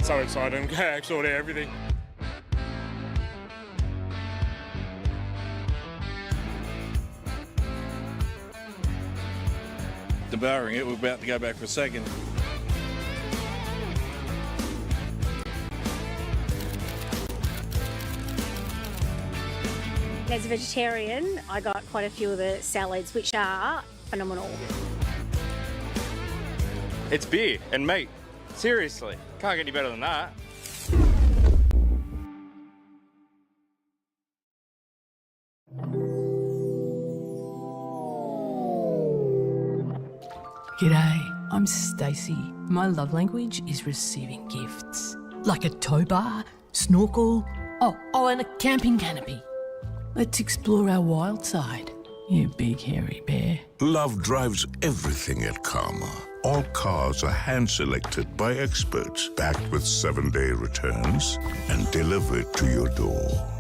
so excited and actually order everything. Devouring it, we're about to go back for a second. As a vegetarian, I got quite a few of the salads, which are phenomenal. It's beer and meat. Seriously, can't get any better than that. G'day, I'm Stacey. My love language is receiving gifts. Like a tow bar, snorkel, oh, and a camping canopy. Let's explore our wild side, you big hairy bear. Love drives everything at Karma. All cars are hand-selected by experts, backed with 7-day returns, and delivered to your door.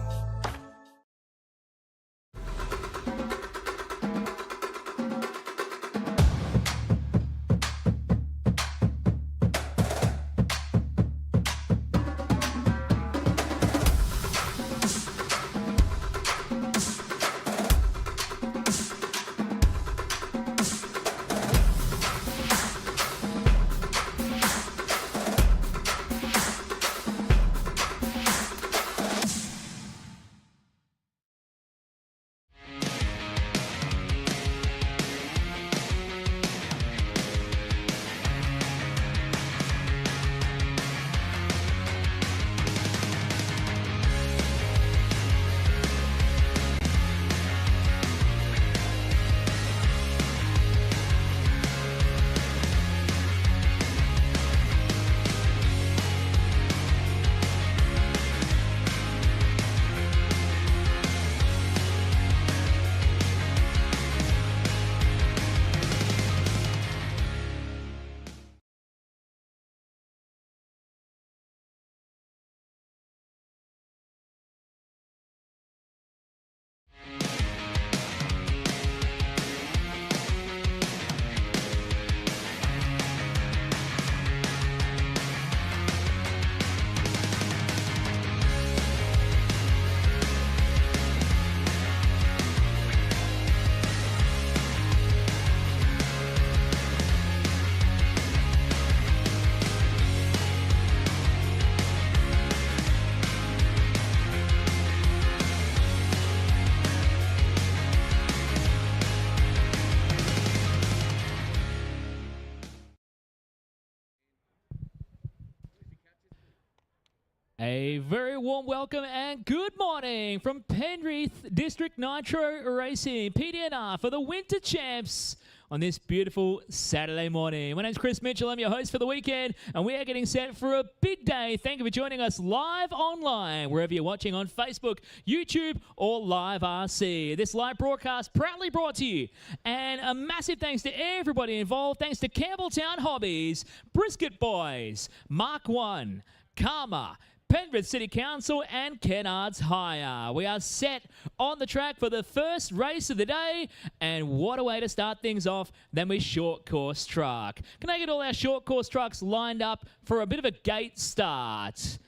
A very warm welcome and good morning from Penrith District Nitro Racing, PDNR, for the Winter Champs on this beautiful Saturday morning. My name's Chris Mitchell. I'm your host for the weekend, and we are getting set for a big day. Thank you for joining us live online, wherever you're watching on Facebook, YouTube, or Live RC. This live broadcast proudly brought to you. And a massive thanks to everybody involved. Thanks to Campbelltown Hobbies, Brisket Boys, Mark 1, Karma, Penrith City Council, and Kennard's Hire. We are set on the track for the first race of the day, and what a way to start things off than with short course truck. Can I get all our short course trucks lined up for a bit of a gate start?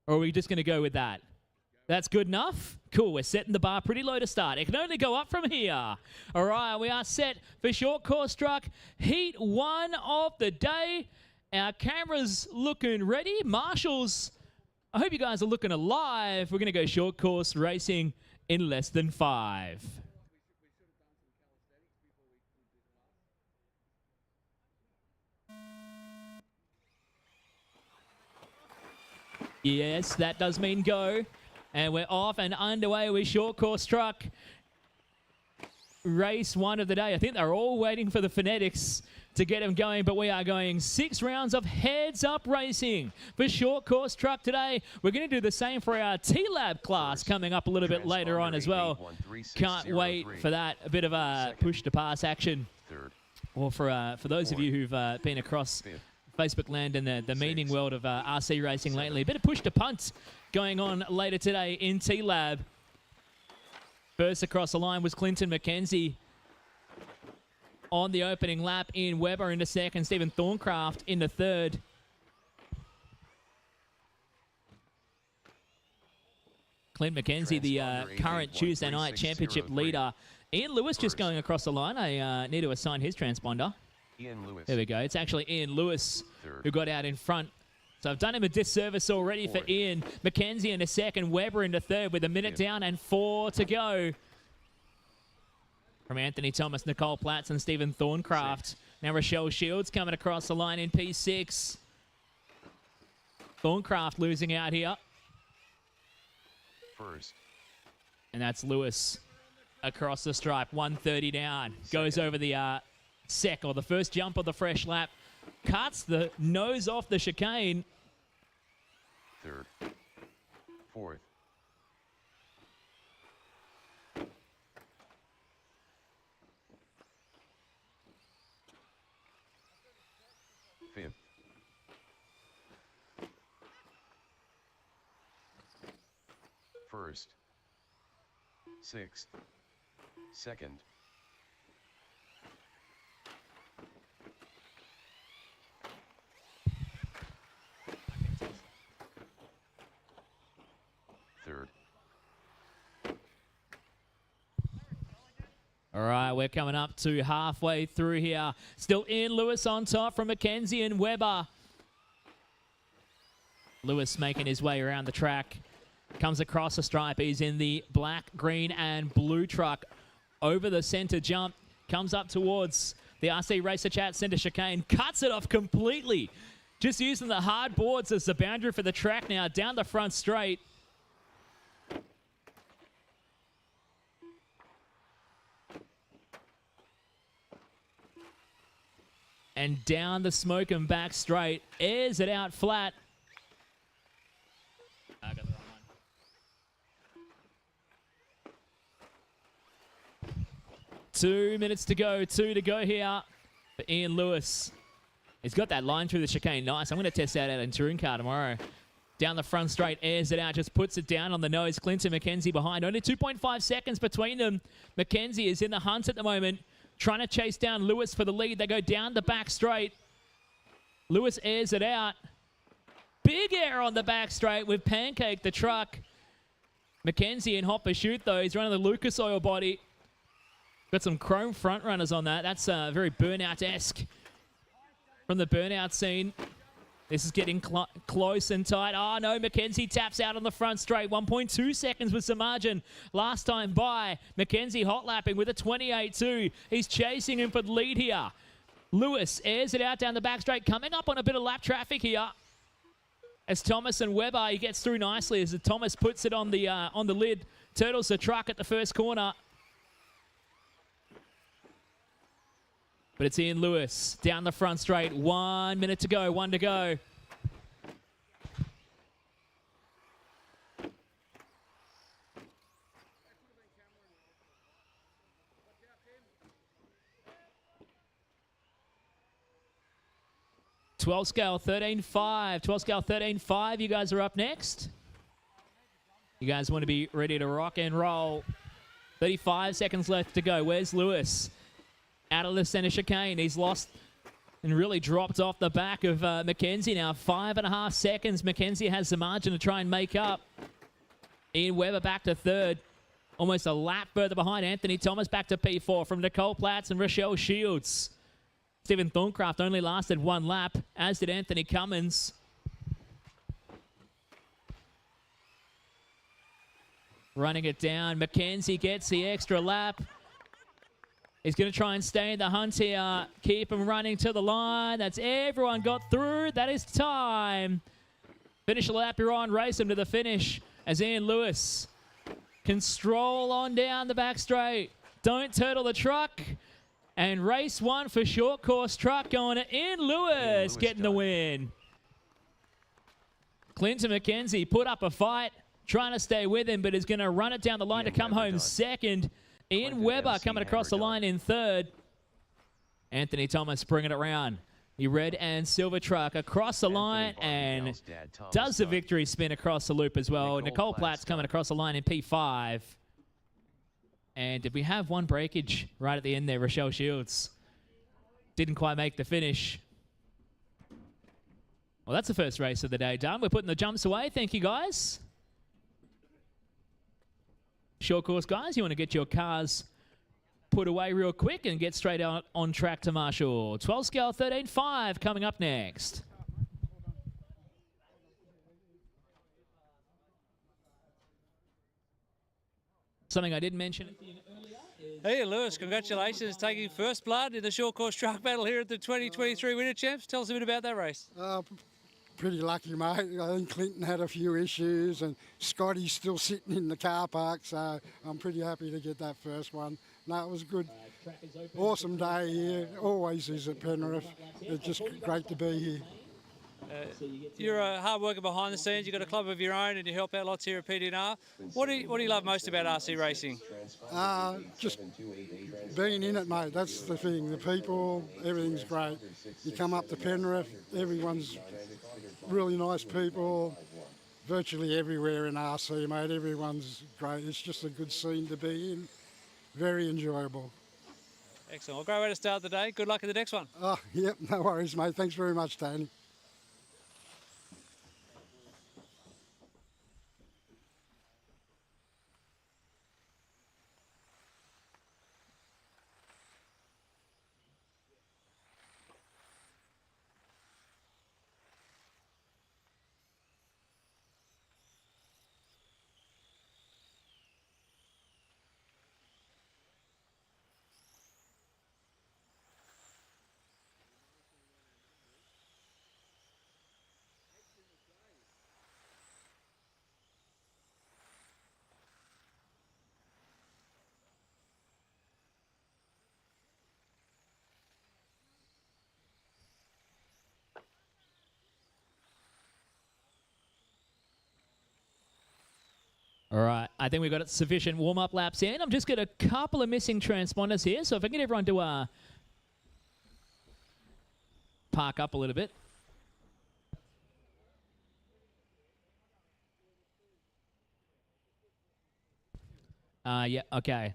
Or are we just going to go with that? That's good enough? Cool, we're setting the bar pretty low to start. It can only go up from here. All right, we are set for short course truck, heat 1 of the day. Our camera's looking ready. Marshall's, I hope you guys are looking alive. We're going to go short course racing in less than 5. Yes, that does mean go. And we're off and underway with short course truck. Race 1 of the day. I think they're all waiting for the phonetics to get them going, but we are going 6 rounds of heads-up racing for short course truck today. We're going to do the same for our TLAB class coming up a little bit later on as well. Can't wait for that. A bit of a push-to-pass action. Or for those of you who've been across Facebook land and the meaning world of RC racing lately, a bit of push-to-punt going on later today in TLAB. First across the line was Clinton McKenzie on the opening lap in Weber into second, Stephen Thorncraft into third. Clint McKenzie, the current Tuesday night championship leader. Ian Lewis just going across the line. I need to assign his transponder. Ian Lewis. There we go. It's actually Ian Lewis who got out in front. So I've done him a disservice already for Ian. McKenzie in a second, Weber into third with a minute down and 4 to go. From Anthony Thomas, Nicole Platts, and Stephen Thorncraft. Now Rochelle Shields coming across the line in P6. Thorncraft losing out here. First. And that's Lewis across the stripe. 130 down. Goes over the the first jump of the fresh lap. Cuts the nose off the chicane. Third. Fourth. Fifth. First. Sixth. Second. Third. All right, we're coming up to halfway through here. Still Ian Lewis on top from McKenzie and Weber. Lewis making his way around the track. Comes across the stripe. He's in the black, green, and blue truck. Over the center jump. Comes up towards the RC Racer Chat center chicane. Cuts it off completely. Just using the hard boards as the boundary for the track now. Down the front straight. And down the smoke and back straight. Airs it out flat. I got the wrong one. 2 minutes to go. 2 to go here for Ian Lewis. He's got that line through the chicane. Nice. I'm going to test that out in touring car tomorrow. Down the front straight. Airs it out. Just puts it down on the nose. Clinton McKenzie behind. Only 2.5 seconds between them. McKenzie is in the hunt at the moment. Trying to chase down Lewis for the lead. They go down the back straight. Lewis airs it out. Big air on the back straight with Pancake the truck. McKenzie in hot pursuit though. He's running the Lucas Oil body. Got some chrome front runners on that. That's very Burnout-esque from the Burnout scene. This is getting close and tight. Oh, no, McKenzie taps out on the front straight. 1.2 seconds was the margin last time by. McKenzie hot lapping with a 28.2. He's chasing him for the lead here. Lewis airs it out down the back straight. Coming up on a bit of lap traffic here. As Thomas and Weber, he gets through nicely as Thomas puts it on the lid. Turtles the truck at the first corner. But it's Ian Lewis down the front straight. 1 minute to go. 1 to go. Twelve scale 13.5. 12 scale 13.5. You guys are up next. You guys want to be ready to rock and roll. 35 seconds left to go. Where's Lewis? Out of the center chicane. He's lost and really dropped off the back of McKenzie now. 5.5 seconds. McKenzie has the margin to try and make up. Ian Weber back to third. Almost a lap further behind. Anthony Thomas back to P4 from Nicole Platts and Rochelle Shields. Stephen Thorncraft only lasted 1 lap, as did Anthony Cummins. Running it down. McKenzie gets the extra lap. He's going to try and stay in the hunt here. Keep him running to the line. That's everyone got through. That is time. Finish the lap you're on. Race him to the finish as Ian Lewis can stroll on down the back straight. Don't turtle the truck. And race 1 for short course truck going to Ian Lewis getting the win. Clinton McKenzie put up a fight, trying to stay with him, but is going to run it down the line to come home second. Ian Weber coming across the line in third. Anthony Thomas bringing it around. The red and silver truck across the line and does the victory spin across the loop as well. Nicole Platts coming across the line in P5. And did we have one breakage right at the end there? Rochelle Shields didn't quite make the finish. Well, that's the first race of the day done. We're putting the jumps away. Thank you, guys. Short course guys, you want to get your cars put away real quick and get straight out on track to Marshall. 12 scale 13.5 coming up next. Something I didn't mention earlier is... Hey, Lewis, congratulations taking first blood in the short course truck battle here at the 2023 Winter Champs. Tell us a bit about that race. Pretty lucky, mate. I think Clinton had a few issues and Scotty's still sitting in the car park, so I'm pretty happy to get that first one. No, it was a good, awesome day here. Always is at Penrith. It's just great to be here. You're a hard worker behind the scenes. You've got a club of your own and you help out lots here at PDNR. What do you love most about RC racing? Just being in it, mate. That's the thing. The people, everything's great. You come up to Penrith, everyone's really nice people. Virtually everywhere in RC, mate. Everyone's great. It's just a good scene to be in. Very enjoyable. Excellent. Well, great way to start the day. Good luck at the next one. Oh, yep, no worries, mate. Thanks very much, Tanti. All right, I think we've got sufficient warm-up laps in. I'm just got a couple of missing transponders here, so if I can get everyone to park up a little bit. Yeah, okay.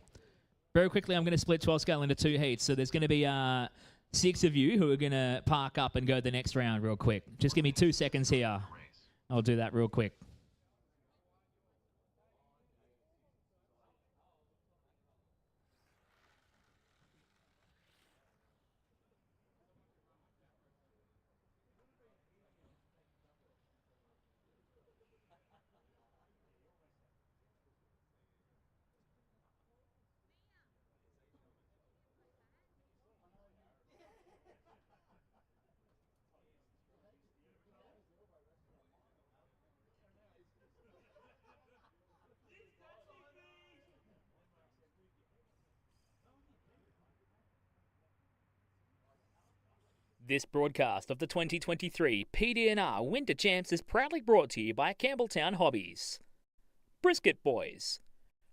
Very quickly, I'm going to split 12 scale into 2 heats, so there's going to be 6 of you who are going to park up and go the next round real quick. Just give me 2 seconds here. I'll do that real quick. This broadcast of the 2023 PDNR Winter Champs is proudly brought to you by Campbelltown Hobbies, Brisket Boys,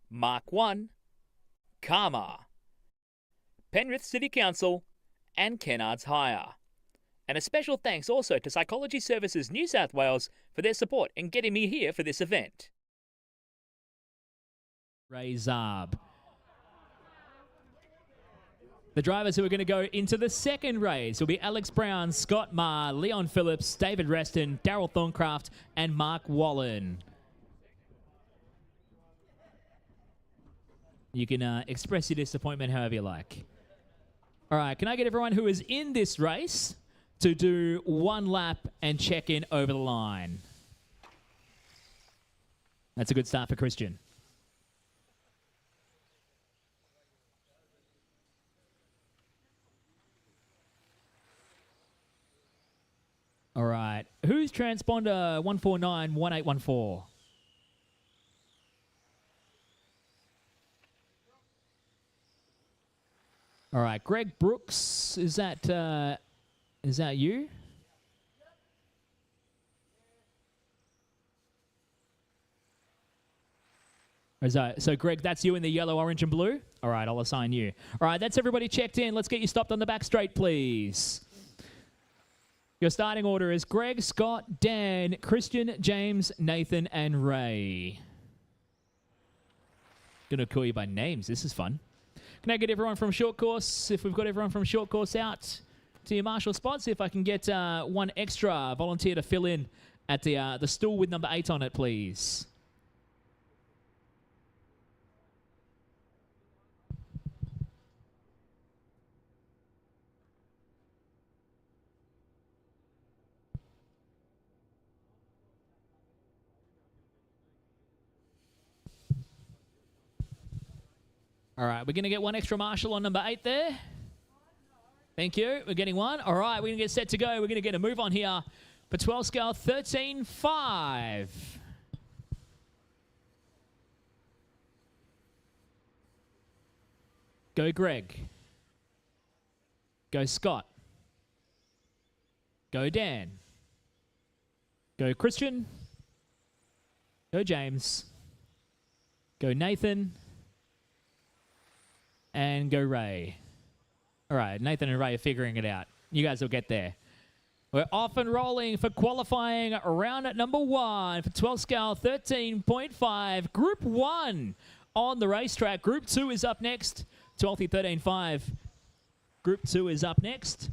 Mark 1, Karma, Penrith City Council, and Kennard's Hire. And a special thanks also to Psychology Services New South Wales for their support in getting me here for this event. Ray Zarb. The drivers who are going to go into the second race will be Alex Brown, Scott Marr, Leon Phillips, David Reston, Daryl Thorncraft, and Mark Wallin. You can express your disappointment however you like. All right, can I get everyone who is in this race to do 1 lap and check in over the line? That's a good start for Christian. All right. Who's transponder 1491814? All right. Greg Brooks, is that you? So, Greg, that's you in the yellow, orange, and blue? All right, I'll assign you. All right, that's everybody checked in. Let's get you stopped on the back straight, please. Your starting order is Greg, Scott, Dan, Christian, James, Nathan, and Ray. Gonna call you by names. This is fun. Can I get everyone from short course? If we've got everyone from short course out to your marshal spot, see if I can get 1 extra volunteer to fill in at the stool with number 8 on it, please. All right, we're going to get one extra marshal on number 8 there. Thank you. We're getting one. All right, we're going to get set to go. We're going to get a move on here for 12 scale 13-5. Go Greg. Go Scott. Go Dan. Go Christian. Go James. Go Nathan. And go Ray. All right, Nathan and Ray are figuring it out. You guys will get there. We're off and rolling for qualifying round at number 1 for 12 scale 13.5. Group 1 on the racetrack. Group 2 is up next. 12th 13.5. Group 2 is up next.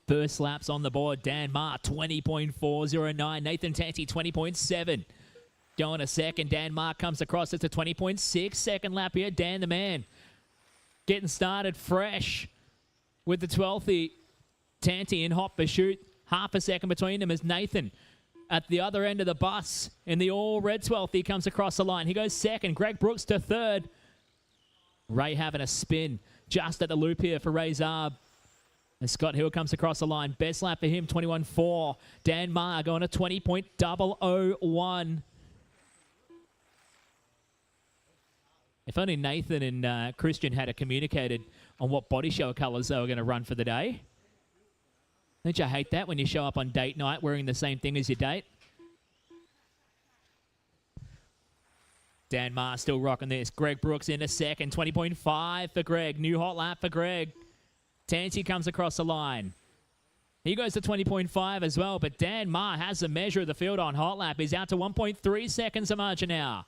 First laps on the board. Dan Ma, 20.409. Nathan Tanti, 20.7. Going a second. Dan Ma comes across. It's a 20.6. Second lap here. Dan the man getting started fresh with the 12th. Tanti in hot pursuit. Half a second between them as Nathan at the other end of the bus in the all-red 12th. He comes across the line. He goes second. Greg Brooks to third. Ray having a spin just at the loop here for Ray Zarb. And Scott Hill comes across the line. Best lap for him, 21.4. Dan Ma going to 20.001. If only Nathan and Christian had communicated on what body show colours they were going to run for the day. Don't you hate that when you show up on date night wearing the same thing as your date? Dan Ma still rocking this. Greg Brooks in a second. 20.5 for Greg. New hot lap for Greg. Tanti comes across the line. He goes to 20.5 as well, but Dan Ma has the measure of the field on hot lap. He's out to 1.3 seconds a margin now.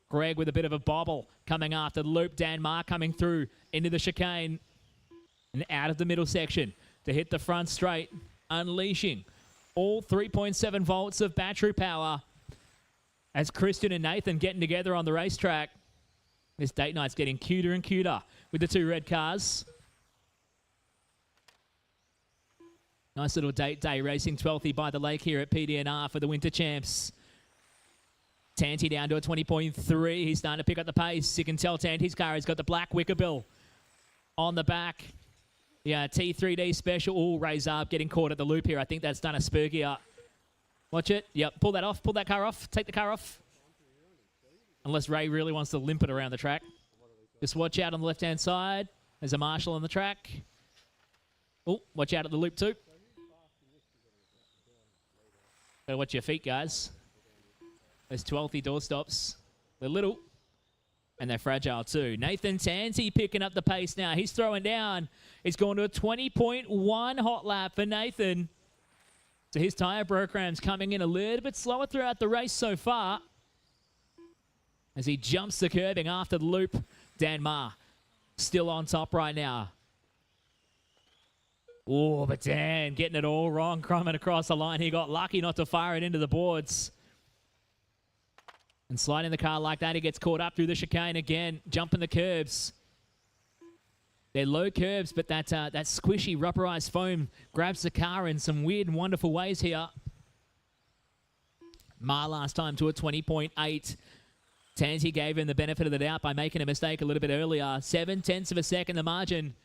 Greg with a bit of a bobble coming after the loop. Dan Ma coming through into the chicane and out of the middle section to hit the front straight, unleashing all 3.7 volts of battery power as Christian and Nathan getting together on the racetrack. This date night's getting cuter and cuter with the 2 red cars. Nice little date day racing 12th by the lake here at PDNR for the Winter Champs. Tanti down to a 20.3. He's starting to pick up the pace. You can tell Tanti's car has got the black wicker bill on the back. Yeah, T3D special. Oh, Ray's up, getting caught at the loop here. I think that's done a spurgy. Watch it. Yep, pull that off. Pull that car off. Take the car off. Unless Ray really wants to limp it around the track. Just watch out on the left-hand side. There's a marshal on the track. Oh, watch out at the loop too. Better watch your feet, guys. Those 12th doorstops. They're little. And they're fragile too. Nathan Tanti picking up the pace now. He's throwing down. He's going to a 20.1 hot lap for Nathan. So his tyre program's coming in a little bit slower throughout the race so far. As he jumps the curbing after the loop. Dan Ma still on top right now. Oh, but Dan getting it all wrong, coming across the line. He got lucky not to fire it into the boards. And sliding the car like that, he gets caught up through the chicane again, jumping the curbs. They're low curbs, but that squishy rubberized foam grabs the car in some weird and wonderful ways here. Ma last time to a 20.8. Tanti gave him the benefit of the doubt by making a mistake a little bit earlier. 0.7 of a second the margin.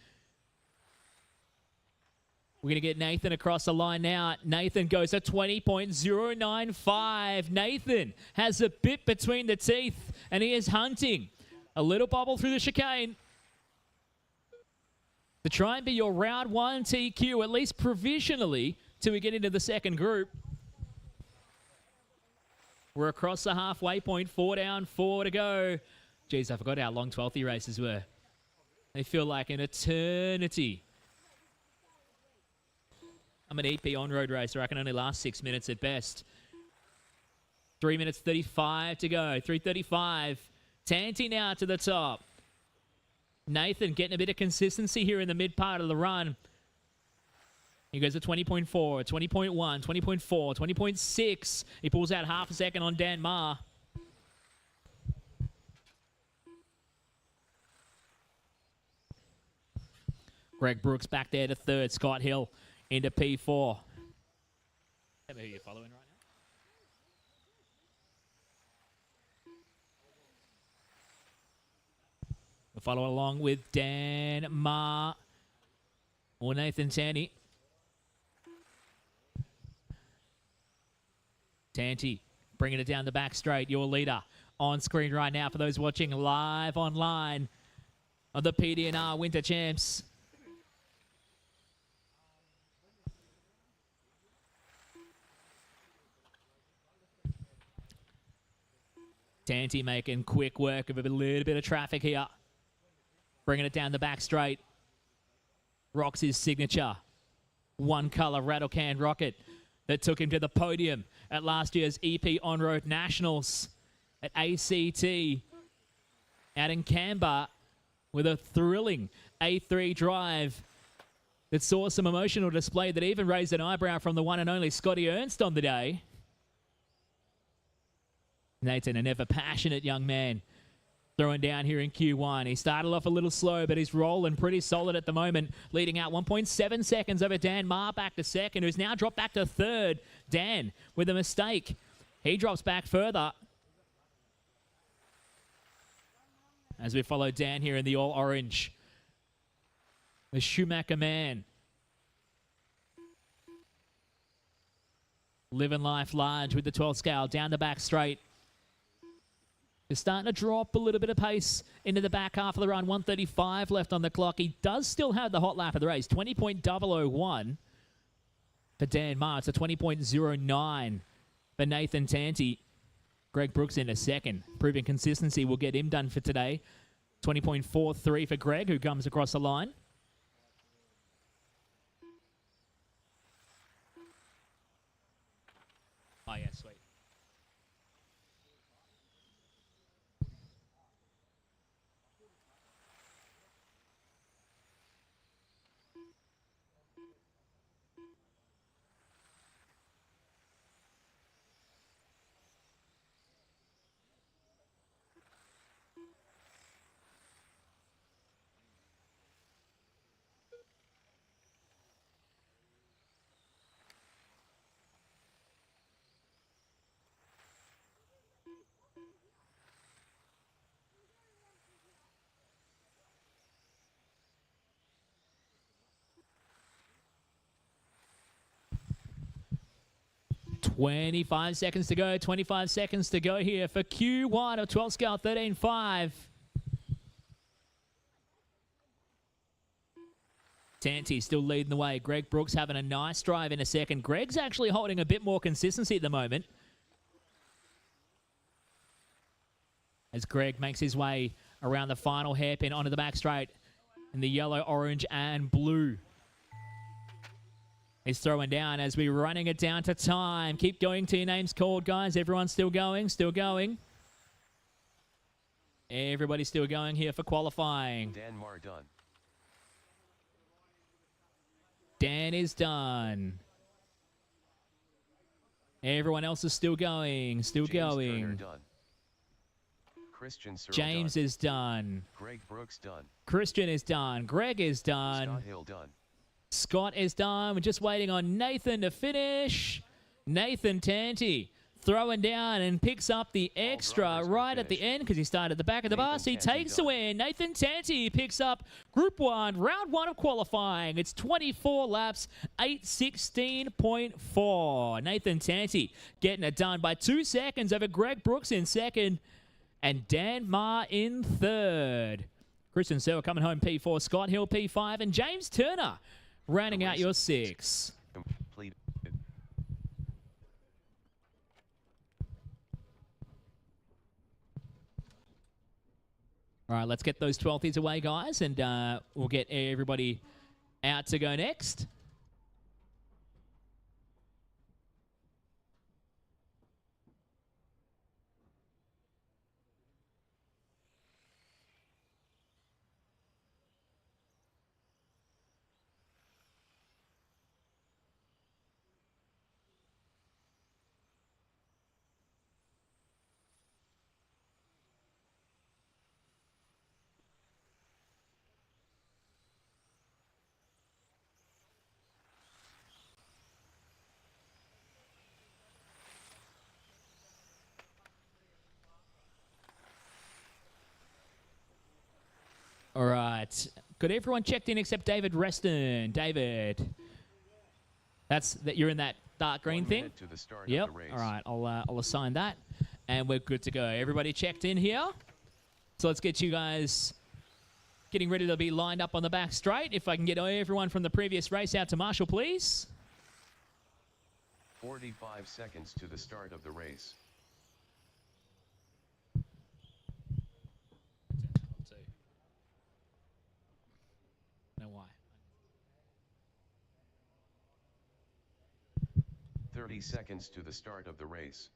We're going to get Nathan across the line now. Nathan goes to 20.095. Nathan has a bit between the teeth, and he is hunting. A little bobble through the chicane to try and be your round 1 TQ, at least provisionally, till we get into the second group. We're across the halfway point. 4 down, 4 to go. Jeez, I forgot how long 12th races were. They feel like an eternity. I'm an EP on-road racer. I can only last 6 minutes at best. 3 minutes 35 to go. 3:35. Tanti now to the top. Nathan getting a bit of consistency here in the mid part of the run. He goes to 20.4, 20.1, 20.4, 20.6. He pulls out half a second on Dan Ma. Greg Brooks back there to third. Scott Hill into P4. Tell me who you're following right now. We'll follow along with Dan Ma or Nathan Tanti. Tanti bringing it down the back straight. Your leader on screen right now for those watching live online on the PDNR Winter Champs. Tanti making quick work of a little bit of traffic here. Bringing it down the back straight. Rocks his signature. One color rattle can rocket that took him to the podium at last year's EP On-Road Nationals at ACT out in Canberra with a thrilling A3 drive that saw some emotional display that even raised an eyebrow from the one and only Scotty Ernst on the day. Nathan, an ever passionate young man, throwing down here in Q1. He started off a little slow, but he's rolling pretty solid at the moment, leading out 1.7 seconds over Dan Ma back to second, who's now dropped back to third. Dan with a mistake. He drops back further. As we follow Dan here in the all-orange. The Schumacher man. Living life large with the 12 scale down the back straight. Is starting to drop a little bit of pace into the back half of the run. 1:35 left on the clock. He does still have the hot lap of the race. 20.001 for Dan Ma. It's a 20.09 for Nathan Tanti. Greg Brooks in a second. Proving consistency will get him done for today. 20.43 for Greg, who comes across the line. Oh, yeah, sweet. Twenty-five seconds to go. 25 seconds to go here for Q1 of 12 scale 13.5. Tanti still leading the way. Greg Brooks having a nice drive in a second. Greg's actually holding a bit more consistency at the moment. As Greg makes his way around the final hairpin onto the back straight in the yellow, orange, and blue. He's throwing down as we're running it down to time. Keep going till your name's called, guys. Everyone's still going, still going. Everybody's still going here for qualifying. Dan Mar done. Dan is done. Everyone else is still going, still James going. Turner done. Christian Searle James done. is done. Greg Brooks done. Christian is done. Greg is done. Scott Hill done. Scott is done. We're just waiting on Nathan to finish. Nathan Tanti throwing down and picks up the extra right at the end because he started at the back of the bus. He takes the win. Nathan Tanti picks up Group 1, Round 1 of qualifying. It's 24 laps, 8:16.4. Nathan Tanti getting it done by 2 seconds over Greg Brooks in second and Dan Ma in third. Christian Searle coming home P4, Scott Hill P5, and James Turner rounding out your 6. Complete. All right, let's get those 12th away, guys, and we'll get everybody out to go next. All right. Got everyone checked in except David Reston. David. You're in that dark green thing? To the start Yep. of the race. All right. I'll assign that. And we're good to go. Everybody checked in here. So let's get you guys getting ready to be lined up on the back straight. If I can get everyone from the previous race out to Marshall, please. 45 seconds to the start of the race. No, why? 30 seconds to the start of the race.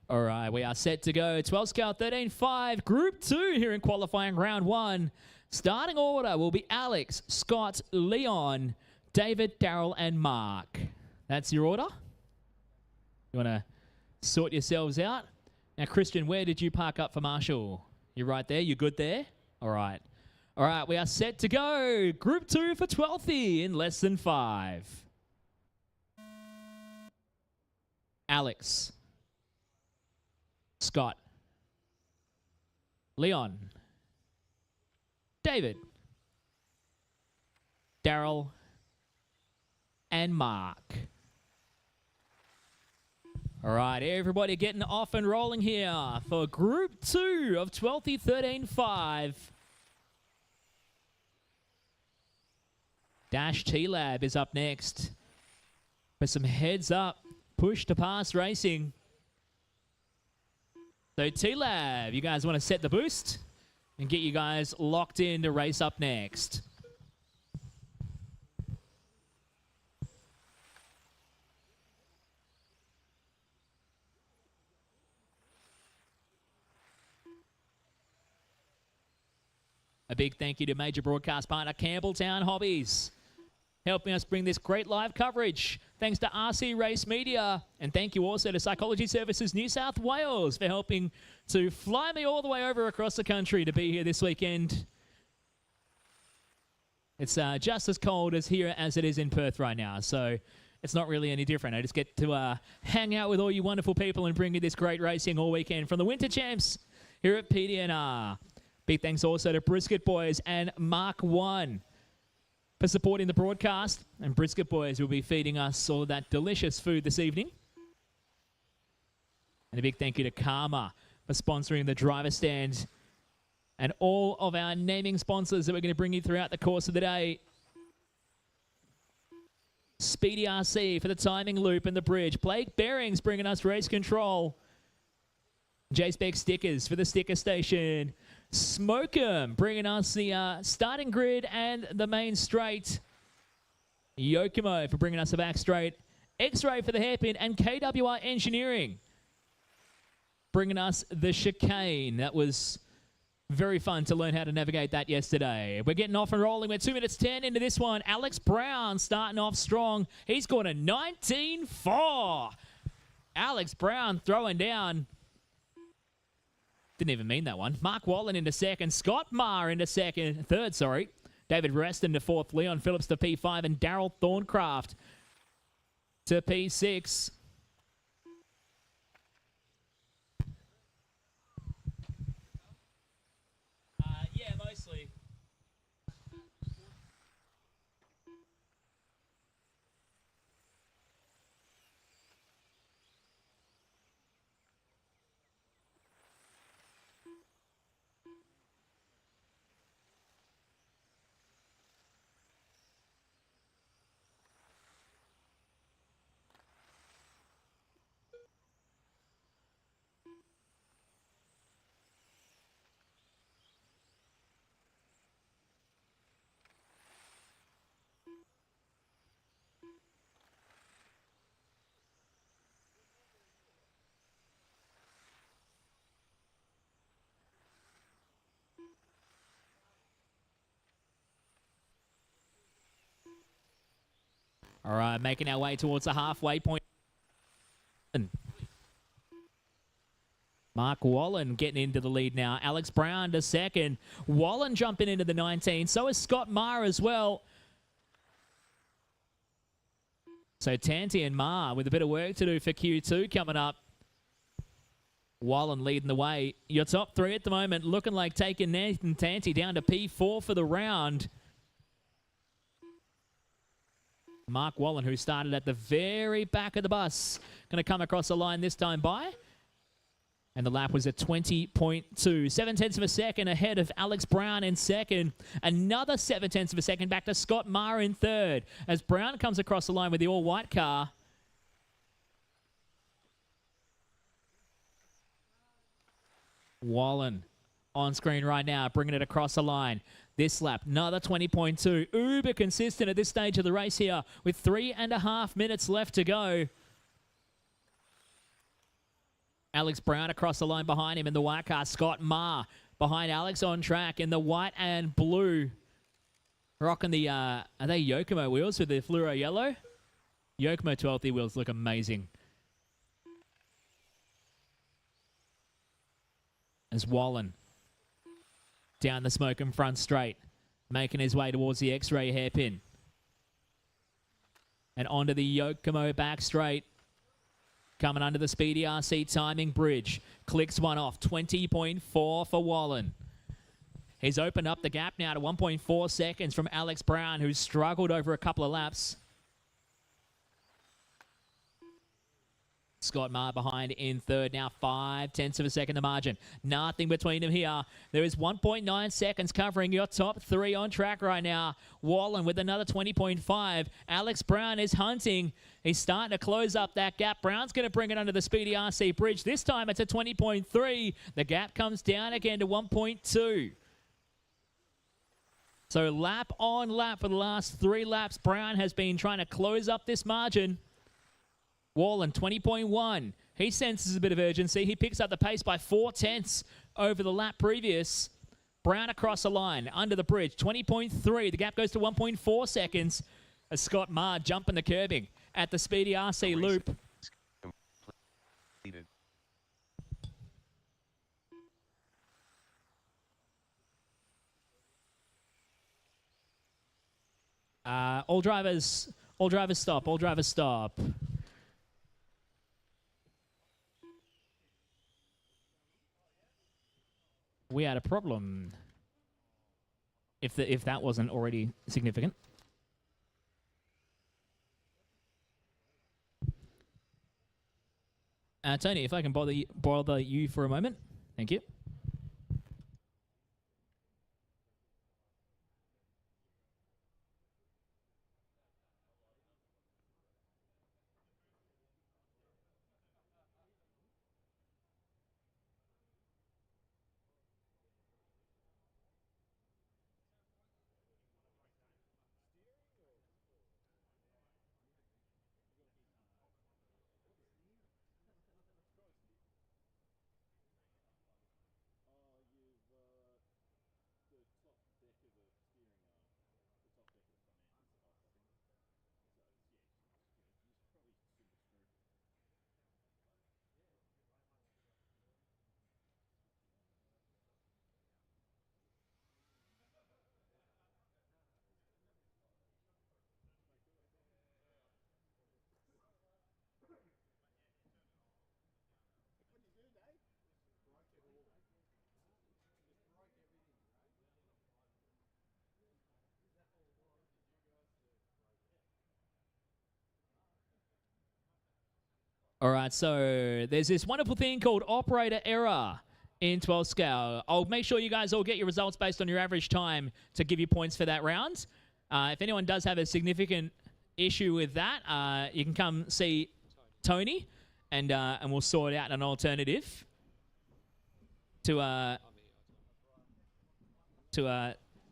All right, we are set to go. 12 scale 13-5, Group 2 here in qualifying round 1. Starting order will be Alex, Scott, Leon, David, Daryl, and Mark. That's your order. You want to sort yourselves out? Now, Christian, where did you park up for Marshall? You're right there? You good there? All right. All right, we are set to go. Group 2 for 12th in less than 5. Alex. Scott. Leon. David. Daryl. And Mark. All right, everybody getting off and rolling here for Group 2 of 12th 13-5. Dash TLAB is up next. For some heads up, push to pass racing. So TLAB, you guys want to set the boost and get you guys locked in to race up next. A big thank you to major broadcast partner Campbelltown Hobbies, helping us bring this great live coverage. Thanks to RC Race Media. And thank you also to Psychology Services New South Wales for helping to fly me all the way over across the country to be here this weekend. It's just as cold as here as it is in Perth right now, so it's not really any different. I just get to hang out with all you wonderful people and bring you this great racing all weekend from the Winter Champs here at PDNR. Big thanks also to Brisket Boys and Mark 1 for supporting the broadcast. And Brisket Boys will be feeding us all that delicious food this evening. And a big thank you to Karma for sponsoring the driver stand and all of our naming sponsors that we're going to bring you throughout the course of the day. Speedy RC for the timing loop and the bridge. Blake Bearings bringing us race control. J-Spec stickers for the sticker station. Smoke 'em bringing us the starting grid and the main straight. Yokomo for bringing us the back straight. X-Ray for the hairpin. And KWR Engineering bringing us the chicane. That was very fun to learn how to navigate that yesterday. We're getting off and rolling. We're 2 minutes 10 into this one. Alex Brown starting off strong. He's going to 19.4. Alex Brown throwing down. Didn't even mean that one. Mark Wallin into second. Scott Marr into third, sorry. David Reston to fourth. Leon Phillips to P5. And Daryl Thorncraft to P6. Yeah, mostly. All right, making our way towards the halfway point. Mark Wallin getting into the lead now. Alex Brown to second. Wallin jumping into the 19. So is Scott Marr as well. So Tanti and Ma with a bit of work to do for Q2 coming up. Wallin leading the way. Your top three at the moment looking like taking Nathan Tanti down to P4 for the round. Mark Wallin, who started at the very back of the bus, going to come across the line this time by. And the lap was at 20.2. 7/10 of a second ahead of Alex Brown in second. Another 7/10 of a second back to Scott Maher in third. As Brown comes across the line with the all-white car. Wallin on screen right now, bringing it across the line. This lap, another 20.2. Uber consistent at this stage of the race here with 3.5 minutes left to go. Alex Brown across the line behind him in the white car. Scott Maher behind Alex on track in the white and blue. Rocking the, are they Yokomo wheels with the fluoro yellow? Yokomo 12th wheels look amazing. As Wallin down the smoking front straight, making his way towards the X-ray hairpin. And onto the Yokomo back straight. Coming under the Speedy RC timing bridge. Clicks one off, 20.4 for Wallin. He's opened up the gap now to 1.4 seconds from Alex Brown, who's struggled over a couple of laps. Scott Maher behind in third, now 0.5 of a second the margin. Nothing between them here. There is 1.9 seconds covering your top three on track right now. Wallin with another 20.5. Alex Brown is hunting. He's starting to close up that gap. Brown's going to bring it under the Speedy RC bridge. This time it's a 20.3. The gap comes down again to 1.2. So lap on lap for the last 3 laps, Brown has been trying to close up this margin. Wallin, 20.1. He senses a bit of urgency. He picks up the pace by 0.4 over the lap previous. Brown across the line, under the bridge, 20.3. The gap goes to 1.4 seconds as Scott Maher jumping the curbing at the Speedy RC loop. All drivers stop. All drivers stop. We had a problem. If that wasn't already significant. Tony, if I can bother you for a moment. Thank you. All right, so there's this wonderful thing called operator error in 12 scale. I'll make sure you guys all get your results based on your average time to give you points for that round. If anyone does have a significant issue with that, you can come see Tony, and we'll sort out an alternative to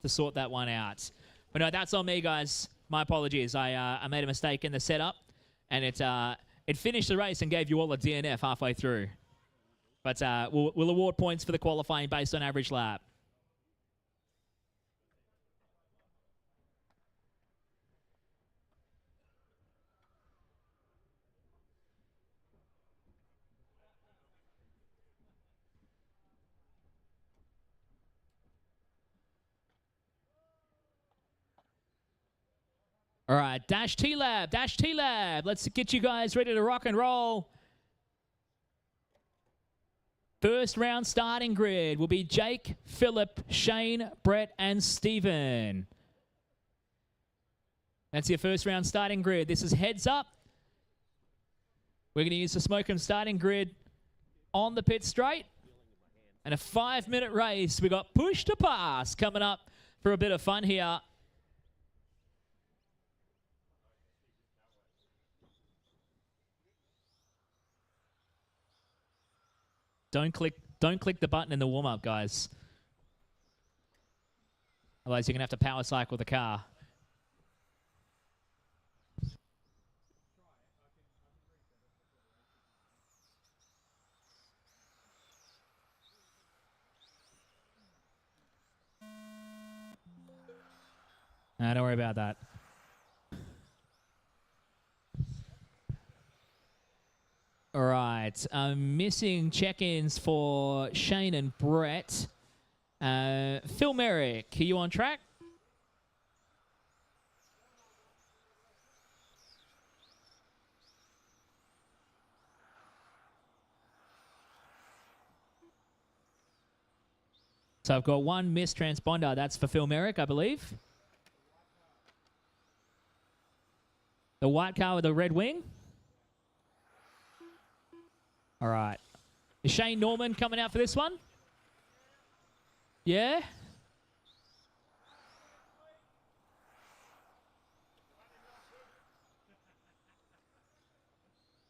sort that one out. But no, that's on me, guys. My apologies. I made a mistake in the setup, and it finished the race and gave you all a DNF halfway through. But we'll award points for the qualifying based on average lap. All right, Dash TLAB, Dash TLAB. Let's get you guys ready to rock and roll. First round starting grid will be Jake, Phillip, Shane, Brett, and Stephen. That's your first round starting grid. This is heads up. We're going to use the Smoke 'em starting grid on the pit straight. And a 5-minute race. We got push to pass coming up for a bit of fun here. Don't click the button in the warm-up, guys. Otherwise, you're going to have to power cycle the car. Nah, don't worry about that. All right, missing check-ins for Shane and Brett. Phil Merrick, are you on track? So I've got one missed transponder. That's for Phil Merrick, I believe. The white car with the red wing. All right. Is Shane Norman coming out for this one? Yeah?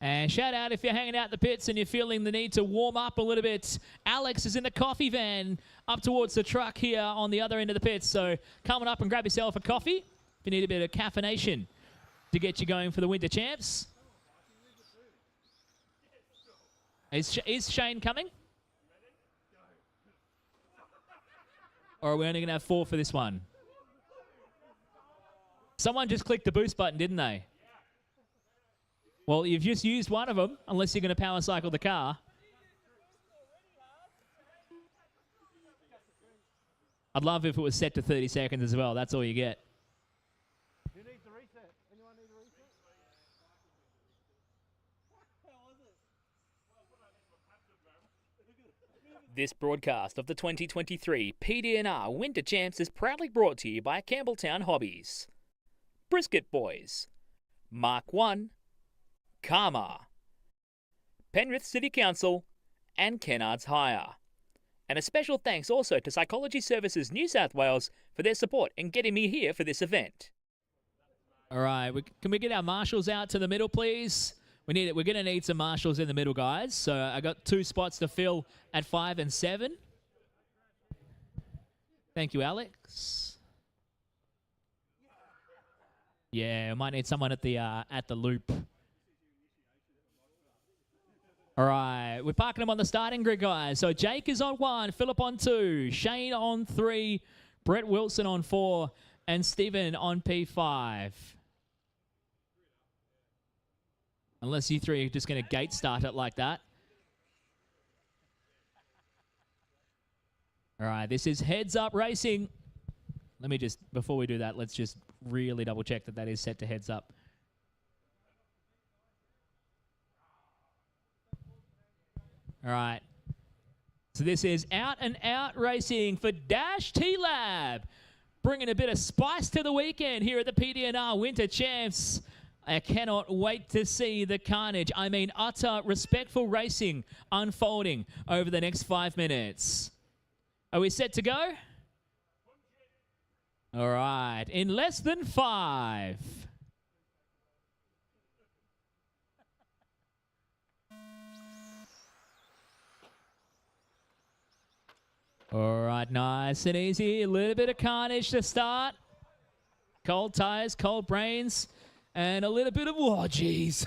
And shout out if you're hanging out in the pits and you're feeling the need to warm up a little bit. Alex is in the coffee van up towards the truck here on the other end of the pits. So coming up and grab yourself a coffee if you need a bit of caffeination to get you going for the Winter Champs. Is Shane coming? Or are we only going to have 4 for this one? Someone just clicked the boost button, didn't they? Well, you've just used one of them, unless you're going to power cycle the car. I'd love if it was set to 30 seconds as well. That's all you get. Who needs a reset? Anyone need a reset? This broadcast of the 2023 PDNR Winter Champs is proudly brought to you by Campbelltown Hobbies, Brisket Boys, Mark 1, Karma, Penrith City Council, and Kennard's Hire. And a special thanks also to Psychology Services New South Wales for their support in getting me here for this event. All right, can we get our marshals out to the middle, please? We're going to need some marshals in the middle, guys. So I got 2 spots to fill at 5 and 7. Thank you, Alex. Yeah, I might need someone at the loop. All right, we're parking them on the starting grid, guys. So Jake is on 1, Phillip on 2, Shane on 3, Brett Wilson on 4, and Stephen on P5. Unless you 3 are just going to gate start it like that. All right, this is heads up racing. Let me just, before we do that, let's just really double check that that is set to heads up. All right. So this is out and out racing for Dash TLAB. Bringing a bit of spice to the weekend here at the PDNR Winter Champs. I cannot wait to see the carnage. I mean, utter respectful racing unfolding over the next 5 minutes. Are we set to go? All right. In less than 5. All right, nice and easy. A little bit of carnage to start. Cold tires, cold brains, and a little bit of, oh, geez.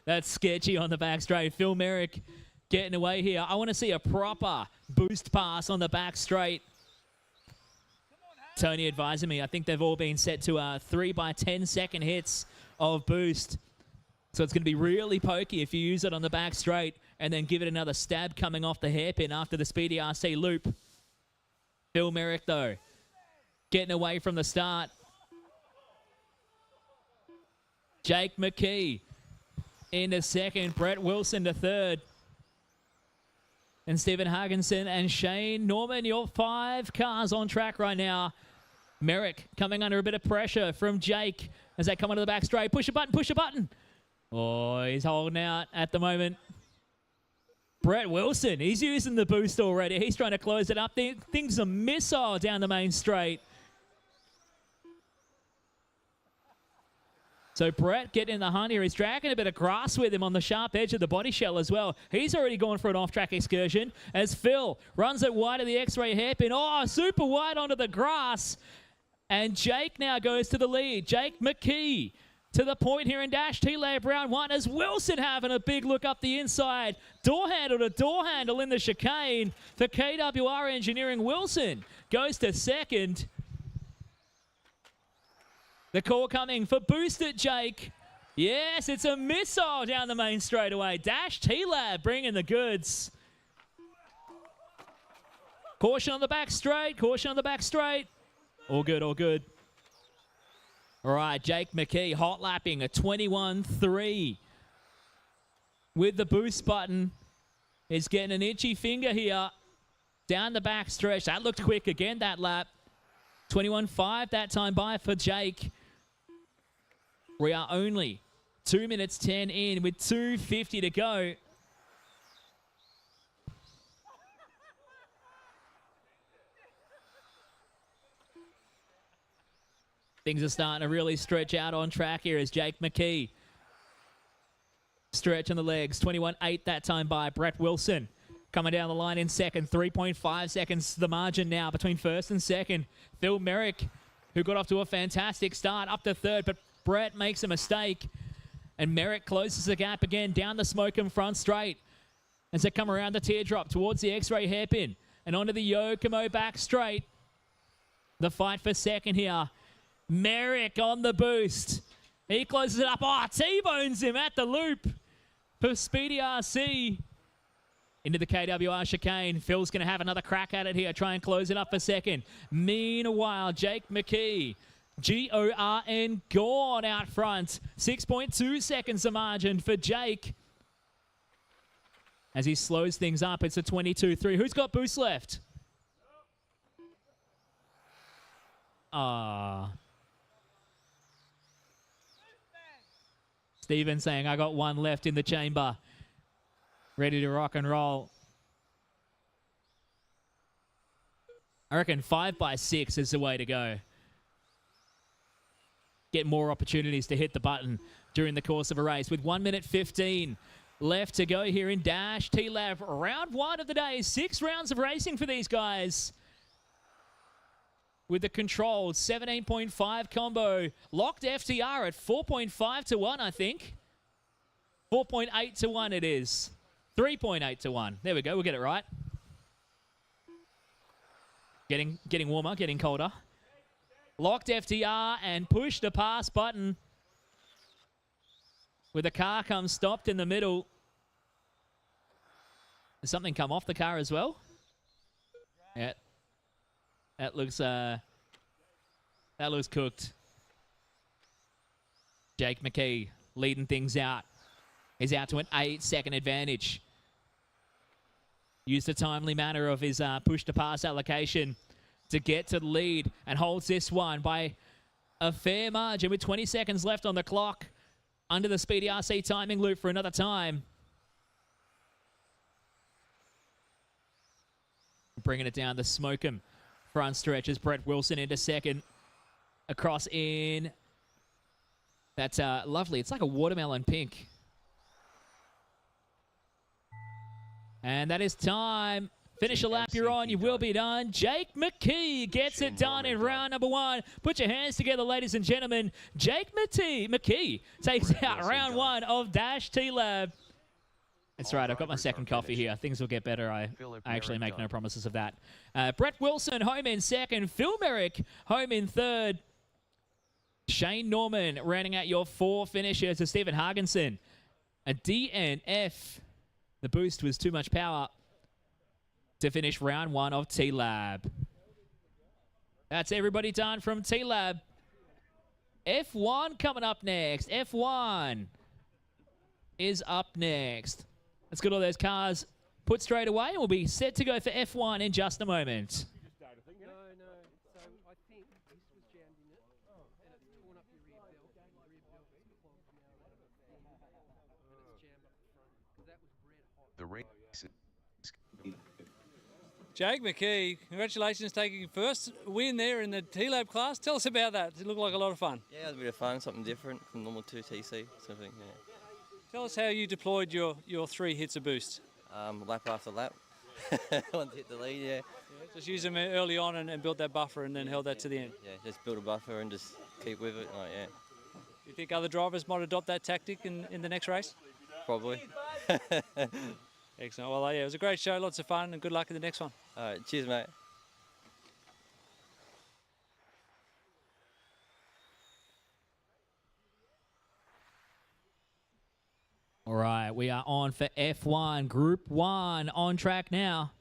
That's sketchy on the back straight. Phil Merrick getting away here. I want to see a proper boost pass on the back straight. Tony advising me, I think they've all been set to 3 by 10 second hits of boost. So it's going to be really pokey if you use it on the back straight and then give it another stab coming off the hairpin after the speedy RC loop. Phil Merrick, though, getting away from the start. Jake McKee into second. Brett Wilson to third. And Stephen Hagenson and Shane Norman, your 5 cars on track right now. Merrick coming under a bit of pressure from Jake as they come onto the back straight. Push a button, push a button. Oh, he's holding out at the moment. Brett Wilson, he's using the boost already. He's trying to close it up. Things a missile down the main straight. So Brett getting in the hunt here. He's dragging a bit of grass with him on the sharp edge of the body shell as well. He's already gone for an off-track excursion as Phil runs it wide of the X-ray hairpin. Oh, super wide onto the grass. And Jake now goes to the lead. Jake McKee to the point here in dash. TLAB round 1 as Wilson having a big look up the inside. Door handle to door handle in the chicane for KWR Engineering. Wilson goes to second. The call coming for boost at Jake. Yes, it's a missile down the main straightaway. Dash TLAB bringing the goods. Caution on the back straight. Caution on the back straight. All good, all good. All right, Jake McKee hot lapping a 21.3 with the boost button. Is getting an itchy finger here down the back stretch. That looked quick again, that lap. 21.5 that time by for Jake. We are only 2 minutes 10 in with 2:50 to go. Things are starting to really stretch out on track here as Jake McKee. Stretch on the legs. 21.8 that time by Brett Wilson. Coming down the line in second. 3.5 seconds the margin now between first and second. Phil Merrick, who got off to a fantastic start, up to third, but Brett makes a mistake. And Merrick closes the gap again down the Smokem front straight as they come around the teardrop towards the X-ray hairpin and onto the Yokomo back straight. The fight for second here. Merrick on the boost. He closes it up. Oh, T-bones him at the loop for Speedy RC. Into the KWR chicane. Phil's going to have another crack at it here. Try and close it up for second. Meanwhile, Jake McKee. GORN gone out front. 6.2 seconds the margin for Jake. As he slows things up, it's a 22.3. Who's got boost left? Steven saying, I got one left in the chamber. Ready to rock and roll. I reckon 5x6 is the way to go. Get more opportunities to hit the button during the course of a race. With 1 minute 15 left to go here in Dash TLAB. Round 1 of the day. 6 rounds of racing for these guys. With the controlled 17.5 combo. Locked FTR at 4.5 to 1, I think. 4.8 to 1 it is. 3.8 to 1. There we go. We'll get it right. Getting warmer, getting colder. Locked FTR and push the pass button. With the car comes stopped in the middle. Does something come off the car as well? Yeah. That looks cooked. Jake McKee leading things out. He's out to an 8-second advantage. Used the timely manner of his push-to-pass allocation to get to the lead and holds this one by a fair margin with 20 seconds left on the clock. Under the Speedy RC timing loop for another time. Bringing it down the Smokem front stretch as Brett Wilson into second. Across in. That's lovely. It's like a watermelon pink. And that is time. Finish a lap you're on, you will be done. Jake McKee gets it done in round number 1. Put your hands together, ladies and gentlemen. Jake McKee takes out round 1 of Dash TLAB. That's right, I've got my second coffee here. Things will get better. I actually make no promises of that. Brett Wilson home in second. Phil Merrick home in third. Shane Norman rounding out your 4 finishers to Stephen Hagenson. A DNF. The boost was too much power to finish round 1 of TLAB. That's everybody done from TLAB. F1 coming up next. F1 is up next. Let's get all those cars put straight away, and we'll be set to go for F1 in just a moment. The race. Jake McKee, congratulations taking your first win there in the TLAB class. Tell us about that. It looked like a lot of fun. Yeah, it was a bit of fun, something different from normal 2TC sort of thing, yeah. Tell us how you deployed your 3 hits of boost. Lap after lap. Once hit the lead, yeah. Just use them early on and build that buffer and then held that to the end. Yeah, just build a buffer and just keep with it, like, yeah. Do you think other drivers might adopt that tactic in the next race? Probably. Excellent. Well, yeah, it was a great show, lots of fun, and good luck in the next one. All right, cheers, mate. All right, we are on for F1, Group 1, on track now.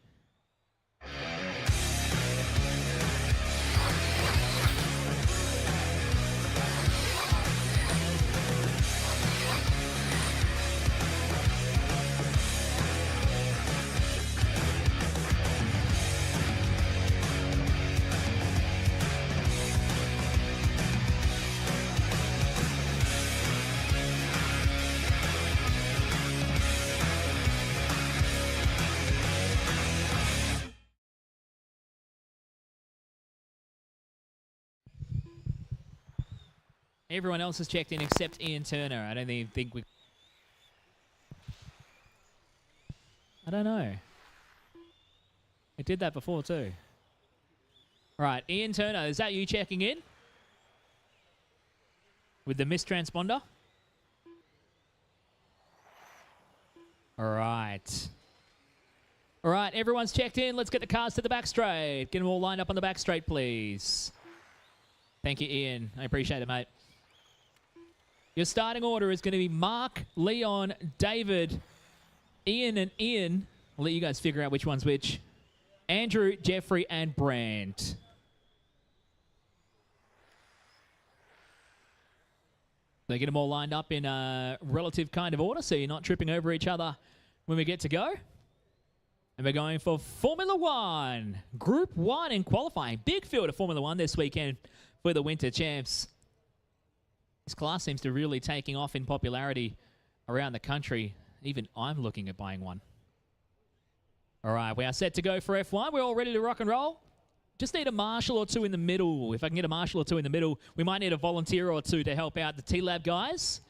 Everyone else has checked in except Ian Turner. I don't even think we... I don't know. It did that before too. Right, Ian Turner, is that you checking in? With the mistransponder? Alright. Alright, everyone's checked in. Let's get the cars to the back straight. Get them all lined up on the back straight, please. Thank you, Ian. I appreciate it, mate. Your starting order is going to be Mark, Leon, David, Ian, and Ian. I'll let you guys figure out which one's which. Andrew, Jeffrey, and Brent. They get them all lined up in a relative kind of order, so you're not tripping over each other when we get to go. And we're going for Formula One, Group 1 in qualifying. Big field of Formula One this weekend for the Winter Champs. This class seems to really taking off in popularity around the country. Even I'm looking at buying one. All right, we are set to go for F1. We're all ready to rock and roll. Just need a marshal or two in the middle. If I can get a marshal or two in the middle, we might need a volunteer or two to help out the TLAB guys.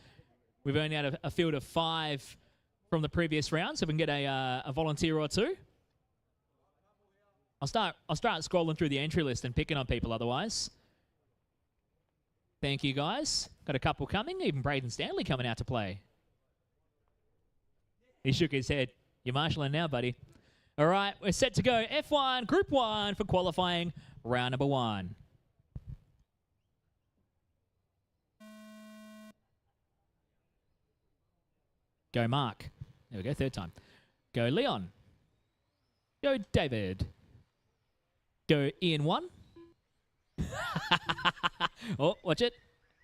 We've only had a field of 5 from the previous round, so if we can get a volunteer or two. I'll start scrolling through the entry list and picking on people otherwise. Thank you, guys. Got a couple coming. Even Brayden Stanley coming out to play. He shook his head. You're marshalling now, buddy. All right, we're set to go. F1, Group 1 for qualifying, round number 1. Go, Mark. There we go, third time. Go, Leon. Go, David. Go, Ian 1. Oh, watch it.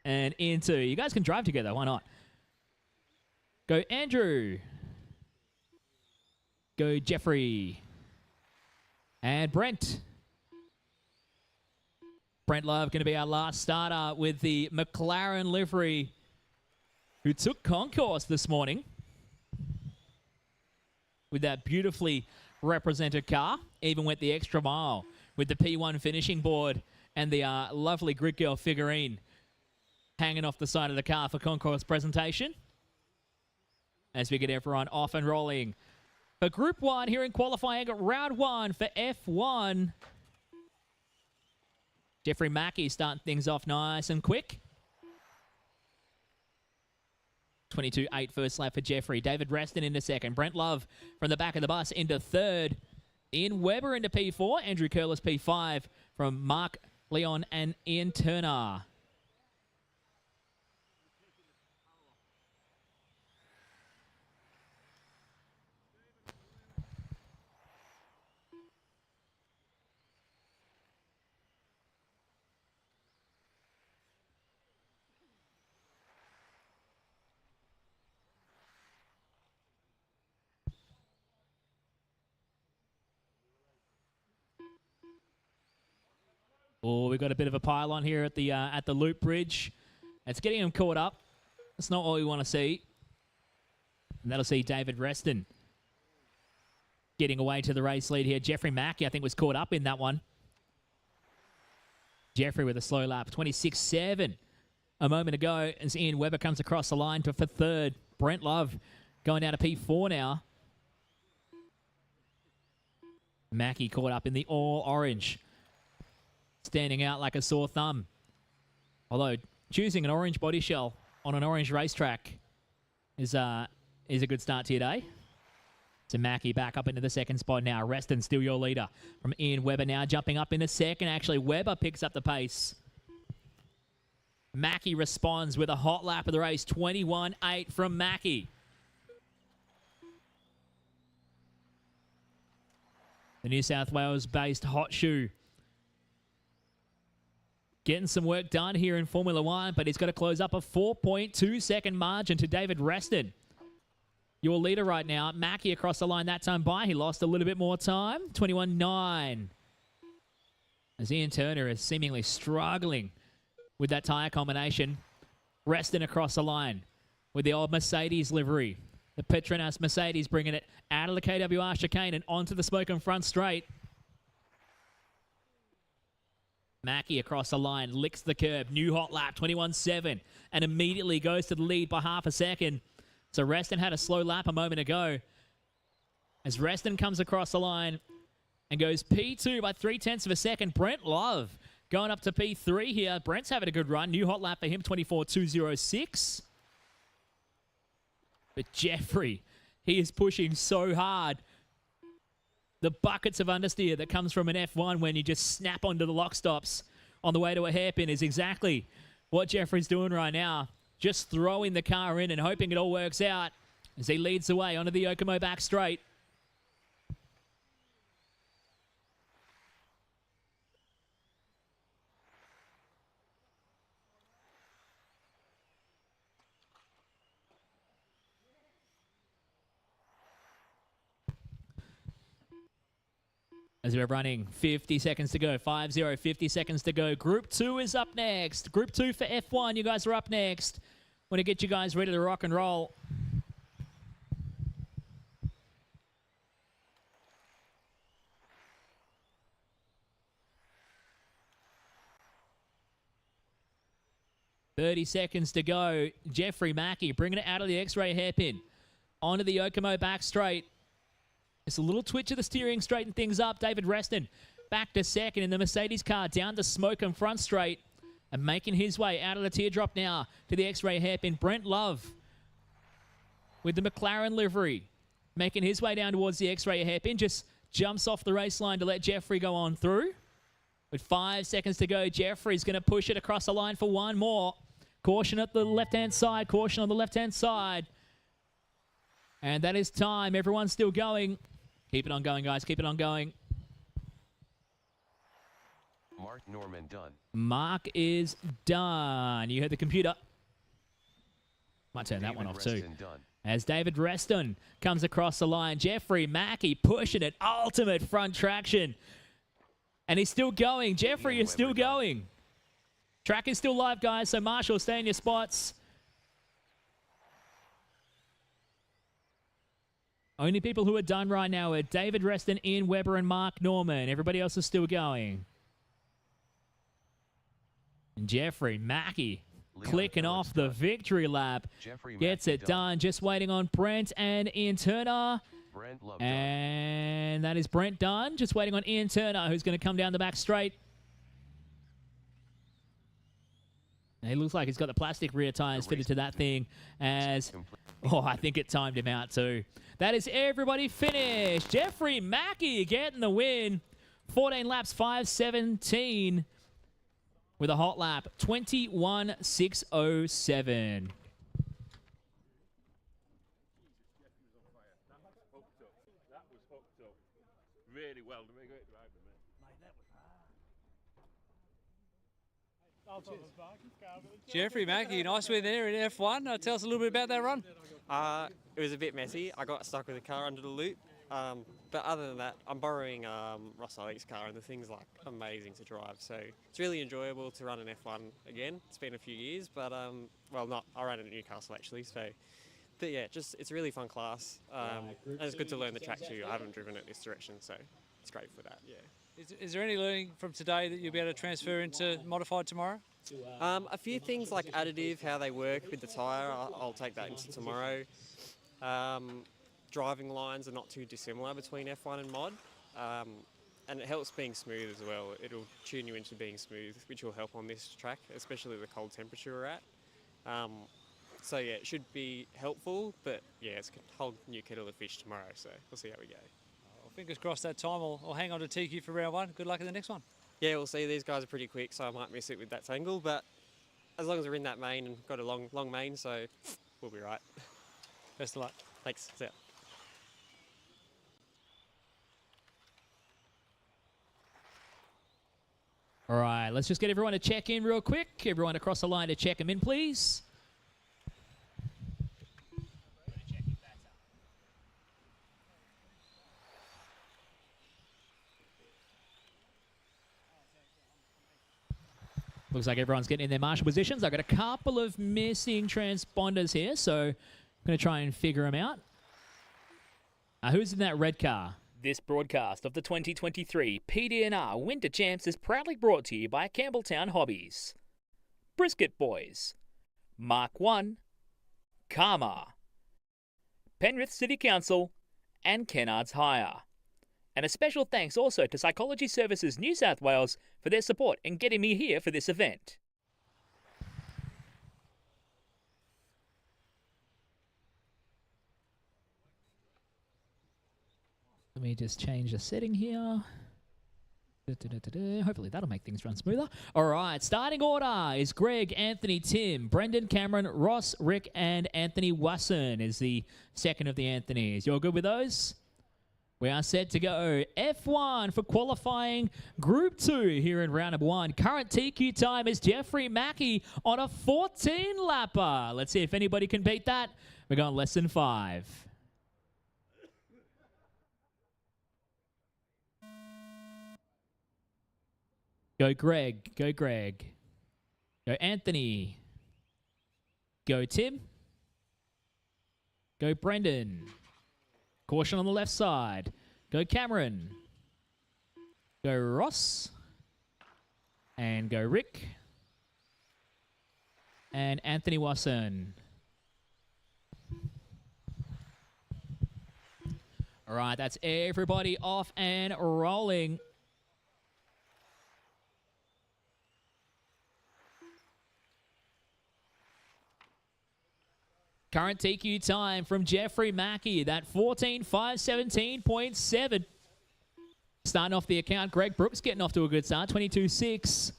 And Ian 2. You guys can drive together. Why not? Go Andrew. Go Jeffrey. And Brent. Brent Love going to be our last starter with the McLaren livery, who took concourse this morning with that beautifully represented car. Even went the extra mile with the P1 finishing board and the lovely Grid Girl figurine hanging off the side of the car for concourse presentation. As we get everyone off and rolling. For Group 1 here in qualifying, round 1 for F1. Jeffrey Mackie starting things off nice and quick. 22.8 first lap for Jeffrey. David Reston into second. Brent Love from the back of the bus into third. Ian Webber into P4. Andrew Curlis P5 from Mark, Leon, and Ian Turner. Oh, we've got a bit of a pylon here at the loop bridge. It's getting him caught up. That's not what we want to see. And that'll see David Reston getting away to the race lead here. Jeffrey Mackie, I think, was caught up in that one. Jeffrey with a slow lap, 26.7 a moment ago as Ian Webber comes across the line for third. Brent Love going down to P4 now. Mackie caught up in the all orange, standing out like a sore thumb. Although choosing an orange body shell on an orange racetrack is a good start to your day. So Mackie back up into the second spot now. Reston still your leader from Ian Webber now jumping up into second. Actually, Webber picks up the pace. Mackie responds with a hot lap of the race. 21.8 from Mackie. The New South Wales-based hot shoe getting some work done here in Formula One, but he's got to close up a 4.2 second margin to David Reston. Your leader right now, Mackie across the line that time by. He lost a little bit more time, 21.9. As Ian Turner is seemingly struggling with that tyre combination. Reston across the line with the old Mercedes livery. The Petronas Mercedes bringing it out of the KWR chicane and onto the smoking front straight. Mackie across the line, licks the curb. New hot lap, 21.7, and immediately goes to the lead by half a second. So Reston had a slow lap a moment ago. As Reston comes across the line and goes P2 by 0.3 of a second. Brent Love going up to P3 here. Brent's having a good run. New hot lap for him, 24.206. But Jeffrey, he is pushing so hard. The buckets of understeer that comes from an F1 when you just snap onto the lock stops on the way to a hairpin is exactly what Jeffrey's doing right now. Just throwing the car in and hoping it all works out as he leads the way onto the Yokomo back straight. As we're running 50 seconds to go, 5-0, 50 seconds to go. Group 2 is up next. Group 2 for F1, you guys are up next. Want to get you guys ready to rock and roll. .30 seconds to go. Jeffrey Mackie bringing it out of the X-ray hairpin. Onto the Yokomo back straight. It's a little twitch of the steering, straighten things up. David Reston back to second in the Mercedes car, down to smoke and front straight. And making his way out of the teardrop now to the X-ray hairpin. Brent Love with the McLaren livery. Making his way down towards the X-ray hairpin. Just jumps off the race line to let Jeffrey go on through. With 5 seconds to go, Jeffrey's going to push it across the line for one more. Caution at the left-hand side. Caution on the left-hand side. And that is time. Everyone's still going. Keep it on going, guys. Keep it on going. Mark Norman done. Mark is done. You heard the computer. Might turn that one off too. As David Reston comes across the line. Jeffrey Mackie pushing it. Ultimate front traction. And he's still going. Jeffrey is still going. Track is still live, guys. So Marshall, stay in your spots. Only people who are done right now are David Reston, Ian Webber, and Mark Norman. Everybody else is still going. And Jeffrey Mackie clicking off the victory lap. Gets it done. Just waiting on Brent and Ian Turner. And that is Brent done. Just waiting on Ian Turner, who's going to come down the back straight. And he looks like he's got the plastic rear tires fitted to that thing as... Oh, I think it timed him out too. That is everybody finished. Jeffrey Mackie getting the win. 14 laps, 5:17 with a hot lap, 21.607. Really well. Jeffrey Mackie, nice win there in F1. Tell us a little bit about that run. It was a bit messy. I got stuck with the car under the loop, But other than that, I'm borrowing Ross Lalic's car, and the thing's like amazing to drive. So it's really enjoyable to run an F1 again. It's been a few years, but well, not. I ran it at Newcastle actually. So, but yeah, just it's a really fun class, and it's good to learn the track too. I haven't driven it this direction, so it's great for that. Yeah. Is there any learning from today that you'll be able to transfer into modified tomorrow? A few things like additive, how they work with the tyre, I'll take that into tomorrow. Driving lines are not too dissimilar between F1 and mod, and it helps being smooth as well. It'll tune you into being smooth, which will help on this track, especially the cold temperature we're at. So yeah, it should be helpful, but yeah, it's a whole new kettle of fish tomorrow, so we'll see how we go. Well, fingers crossed that time. I'll hang on to TQ for round one. Good luck in the next one. Yeah, we'll see. These guys are pretty quick, so I might miss it with that tangle, but as long as we're in that main and got a long main, so we'll be right. Best of luck. Thanks. See ya. All right, let's just get everyone to check in real quick. Everyone across the line to check them in, please. Looks like everyone's getting in their marshal positions. I've got a couple of missing transponders here, so I'm going to try and figure them out. Who's in that red car? This broadcast of the 2023 PDNR Winter Champs is proudly brought to you by Campbelltown Hobbies, Brisket Boys, Mark 1, Karma, Penrith City Council, and Kennards Hire. And a special thanks also to Psychology Services New South Wales for their support in getting me here for this event. Let me just change the setting here. Hopefully that'll make things run smoother. All right, starting order is Greg, Anthony, Tim, Brendan, Cameron, Ross, Rick, and Anthony Wasson is the second of the Anthonys. You're good with those? We are set to go. F1 for qualifying Group 2 here in round number 1. Current TQ time is Jeffrey Mackie on a 14-lapper. Let's see if anybody can beat that. We're going less than 5. Go Greg. Go Greg. Go Anthony. Go Tim. Go Brendan. Caution on the left side. Go Cameron. Go Ross. And go Rick. And Anthony Wasson. All right, that's everybody off and rolling. Current TQ time from Jeffrey Mackie, that 14.517.7. Starting off the account, Greg Brooks getting off to a good start, 22.6.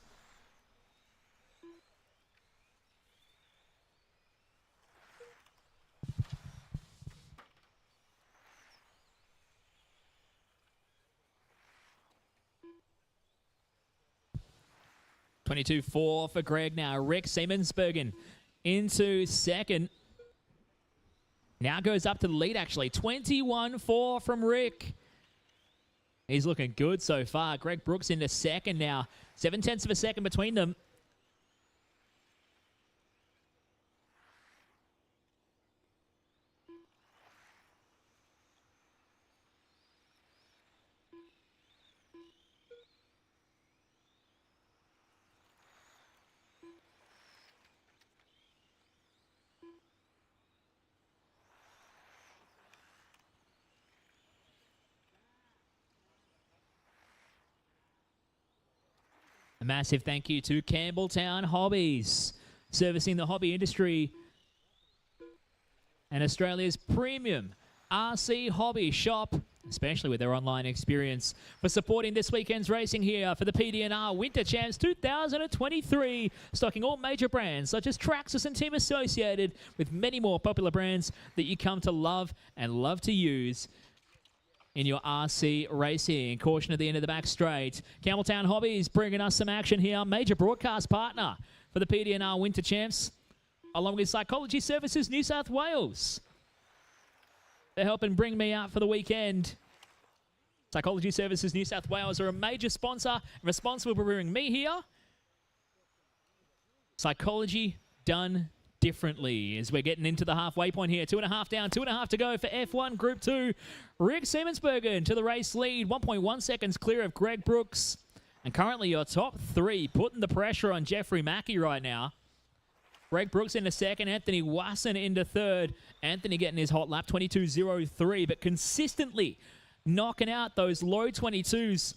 $22.4 for Greg now. Rick Seymonsbergen into second. Now goes up to the lead, actually. 21.4 from Rick. He's looking good so far. Greg Brooks into second now. 0.7 of a second between them. A massive thank you to Campbelltown Hobbies, servicing the hobby industry and Australia's premium RC hobby shop, especially with their online experience, for supporting this weekend's racing here for the PDNR Winter Champs 2023, stocking all major brands such as Traxxas and Team Associated, with many more popular brands that you come to love and love to use in your RC racing. Caution at the end of the back straight. Campbelltown Hobbies bringing us some action here. Major broadcast partner for the PDNR Winter Champs, along with Psychology Services New South Wales. for helping bring me out for the weekend. Psychology Services New South Wales are a major sponsor responsible for bringing me here. Psychology done differently as we're getting into the halfway point here. 2.5 down, 2.5 to go for F1 Group 2. Rick Seymonsbergen to the race lead, 1.1 seconds clear of Greg Brooks. And currently your top three putting the pressure on Jeffrey Mackie right now. Greg Brooks into second, Anthony Wasson into third. Anthony getting his hot lap, 22.03, but consistently knocking out those low 22s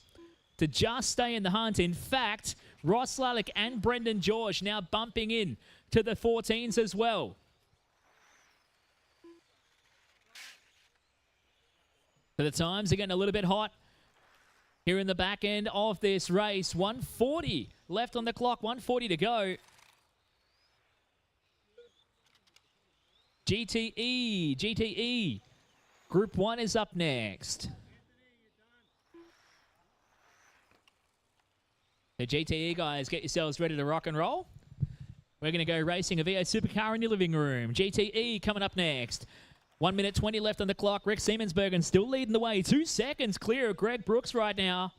to just stay in the hunt. In fact, Ross Lalic and Brendan George now bumping in to the 14s as well. So the times are getting a little bit hot here in the back end of this race. 1:40 left on the clock, 1:40 to go. GTE. Group 1 is up next. The GTE guys, get yourselves ready to rock and roll. We're going to go racing a V8 supercar in your living room. GTE coming up next. 1 minute 20 left on the clock. Rick Seymonsbergen still leading the way. 2 seconds clear of Greg Brooks right now.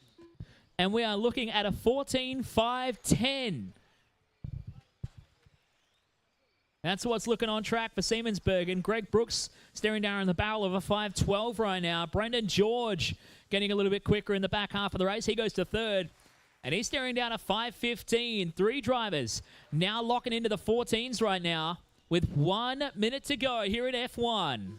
And we are looking at a 14.510. That's what's looking on track for Seymonsbergen. Greg Brooks staring down in the barrel of a 5.12 right now. Brendan George getting a little bit quicker in the back half of the race. He goes to third. And he's staring down a 5.15. 3 drivers now locking into the 14s right now with 1 minute to go here at F1.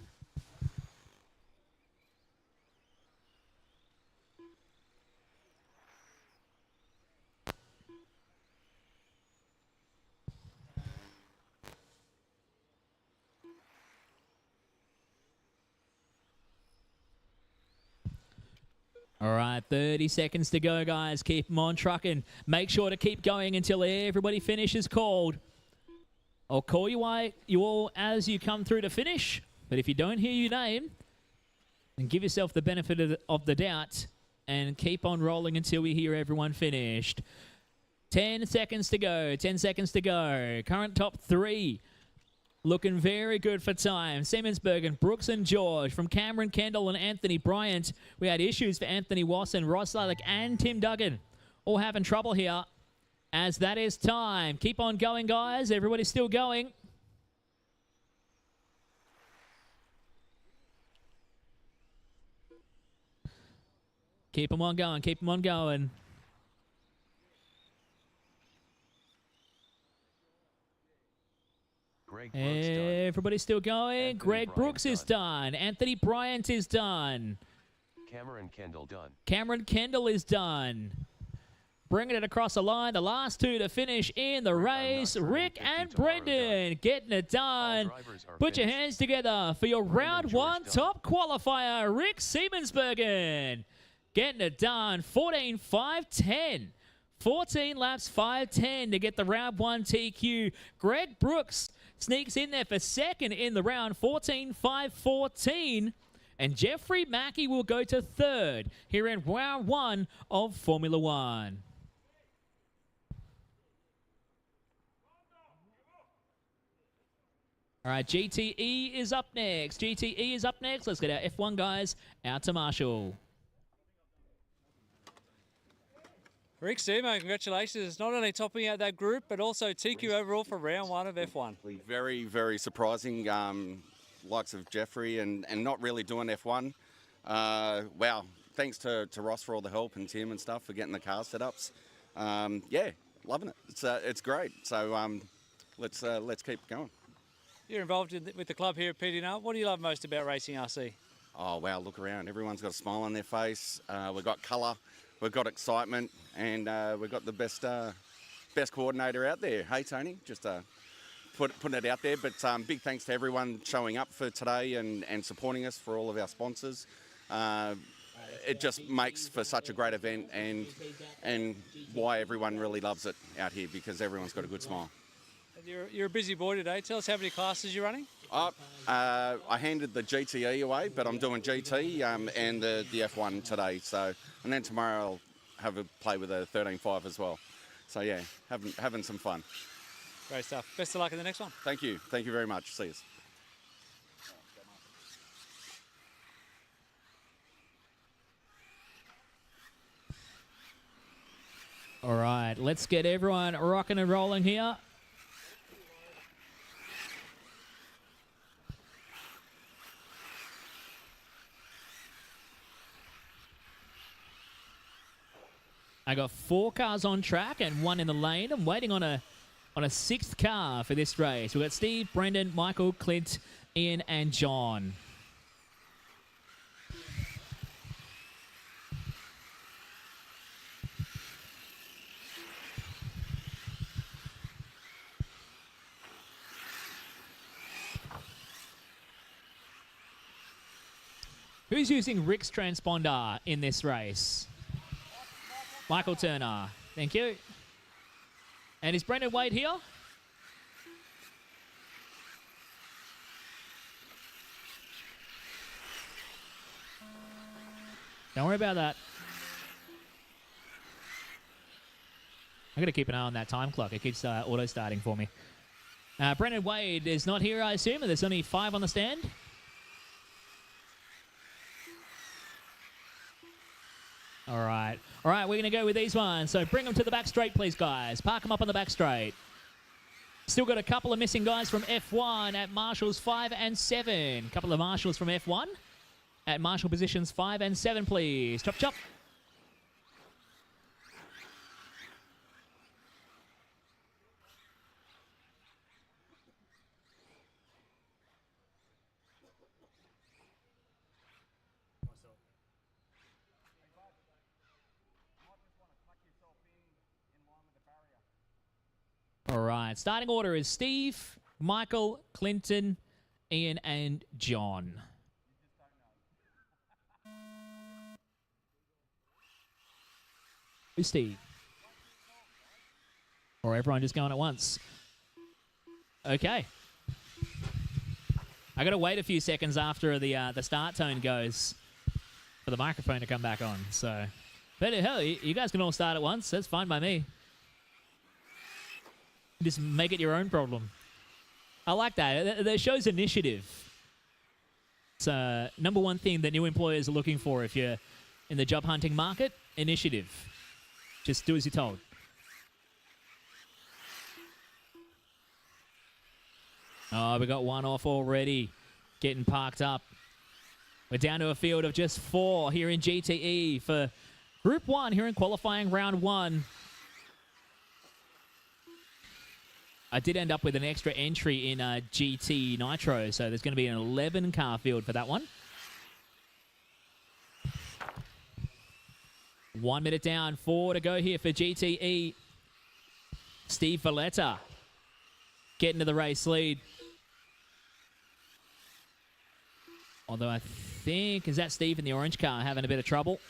All right, 30 seconds to go, guys. Keep them on trucking. Make sure to keep going until everybody finishes called. I'll call you all as you come through to finish. But if you don't hear your name, then give yourself the benefit of the doubt and keep on rolling until we hear everyone finished. 10 seconds to go. 10 seconds to go. Current top 3. Looking very good for time. Seymonsbergen, Brooks and George. From Cameron, Kendall and Anthony Bryant. We had issues for Anthony Wasson, Ross Lalic and Tim Duggan. All having trouble here as that is time. Keep on going, guys. Everybody's still going. Keep them on going. Keep them on going. Everybody's still going. Greg Brooks is done. Anthony Bryant is done. Cameron Kendall done. Cameron Kendall is done. Bringing it across the line. The last 2 to finish in the race. Rick and Brendan getting it done. Put your hands together for your round 1 top qualifier. Rick Seymonsbergen getting it done. 14.510. 14 laps, 5:10 to get the round 1 TQ. Greg Brooks sneaks in there for second in the round, 14.514. And Jeffrey Mackie will go to third here in round 1 of Formula 1. All right, GTE is up next. GTE is up next. Let's get our F1 guys out to Marshall. Rick Seymour, congratulations. Not only topping out that group, but also TQ overall for round 1 of F1. Very, very surprising. Likes of Jeffrey and not really doing F1. Wow. Thanks to Ross for all the help and Tim and stuff for getting the car setups. Yeah, loving it. It's great. So let's keep going. You're involved with the club here at PDNR. What do you love most about racing RC? Oh, wow, look around. Everyone's got a smile on their face. We've got colour. We've got excitement, and we've got the best coordinator out there. Hey, Tony, just putting it out there. But big thanks to everyone showing up for today and supporting us, for all of our sponsors. It just makes for such a great event, and why everyone really loves it out here, because everyone's got a good smile. You're a busy boy today. Tell us how many classes you're running. I handed the GTE away, but I'm doing GT and the F1 today. So, and then tomorrow I'll have a play with a 13.5 as well. So yeah, having some fun. Great stuff. Best of luck in the next one. Thank you. Thank you very much. See you. All right, let's get everyone rocking and rolling here. I got 4 cars on track and 1 in the lane. I'm waiting on a 6th car for this race. We've got Steve, Brendan, Michael, Clint, Ian, and John. Who's using Rick's transponder in this race? Michael Turner. Thank you. And is Brendan Wade here? Don't worry about that. I'm going to keep an eye on that time clock. It keeps auto-starting for me. Brendan Wade is not here, I assume. There's only 5 on the stand. All right. All right, we're going to go with these ones. So bring them to the back straight, please, guys. Park them up on the back straight. Still got a couple of missing guys from F1 at Marshals 5 and 7. Couple of Marshals from F1 at Marshal positions 5 and 7, please. Chop, chop. All right, starting order is Steve, Michael, Clinton, Ian, and John. Who's Steve? Or everyone just going at once? Okay. I got to wait a few seconds after the start tone goes for the microphone to come back on. So, but hell, you guys can all start at once. That's fine by me. Just make it your own problem. I like that. That shows initiative. It's number one thing that new employers are looking for if you're in the job hunting market. Initiative. Just do as you're told. Oh, we got one off already. Getting parked up. We're down to a field of just 4 here in GTE for Group 1 here in qualifying round 1. I did end up with an extra entry in GT Nitro, so there's going to be an 11-car field for that one. 1 minute down, 4 to go here for GTE. Steve Valletta getting to the race lead. Although I think, is that Steve in the orange car having a bit of trouble?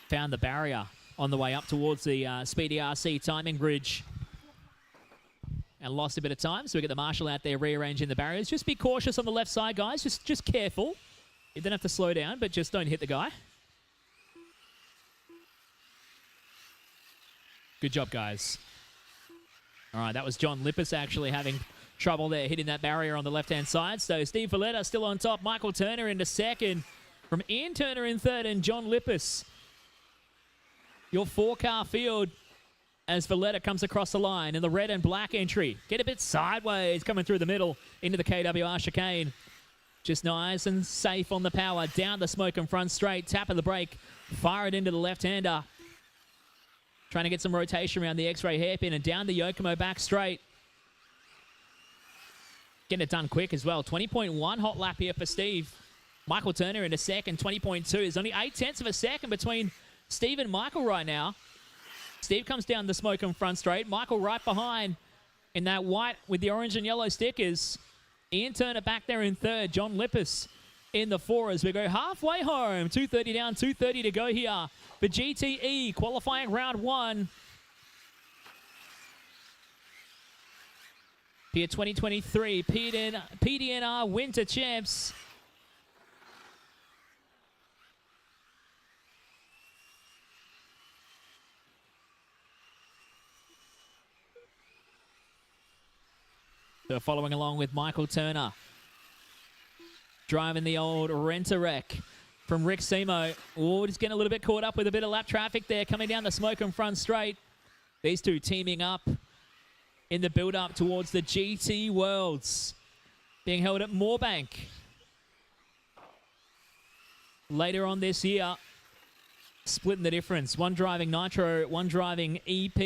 Found the barrier on the way up towards the Speedy RC timing bridge. And lost a bit of time, so we get the marshal out there rearranging the barriers. Just be cautious on the left side, guys. Just careful. You don't have to slow down, but just don't hit the guy. Good job, guys. All right, that was John Lippis actually having trouble there, hitting that barrier on the left-hand side. So Steve Valletta still on top. Michael Turner into second. From Ian Turner in third and John Lippis. Your 4-car field as Valletta comes across the line in the red and black entry. Get a bit sideways coming through the middle into the KWR chicane. Just nice and safe on the power. Down the smoke and front straight. Tap of the brake. Fire it into the left-hander. Trying to get some rotation around the X-ray hairpin and down the Yokomo back straight. Getting it done quick as well. 20.1 hot lap here for Steve. Michael Turner in a second. 20.2. There's only 0.8 of a second between Steve and Michael right now. Steve comes down the smoke and front straight. Michael right behind in that white with the orange and yellow stickers. Ian Turner back there in third. John Lippis in the 4 as we go halfway home. 2:30 down, 2:30 to go here for GTE qualifying round 1. Here 2023 PDNR Winter Champs. So following along with Michael Turner. Driving the old Rent-A-Wreck from Rick Semo. Oh, just getting a little bit caught up with a bit of lap traffic there coming down the Smoking front straight. These two teaming up in the build-up towards the GT Worlds being held at Moorebank later on this year. Splitting the difference. One driving Nitro, one driving EP.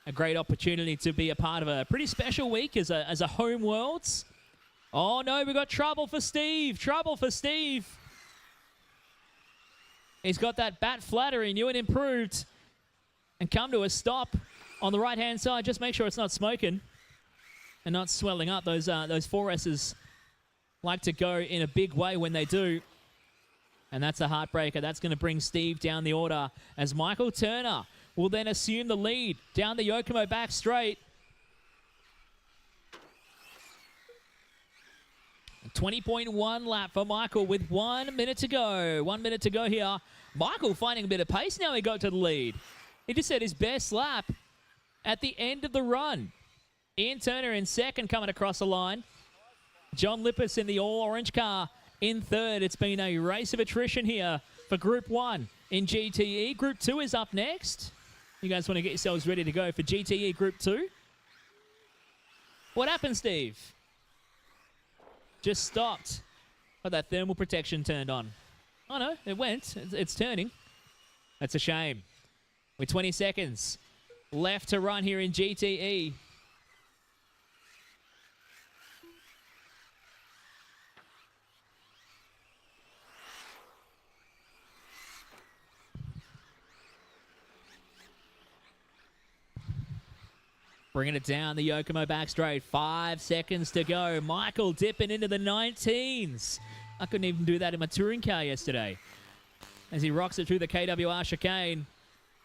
A great opportunity to be a part of a pretty special week as a home Worlds. Oh no, we got trouble for Steve. Trouble for Steve. He's got that bat flattering, new and improved. And come to a stop on the right-hand side. Just make sure it's not smoking and not swelling up. Those 4S's like to go in a big way when they do. And that's a heartbreaker. That's going to bring Steve down the order as Michael Turner will then assume the lead down the Yokomo back straight. 20.1 lap for Michael with 1 minute to go. 1 minute to go here. Michael finding a bit of pace now he got to the lead. He just had his best lap at the end of the run. Ian Turner in second coming across the line. John Lippis in the all-orange car in third. It's been a race of attrition here for Group 1 in GTE. Group 2 is up next. You guys want to get yourselves ready to go for GTE Group 2? What happened, Steve? Just stopped. But that thermal protection turned on. Oh no, it went. It's turning. That's a shame. With 20 seconds left to run here in GTE. Bringing it down the Yokomo back straight. 5 seconds to go. Michael dipping into the 19s. I couldn't even do that in my touring car yesterday. As he rocks it through the KWR chicane.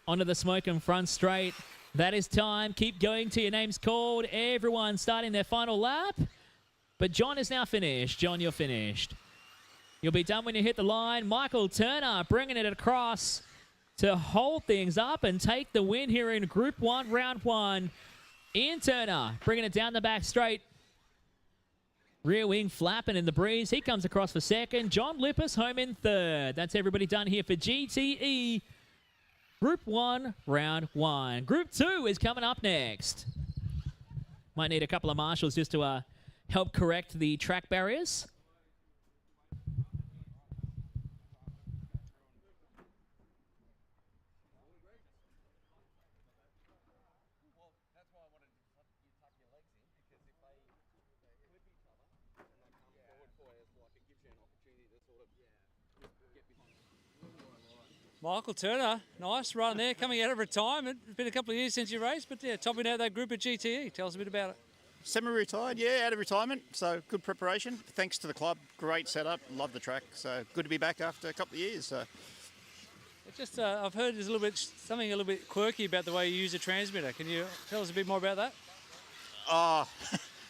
Onto the Smoking front straight. That is time. Keep going till your name's called. Everyone starting their final lap. But John is now finished. John, you're finished. You'll be done when you hit the line. Michael Turner bringing it across to hold things up and take the win here in Group 1, Round 1. Ian Turner bringing it down the back straight. Rear wing flapping in the breeze. He comes across for second. John Lippis home in third. That's everybody done here for GTE Group 1, Round 1. Group 2 is coming up next. Might need a couple of marshals just to help correct the track barriers. Michael Turner, nice run there, coming out of retirement. It's been a couple of years since you raced, but yeah, topping out that group at GTE. Tell us a bit about it. Semi-retired, yeah, out of retirement, so good preparation. Thanks to the club, great setup, love the track, so good to be back after a couple of years. So. Just, I've heard there's something a little bit quirky about the way you use a transmitter. Can you tell us a bit more about that?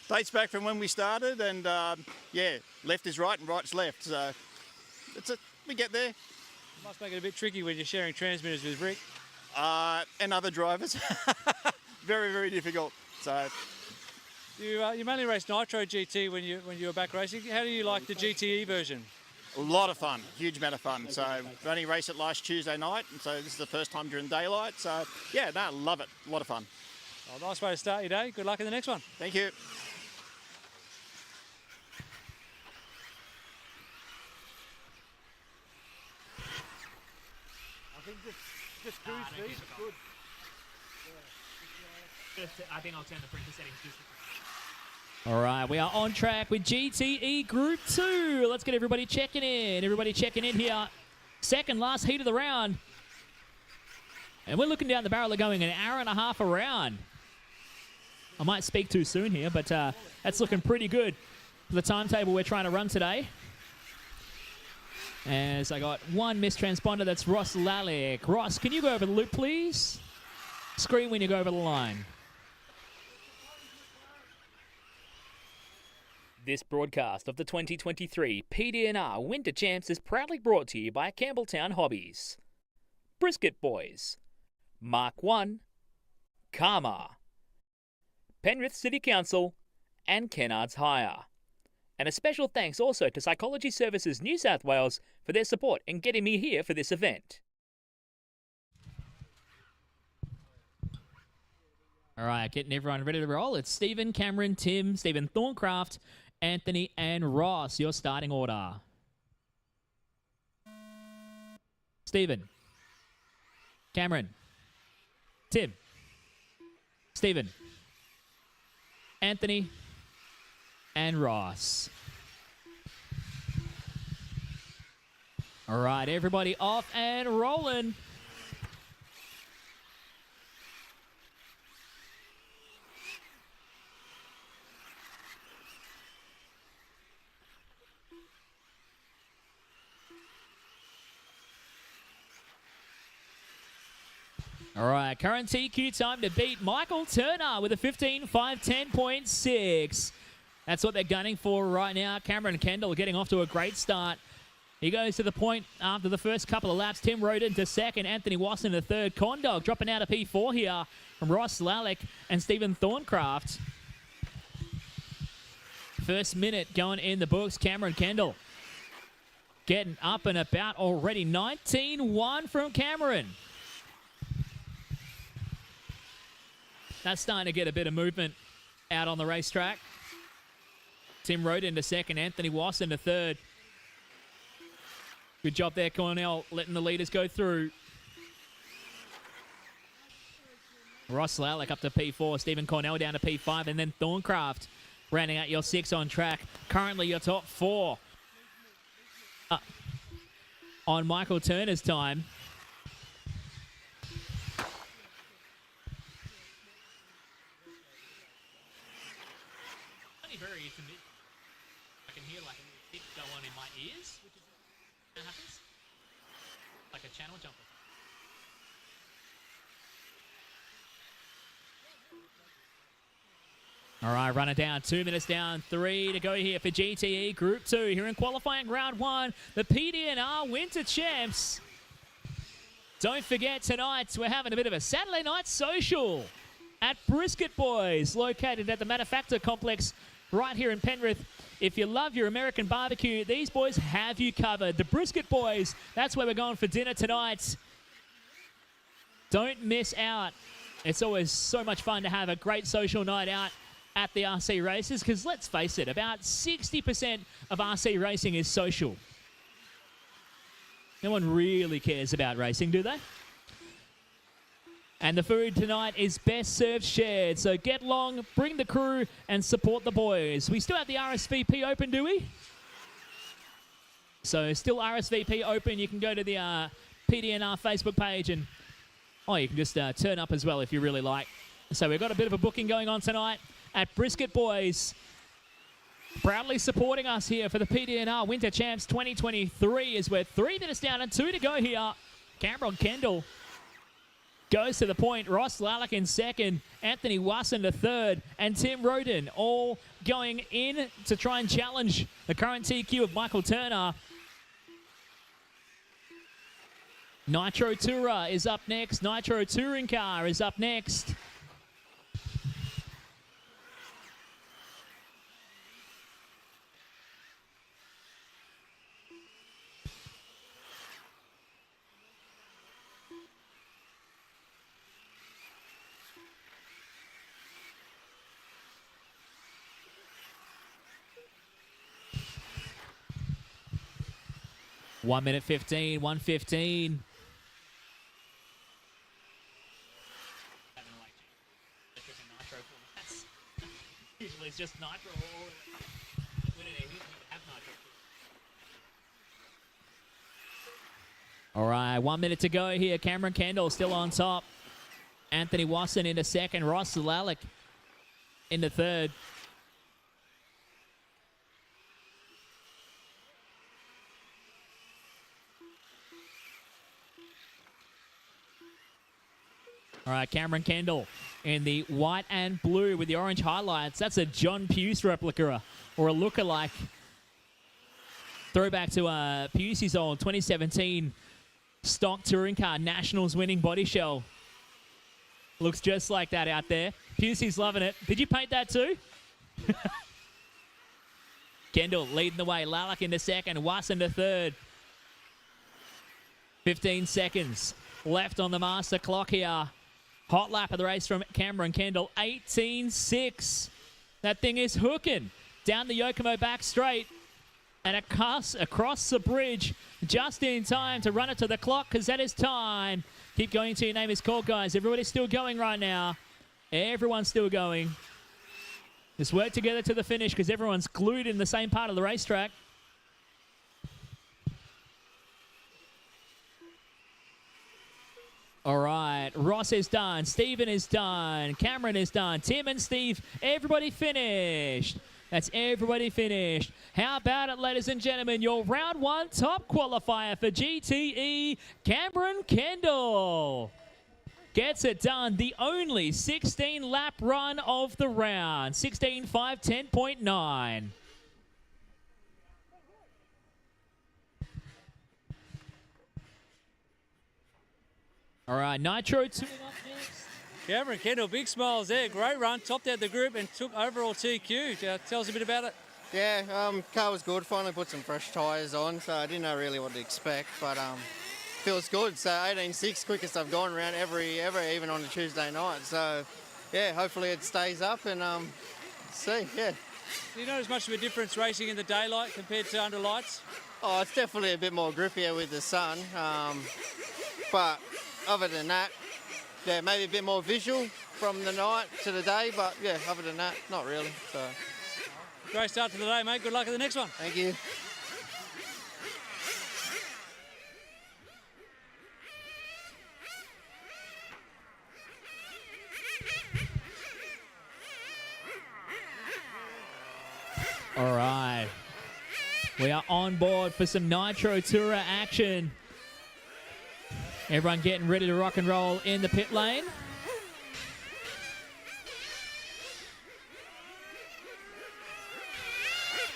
Dates back from when we started, and yeah, left is right and right's left, so we get there. Must make it a bit tricky when you're sharing transmitters with Rick. And other drivers. Very, very difficult. So you mainly race Nitro GT when you were back racing. How do you like the GTE version? A lot of fun, huge amount of fun. So we only raced it last Tuesday night, and so this is the first time during daylight. So yeah, no, love it. A lot of fun. Well, nice way to start your day. Good luck in the next one. Thank you. Just cruise speed. Good. I think I'll turn the printer settings just. All right, we are on track with GTE Group 2. Let's get everybody checking in. Everybody checking in here. Second last heat of the round. And we're looking down the barrel of going an hour and a half around. I might speak too soon here, but that's looking pretty good for the timetable we're trying to run today. As I got one missed transponder, that's Ross Lalic. Ross, can you go over the loop, please? Scream when you go over the line. This broadcast of the 2023 PDNR Winter Champs is proudly brought to you by Campbelltown Hobbies, Brisket Boys, Mark 1, Karma, Penrith City Council, and Kennard's Hire. And a special thanks also to Psychology Services New South Wales for their support in getting me here for this event. All right, getting everyone ready to roll. It's Stephen, Cameron, Tim, Stephen Thorncraft, Anthony, and Ross, your starting order. Stephen, Cameron, Tim, Stephen, Anthony, and Ross. All right, everybody off and rolling. All right, current TQ time to beat Michael Turner with a 15.510.6. That's what they're gunning for right now. Cameron Kendall getting off to a great start. He goes to the point after the first couple of laps. Tim Roden to second. Anthony Wasson to third. Condog dropping out of P4 here from Ross Lalic and Stephen Thorncraft. First minute going in the books. Cameron Kendall getting up and about already. 19-1 from Cameron. That's starting to get a bit of movement out on the racetrack. Tim Roden to second. Anthony Wasson to third. Good job there, Cornell, letting the leaders go through. Ross Lalic up to P4. Stephen Cornell down to P5. And then Thorncraft rounding out your 6 on track. Currently your top 4 on Michael Turner's time. Very intimate. I can hear like a little tip go on in my ears, which is what happens. Like a channel jumper. All right, runner down, 2 minutes down, 3 to go here for GTE Group 2. Here in qualifying round 1, the PDNR Winter Champs. Don't forget tonight, we're having a bit of a Saturday night social at Brisket Boys, located at the Manufacture Complex right here in Penrith. If you love your American barbecue, these boys have you covered. The Brisket Boys, that's where we're going for dinner tonight. Don't miss out. It's always so much fun to have a great social night out at the RC races, because let's face it, about 60% of RC racing is social. No one really cares about racing, do they? And the food tonight is best served shared. So get along, bring the crew, and support the boys. We still have the RSVP open, do we? So still RSVP open. You can go to the PDNR Facebook page, and you can just turn up as well if you really like. So we've got a bit of a booking going on tonight at Brisket Boys. Proudly supporting us here for the PDNR Winter Champs 2023 as we're 3 minutes down and 2 to go here. Cameron Kendall goes to the point. Ross Lalic in second. Anthony Wasson to third. And Tim Roden all going in to try and challenge the current TQ of Michael Turner. Nitro Tourer is up next. Nitro Touring Car is up next. One minute 15, 1:15. Usually it's just nitro. All right, 1 minute to go here. Cameron Kendall still on top. Anthony Wasson into second. Ross Lalic into third. All right, Cameron Kendall in the white and blue with the orange highlights. That's a John Puce replica or a lookalike. Throwback to Pusey's old 2017 stock touring car Nationals winning body shell. Looks just like that out there. Pusey's loving it. Did you paint that too? Kendall leading the way. Lalic into second. Wasson to third. 15 seconds left on the master clock here. Hot lap of the race from Cameron Kendall. 18.6. That thing is hooking. Down the Yokomo back straight. And across the bridge just in time to run it to the clock because that is time. Keep going till your name is called, guys. Everybody's still going right now. Everyone's still going. Just work together to the finish because everyone's glued in the same part of the racetrack. All right, Ross is done. Stephen is done. Cameron is done. Tim and Steve, everybody finished. That's everybody finished. How about it, ladies and gentlemen? Your round one top qualifier for GTE, Cameron Kendall. Gets it done. The only 16-lap run of the round. 16.510.9. All right, Nitro 2 up next. Cameron Kendall, big smiles there. Great run, topped out the group and took overall TQ. Tell us a bit about it. Yeah, car was good. Finally put some fresh tyres on, so I didn't know really what to expect, but feels good. So 18.6, quickest I've gone around ever, even on a Tuesday night. So yeah, hopefully it stays up and see. Yeah. Do you notice much of a difference racing in the daylight compared to under lights? Oh, it's definitely a bit more grippier with the sun, but other than that, yeah, maybe a bit more visual from the night to the day, but yeah, other than that, not really. So. Great start to the day, mate. Good luck at the next one. Thank you. All right. We are on board for some Nitro Tourer action. Everyone getting ready to rock and roll in the pit lane.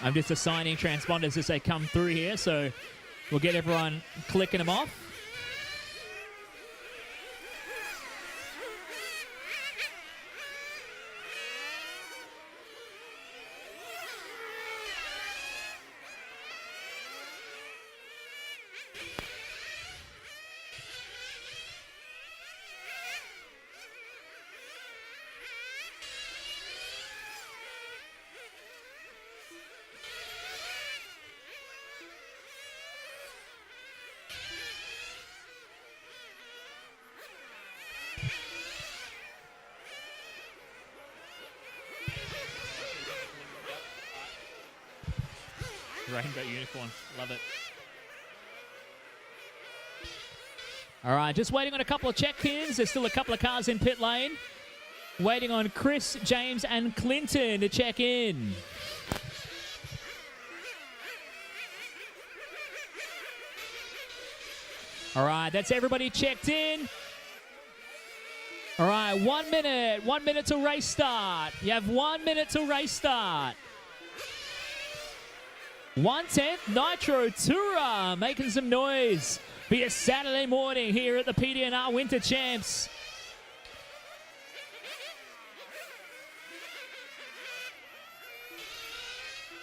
I'm just assigning transponders as they come through here, so we'll get everyone clicking them off. Rainbow unicorn. Love it. All right, just waiting on a couple of check pins. There's still a couple of cars in pit lane. Waiting on Chris, James, and Clinton to check in. All right, that's everybody checked in. All right, 1 minute. 1 minute till race start. You have 1 minute till race start. 1/10 Nitro Tourer making some noise for your Saturday morning here at the PDNR Winter Champs.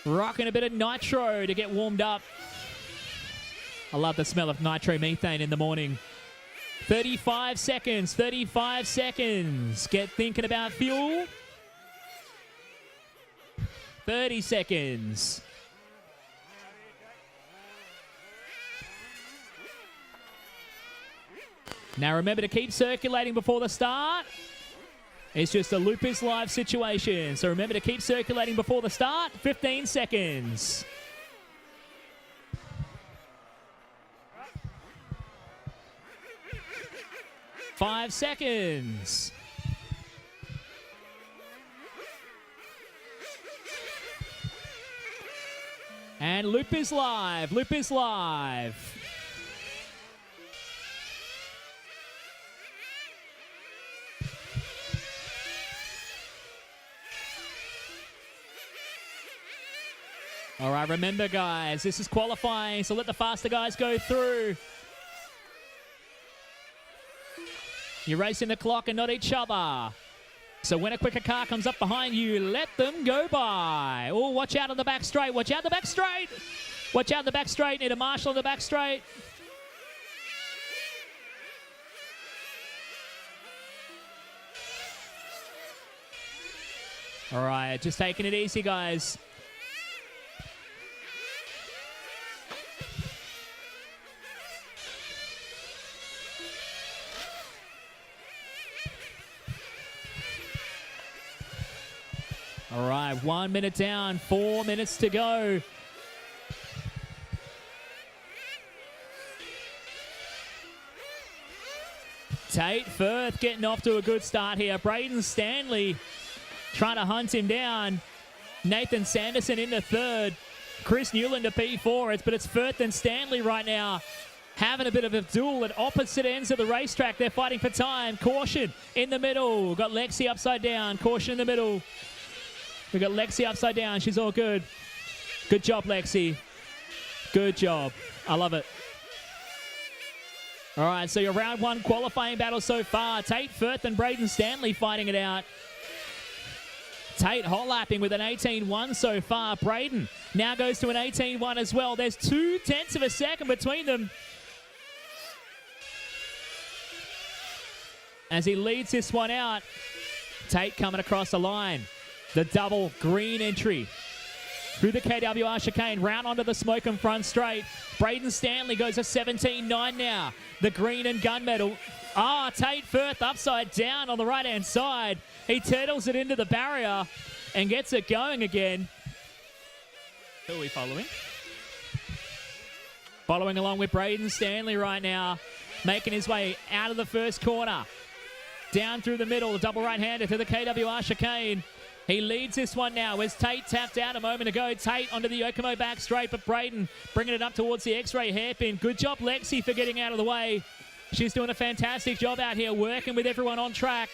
Rocking a bit of nitro to get warmed up. I love the smell of nitromethane in the morning. 35 seconds, 35 seconds. Get thinking about fuel. 30 seconds. Now remember to keep circulating before the start. It's just a loop is live situation. So remember to keep circulating before the start. 15 seconds. Five seconds. And loop is live. Loop is live. All right, remember, guys, this is qualifying, so let the faster guys go through. You're racing the clock and not each other. So when a quicker car comes up behind you, let them go by. Oh, watch out on the back straight. Watch out the back straight. Watch out the back straight. Need a marshal on the back straight. All right, just taking it easy, guys. All right, 1 minute down, 4 minutes to go. Tate, Firth getting off to a good start here. Brayden, Stanley trying to hunt him down. Nathan Sanderson into third. Chris Newland to P4. But it's Firth and Stanley right now having a bit of a duel at opposite ends of the racetrack. They're fighting for time. Caution in the middle. Got Lexi upside down. Caution in the middle. We've got Lexi upside down. She's all good. Good job, Lexi. Good job. I love it. All right, so your round one qualifying battle so far. Tate, Firth, and Brayden Stanley fighting it out. Tate hot lapping with an 18.1 so far. Brayden now goes to an 18.1 as well. There's 0.2 of a second between them as he leads this one out. Tate coming across the line. The double green entry through the KWR chicane, round onto the smoke and front straight. Brayden Stanley goes to 17.9 now. The green and gunmetal. Tate Firth upside down on the right-hand side. He turtles it into the barrier and gets it going again. Who are we following? Following along with Brayden Stanley right now, making his way out of the first corner. Down through the middle, double right-hander to the KWR chicane. He leads this one now as Tate tapped out a moment ago. Tate onto the Yokomo back straight, but Brayden bringing it up towards the X-ray hairpin. Good job, Lexi, for getting out of the way. She's doing a fantastic job out here, working with everyone on track.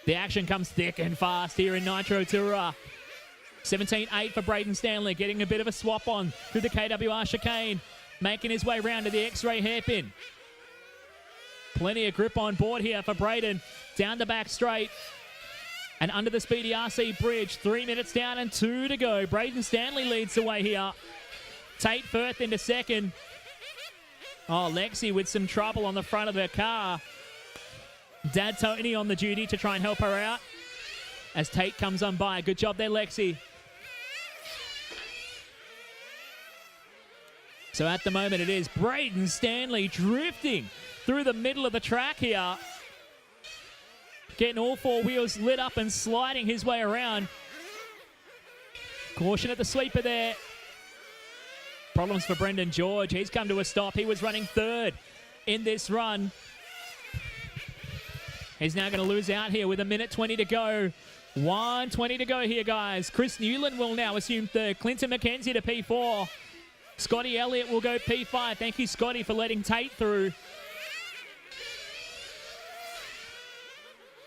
The action comes thick and fast here in Nitro Tour. 17.8 for Brayden Stanley, getting a bit of a swap on through the KWR chicane, making his way round to the X-ray hairpin. Plenty of grip on board here for Brayden. Down the back straight. And under the speedy RC bridge, 3 minutes down and 2 to go. Brayden Stanley leads the way here. Tate Firth into second. Lexi with some trouble on the front of her car. Dad Tony on the duty to try and help her out as Tate comes on by. Good job there, Lexi. So at the moment it is Brayden Stanley drifting through the middle of the track here. Getting all four wheels lit up and sliding his way around. Caution at the sweeper there. Problems for Brendan George. He's come to a stop. He was running third in this run. He's now going to lose out here with 1:20 to go. 1:20 to go here, guys. Chris Newland will now assume third. Clinton McKenzie to P4. Scotty Elliott will go P5. Thank you, Scotty, for letting Tate through.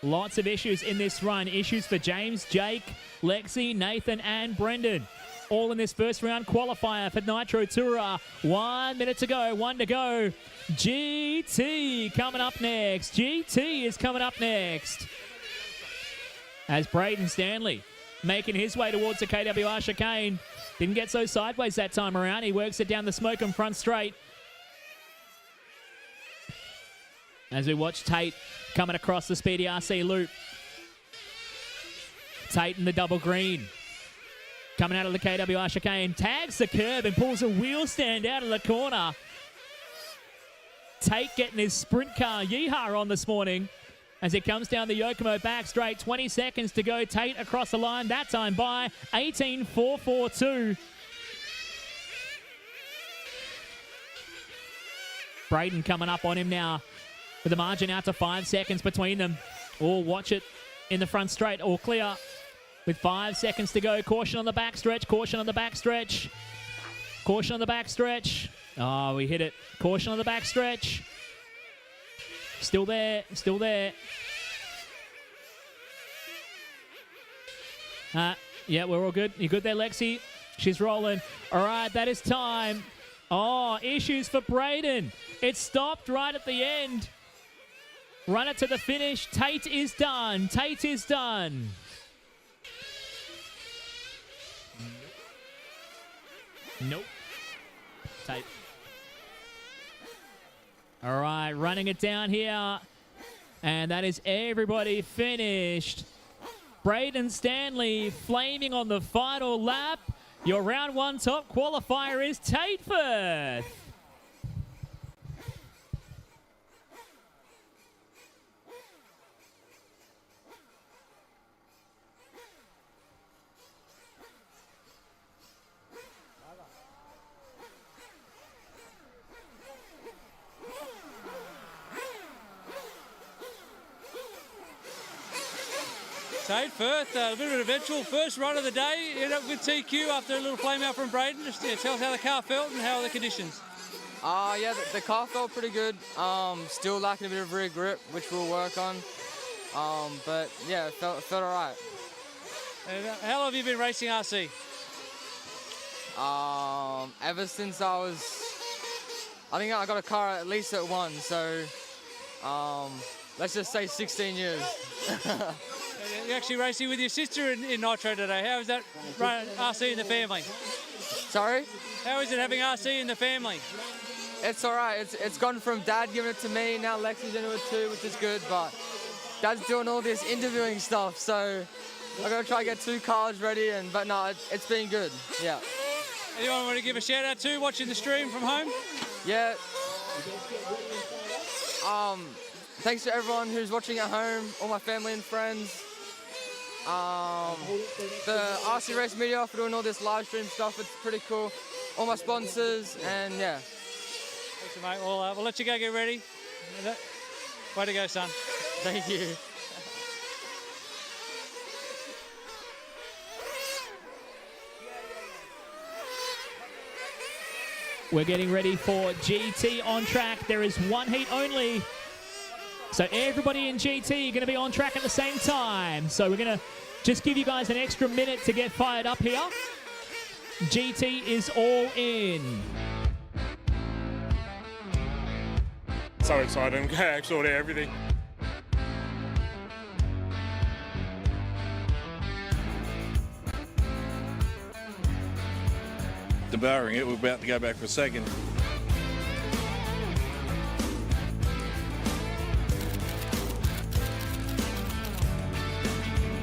Lots of issues in this run. Issues for James, Jake, Lexi, Nathan, and Brendan. All in this first round qualifier for Nitro Tour. 1 minute to go. 1 to go. GT coming up next. GT is coming up next. As Brayden Stanley making his way towards the KWR chicane. Didn't get so sideways that time around. He works it down the smoke and front straight. As we watch Tate coming across the speedy RC loop. Tate in the double green. Coming out of the KWR chicane. Tags the curb and pulls a wheel stand out of the corner. Tate getting his sprint car yeehaw on this morning as he comes down the Yokomo back straight. 20 seconds to go. Tate across the line. That time by 18.442. Brayden coming up on him now, with the margin out to 5 seconds between them. Watch it in the front straight. Clear with 5 seconds to go. Caution on the back stretch. Caution on the back stretch. Caution on the back stretch. We hit it. Caution on the back stretch. Still there. Still there. Yeah, we're all good. You good there, Lexi? She's rolling. All right, that is time. Issues for Brayden. It stopped right at the end. Run it to the finish. Tate is done. Tate is done. Nope. Tate. All right, running it down here. And that is everybody finished. Brayden Stanley flaming on the final lap. Your round one top qualifier is Tate Firth. Tate Firth, a bit of an eventual first run of the day. Ended up with TQ after a little flame out from Brayden. Just tell us how the car felt and how are the conditions. Yeah, the car felt pretty good. Still lacking a bit of rear grip, which we'll work on. But yeah, it felt all right. And how long have you been racing RC? Ever since I think I got a car at least at one, so let's just say 16 years. You're actually racing with your sister in Nitro today. How is that RC in the family? Sorry? How is it having RC in the family? It's all right. It's gone from Dad giving it to me, now Lexi's into it too, which is good, but Dad's doing all this interviewing stuff, so I'm going to try to get 2 cars ready, but no, it's been good, yeah. Anyone want to give a shout out to watching the stream from home? Yeah. Thanks to everyone who's watching at home, all my family and friends. The RC Race Media for doing all this live stream stuff, it's pretty cool. All my sponsors, and yeah. Thanks, mate. We'll let you go get ready. Way to go, son. Thank you. We're getting ready for GT on track. There is one heat only. So everybody in GT are going to be on track at the same time. So we're going to just give you guys an extra minute to get fired up here. GT is all in. So excited. I'm going to actually order everything. Devouring it. We're about to go back for second.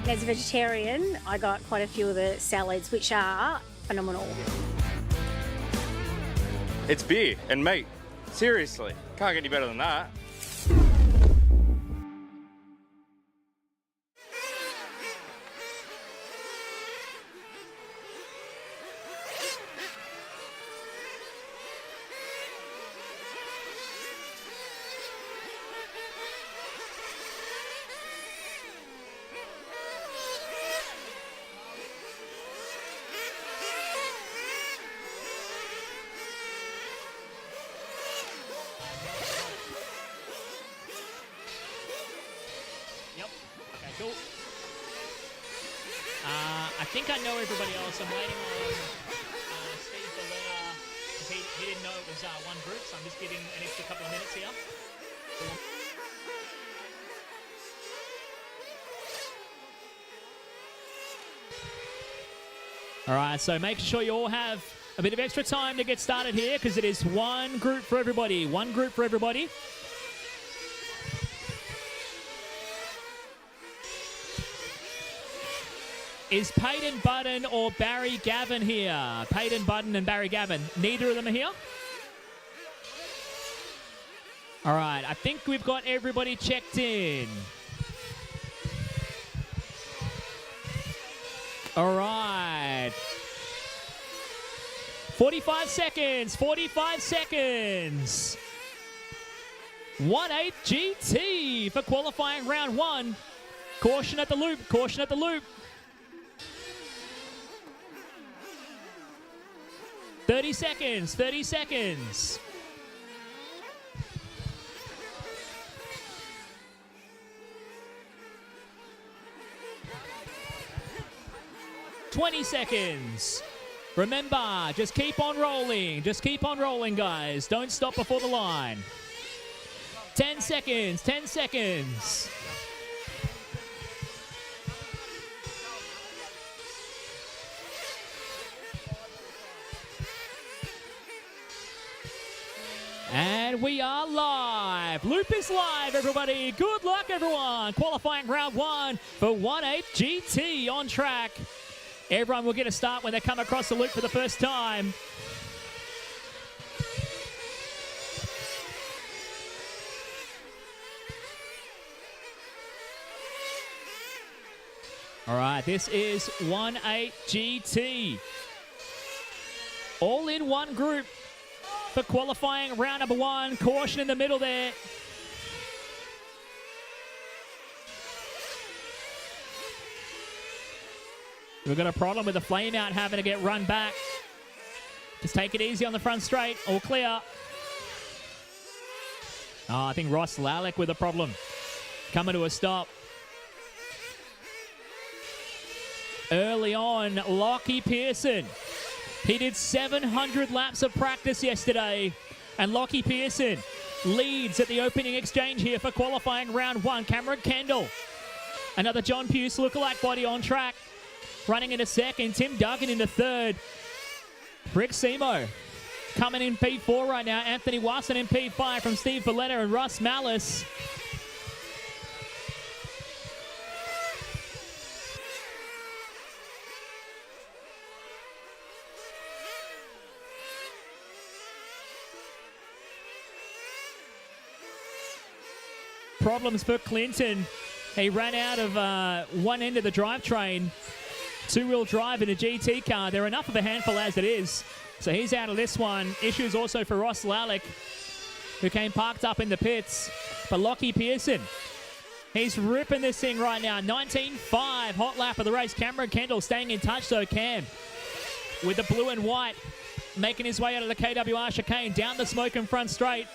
As a vegetarian, I got quite a few of the salads, which are phenomenal. It's beer and meat. Seriously, can't get any better than that. Cool. I think I know everybody else. I'm waiting on Steve Valletta, because he didn't know it was one group, so I'm just giving an extra couple of minutes here. All right, so make sure you all have a bit of extra time to get started here, because it is one group for everybody. One group for everybody. Is Peyton Budden or Barry Gavin here? Peyton Budden and Barry Gavin. Neither of them are here? All right, I think we've got everybody checked in. All right. 45 seconds, 45 seconds. 1/8 GT for qualifying round one. Caution at the loop, caution at the loop. 30 seconds, 30 seconds. $20 Remember, just keep on rolling. Just keep on rolling, guys. Don't stop before the line. 10 seconds, 10 seconds. And we are live. Loop is live, everybody. Good luck, everyone. Qualifying round 1 for 1/8 GT on track. Everyone will get a start when they come across the loop for the first time. All right, this is 1/8 GT. All in one group for qualifying round number 1. Caution in the middle there. We've got a problem with the flame out having to get run back. Just take it easy on the front straight. All clear. I think Ross Lalic with a problem. Coming to a stop. Early on, Lachie Pearson. He did 700 laps of practice yesterday. And Lachie Pearson leads at the opening exchange here for qualifying round 1. Cameron Kendall. Another John Puce lookalike body on track. Running into second. Tim Duggan into third. Rick Seymo coming in P4 right now. Anthony Wasson in P5 from Steve Valletta and Russ Malice. Problems for Clinton. He ran out of one end of the drivetrain. Two-wheel drive in a GT car. They're enough of a handful as it is. So he's out of this one. Issues also for Ross Lalic, who came parked up in the pits. But Lachie Pearson, he's ripping this thing right now. 19.5, hot lap of the race. Cameron Kendall staying in touch though. Cam with the blue and white, making his way out of the KWR chicane. Down the smoke in front straight.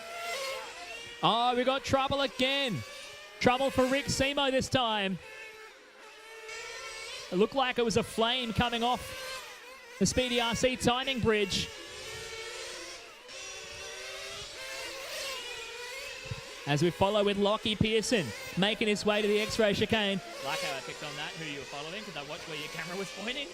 Oh, we got trouble again. Trouble for Rick Seymo this time. It looked like it was a flame coming off the Speedy RC timing bridge. As we follow with Lachie Pearson making his way to the X-ray chicane. Like how I picked on that, who you were following, because I watched where your camera was pointing.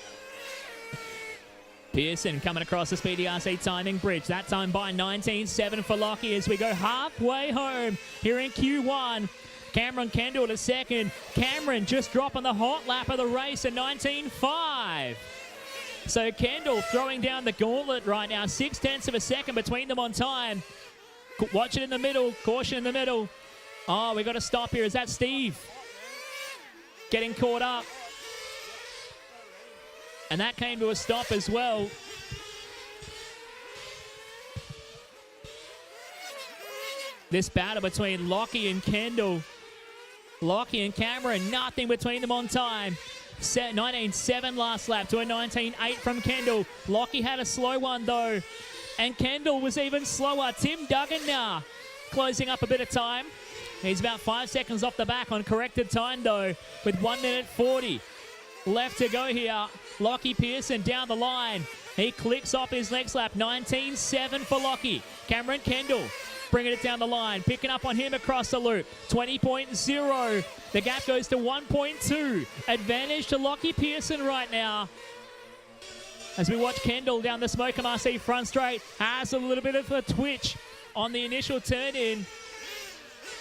Pearson coming across the Speedy RC timing bridge. That time by 19.7 for Lachie as we go halfway home here in Q1. Cameron Kendall to second. Cameron just dropping the hot lap of the race at 19.5. So Kendall throwing down the gauntlet right now. 0.6 of a second between them on time. Watch it in the middle. Caution in the middle. Oh, we got to stop here. Is that Steve getting caught up? And that came to a stop as well. This battle between Lachie and Kendall. Lachie and Cameron, nothing between them on time. 19.7 last lap to a 19.8 from Kendall. Lachie had a slow one though. And Kendall was even slower. Tim Duggan now closing up a bit of time. He's about 5 seconds off the back on corrected time though, with 1 minute 40 left to go here. Lachie Pearson down the line. He clicks off his next lap. 19.7 for Lachie. Cameron Kendall bringing it down the line. Picking up on him across the loop. 20.0. The gap goes to 1.2. Advantage to Lachie Pearson right now. As we watch Kendall down the Smoke MRC front straight. Has a little bit of a twitch on the initial turn in.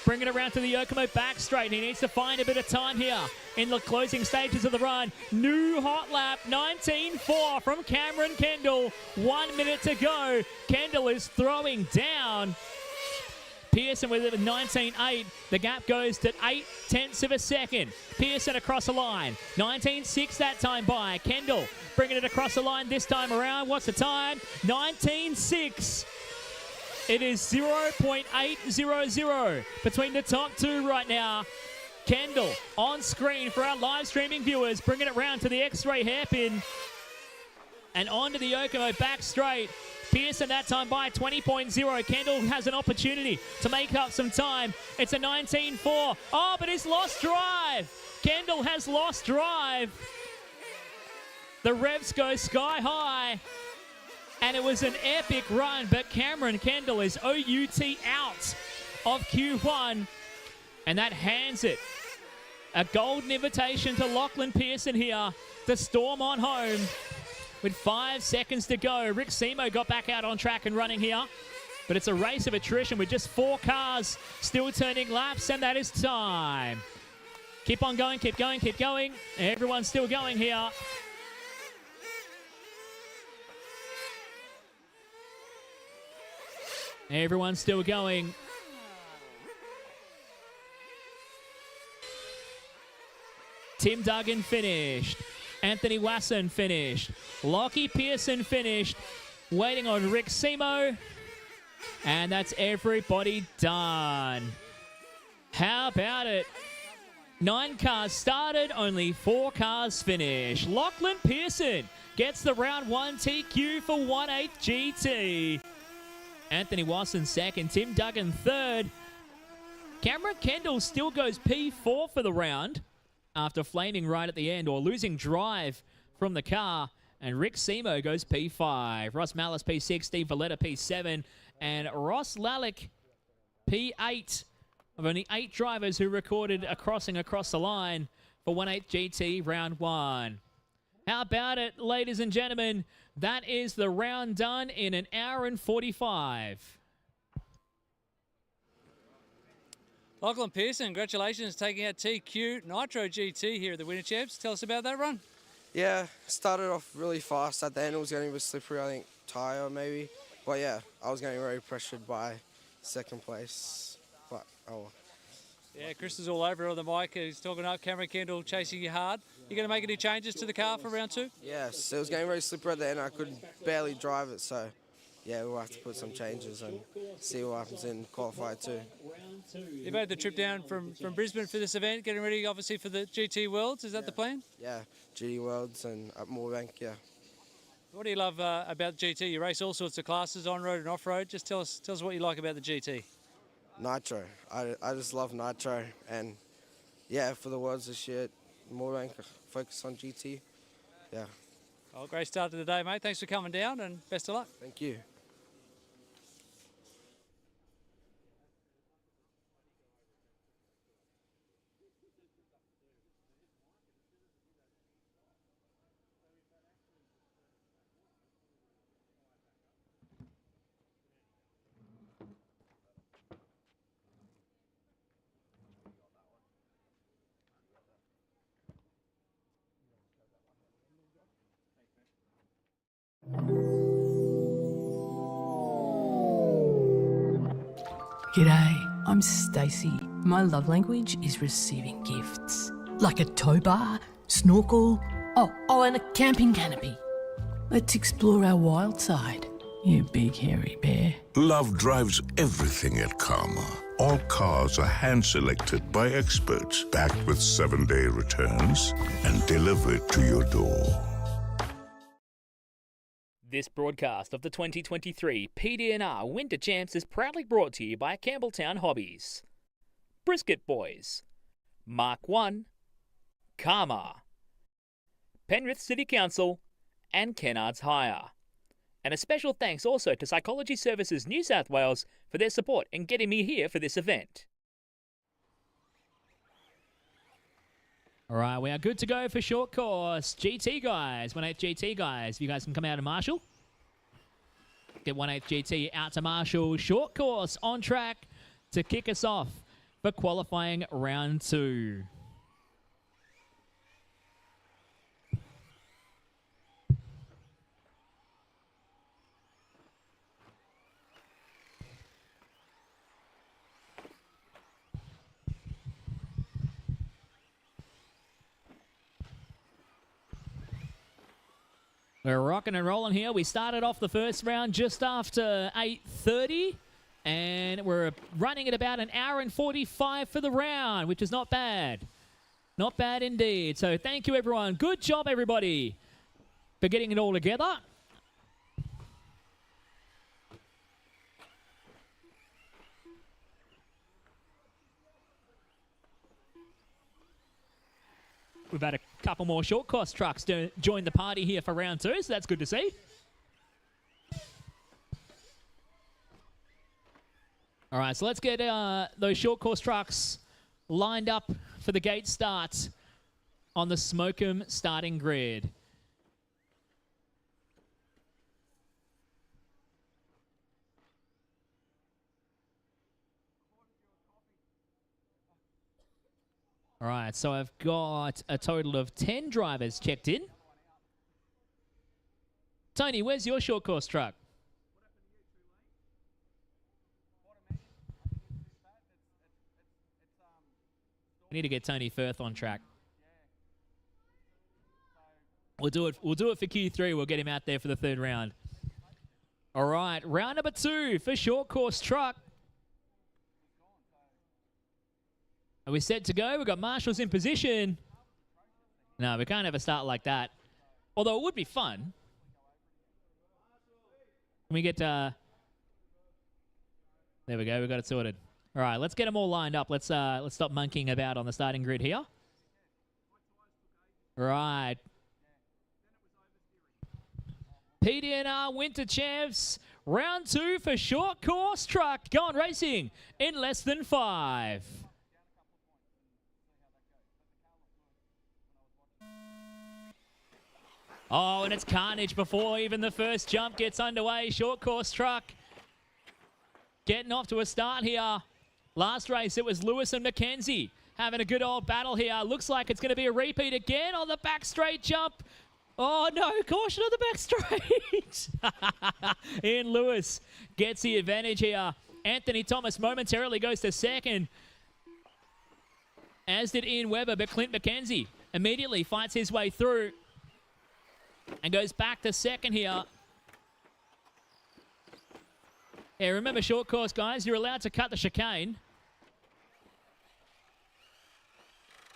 Bringing it around to the Yokomo back straight. He needs to find a bit of time here in the closing stages of the run. New hot lap, 19.4 from Cameron Kendall. 1 minute to go. Kendall is throwing down. Pearson with it at 19.8. The gap goes to 0.8 of a second. Pearson across the line. 19.6 that time by. Kendall bringing it across the line this time around. What's the time? 19.6. It is 0.800 between the top two right now. Kendall on screen for our live streaming viewers, bringing it round to the X-ray hairpin and onto the Yokomo back straight. Pearson that time by 20.0. Kendall has an opportunity to make up some time. It's a 19.4. Oh, but he's lost drive. Kendall has lost drive. The revs go sky high. And it was an epic run, but Cameron Kendall is OUT out of Q1. And that hands it. A golden invitation to Lachlan Pearson here to storm on home. With 5 seconds to go, Rick Seymour got back out on track and running here. But it's a race of attrition with just 4 cars still turning laps, and that is time. Keep on going, keep going, keep going. Everyone's still going here. Everyone's still going. Tim Duggan finished. Anthony Wasson finished. Lockie Pearson finished. Waiting on Rick Seymour. And that's everybody done. How about it? 9 cars started, only 4 cars finished. Lachlan Pearson gets the round 1 TQ for 1/8 GT. Anthony Wasson second, Tim Duggan third. Cameron Kendall still goes P4 for the round after flaming right at the end or losing drive from the car. And Rick Seymour goes P5. Ross Mallis P6, Steve Valletta P7, and Ross Lalic P8. Of only 8 drivers who recorded a crossing across the line for 1/8 GT round 1. How about it, ladies and gentlemen? That is the round done in 1 hour and 45. Lachlan Pearson, congratulations taking out TQ Nitro GT here at the Winter Champs. Tell us about that run. Yeah, started off really fast. At the end, it was getting a bit slippery, I think, tyre maybe. But yeah, I was getting very pressured by second place. But oh. Yeah, Chris is all over on the mic. He's talking up. Cameron Kendall chasing you hard. You going to make any changes to the car for round 2? Yes, it was getting very slippery at the end. I could barely drive it, so yeah, we'll have to put some changes and see what happens in qualifier 2. You made the trip down from Brisbane for this event, getting ready obviously for the GT Worlds. Is that the plan? Yeah, GT Worlds and at Moorebank, yeah. What do you love about GT? You race all sorts of classes, on-road and off-road. Just tell us what you like about the GT. Nitro. I just love Nitro, and yeah, for the Worlds this year, Moorebank, focus on GT. Yeah. Oh, great start to the day, mate. Thanks for coming down and best of luck. Thank you. G'day, I'm Stacey. My love language is receiving gifts. Like a tow bar, snorkel, and a camping canopy. Let's explore our wild side, you big hairy bear. Love drives everything at Karma. All cars are hand-selected by experts, backed with 7-day returns, and delivered to your door. This broadcast of the 2023 PDNR Winter Champs is proudly brought to you by Campbelltown Hobbies, Brisket Boys, Mark 1, Karma, Penrith City Council, and Kennards Hire. And a special thanks also to Psychology Services New South Wales for their support in getting me here for this event. All right, we are good to go for short course. GT guys, 1/8 GT guys, if you guys can come out and marshal. Get 1/8 GT out to marshal. Short course on track to kick us off for qualifying round 2. We're rocking and rolling here. We started off the first round just after 8:30, and we're running at about 1 hour and 45 for the round, which is not bad. Not bad indeed. So thank you, everyone. Good job, everybody, for getting it all together. We've had a couple more short course trucks to join the party here for round 2, so that's good to see. All right, so let's get those short course trucks lined up for the gate start on the Smokem starting grid. All right, so I've got a total of 10 drivers checked in. Tony, where's your short course truck? We need to get Tony Firth on track. We'll do it for Q3. We'll get him out there for the third round. All right, round number 2 for short course truck. Are we set to go? We've got marshals in position. No, we can't have a start like that. Although it would be fun. Can we get... There we go. We got it sorted. All right, let's get them all lined up. Let's stop monkeying about on the starting grid here. Right. PDNR Winter Champs, round 2 for short course truck. Going racing in less than 5. Oh, and it's carnage before even the first jump gets underway. Short course truck getting off to a start here. Last race, it was Lewis and McKenzie having a good old battle here. Looks like it's going to be a repeat again on the back straight jump. Oh, no, caution on the back straight. Ian Lewis gets the advantage here. Anthony Thomas momentarily goes to second, as did Ian Webber, but Clint McKenzie immediately fights his way through and goes back to second here. Yeah, remember short course, guys, you're allowed to cut the chicane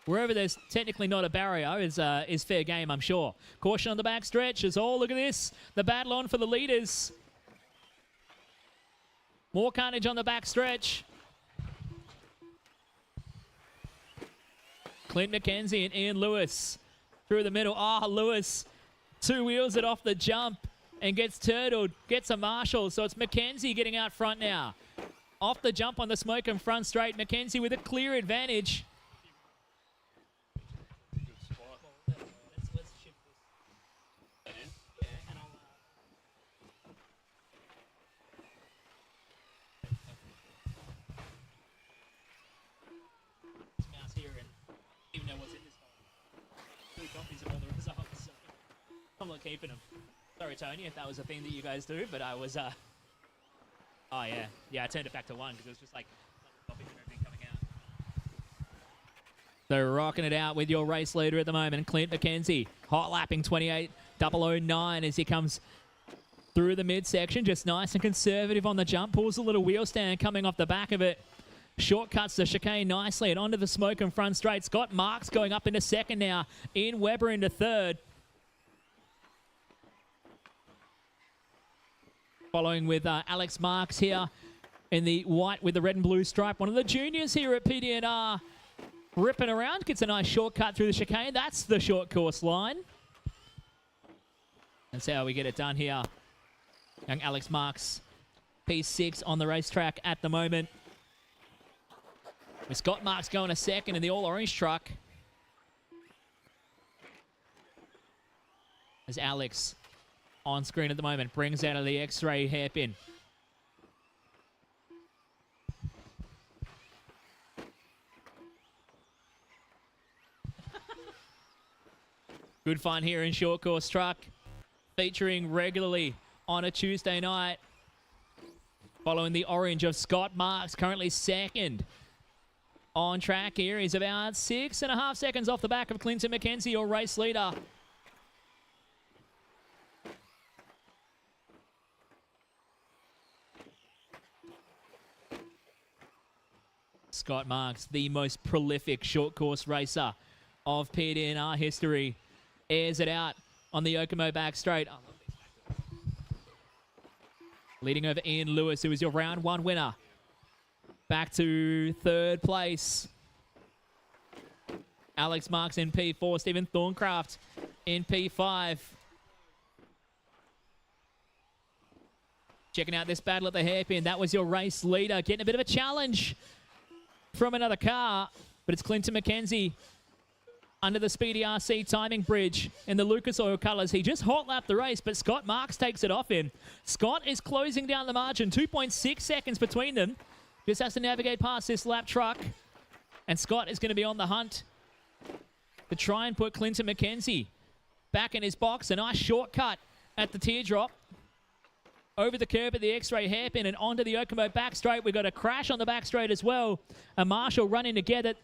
wherever there's technically not a barrier is fair game, I'm sure. Caution on the back stretch as look at this. The battle on for the leaders. More carnage on the back stretch. Clint McKenzie and Ian Lewis through the middle. Ah, Lewis 2 wheels it off the jump and gets turtled, gets a marshal. So it's McKenzie getting out front now. Off the jump on the Smokem front straight. McKenzie with a clear advantage. I'm not keeping them. Sorry, Tony, if that was a thing that you guys do, but I was, oh, yeah. Yeah, I turned it back to 1 because it was just like copies and everything coming out. So rocking it out with your race leader at the moment, Clint McKenzie. Hot lapping 28.009 as he comes through the midsection. Just nice and conservative on the jump. Pulls a little wheel stand coming off the back of it. Shortcuts the chicane nicely and onto the Smokem front straight. Scott Marks going up into second now. Ian Webber into third. Following with Alex Marks here in the white with the red and blue stripe. One of the juniors here at PDNR ripping around. Gets a nice shortcut through the chicane. That's the short course line. That's how we get it done here. Young Alex Marks, P6 on the racetrack at the moment. With Scott Marks going a second in the all-orange truck. As Alex on screen at the moment brings out of the X-ray hairpin. Good fun here in short course truck, featuring regularly on a Tuesday night. Following the orange of Scott Marks, currently second on track here. He's about 6.5 seconds off the back of Clinton McKenzie, your race leader. Scott Marks, the most prolific short course racer of PDNR history, airs it out on the Yokomo back straight. Leading over Ian Lewis, who is your round 1 winner. Back to third place. Alex Marks in P4, Stephen Thorncraft in P5. Checking out this battle at the hairpin. That was your race leader. Getting a bit of a challenge from another car, but it's Clinton McKenzie under the Speedy RC timing bridge in the Lucas Oil colours. He just hot lapped the race, but Scott Marks takes it off him. Scott is closing down the margin, 2.6 seconds between them. Just has to navigate past this lap truck, and Scott is going to be on the hunt to try and put Clinton McKenzie back in his box. A nice shortcut at the teardrop. Over the curb at the X-ray hairpin and onto the Okomo back straight. We've got a crash on the back straight as well. A Marshall running to get it.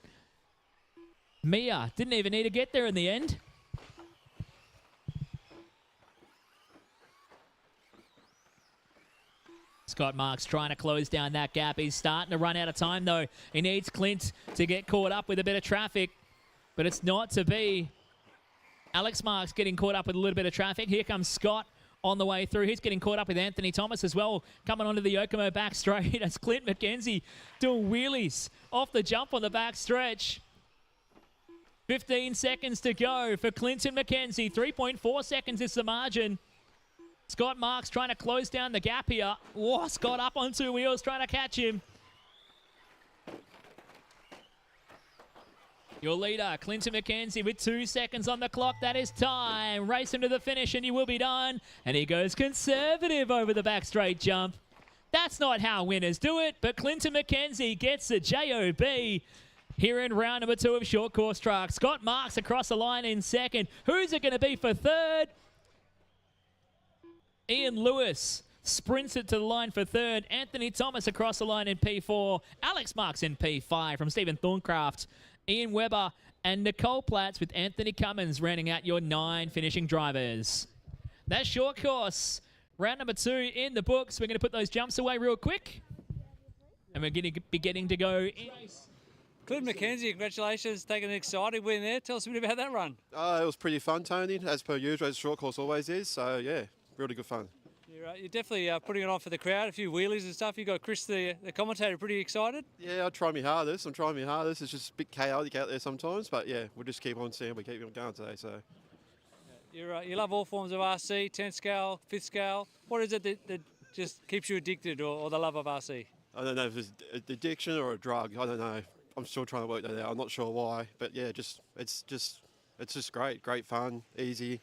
Mia didn't even need to get there in the end. Scott Marks trying to close down that gap. He's starting to run out of time, though. He needs Clint to get caught up with a bit of traffic, but it's not to be. Alex Marks getting caught up with a little bit of traffic. Here comes Scott on the way through. He's getting caught up with Anthony Thomas as well, coming onto the Okomo back straight as Clint McKenzie doing wheelies off the jump on the back stretch. 15 seconds to go for Clinton McKenzie. 3.4 seconds is the margin. Scott Marks trying to close down the gap here. Whoa, Scott up on two wheels trying to catch him. Your leader, Clinton McKenzie, with 2 seconds on the clock. That is time. Race him to the finish and you will be done. And he goes conservative over the back straight jump. That's not how winners do it, but Clinton McKenzie gets the JOB here in round number 2 of short course truck. Scott Marks across the line in second. Who's it going to be for third? Ian Lewis sprints it to the line for third. Anthony Thomas across the line in P4. Alex Marks in P5 from Stephen Thorncraft. Ian Webber and Nicole Platts with Anthony Cummins rounding out your 9 finishing drivers. That's short course. Round number 2 in the books. We're going to put those jumps away real quick. And we're going to be getting to go in. Clinton McKenzie, congratulations. Taking an exciting win there. Tell us a bit about that run. It was pretty fun, Tony, as per usual, as short course always is. So, yeah, really good fun. You're definitely putting it on for the crowd, a few wheelies and stuff. You got Chris, the commentator, pretty excited. Yeah, I try my hardest. I'm trying my hardest. It's just a bit chaotic out there sometimes, but yeah, we'll just keep on seeing. We keep on going today. So You love all forms of RC, 10th scale, 5th scale. What is it that just keeps you addicted, or the love of RC? I don't know if it's an addiction or a drug. I don't know. I'm still trying to work that out. I'm not sure why, but yeah, it's just great fun, easy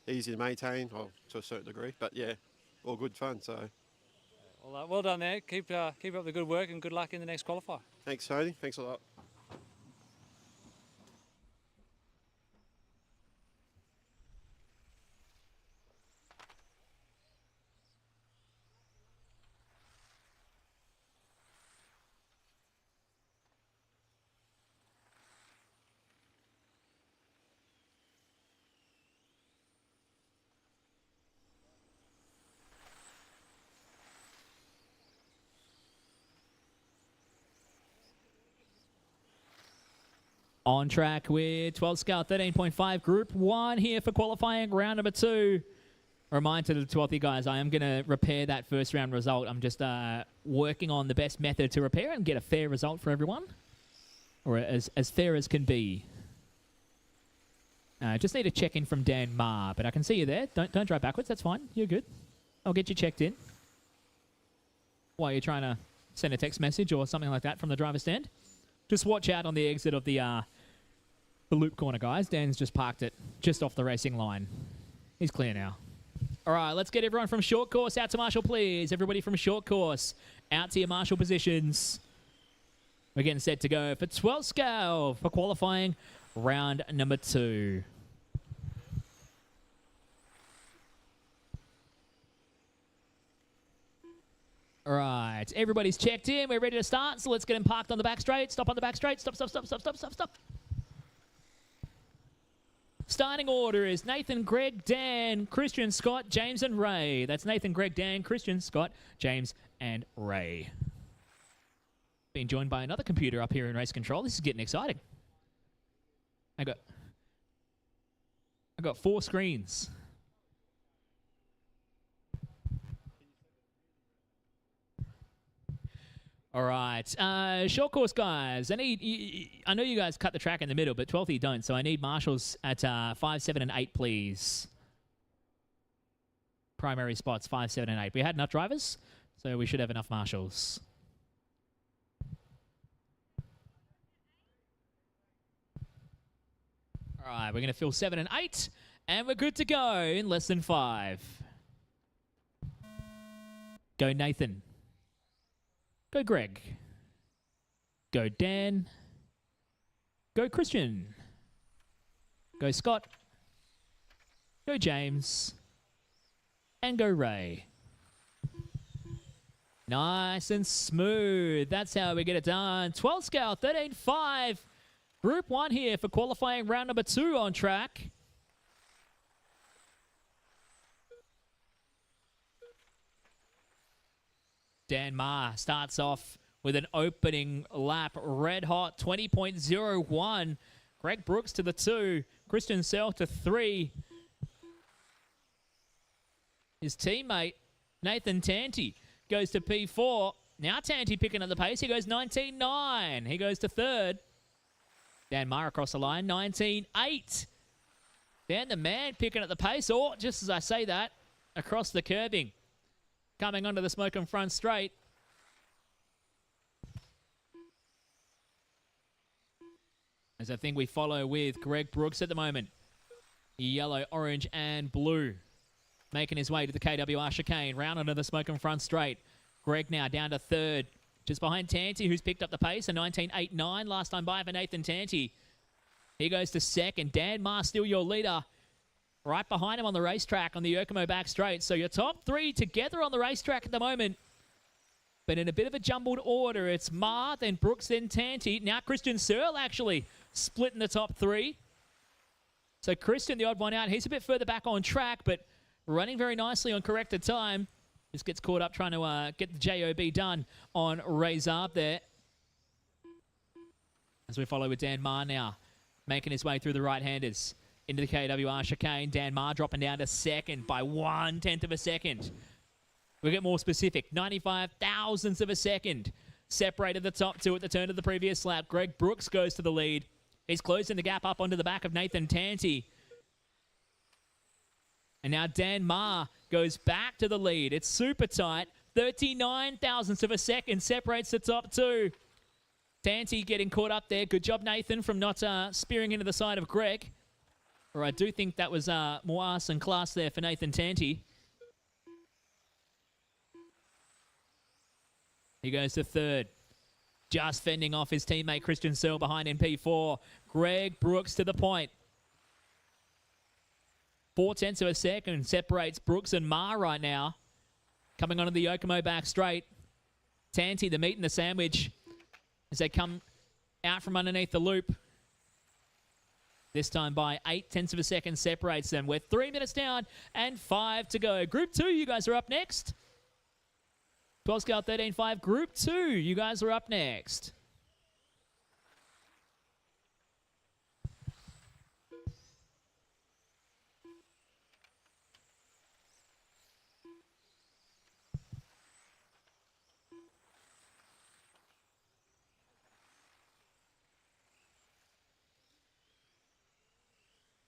to maintain, well, to a certain degree. But yeah. All good fun, so. Well done there. Keep up the good work and good luck in the next qualifier. Thanks, Tony. Thanks a lot. On track with 12 scale 13.5 Group 1 here for qualifying round number 2. A reminder to the 12th guys, I am going to repair that first round result. I'm just working on the best method to repair and get a fair result for everyone. Or as fair as can be. Just need a check-in from Dan Ma, but I can see you there. Don't drive backwards, that's fine. You're good. I'll get you checked in. While you're trying to send a text message or something like that from the driver's stand. Just watch out on the exit of the loop corner, guys. Dan's just parked it just off the racing line. He's clear now. All right, let's get everyone from short course out to Marshall, please. Everybody from short course out to your Marshall positions. We're getting set to go for 12 scale for qualifying round number 2. All right, everybody's checked in. We're ready to start, so let's get them parked on the back straight. Stop on the back straight. Stop. Starting order is Nathan, Greg, Dan, Christian, Scott, James, and Ray. That's Nathan, Greg, Dan, Christian, Scott, James, and Ray. Being joined by another computer up here in race control. This is getting exciting. I got 4 screens. All right, short course guys. I know you guys cut the track in the middle, but 12th you don't. So I need marshals at 5, 7, and 8, please. primary spots, 5, 7, and 8. We had enough drivers, so we should have enough marshals. All right, we're going to fill 7 and 8, and we're good to go in less than 5. Go Nathan. Go Greg. Go Dan. Go Christian. Go Scott. Go James. And go Ray. Nice and smooth. That's how we get it done. 12 scale, 13.5. Group 1 here for qualifying round number 2 on track. Dan Ma starts off with an opening lap. Red hot, 20.01. Greg Brooks to the 2. Christian Sell to 3. His teammate, Nathan Tanti, goes to P4. Now Tanti picking up the pace. He goes 19.9. He goes to 3rd. Dan Ma across the line, 19.8. Dan the man picking up the pace. Or, just as I say that, across the curbing. Coming onto the smoke and front straight. As I think we follow with Greg Brooks at the moment. Yellow, orange, and blue. Making his way to the KWR chicane. Round onto the smoke and front straight. Greg now down to 3rd. Just behind Tanti, who's picked up the pace. A 19.89 last time by for Nathan Tanti. He goes to 2nd. Dan Ma still your leader. Right behind him on the racetrack on the Yokomo back straight. So your top 3 together on the racetrack at the moment. But in a bit of a jumbled order. It's Ma, then Brooks, then Tanti. Now Christian Searle actually splitting the top 3. So Christian, the odd one out. He's a bit further back on track, but running very nicely on corrected time. Just gets caught up trying to get the JOB done on Ray Zarb there. As we follow with Dan Ma now. Making his way through the right-handers. Into the KWR chicane. Dan Ma dropping down to 2nd by 1/10 of a second. We'll get more specific. 95 thousandths of a second. Separated the top 2 at the turn of the previous lap. Greg Brooks goes to the lead. He's closing the gap up onto the back of Nathan Tanti. And now Dan Ma goes back to the lead. It's super tight. 39 thousandths of a second separates the top 2. Tanti getting caught up there. Good job, Nathan, from not spearing into the side of Greg. Or I do think that was more arse and class there for Nathan Tanti. He goes to 3rd. Just fending off his teammate Christian Searle behind in P4. Greg Brooks to the point. 0.4 of a second separates Brooks and Ma right now. Coming onto the Yokomo back straight. Tanti, the meat and the sandwich, as they come out from underneath the loop. This time by 0.8 of a second separates them. We're 3 minutes down and 5 to go. Group 2, you guys are up next. 12 scale 13.5. Group 2, you guys are up next.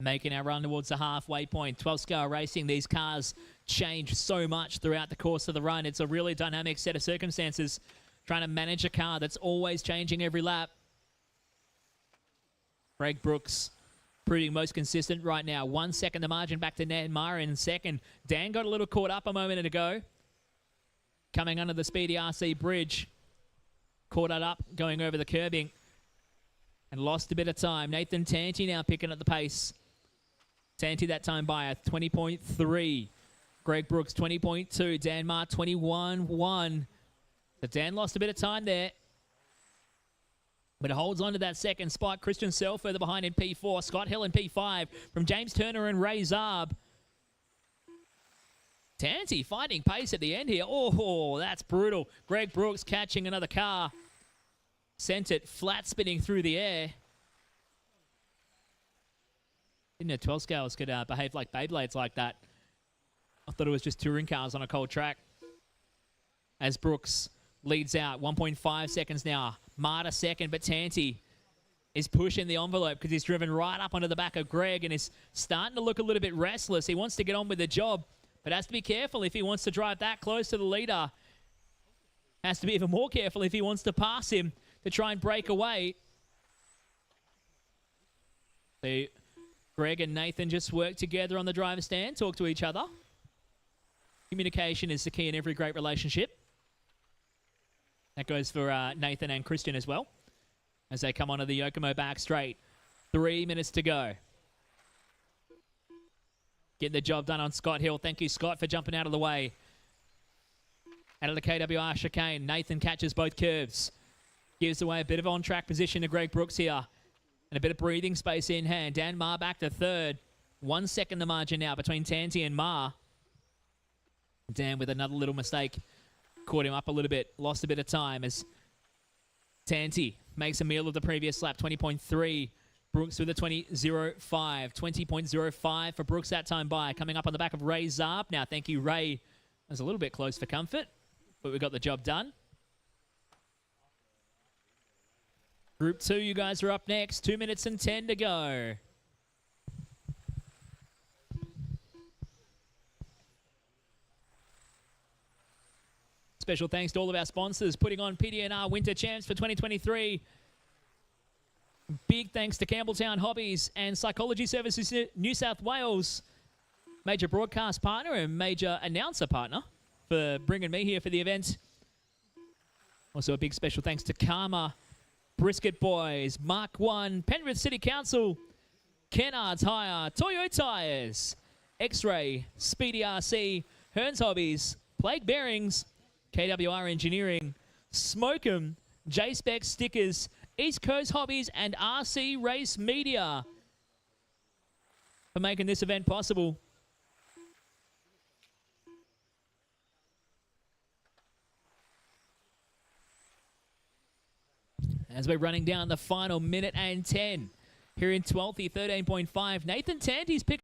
Making our run towards the halfway point. 12 scale racing. These cars change so much throughout the course of the run. It's a really dynamic set of circumstances. Trying to manage a car that's always changing every lap. Greg Brooks proving most consistent right now. 1 second the margin back to Dan Ma in 2nd. Dan got a little caught up a moment ago. Coming under the speedy RC bridge. Caught it up going over the curbing. And lost a bit of time. Nathan Tanti now picking up the pace. Tanti that time by a 20.3. Greg Brooks 20.2. Dan Ma 21.1. So Dan lost a bit of time there. But it holds on to that 2nd spot. Christian Searle further behind in P4. Scott Hill in P5 from James Turner and Ray Zarb. Tanti finding pace at the end here. Oh, that's brutal. Greg Brooks catching another car. Sent it flat spinning through the air. Didn't know 12 scales could behave like Beyblades like that. I thought it was just touring cars on a cold track. As Brooks leads out, 1.5 seconds now. Ma to 2nd, but Tanti is pushing the envelope because he's driven right up onto the back of Greg and is starting to look a little bit restless. He wants to get on with the job, but has to be careful if he wants to drive that close to the leader. Has to be even more careful if he wants to pass him to try and break away. So Greg and Nathan just work together on the driver's stand, talk to each other. Communication is the key in every great relationship. That goes for Nathan and Christian as well, as they come onto the Yokomo back straight. 3 minutes to go. Getting the job done on Scott Hill. Thank you, Scott, for jumping out of the way. Out of the KWR chicane, Nathan catches both curves. Gives away a bit of on-track position to Greg Brooks here. And a bit of breathing space in hand. Dan Marr back to third. 1 second the margin now between Tanti and Marr. Dan with another little mistake. Caught him up a little bit. Lost a bit of time as Tanti makes a meal of the previous lap. 20.3. Brooks with a 20.05. 20.05 for Brooks that time by. Coming up on the back of Ray Zarb. Now, thank you, Ray. Was a little bit close for comfort, but we got the job done. Group 2, you guys are up next. 2 minutes and 10 to go. Special thanks to all of our sponsors putting on PDNR Winter Champs for 2023. Big thanks to Campbelltown Hobbies and Psychology Services New South Wales, major broadcast partner and major announcer partner, for bringing me here for the event. Also a big special thanks to Karma, Brisket Boys, Mark 1, Penrith City Council, Kennard's Hire, Toyo Tires, X-Ray, Speedy RC, Hearns Hobbies, Plague Bearings, KWR Engineering, Smokem, J-Spec Stickers, East Coast Hobbies, and RC Race Media for making this event possible. As we're running down the final minute and 10 here in 12th, 13.5. Nathan Tanti's pick.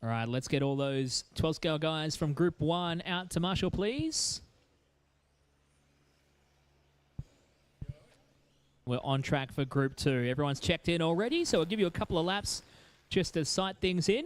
All right, let's get all those 12-scale guys from Group 1 out to Marshall, please. We're on track for Group 2. Everyone's checked in already, so I'll give you a couple of laps just to sight things in.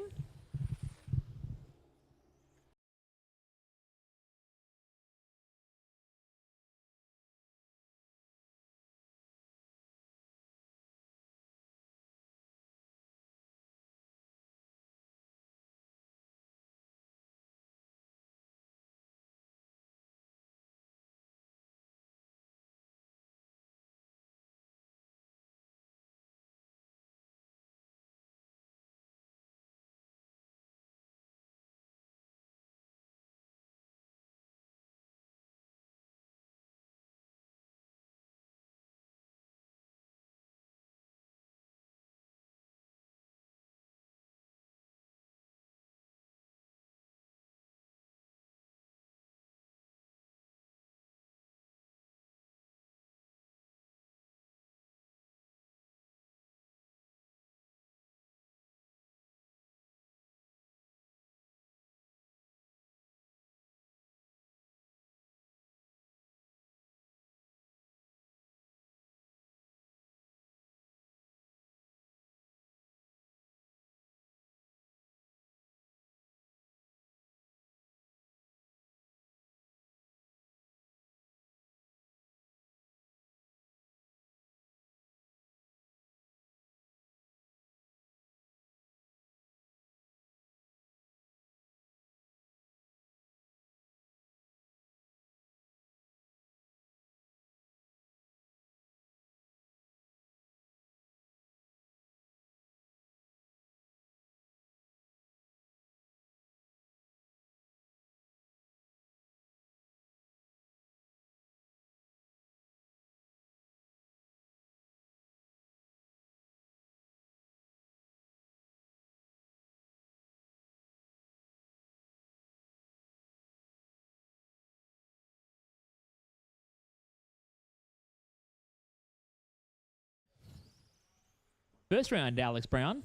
First round, Alex Brown.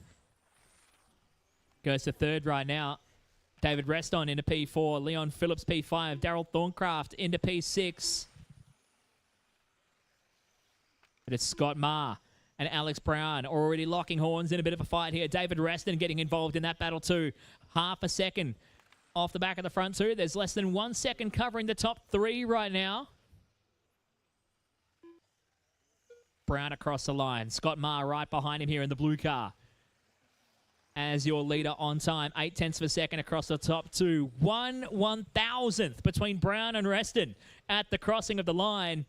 Goes to third right now. David Reston into P4. Leon Phillips P5. Daryl Thorncraft into P6. But it's Scott Marr and Alex Brown already locking horns in a bit of a fight here. David Reston getting involved in that battle too. Half a second off the back of the front two. There's less than 1 second covering the top three right now. Brown across the line. Scott Marr right behind him here in the blue car. As your leader on time. 0.8 of a second across the top two. 1/1000th between Brown and Reston at the crossing of the line.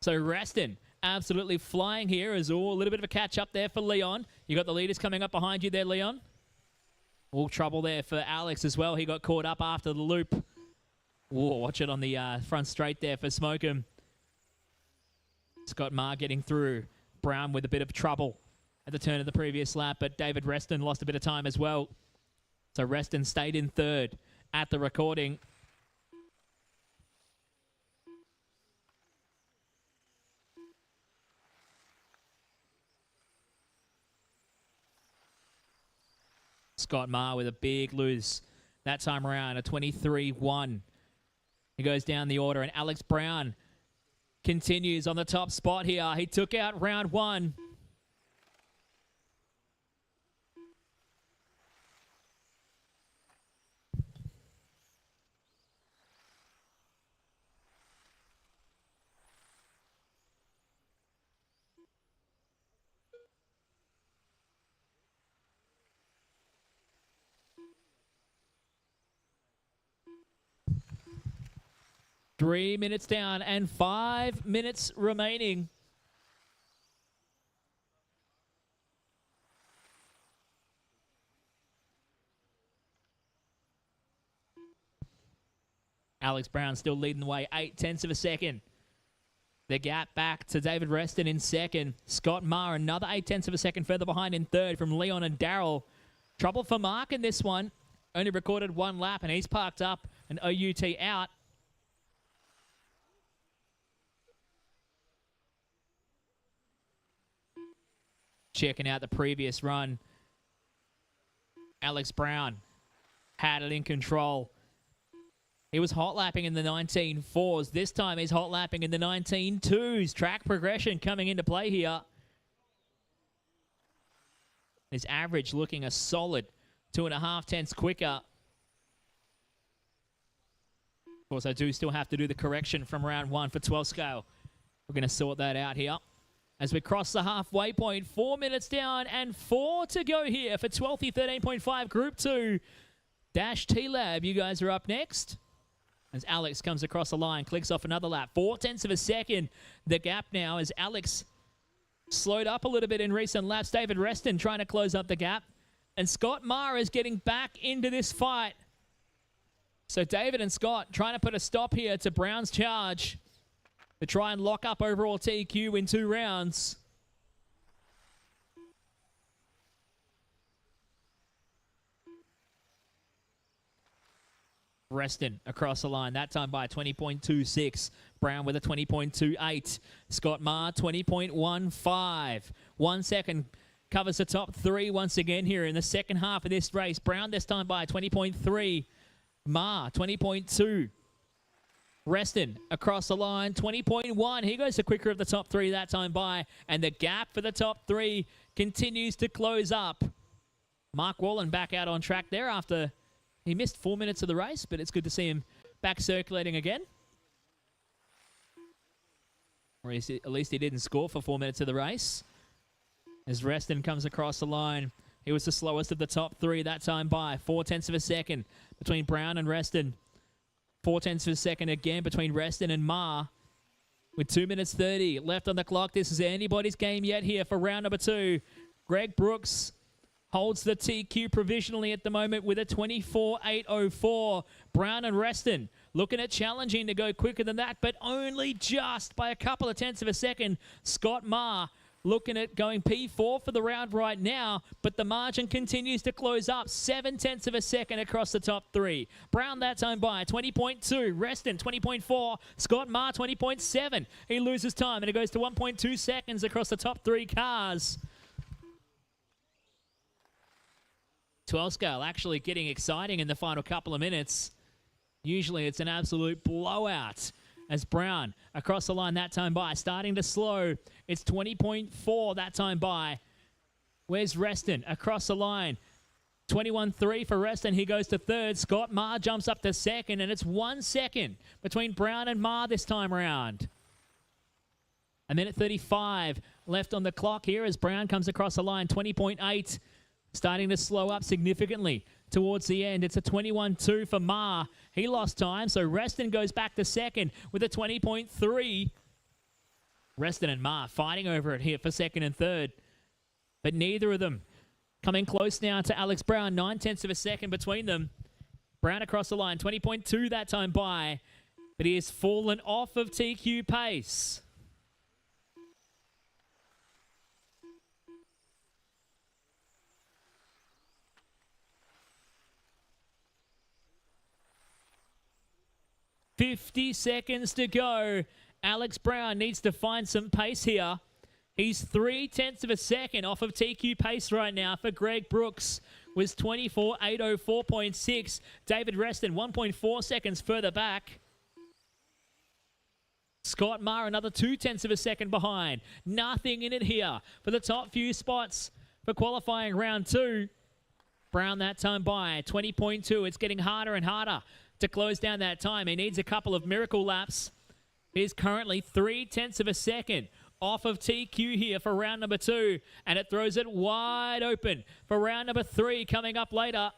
So Reston absolutely flying here as all a little bit of a catch up there for Leon. You got the leaders coming up behind you there, Leon. All trouble there for Alex as well. He got caught up after the loop. Whoa, watch it on the front straight there for Smokem. Scott Marr getting through. Brown with a bit of trouble at the turn of the previous lap, but David Reston lost a bit of time as well. So Reston stayed in third at the recording. Scott Marr with a big lose that time around, a 23-1. He goes down the order, and Alex Brown continues on the top spot here. He took out round one. Three minutes down and 5 minutes remaining. Alex Brown still leading the way, 0.8 of a second. The gap back to David Reston in second. Scott Marr another 0.8 of a second further behind in third from Leon and Daryl. Trouble for Mark in this one. Only recorded one lap and he's parked up an OUT out. Checking out the previous run. Alex Brown had it in control. He was hot lapping in the 19.4s. This time he's hot lapping in the 19.2s. Track progression coming into play here. His average looking a solid 2.5 tenths quicker. Of course, I do still have to do the correction from round one for 12 scale. We're going to sort that out here. As we cross the halfway point, 4 minutes down and 4 to go here for 12th 13.5 Group 2. Dash TLAB, you guys are up next. As Alex comes across the line, clicks off another lap. 0.4 of a second. The gap now as Alex slowed up a little bit in recent laps. David Reston trying to close up the gap. And Scott Marr is getting back into this fight. So David and Scott trying to put a stop here to Brown's charge to try and lock up overall TQ in 2 rounds. Reston across the line, that time by 20.26. Brown with a 20.28. Scott Marr, 20.15. 1 second covers the top 3 once again here in the second half of this race. Brown this time by 20.3. Marr, 20.2. Reston across the line, 20.1. He goes the quicker of the top 3 that time by, and the gap for the top 3 continues to close up. Mark Wallin back out on track there after he missed 4 minutes of the race, but it's good to see him back circulating again. Or at least he didn't score for 4 minutes of the race. As Reston comes across the line, he was the slowest of the top 3 that time by 0.4 of a second between Brown and Reston. 0.4 of a second again between Reston and Marr. With 2 minutes 30 left on the clock. This is anybody's game yet here for round number 2. Greg Brooks holds the TQ provisionally at the moment with a 24.804. Brown and Reston looking at challenging to go quicker than that, but only just by a couple of tenths of a second. Scott Marr looking at going P4 for the round right now, but the margin continues to close up. 0.7 of a second across the top three. Brown that time by 20.2. Reston 20.4. Scott Marr 20.7. He loses time and it goes to 1.2 seconds across the top three cars. 12 scale actually getting exciting in the final couple of minutes. Usually it's an absolute blowout. As Brown across the line that time by, starting to slow. It's 20.4 that time by. Where's Reston? Across the line. 21.3 for Reston. He goes to third. Scott Marr jumps up to second, and it's 1 second between Brown and Marr this time around. A minute 35 left on the clock here as Brown comes across the line. 20.8, starting to slow up significantly towards the end. It's a 21.2 for Marr. He lost time, so Reston goes back to second with a 20.3. Reston and Marr fighting over it here for second and third, but neither of them coming close now to Alex Brown. 0.9 of a second between them. Brown across the line, 20.2 that time by, but he has fallen off of TQ pace. $50 seconds to go. Alex Brown needs to find some pace here. He's 0.3 of a second off of TQ pace right now for Greg Brooks. Was 24.804.6. David Reston 1.4 seconds further back. Scott Marr another 0.2 of a second behind. Nothing in it here for the top few spots for qualifying round two. Brown that time by 20.2. It's getting harder and harder to close down that time. He needs a couple of miracle laps. He's currently 0.3 of a second off of TQ here for round number two, and it throws it wide open for round number three coming up later.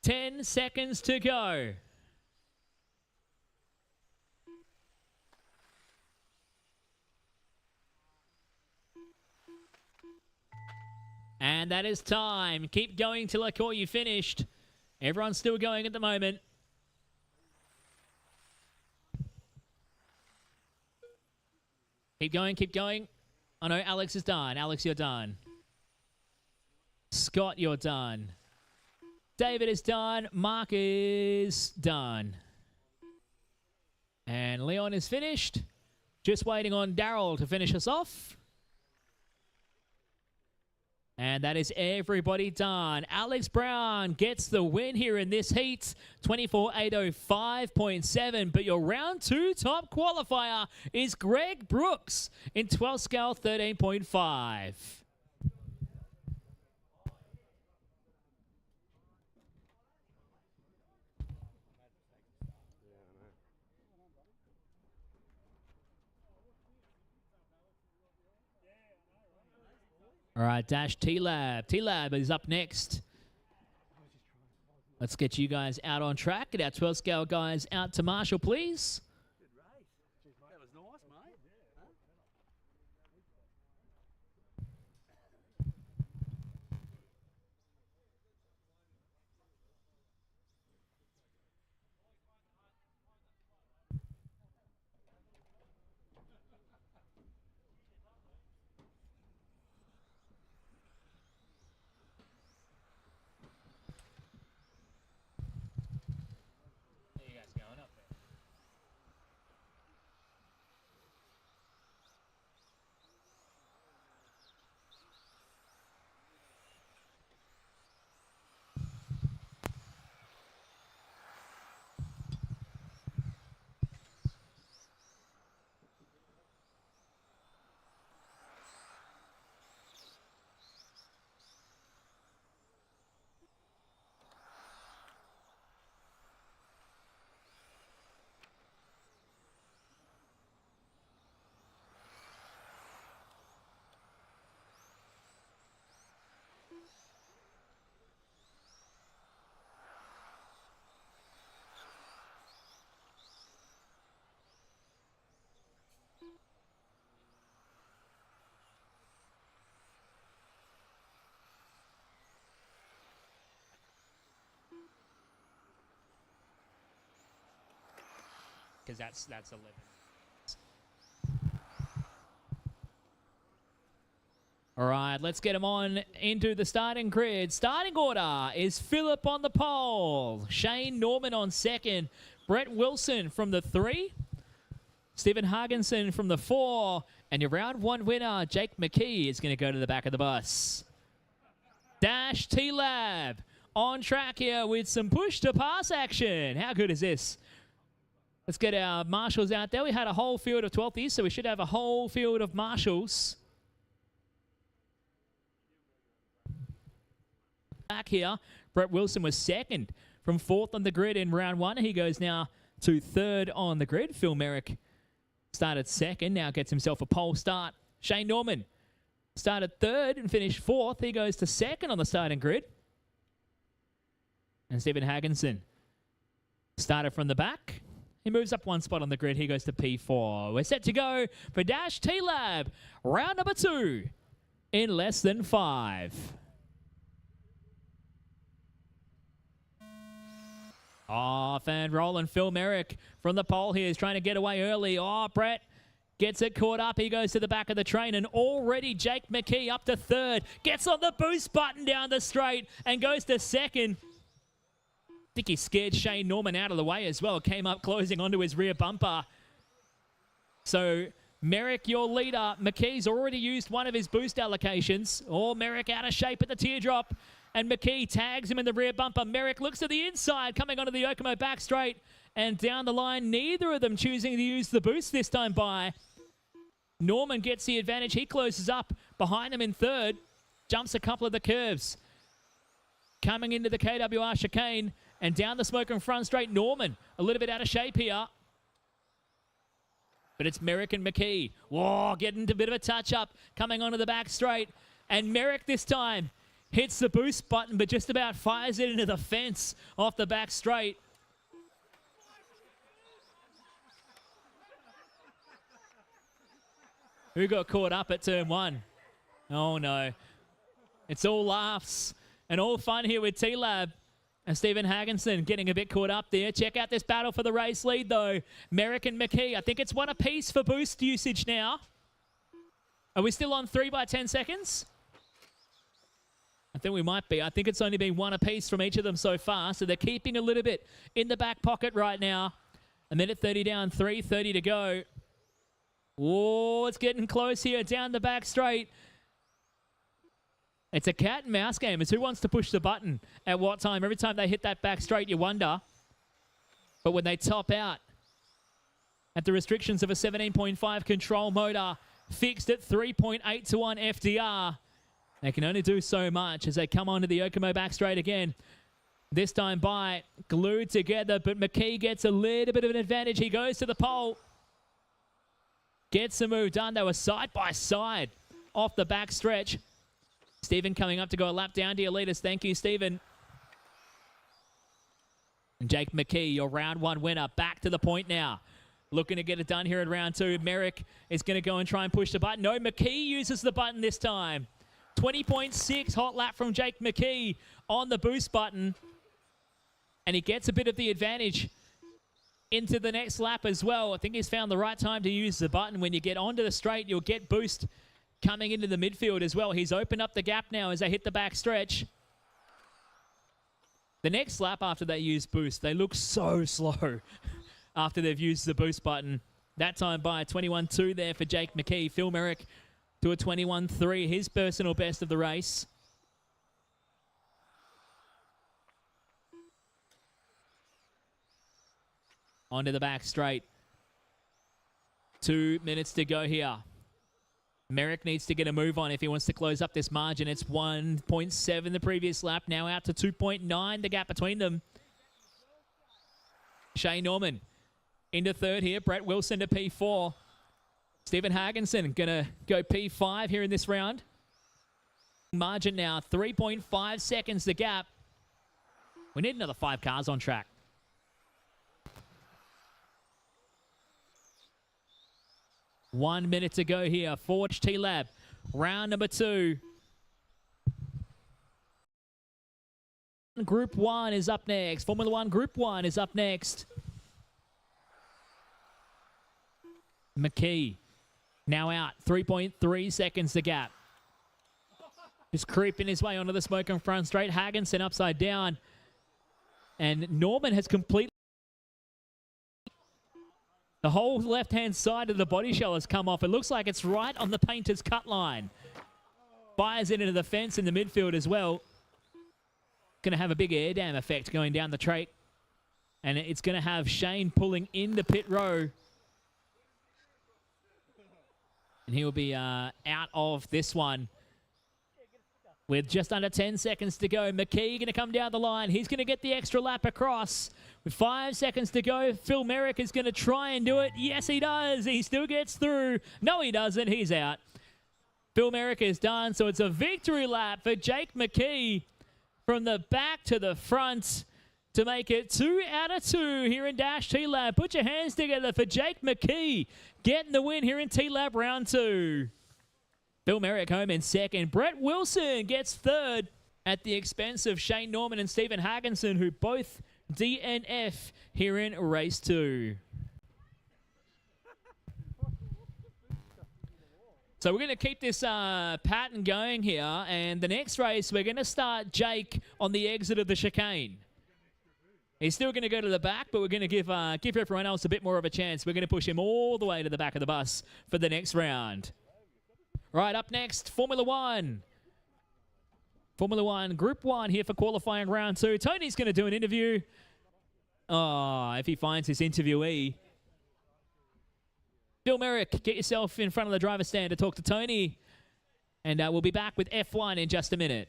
10 seconds to go. And that is time. Keep going till I call you finished. Everyone's still going at the moment. Keep going, keep going. Oh no, Alex is done. Alex, you're done. Scott, you're done. David is done. Mark is done. And Leon is finished. Just waiting on Daryl to finish us off. And that is everybody done. Alex Brown gets the win here in this heat. 24.805.7. But your round two top qualifier is Greg Brooks in 12 scale 13.5. All right, Dash TLAB. TLAB is up next. Let's get you guys out on track. Get our 12 scale guys out to Marshall, please. That was nice, mate. Because that's 11. All right, let's get him on into the starting grid. Starting order is Phillip on the pole, Shane Norman on second, Brett Wilson from the 3, Stephen Hagenson from the 4, and your round 1 winner, Jake McKee, is going to go to the back of the bus. Dash TLAB on track here with some push-to-pass action. How good is this? Let's get our marshals out there. We had a whole field of 12th, so we should have a whole field of marshals. Back here, Brett Wilson was second from 4th on the grid in round 1. He goes now to 3rd on the grid. Phil Merrick started 2nd, now gets himself a pole start. Shane Norman started 3rd and finished 4th. He goes to 2nd on the starting grid. And Stephen Hagenson started from the back. He moves up 1 spot on the grid. He goes to P4. We're set to go for Dash TLAB, round number 2 in less than 5. Off and rolling. Phil Merrick from the pole here is trying to get away early. Oh, Brett gets it caught up. He goes to the back of the train, and already Jake McKee up to 3rd. Gets on the boost button down the straight and goes to 2nd. I think he scared Shane Norman out of the way as well. Came up closing onto his rear bumper. So Merrick, your leader. McKee's already used one of his boost allocations. Oh, Merrick out of shape at the teardrop. And McKee tags him in the rear bumper. Merrick looks to the inside, coming onto the Okomo back straight. And down the line, neither of them choosing to use the boost this time by. Norman gets the advantage. He closes up behind him in 3rd. Jumps a couple of the curves. Coming into the KWR chicane. And down the smoking front straight, Norman. A little bit out of shape here. But it's Merrick and McKee. Whoa, getting a bit of a touch-up. Coming onto the back straight. And Merrick this time hits the boost button, but just about fires it into the fence off the back straight. Who got caught up at turn 1? Oh, no. It's all laughs and all fun here with TLAB. And Stephen Hagenson getting a bit caught up there. Check out this battle for the race lead, though. Merrick and McKee. I think it's 1 apiece for boost usage now. Are we still on 3 by 10 seconds? I think we might be. I think it's only been 1 apiece from each of them so far. So they're keeping a little bit in the back pocket right now. 1:30 down, 3:30 to go. Oh, it's getting close here. Down the back straight. It's a cat and mouse game. It's who wants to push the button at what time. Every time they hit that back straight, you wonder. But when they top out at the restrictions of a 17.5 control motor, fixed at 3.8 to 1 FDR, they can only do so much as they come onto the Okomo back straight again. This time by glued together, but McKee gets a little bit of an advantage. He goes to the pole. Gets the move done. They were side by side off the back stretch. Stephen coming up to go a lap down to your leaders. Thank you, Stephen. And Jake McKee, your round 1 winner. Back to the point now. Looking to get it done here at round 2. Merrick is going to go and try and push the button. No, McKee uses the button this time. 20.6 hot lap from Jake McKee on the boost button. And he gets a bit of the advantage into the next lap as well. I think he's found the right time to use the button. When you get onto the straight, you'll get boost coming into the midfield as well. He's opened up the gap now as they hit the back stretch. The next lap after they use boost, they look so slow after they've used the boost button. That time by 21.2 there for Jake McKee. Phil Merrick to a 21.3, his personal best of the race. Onto the back straight. 2 minutes to go here. Merrick needs to get a move on if he wants to close up this margin. It's 1.7 the previous lap, now out to 2.9, the gap between them. Shane Norman into 3rd here. Brett Wilson to P4. Stephen Hagenson going to go P5 here in this round. Margin now, 3.5 seconds the gap. We need another 5 cars on track. One minute to go here. Forge TLAB, round number 2. Group 1 is up next. Formula 1 Group 1 is up next. McKee now out. 3.3 seconds the gap. Just creeping his way onto the smoking front straight. Hagginson upside down. And Norman has completely... The whole left-hand side of the body shell has come off. It looks like it's right on the painter's cut line. Fires it into the fence in the midfield as well. Going to have a big air dam effect going down the straight. And it's going to have Shane pulling in the pit row. And he'll be out of this one. With just under 10 seconds to go, McKee going to come down the line. He's going to get the extra lap across. With 5 seconds to go, Phil Merrick is going to try and do it. Yes, he does. He still gets through. No, he doesn't. He's out. Phil Merrick is done, so it's a victory lap for Jake McKee from the back to the front to make it 2 out of 2 here in Dash TLAB. Put your hands together for Jake McKee getting the win here in TLAB round 2. Phil Merrick home in second. Brett Wilson gets third at the expense of Shane Norman and Stephen Hagginson, who both DNF here in race 2. So we're going to keep this pattern going here, and the next race we're going to start Jake on the exit of the chicane. He's still going to go to the back, but we're going to give everyone else a bit more of a chance. We're going to push him all the way to the back of the bus for the next round. Right, up next, Formula 1. Formula 1, Group 1 here for qualifying round 2. Tony's going to do an interview. Oh, if he finds his interviewee. Phil Merrick, get yourself in front of the driver's stand to talk to Tony. And we'll be back with F1 in just a minute.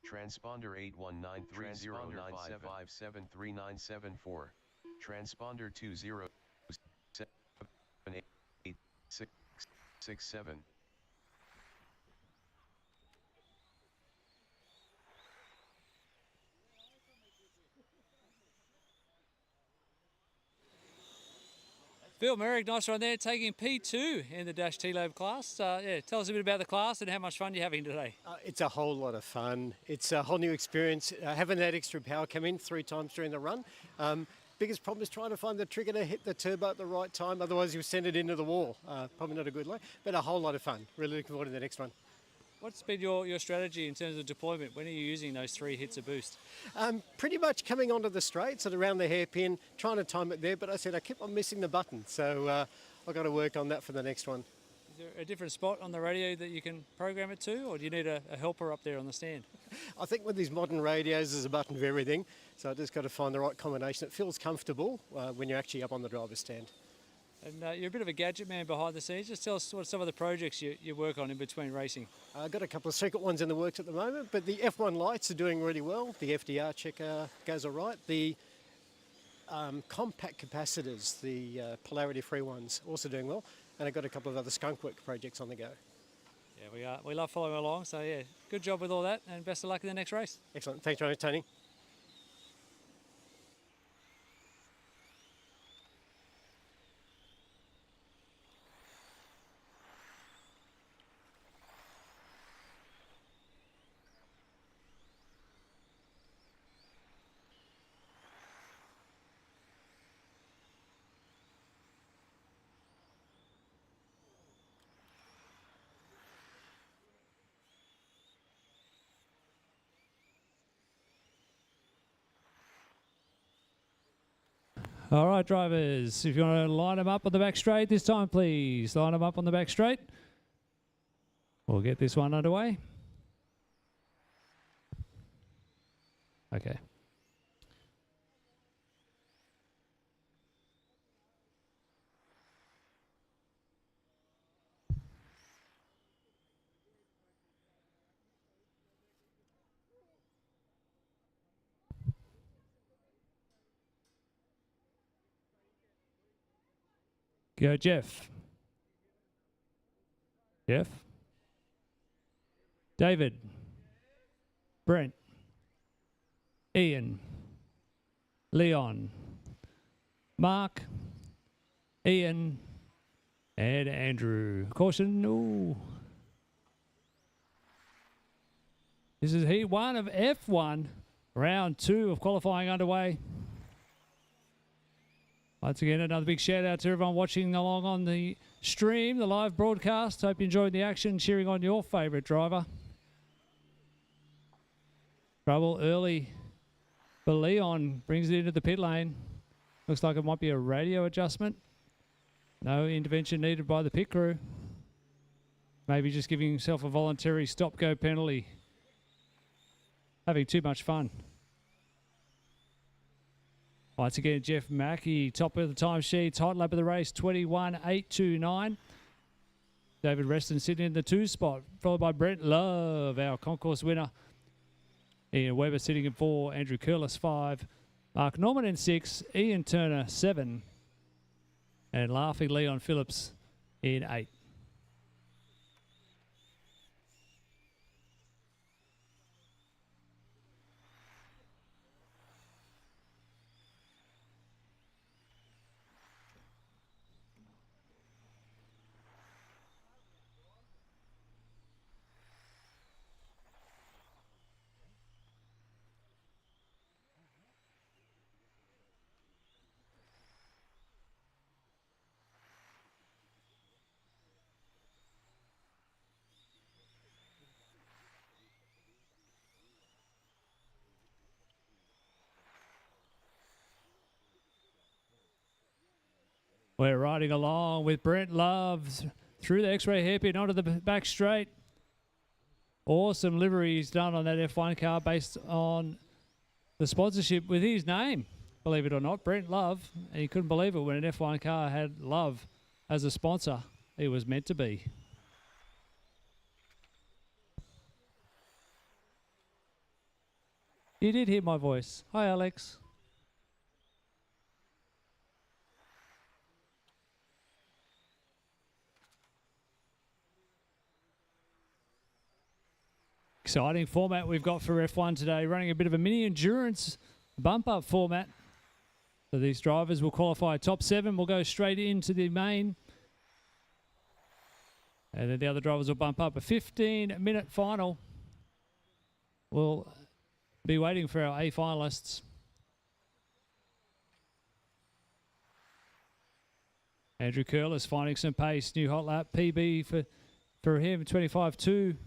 Transponder 8193095573974. Transponder 20786667. Phil Merrick, nice run there, taking P2 in the Dash TLAB class. Yeah, tell us a bit about the class and how much fun you're having today. It's a whole lot of fun. It's a whole new experience. Having that extra power come in 3 times during the run. Biggest problem is trying to find the trigger to hit the turbo at the right time. Otherwise, you'll send it into the wall. Probably not a good way, but a whole lot of fun. Really looking forward to the next one. What's been your strategy in terms of deployment? When are you using those 3 hits of boost? Pretty much coming onto the straights and around the hairpin, trying to time it there, but I said I kept on missing the button, so I've got to work on that for the next one. Is there a different spot on the radio that you can program it to, or do you need a helper up there on the stand? I think with these modern radios, there's a button for everything, so I just got to find the right combination. It feels comfortable when you're actually up on the driver's stand. And you're a bit of a gadget man behind the scenes. Just tell us what some of the projects you work on in between racing. I've got a couple of secret ones in the works at the moment, but the F1 lights are doing really well. The FDR checker goes all right. The compact capacitors, the polarity-free ones, also doing well. And I've got a couple of other skunkwork projects on the go. Yeah, we love following along. So, yeah, good job with all that, and best of luck in the next race. Excellent. Thanks very much, Tony. All right, drivers, if you want to line them up on the back straight this time, please. Line them up on the back straight. We'll get this one underway. Okay. Go, Jeff. Jeff. David. Brent. Ian. Leon. Mark. Ian. And Andrew. Caution. Ooh. This is Heat 1 of F1. Round 2 of qualifying underway. Once again, another big shout out to everyone watching along on the stream, the live broadcast. Hope you enjoyed the action, cheering on your favourite driver. Trouble early for Leon, brings it into the pit lane. Looks like it might be a radio adjustment. No intervention needed by the pit crew. Maybe just giving himself a voluntary stop-go penalty. Having too much fun. Once again, Jeff Mackie, top of the timesheet, hot lap of the race, 21.829. David Reston sitting in the 2 spot, followed by Brent Love, our concourse winner. Ian Webber sitting in 4, Andrew Curlis 5, Mark Norman in 6, Ian Turner 7, and Laughing Leon Phillips in 8. We're riding along with Brent Love through the X-ray hairpin onto the back straight. Awesome liveries done on that F1 car based on the sponsorship with his name, believe it or not, Brent Love. And he couldn't believe it when an F1 car had Love as a sponsor. It was meant to be. You did hear my voice. Hi, Alex. Exciting format we've got for F1 today, running a bit of a mini endurance bump-up format. So these drivers will qualify top 7, will go straight into the main. And then the other drivers will bump up. A 15-minute final. We'll be waiting for our A finalists. Andrew Curlis finding some pace. New hot lap PB for him, 25.2.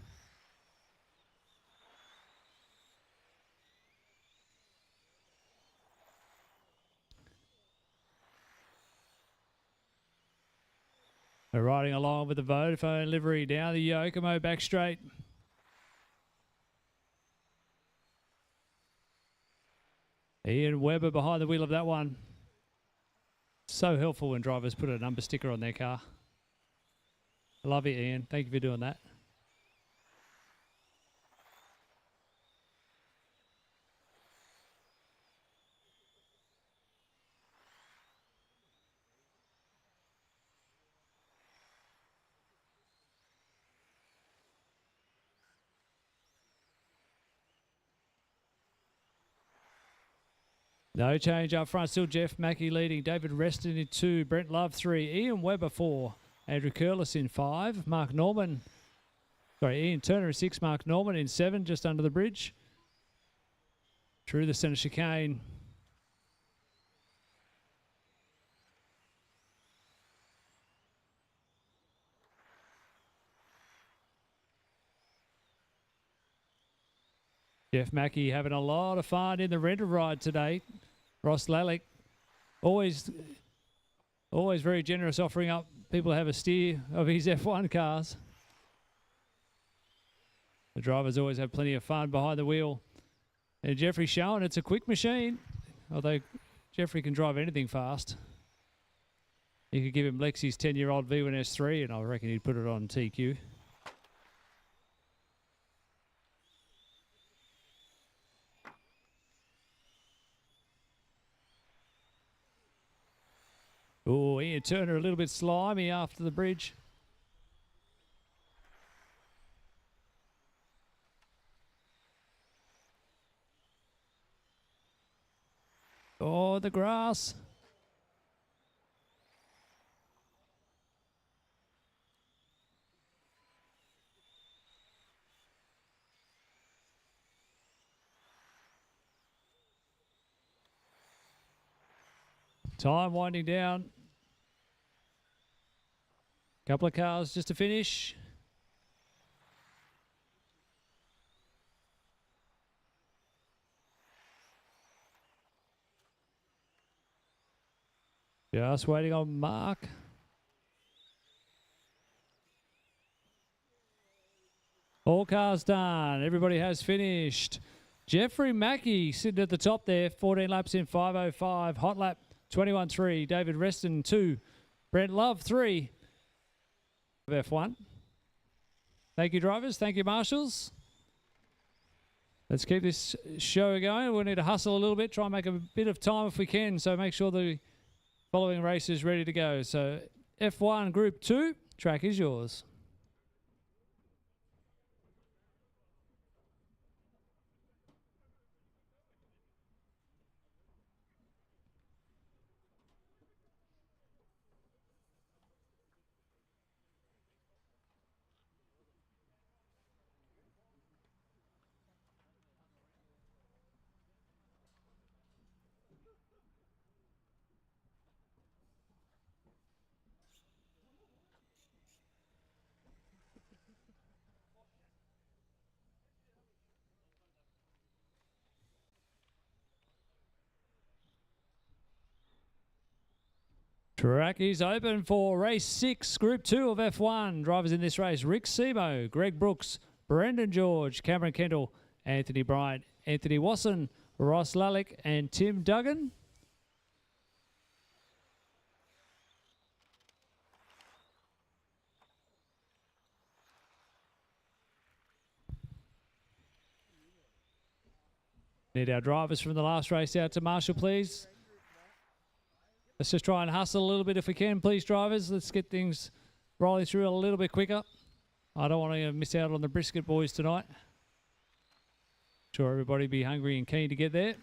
We're riding along with the Vodafone livery down the Yokomo back straight. Ian Webber behind the wheel of that one. So helpful when drivers put a number sticker on their car. I love you, Ian. Thank you for doing that. No change up front. Still Jeff Mackie leading. David Reston in 2. Brent Love 3. Ian Webber 4. Andrew Curlis in 5. Ian Turner in 6. Mark Norman in 7, just under the bridge. Through the centre chicane. Jeff Mackie having a lot of fun in the rental ride today. Ross Lalic, always very generous, offering up people to have a steer of his F1 cars. The drivers always have plenty of fun behind the wheel. And Jeffrey showing it's a quick machine, although Jeffrey can drive anything fast. You could give him Lexi's 10-year-old V1S3 and I reckon he'd put it on TQ. Oh, Ian Turner a little bit slimy after the bridge. Oh, the grass. Time winding down. Couple of cars just to finish. Just waiting on Mark. All cars done. Everybody has finished. Jeffrey Mackie sitting at the top there. 14 laps in 5:05. Hot lap 21.3. David Reston 2. Brent Love 3. F1. Thank you, drivers. Thank you, marshals. Let's keep this show going. We'll need to hustle a little bit. Try and make a bit of time if we can. So make sure the following race is ready to go. So F1 Group 2. Track is yours. Track is open for race 6, Group 2 of F1. Drivers in this race, Rick Semo, Greg Brooks, Brendan George, Cameron Kendall, Anthony Bryant, Anthony Wasson, Ross Lalic, and Tim Duggan. Need our drivers from the last race out to Marshall, please. Let's just try and hustle a little bit if we can, please, drivers. Let's get things rolling through a little bit quicker. I don't want to miss out on the brisket boys tonight. Sure, everybody be hungry and keen to get there.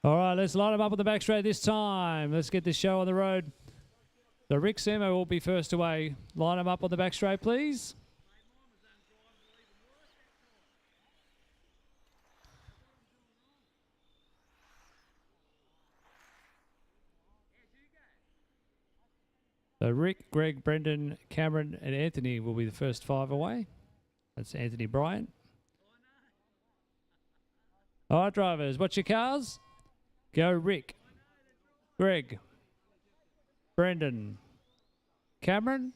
All right, let's line them up on the back straight this time. Let's get this show on the road. So Rick Semo will be first away. Line them up on the back straight, please. So Rick, Greg, Brendan, Cameron, and Anthony will be the first 5 away. That's Anthony Bryant. All right, drivers, what's your cars? Go Rick, Greg, Brendan, Cameron,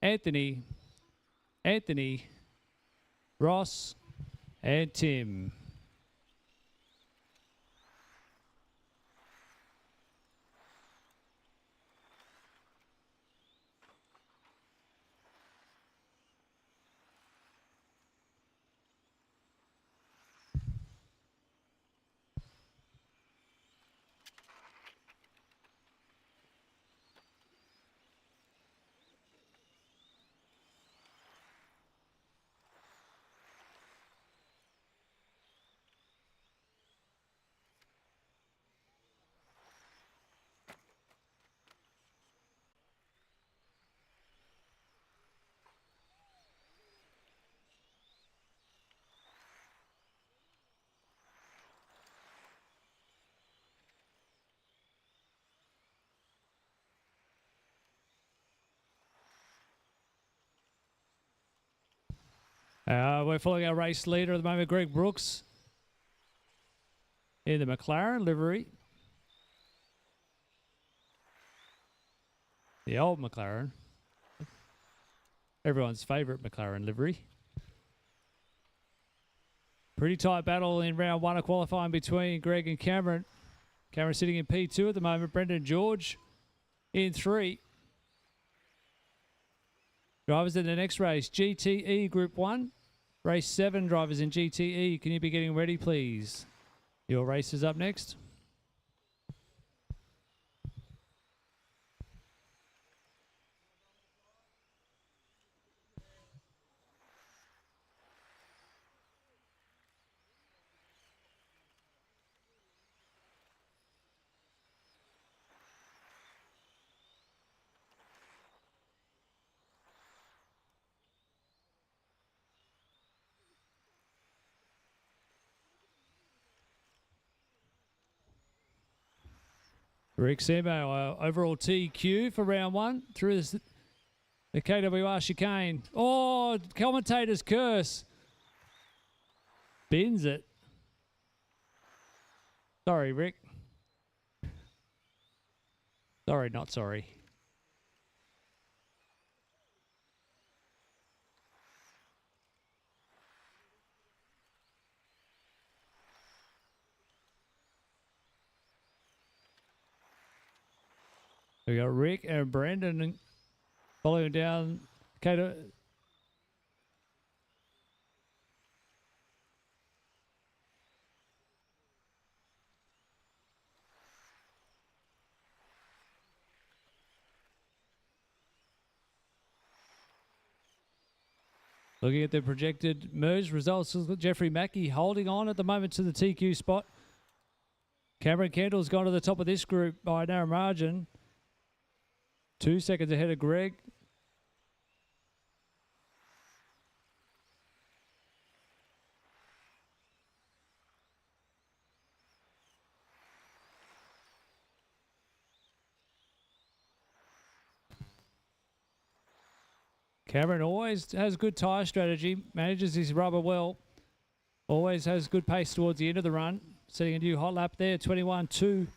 Anthony, Ross, and Tim. We're following our race leader at the moment, Greg Brooks, in the McLaren livery. The old McLaren. Everyone's favourite McLaren livery. Pretty tight battle in round 1 of qualifying between Greg and Cameron. Cameron sitting in P2 at the moment. Brendan George in 3. Drivers in the next race, GTE Group 1. Race 7 drivers in GTE. Can you be getting ready, please? Your race is up next. Rick Semo, overall TQ for round 1 through the KWR chicane. Oh, commentator's curse. Bins it. Sorry, Rick. Sorry, not sorry. We got Rick and Brandon following down Kato. Looking at the projected merge results, Jeffrey Mackie holding on at the moment to the TQ spot. Cameron Kendall's gone to the top of this group by a narrow margin. 2 seconds ahead of Greg. Cameron always has good tyre strategy, manages his rubber well, always has good pace towards the end of the run. Setting a new hot lap there, 21.2.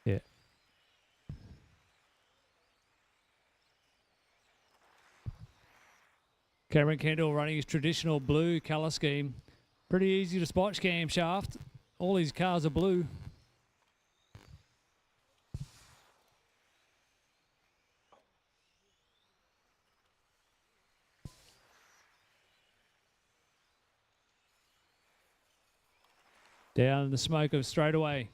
Yeah. Cameron Kendall running his traditional blue colour scheme. Pretty easy to spot camshaft. All his cars are blue. Down the smoke of straightaway.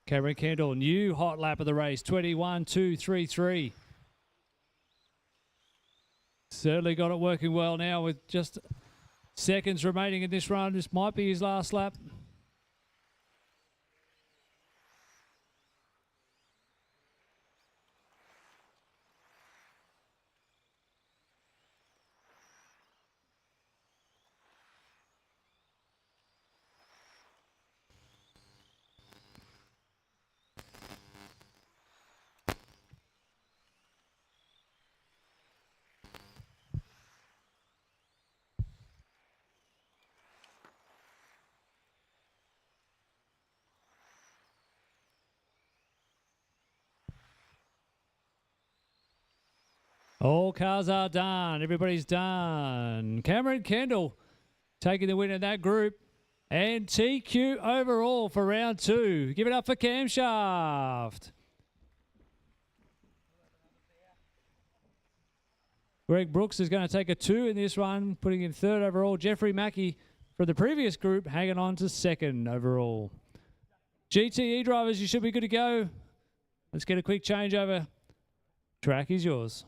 Cameron Kendall, new hot lap of the race, 21.233. Certainly got it working well now with just seconds remaining in this run. This might be his last lap. All cars are done. Everybody's done. Cameron Kendall taking the win in that group. And TQ overall for round 2. Give it up for Camshaft. Greg Brooks is going to take a 2 in this one, putting in 3rd overall. Jeffrey Mackie from the previous group hanging on to 2nd overall. GTE drivers, you should be good to go. Let's get a quick changeover. Track is yours.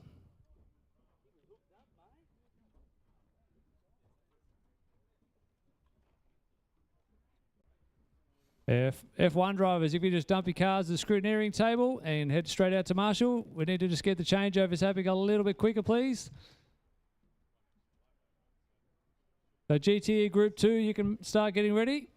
F1 drivers, if you just dump your cars at the scrutineering table and head straight out to Marshall, we need to just get the changeovers happening a little bit quicker, please. So GTE Group 2, you can start getting ready.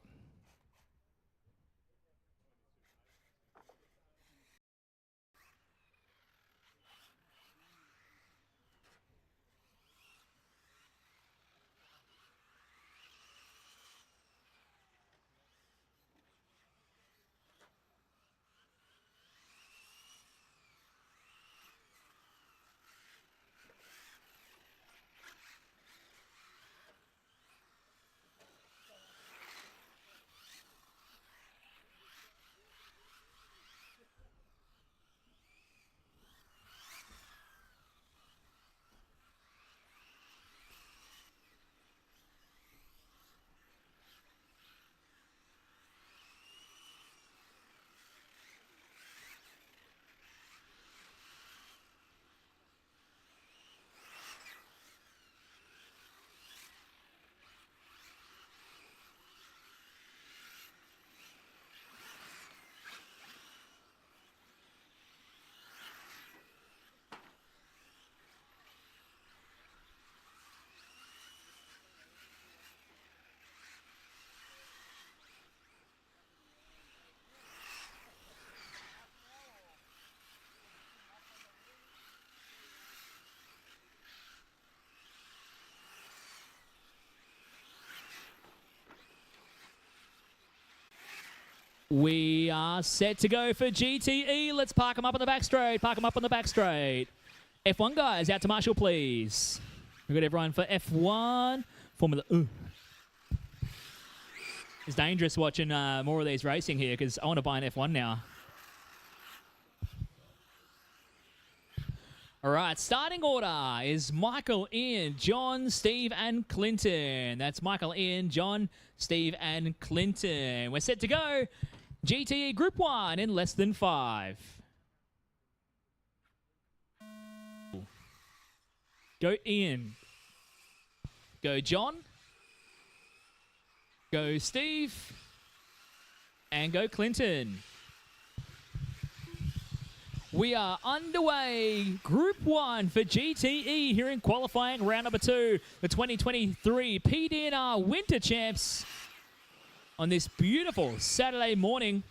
We are set to go for GTE. Let's park them up on the back straight. Park them up on the back straight. F1 guys, out to Marshall, please. We've got everyone for F1. Formula. It's dangerous watching more of these racing here because I want to buy an F1 now. All right, starting order is Michael, Ian, John, Steve, and Clinton. That's Michael, Ian, John, Steve, and Clinton. We're set to go. GTE Group 1 in less than 5. Go Ian. Go John. Go Steve. And go Clinton. We are underway. Group 1 for GTE here in qualifying round number 2. The 2023 PDNR Winter Champs on this beautiful Saturday morning.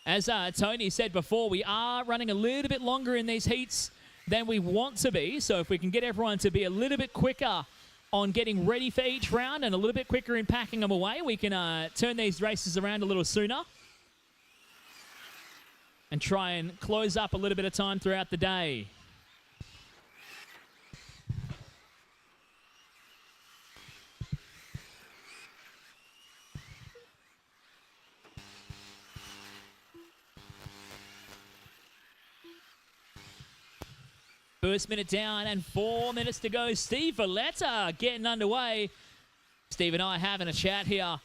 As Tony said before, we are running a little bit longer in these heats than we want to be. So if we can get everyone to be a little bit quicker on getting ready for each round and a little bit quicker in packing them away, we can turn these races around a little sooner and try and close up a little bit of time throughout the day. First minute down and 4 minutes to go. Steve Valletta getting underway. Steve and I having a chat here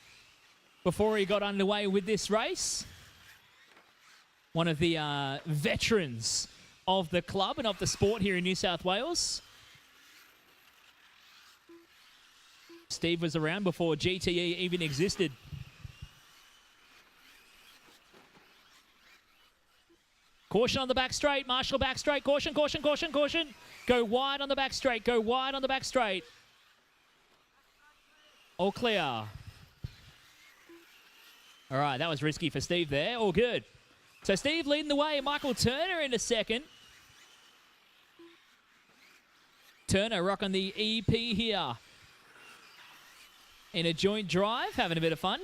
before he got underway with this race. One of the veterans of the club and of the sport here in New South Wales. Steve was around before GTE even existed. Caution on the back straight. Marshall back straight. Caution, caution, caution, caution. Go wide on the back straight. Go wide on the back straight. All clear. All right, that was risky for Steve there. All good. So Steve leading the way. Michael Turner in a second. Turner rocking the EP here. In a joint drive, having a bit of fun.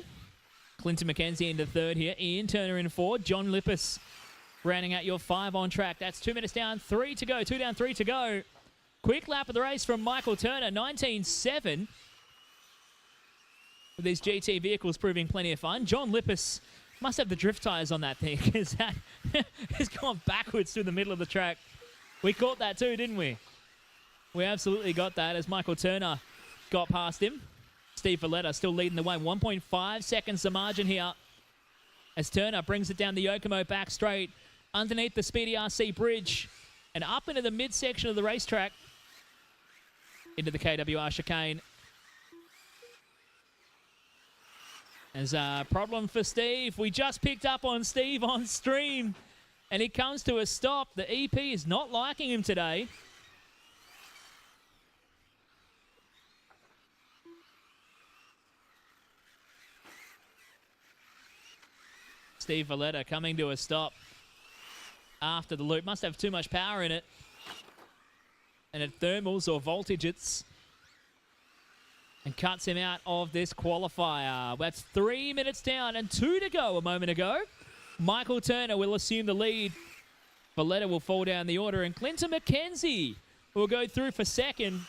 Clinton McKenzie into third here. Ian Turner in fourth. John Lippis rounding out your 5 on track. That's 2 minutes down, 3 to go. 2 down, 3 to go. Quick lap of the race from Michael Turner, 19.7. With these GT vehicles proving plenty of fun. John Lippis must have the drift tyres on that thing because that has gone backwards through the middle of the track. We caught that too, didn't we? We absolutely got that as Michael Turner got past him. Steve Valletta still leading the way. 1.5 seconds the margin here as Turner brings it down the Yokomo back straight underneath the Speedy RC bridge and up into the midsection of the racetrack into the KWR chicane. There's a problem for Steve. We just picked up on Steve on stream and he comes to a stop. The EP is not liking him today. Steve Valletta coming to a stop after the loop. Must have too much power in it. And at thermals or voltages. And cuts him out of this qualifier. That's 3 minutes down and 2 to go a moment ago. Michael Turner will assume the lead. Valletta will fall down the order. And Clinton McKenzie will go through for second.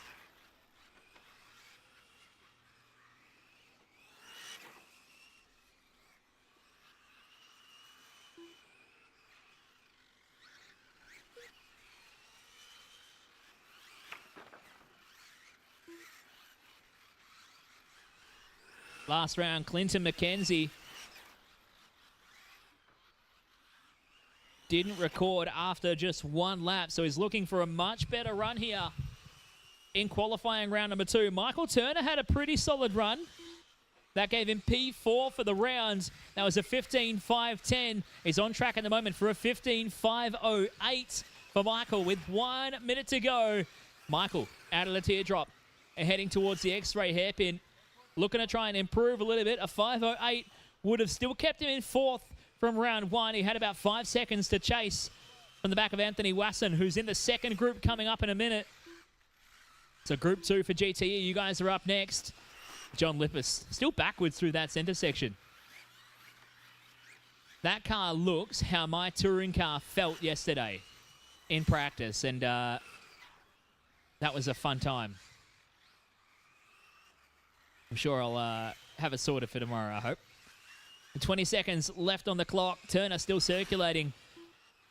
Last round, Clinton McKenzie didn't record after just 1 lap, so he's looking for a much better run here in qualifying round number 2. Michael Turner had a pretty solid run. That gave him P4 for the round. That was a 15.510. He's on track at the moment for a 15.508 for Michael with 1 minute to go. Michael out of the teardrop and heading towards the X-ray hairpin. Looking to try and improve a little bit. A 5.08 would have still kept him in 4th from round 1. He had about 5 seconds to chase from the back of Anthony Wasson, who's in the second group coming up in a minute. So group 2 for GTE. You guys are up next. John Lippis still backwards through that centre section. That car looks how my touring car felt yesterday in practice, and that was a fun time. I'm sure I'll have it sorted for tomorrow, I hope. 20 seconds left on the clock. Turner still circulating.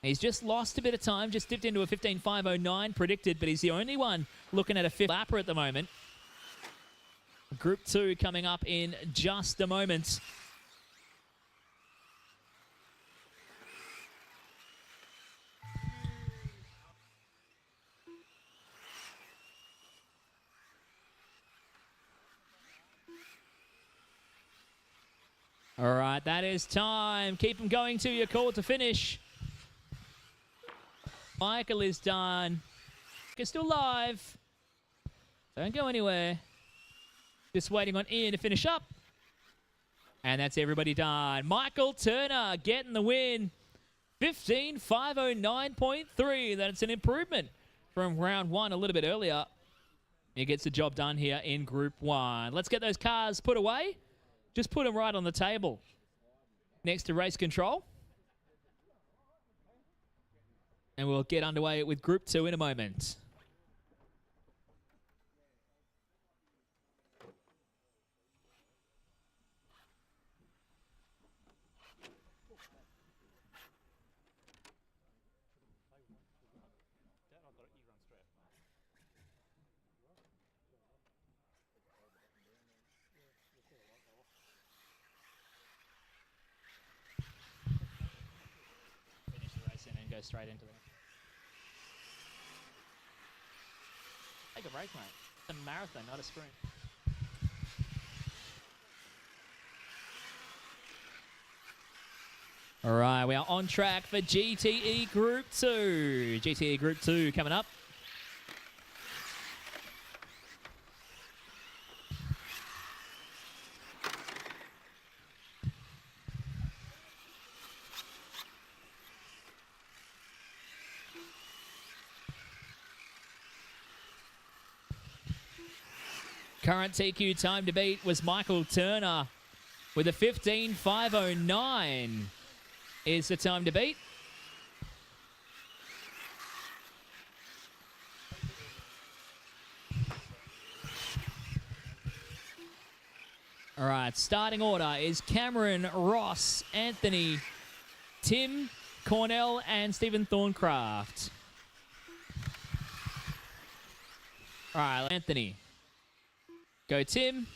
He's just lost a bit of time, just dipped into a 15.509 predicted, but he's the only one looking at a fifth lapper at the moment. Group 2 coming up in just a moment. All right, that is time. Keep them going to your call to finish. Michael is done. It's still live. Don't go anywhere. Just waiting on Ian to finish up. And that's everybody done. Michael Turner getting the win. 15.509.3. That's an improvement from round 1 a little bit earlier. He gets the job done here in Group 1. Let's get those cars put away. Just put them right on the table next to race control. And we'll get underway with Group 2 in a moment. Go straight into it. Take a break, mate. It's a marathon, not a sprint. All right, we are on track for GTE Group 2. GTE Group 2 coming up. Current TQ time to beat was Michael Turner with a 15.509 is the time to beat. All right, starting order is Cameron, Ross, Anthony, Tim, Cornell, and Stephen Thorncraft. All right, Anthony. Go Tim,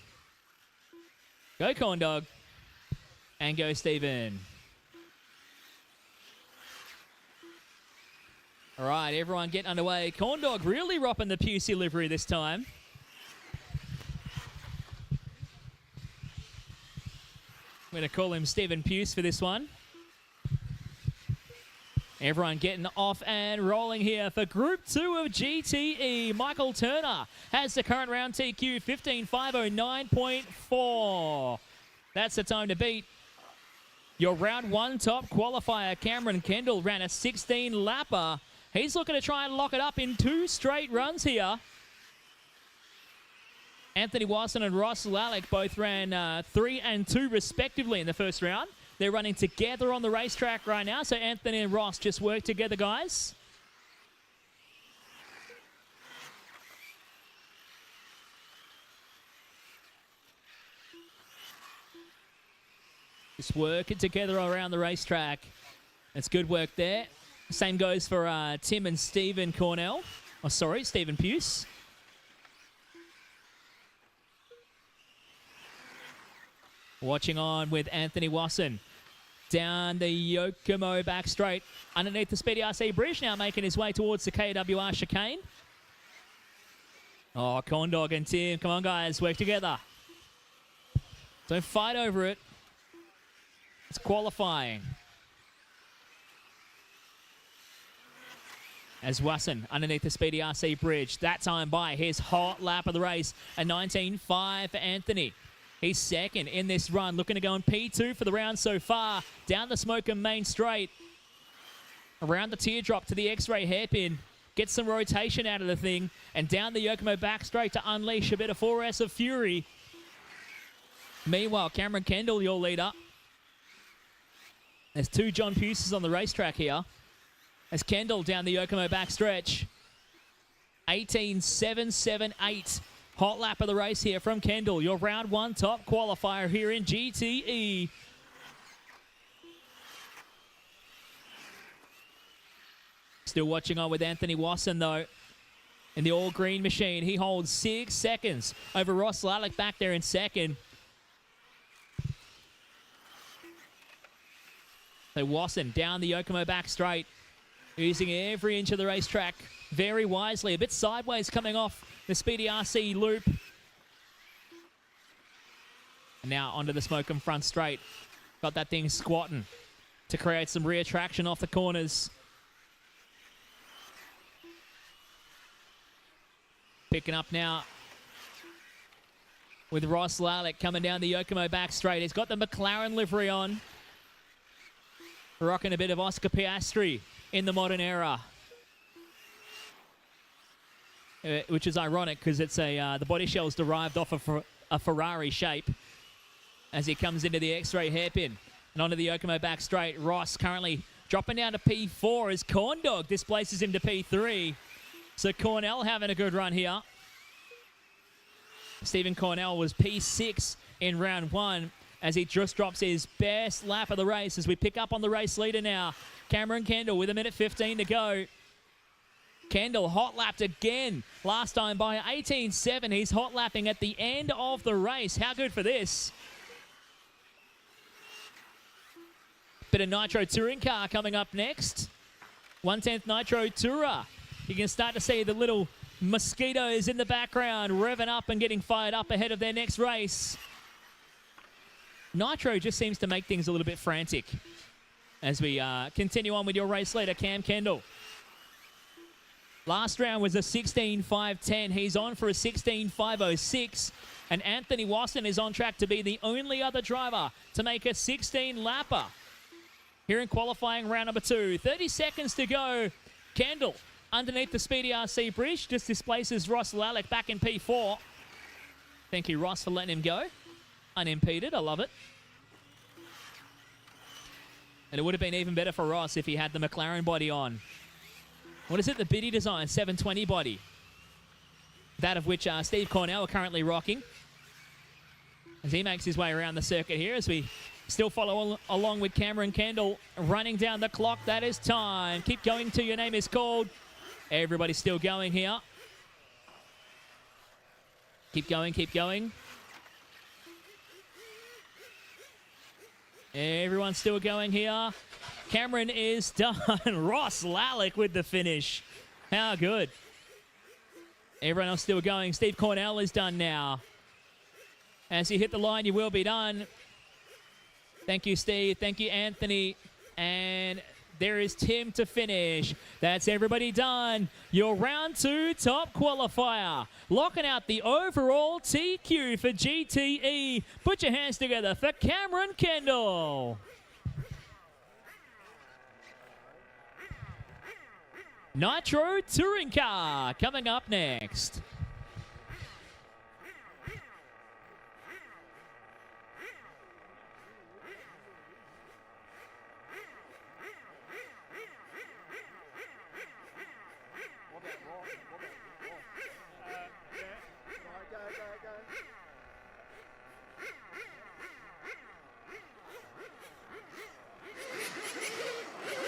go Corndog, and go Stephen. All right, everyone get underway. Corndog really ropping the Pusey livery this time. I'm going to call him Stephen Puce for this one. Everyone getting off and rolling here for Group 2 of GTE. Michael Turner has the current round TQ 15.509.4. That's the time to beat. Your round 1 top qualifier, Cameron Kendall, ran a 16 lapper. He's looking to try and lock it up in 2 straight runs here. Anthony Wasson and Ross Lalic both ran 3 and 2 respectively in the first round. They're running together on the racetrack right now, so Anthony and Ross just work together, guys. Just working together around the racetrack. That's good work there. Same goes for Tim and Stephen Cornell. Oh, sorry, Stephen Puce. Watching on with Anthony Wasson. Down the Yokomo back straight. Underneath the Speedy RC bridge now making his way towards the KWR chicane. Oh, Corndog and Tim. Come on, guys. Work together. Don't fight over it. It's qualifying. As Wasson underneath the Speedy RC bridge. That time by his hot lap of the race. A 19.5 for Anthony. He's second in this run, looking to go in P2 for the round so far. Down the Smoker main straight. Around the teardrop to the X-ray hairpin. Get some rotation out of the thing. And down the Yokomo back straight to unleash a bit of 4S of fury. Meanwhile, Cameron Kendall, your leader. There's 2 John Puces on the racetrack here. As Kendall down the Yokomo backstretch. 18.778. Hot lap of the race here from Kendall. Your round 1 top qualifier here in GTE. Still watching on with Anthony Wasson, though, in the all-green machine. He holds 6 seconds over Ross Lalic back there in second. So Wasson down the Yokomo back straight, using every inch of the racetrack very wisely. A bit sideways coming off the Speedy RC loop. And now onto the Smoke'em front straight. Got that thing squatting to create some rear traction off the corners. Picking up now with Ross Lalic coming down the Yokomo back straight. He's got the McLaren livery on. Rocking a bit of Oscar Piastri in the modern era. Which is ironic because it's the body shell's derived off of a Ferrari shape as he comes into the X-ray hairpin. And onto the Yokomo back straight. Ross currently dropping down to P4 as Corn Dog displaces him to P3. So Cornell having a good run here. Stephen Cornell was P6 in round 1 as he just drops his best lap of the race as we pick up on the race leader now. Cameron Kendall with 1:15 to go. Kendall hot lapped again last time by 18.7. He's hot lapping at the end of the race. How good for this? Bit of Nitro touring car coming up next. 1/10 Nitro Tourer. You can start to see the little mosquitoes in the background revving up and getting fired up ahead of their next race. Nitro just seems to make things a little bit frantic as we continue on with your race leader, Cam Kendall. Last round was a 16.510. He's on for a 16.506. And Anthony Wasson is on track to be the only other driver to make a 16 lapper. Here in qualifying round number 2. 30 seconds to go. Kendall underneath the Speedy RC bridge just displaces Ross Lalic back in P4. Thank you, Ross, for letting him go. Unimpeded. I love it. And it would have been even better for Ross if he had the McLaren body on. What is it? The Biddy Design 720 body. That of which Steve Cornell are currently rocking. As he makes his way around the circuit here as we still follow along with Cameron Kendall running down the clock. That is time. Keep going till your name is called. Everybody's still going here. Keep going, keep going. Everyone's still going here. Cameron is done. Ross Lalic with the finish. How good. Everyone else still going. Steve Cornell is done now. As you hit the line, you will be done. Thank you, Steve. Thank you, Anthony. And there is Tim to finish. That's everybody done. Your round 2 top qualifier. Locking out the overall TQ for GTE. Put your hands together for Cameron Kendall. Nitro Touring Car coming up next.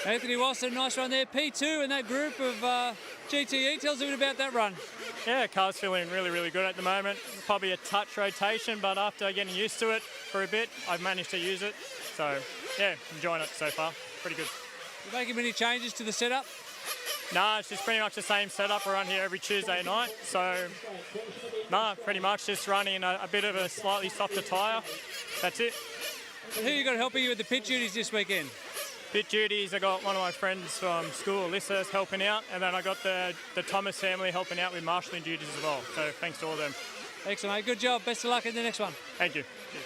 Anthony Wasson, nice run there. P2 in that group of GTE. Tell us a bit about that run. Yeah, car's feeling really, really good at the moment. Probably a touch rotation, but after getting used to it for a bit, I've managed to use it. So, yeah, enjoying it so far. Pretty good. You making many changes to the setup? Nah, it's just pretty much the same setup around here every Tuesday night. So, nah, pretty much just running a bit of a slightly softer tyre. That's it. And who you got helping you with the pit duties this weekend? Pit duties, I got one of my friends from school, Alyssa's helping out, and then I got the Thomas family helping out with marshalling duties as well. So thanks to all of them. Excellent, mate. Good job. Best of luck in the next one. Thank you. Cheers.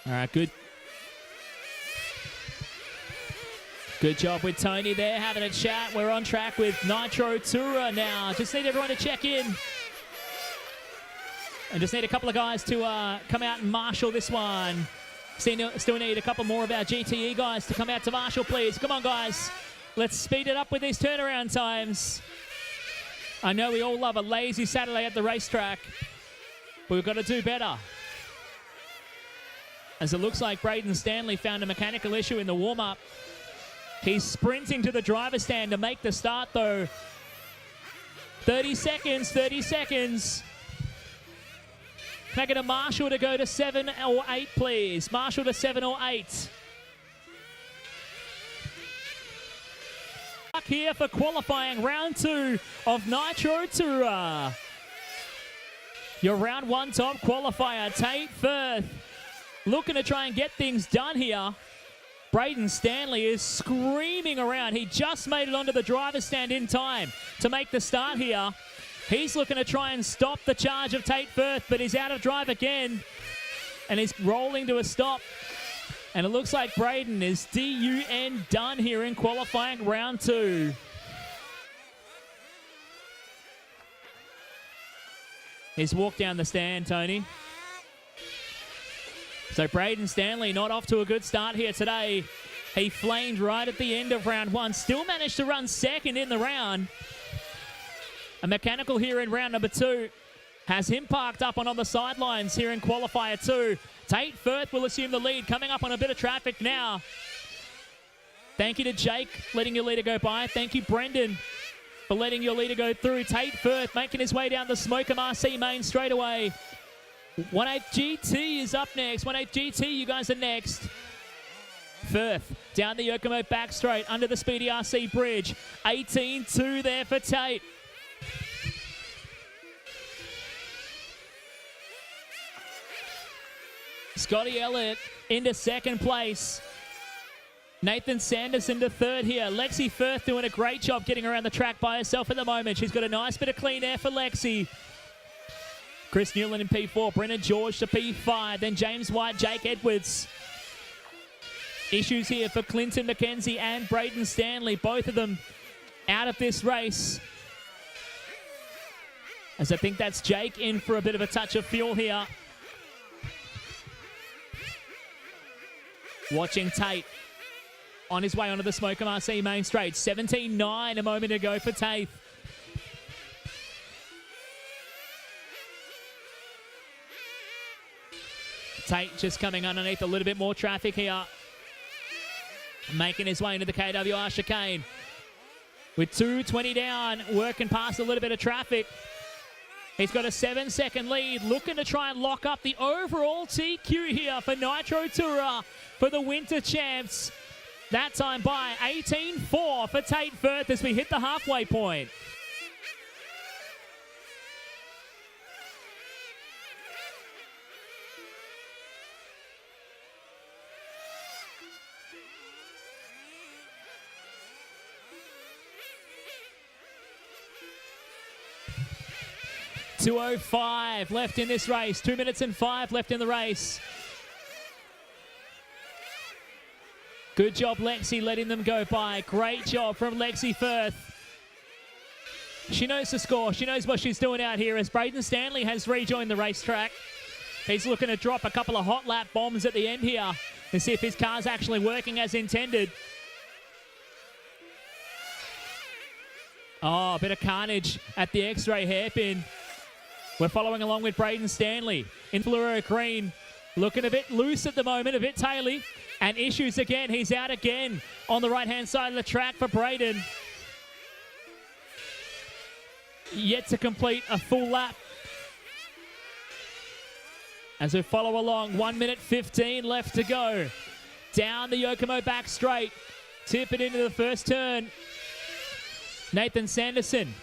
All right, good. Good job with Tony there, having a chat. We're on track with Nitro Tourer now. Just need everyone to check in. And just need a couple of guys to come out and marshal this one. Still need a couple more of our GTE guys to come out to marshal, please. Come on, guys. Let's speed it up with these turnaround times. I know we all love a lazy Saturday at the racetrack, but we've got to do better. As it looks like Brayden Stanley found a mechanical issue in the warm-up. He's sprinting to the driver's stand to make the start, though. 30 seconds, 30 seconds. Can I get a marshal to go to 7 or 8, please? Marshal to 7 or 8. Here for qualifying round 2 of Nitro Tour. Your round 1 top qualifier, Tate, Firth, looking to try and get things done here. Brayden Stanley is screaming around. He just made it onto the driver's stand in time to make the start here. He's looking to try and stop the charge of Tate Firth, but he's out of drive again. And he's rolling to a stop. And it looks like Brayden is DUN done here in qualifying round 2. He's walked down the stand, Tony. So Brayden Stanley not off to a good start here today. He flamed right at the end of round 1. Still managed to run second in the round. A mechanical here in round number 2 has him parked up on the sidelines here in qualifier 2. Tate Firth will assume the lead, coming up on a bit of traffic now. Thank you to Jake, letting your leader go by. Thank you, Brendan, for letting your leader go through. Tate Firth making his way down the Smokem RC main straight away. 1/8 GT is up next. 1/8 GT, you guys are next. Firth down the Yokomo back straight under the Speedy RC bridge. 18-2 there for Tate. Scotty Elliott into second place. Nathan Sanderson to third here. Lexi Firth doing a great job getting around the track by herself at the moment. She's got a nice bit of clean air for Lexi. Chris Newland in P4. Brennan George to P5. Then James White, Jake Edwards. Issues here for Clinton McKenzie and Brayden Stanley. Both of them out of this race. As I think that's Jake in for a bit of a touch of fuel here. Watching Tate on his way onto the Smokem RC main straight. 17-9 a moment ago for Tate. Tate just coming underneath a little bit more traffic here. Making his way into the KWR chicane. With 2:20 down, working past a little bit of traffic. He's got a 7-second lead, looking to try and lock up the overall TQ here for Nitro Tour for the Winter Champs. That time by 18-4 for Tate Firth as we hit the halfway point. .205 left in this race. 2 minutes and 5 left in the race. Good job, Lexi, letting them go by. Great job from Lexi Firth. She knows the score. She knows what she's doing out here as Brayden Stanley has rejoined the racetrack. He's looking to drop a couple of hot lap bombs at the end here and see if his car's actually working as intended. Oh, a bit of carnage at the X-ray hairpin. We're following along with Brayden Stanley in fluoro green. Looking a bit loose at the moment, a bit taily. And issues again. He's out again on the right-hand side of the track for Brayden. Yet to complete a full lap. As we follow along, 1 minute 15 left to go. Down the Yokomo back straight. Tip it into the first turn. Nathan Sanderson.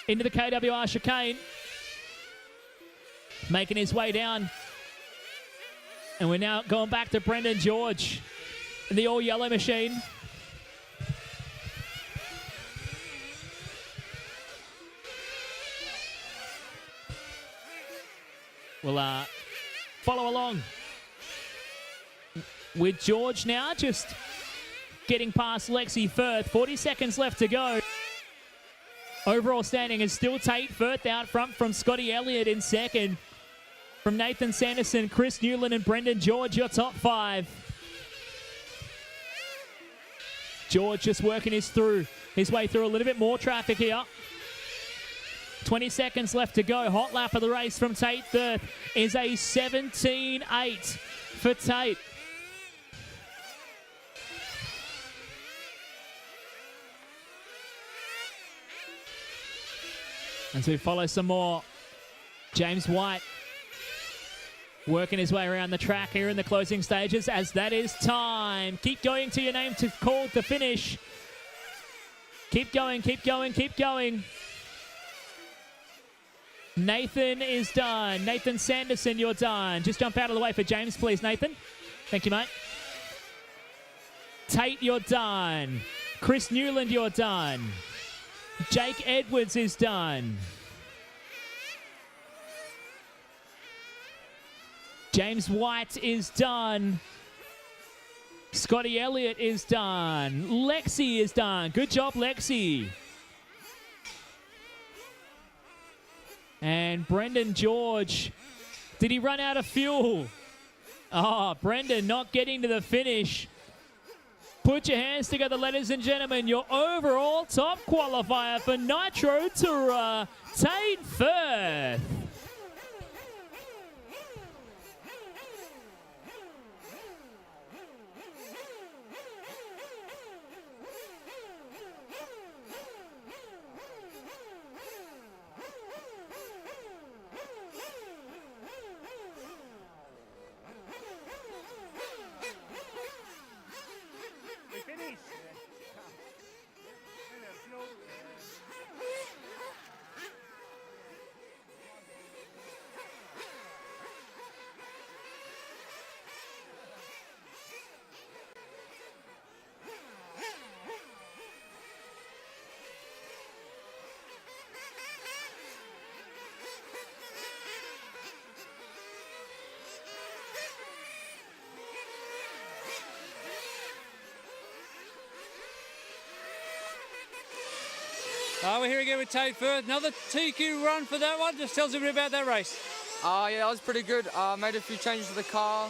Into the KWR chicane. Making his way down. And we're now going back to Brendan George in the all-yellow machine. We'll follow along with George now, just getting past Lexi Firth. 40 seconds left to go. Overall standing is still Tate. Firth out front from Scotty Elliott in second. From Nathan Sanderson, Chris Newland and Brendan George, your top 5. George just working his way through a little bit more traffic here. 20 seconds left to go. Hot lap of the race from Tate. Firth is a 17.8 for Tate. As we follow some more, James White working his way around the track here in the closing stages, as that is time. Keep going to your name to call to finish. Keep going, keep going, keep going. Nathan is done. Nathan Sanderson, you're done. Just jump out of the way for James, please, Nathan. Thank you, mate. Tate, you're done. Chris Newland, you're done. Jake Edwards is done. James White is done. Scotty Elliott is done. Lexi is done. Good job, Lexi. And Brendan George, did he run out of fuel? Oh, Brendan not getting to the finish. Put your hands together, ladies and gentlemen. Your overall top qualifier for Nitro Tour, Tate Firth. We're here again with Tate Firth. Another TQ run for that one. Just tell us a bit about that race. Yeah, that was pretty good. Made a few changes to the car,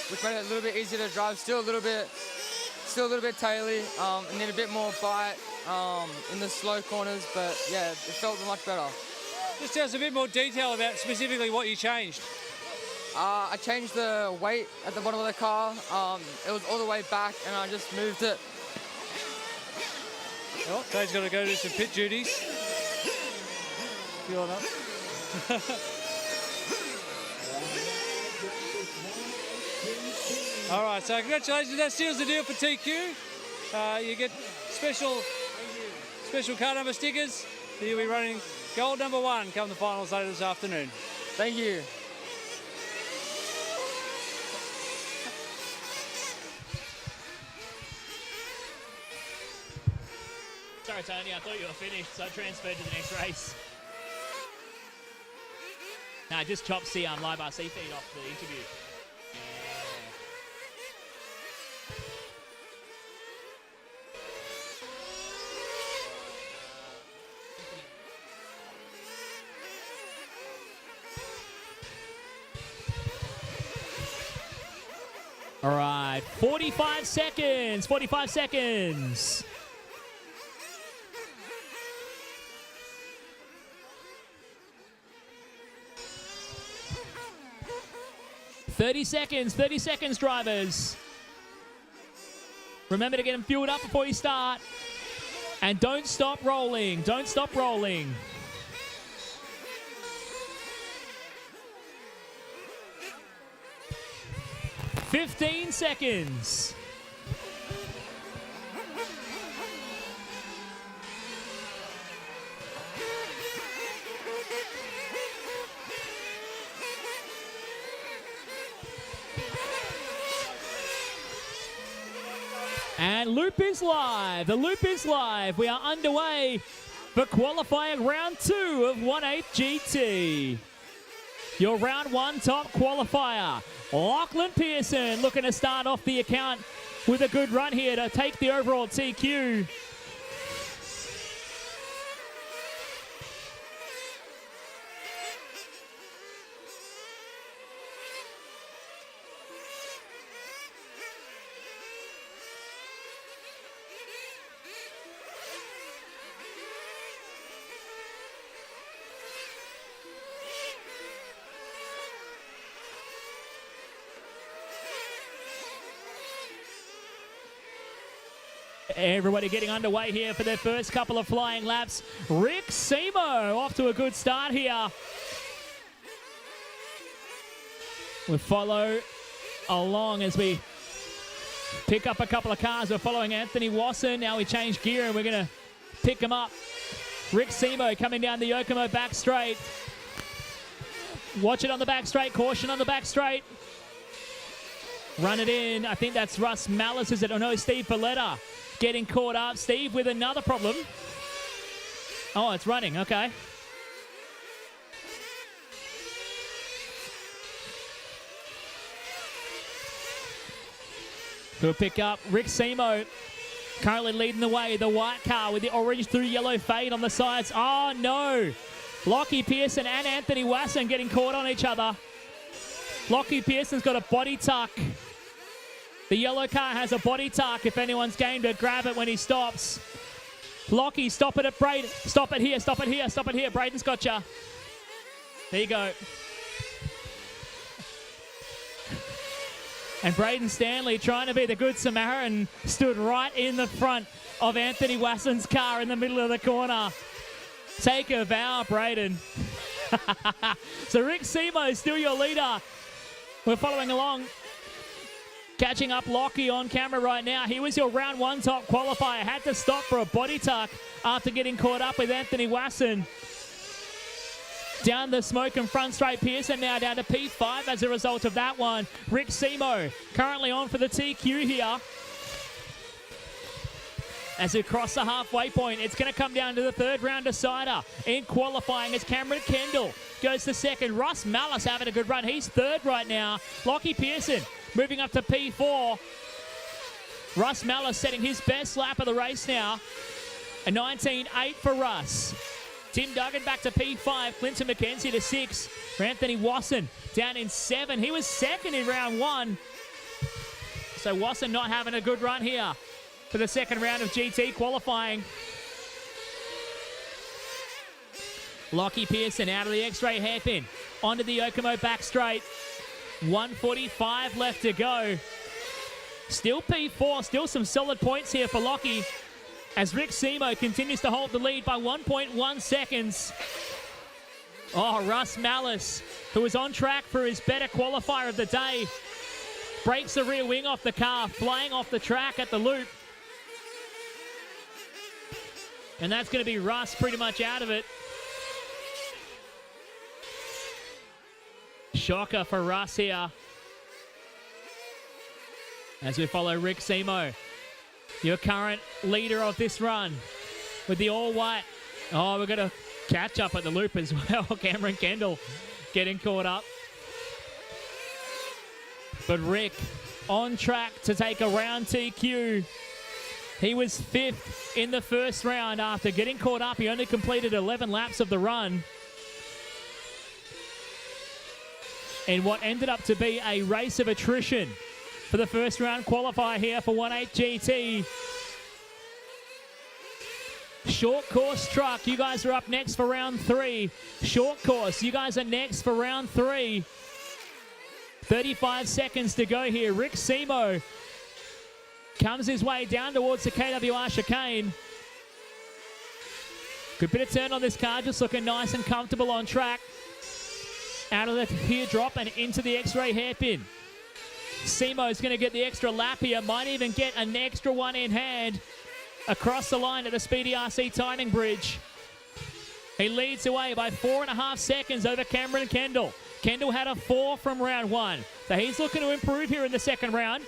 which made it a little bit easier to drive. Still a little bit taily, and need a bit more bite in the slow corners. But yeah, it felt much better. Just tell us a bit more detail about specifically what you changed. I changed the weight at the bottom of the car. It was all the way back, and I just moved it. Well, Tate's got to go do some pit duties. Fuel up. All right, so congratulations. That seals the deal for TQ. You get special car number stickers. You'll be running gold number 1 come the finals later this afternoon. Thank you. Sorry, Tony, I thought you were finished, so I transferred to the next race. Nah, just chop live RC feed off the interview. All right, 45 seconds, 45 seconds. 30 seconds, drivers. Remember to get them fueled up before you start. And don't stop rolling, don't stop rolling. $15 seconds. And loop is live. The loop is live. We are underway for qualifying round 2 of 1/8 GT. Your round 1 top qualifier, Lachlan Pearson, looking to start off the account with a good run here to take the overall TQ. Everybody getting underway here for their first couple of flying laps. Rick Seymour off to a good start here. We follow along as we pick up a couple of cars. We're following Anthony Wasson. Now we change gear and we're going to pick him up. Rick Seymour coming down the Yokomo back straight. Watch it on the back straight. Caution on the back straight. Run it in. I think that's Russ Malice, is it? Oh no, Steve Valletta getting caught up. Steve with another problem. Oh, it's running. Okay. Who'll pick up Rick Seymour. Currently leading the way. The white car with the orange through yellow fade on the sides. Oh no. Lockie Pearson and Anthony Wasson getting caught on each other. Lockie Pearson's got a body tuck. The yellow car has a body tuck if anyone's game to grab it when he stops. Lockie, stop it at Brayden. Stop it here, stop it here, stop it here. Brayden's got you. There you go. And Brayden Stanley, trying to be the good Samaritan, stood right in the front of Anthony Wasson's car in the middle of the corner. Take a bow, Brayden. So Rick Seymour, still your leader. We're following along. Catching up Lockie on camera right now. He was your round one top qualifier. Had to stop for a body tuck after getting caught up with Anthony Wasson. Down the smoke and front straight. Pearson now down to P5 as a result of that one. Rick Seymour currently on for the TQ here. As we cross the halfway point, it's going to come down to the third round decider. In qualifying as Cameron Kendall goes to second. Russ Malice having a good run. He's third right now. Lockie Pearson moving up to P4. Russ Malice setting his best lap of the race now. A 19.8 for Russ. Tim Duggan back to P5. Clinton McKenzie to 6. For Anthony Wasson down in 7. He was second in round 1. So Wasson not having a good run here for the second round of GT qualifying. Lockie Pearson out of the X-ray hairpin. Onto the Yokomo back straight. 1:45 left to go. Still P4. Still some solid points here for Lockie, as Rick Seymour continues to hold the lead by 1.1 seconds. Oh, Russ Malice, who was on track for his better qualifier of the day, breaks the rear wing off the car, flying off the track at the loop. And that's going to be Russ pretty much out of it. Shocker for Russ here, as we follow Rick Seymour, your current leader of this run, with the all-white. Oh, we're going to catch up at the loop as well. Cameron Kendall getting caught up. But Rick on track to take a round TQ. He was 5th in the first round after getting caught up. He only completed 11 laps of the run. In what ended up to be a race of attrition for the first round qualifier here for 1.8 GT. Short course truck, you guys are up next for round 3. Short course, you guys are next for round 3. 35 seconds to go here. Rick Seymour comes his way down towards the KWR chicane. Good bit of turn on this car, just looking nice and comfortable on track. Out of the teardrop and into the X-ray hairpin. Seymour's going to get the extra lap here. Might even get an extra one in hand across the line at the Speedy RC timing bridge. He leads away by 4.5 seconds over Cameron Kendall. Kendall had a 4 from round 1. So he's looking to improve here in the second round.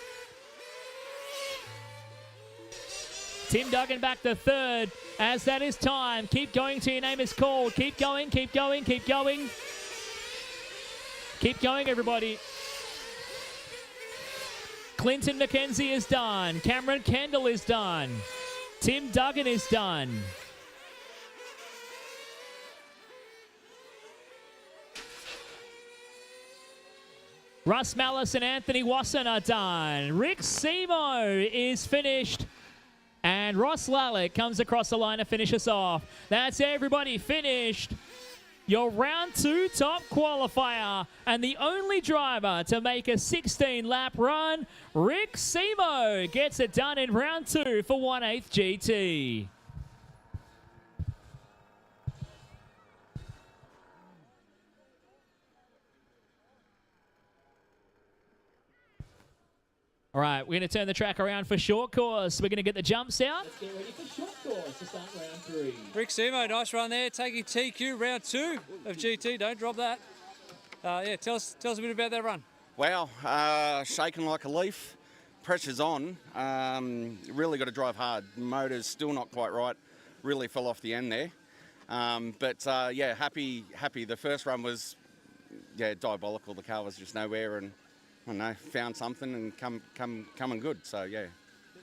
Tim Duggan back to third, as that is time. Keep going till your name is called. Keep going, keep going, keep going. Keep going, everybody. Clinton McKenzie is done. Cameron Kendall is done. Tim Duggan is done. Russ Malice and Anthony Wasson are done. Rick Seymour is finished. And Ross Lalic comes across the line to finish us off. That's everybody finished. your round 2 top qualifier and the only driver to make a 16-lap run, Rick Semo, gets it done in round 2 for 1/8 GT. All right, we're going to turn the track around for short course. We're going to get the jumps out. Let's get ready for short course to start round 3. Rick Semo, nice run there, taking TQ round 2 of GT. Don't drop that. Yeah, tell us a bit about that run. Wow, shaking like a leaf. Pressure's on. Really got to drive hard. Motor's still not quite right. Really fell off the end there. Yeah, happy. The first run was diabolical. The car was just nowhere, and I don't know, found something and coming good. So yeah.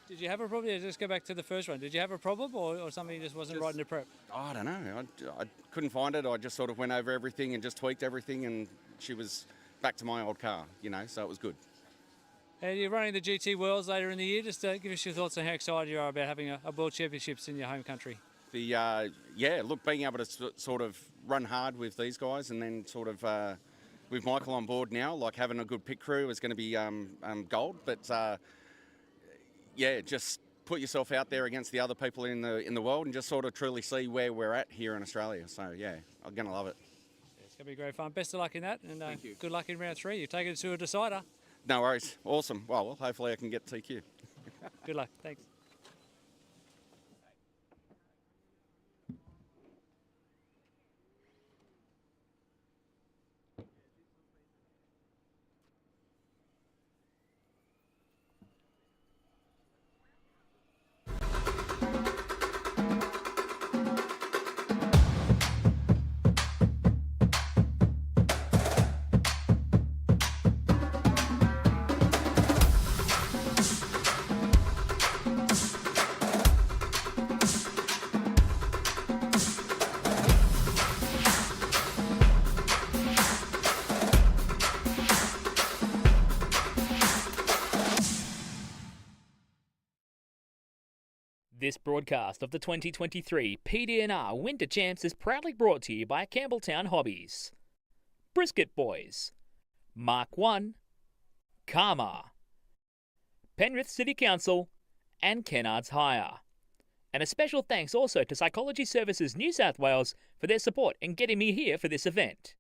Did you have a problem? Just go back to the first run. Did you have a problem or something just wasn't right in the prep? I don't know. I couldn't find it. I just sort of went over everything and just tweaked everything, and she was back to my old car, so it was good. And you're running the GT Worlds later in the year. Just give us your thoughts on how excited you are about having a World Championships in your home country. Look, being able to sort of run hard with these guys, and then sort of with Michael on board now, like having a good pit crew is going to be gold. But just put yourself out there against the other people in the world and just sort of truly see where we're at here in Australia. So yeah, I'm going to love it. It's going to be great fun. Best of luck in that, and good luck in round 3. You've taken it to a decider. No worries. Awesome. Well, hopefully I can get TQ. Good luck. Thanks. This broadcast of the 2023 PDNR Winter Champs is proudly brought to you by Campbelltown Hobbies, Brisket Boys, Mark 1, Karma, Penrith City Council, and Kennards Hire. And a special thanks also to Psychology Services New South Wales for their support in getting me here for this event.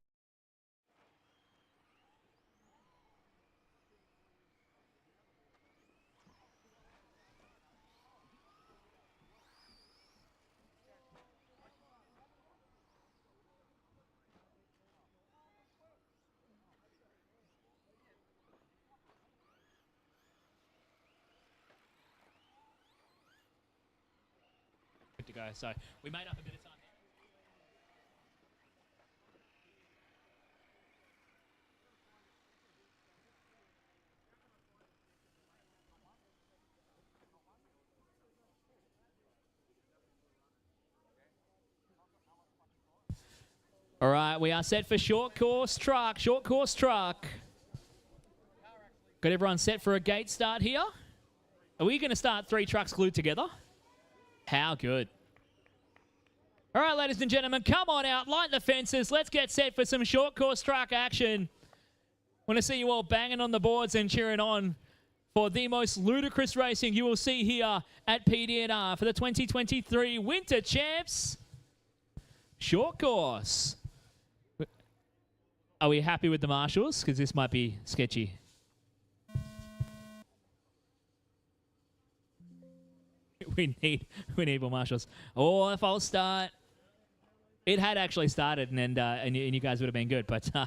To go, so we made up a bit of time there. All right, we are set for short course truck. Got everyone set for a gate start here. Are we going to start 3 trucks glued together? How good. All right, ladies and gentlemen, come on out, light the fences. Let's get set for some short course truck action. Want to see you all banging on the boards and cheering on for the most ludicrous racing you will see here at PDNR for the 2023 Winter Champs short course. Are we happy with the marshals? Because this might be sketchy. We need more marshals. Oh, a false start. It had actually started, and you guys would have been good. But all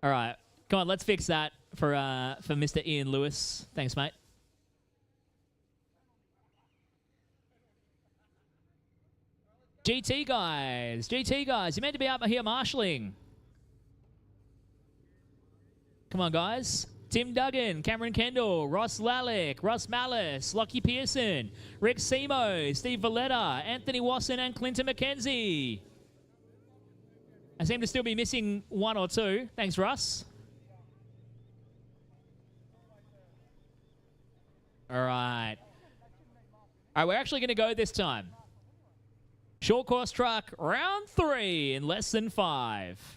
right, come on, let's fix that for Mr. Ian Lewis. Thanks, mate. GT guys, you're meant to be up here marshalling. Come on, guys. Tim Duggan, Cameron Kendall, Ross Lalic, Ross Malice, Lockie Pearson, Rick Semo, Steve Valletta, Anthony Wasson, and Clinton McKenzie. I seem to still be missing 1 or 2. Thanks, Russ. All right. All right, we're actually going to go this time. Short course truck, round 3 in less than 5.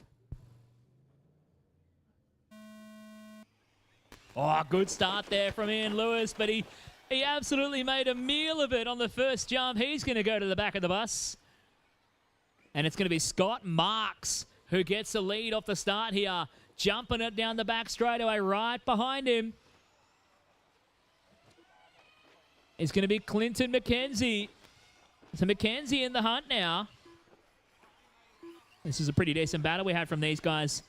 Oh, good start there from Ian Lewis, but he absolutely made a meal of it on the first jump. He's going to go to the back of the bus. And it's going to be Scott Marks who gets the lead off the start here. Jumping it down the back straightaway right behind him. It's going to be Clinton McKenzie. So McKenzie in the hunt now. This is a pretty decent battle we had from these guys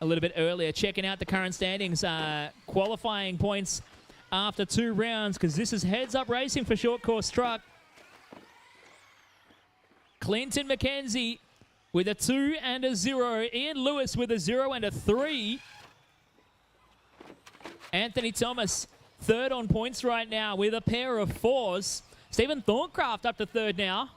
a little bit earlier. Checking out the current standings, qualifying points after 2 rounds, because this is heads-up racing for short course truck. Clinton McKenzie with a 2 and a 0. Ian Lewis with a 0 and a 3. Anthony Thomas third on points right now with a pair of 4s. Stephen Thorncraft up to third now.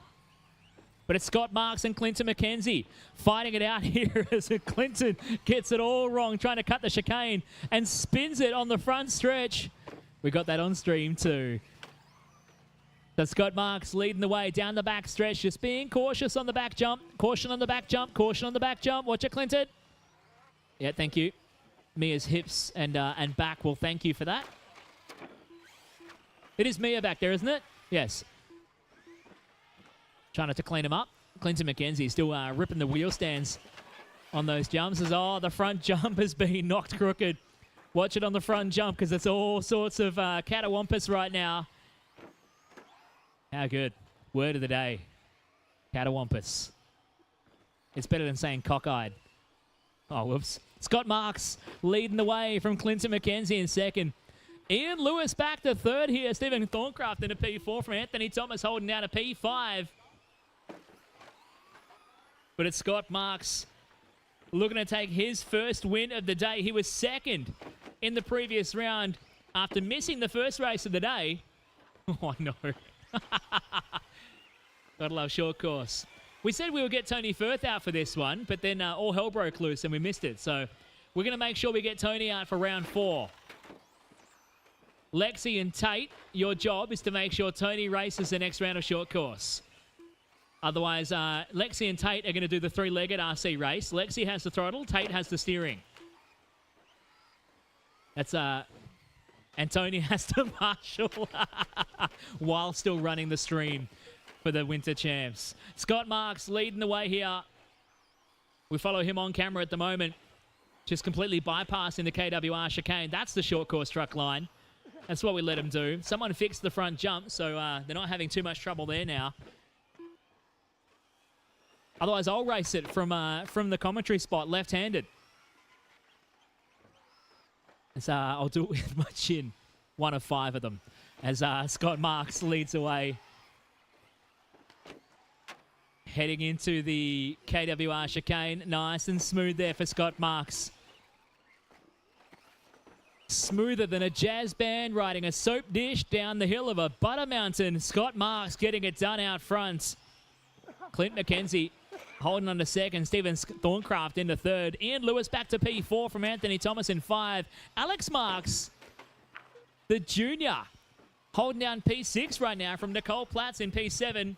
But it's Scott Marks and Clinton McKenzie fighting it out here as Clinton gets it all wrong, trying to cut the chicane and spins it on the front stretch. We got that on stream too. So Scott Marks leading the way down the back stretch, just being cautious on the back jump. Caution on the back jump, caution on the back jump. Watch it, Clinton. Yeah, thank you. Mia's hips and back will thank you for that. It is Mia back there, isn't it? Yes. Trying to clean him up. Clinton McKenzie still ripping the wheel stands on those jumps. As, the front jump has been knocked crooked. Watch it on the front jump because it's all sorts of catawampus right now. How good. Word of the day. Catawampus. It's better than saying cockeyed. Oh, whoops. Scott Marks leading the way from Clinton McKenzie in second. Ian Lewis back to third here. Stephen Thorncraft in a P4 from Anthony Thomas holding down a P5. But it's Scott Marks looking to take his first win of the day. He was second in the previous round after missing the first race of the day. Oh, no. Gotta love short course. We said we would get Tony Firth out for this one, but then all hell broke loose and we missed it. So we're going to make sure we get Tony out for round 4. Lexi and Tate, your job is to make sure Tony races the next round of short course. Otherwise, Lexi and Tate are going to do the 3-legged RC race. Lexi has the throttle, Tate has the steering. That's and Tony has to marshal while still running the stream for the Winter Champs. Scott Marks leading the way here. We follow him on camera at the moment. Just completely bypassing the KWR chicane. That's the short course truck line. That's what we let him do. Someone fixed the front jump, so they're not having too much trouble there now. Otherwise, I'll race it from the commentary spot, left-handed. So I'll do it with my chin. 1 of 5 of them. As Scott Marks leads away. Heading into the KWR chicane. Nice and smooth there for Scott Marks. Smoother than a jazz band riding a soap dish down the hill of a butter mountain. Scott Marks getting it done out front. Clint McKenzie holding on to second. Stephen Thorncraft into third. Ian Lewis back to P4 from Anthony Thomas in 5. Alex Marks, the junior, holding down P6 right now from Nicole Platts in P7.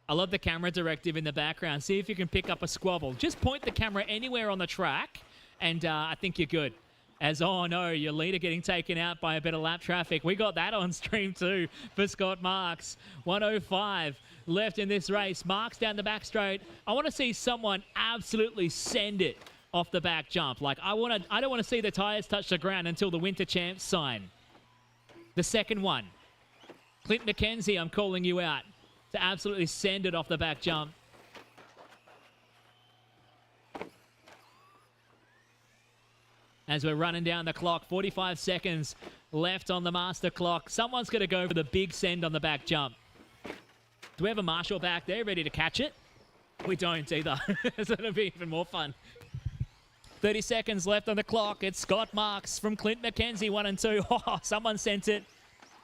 I love the camera directive in the background. See if you can pick up a squabble. Just point the camera anywhere on the track, and I think you're good. As, oh no, your leader getting taken out by a bit of lap traffic. We got that on stream too for Scott Marks. 105 left in this race. Marks down the back straight. I want to see someone absolutely send it off the back jump. Like, I don't want to see the tires touch the ground until the Winter Champs sign. The second one. Clint McKenzie, I'm calling you out to absolutely send it off the back jump. As we're running down the clock, 45 seconds left on the master clock. Someone's going to go for the big send on the back jump. Do we have a marshal back there ready to catch it? We don't either. So it'll be even more fun. 30 seconds left on the clock. It's Scott Marks from Clint McKenzie, 1 and 2. Oh, someone sent it.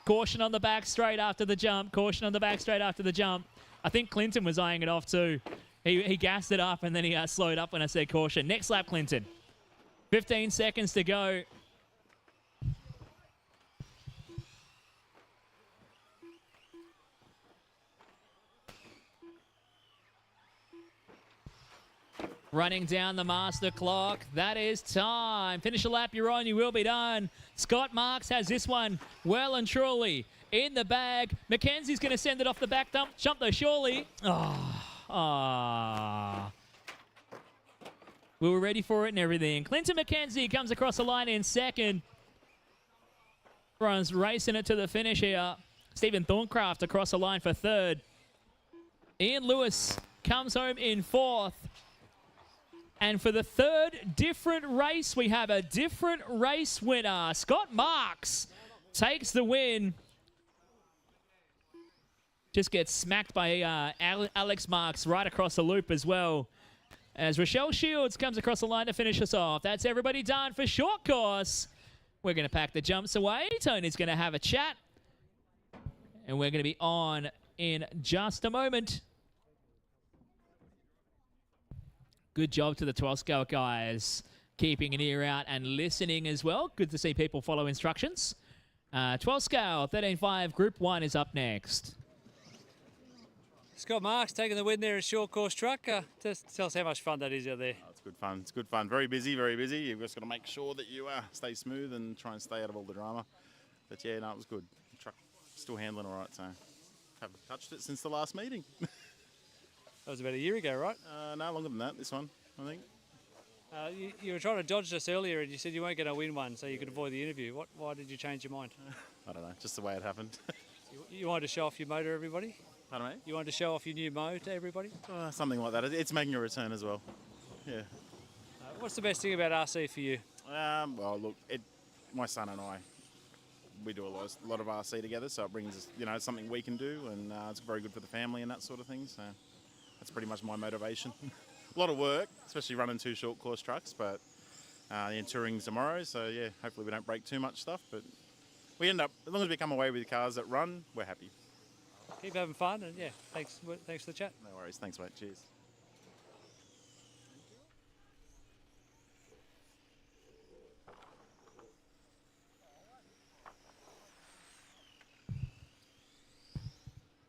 Caution on the back straight after the jump. Caution on the back straight after the jump. I think Clinton was eyeing it off too. He gassed it up and then he slowed up when I said caution. Next lap, Clinton. 15 seconds to go. Running down the master clock. That is time. Finish a lap, you're on, you will be done. Scott Marks has this one well and truly in the bag. McKenzie's going to send it off the back jump though, surely. We were ready for it and everything. Clinton McKenzie comes across the line in second. Everyone's racing it to the finish here. Stephen Thorncraft across the line for third. Ian Lewis comes home in fourth. And for the third different race, we have a different race winner. Scott Marks takes the win. Just gets smacked by Alex Marks right across the loop as well. As Rochelle Shields comes across the line to finish us off. That's everybody done for short course. We're going to pack the jumps away. Tony's going to have a chat. And we're going to be on in just a moment. Good job to the 12 Scout guys. Keeping an ear out and listening as well. Good to see people follow instructions. 12 Scale, 13.5, Group 1 is up next. Scott Marks taking the win there in short course truck. Just tell us how much fun that is out there. Oh, it's good fun. It's good fun. Very busy, very busy. You've just got to make sure that you stay smooth and try and stay out of all the drama. But yeah, no, it was good. The truck still handling all right, so haven't touched it since the last meeting. That was about a year ago, right? No, longer than that, this one, I think. You were trying to dodge us earlier and you said you weren't going to win one so you could avoid the interview. Why did you change your mind? I don't know, just the way it happened. You wanted to show off your motor, everybody? Pardon me? You wanted to show off your new mo to everybody? Something like that. It's making a return as well. Yeah. What's the best thing about RC for you? Well, look, my son and I, we do a lot of RC together, so it brings us, it's something we can do, and it's very good for the family and that sort of thing. So that's pretty much my motivation. A lot of work, especially running 2 short course trucks, but the touring's tomorrow, so yeah, hopefully we don't break too much stuff. But we end up, as long as we come away with cars that run, we're happy. Keep having fun, and yeah, thanks for the chat. No worries, thanks mate, cheers.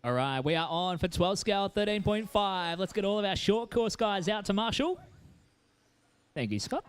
All right, we are on for 12 Scale 13.5. Let's get all of our short course guys out to Marshall. Thank you, Scott.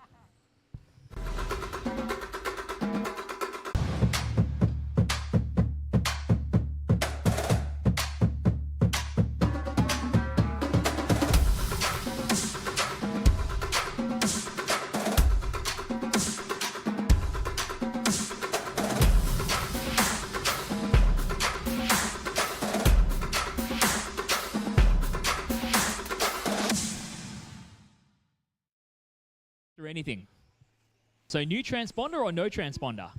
Anything. So new transponder or no transponder?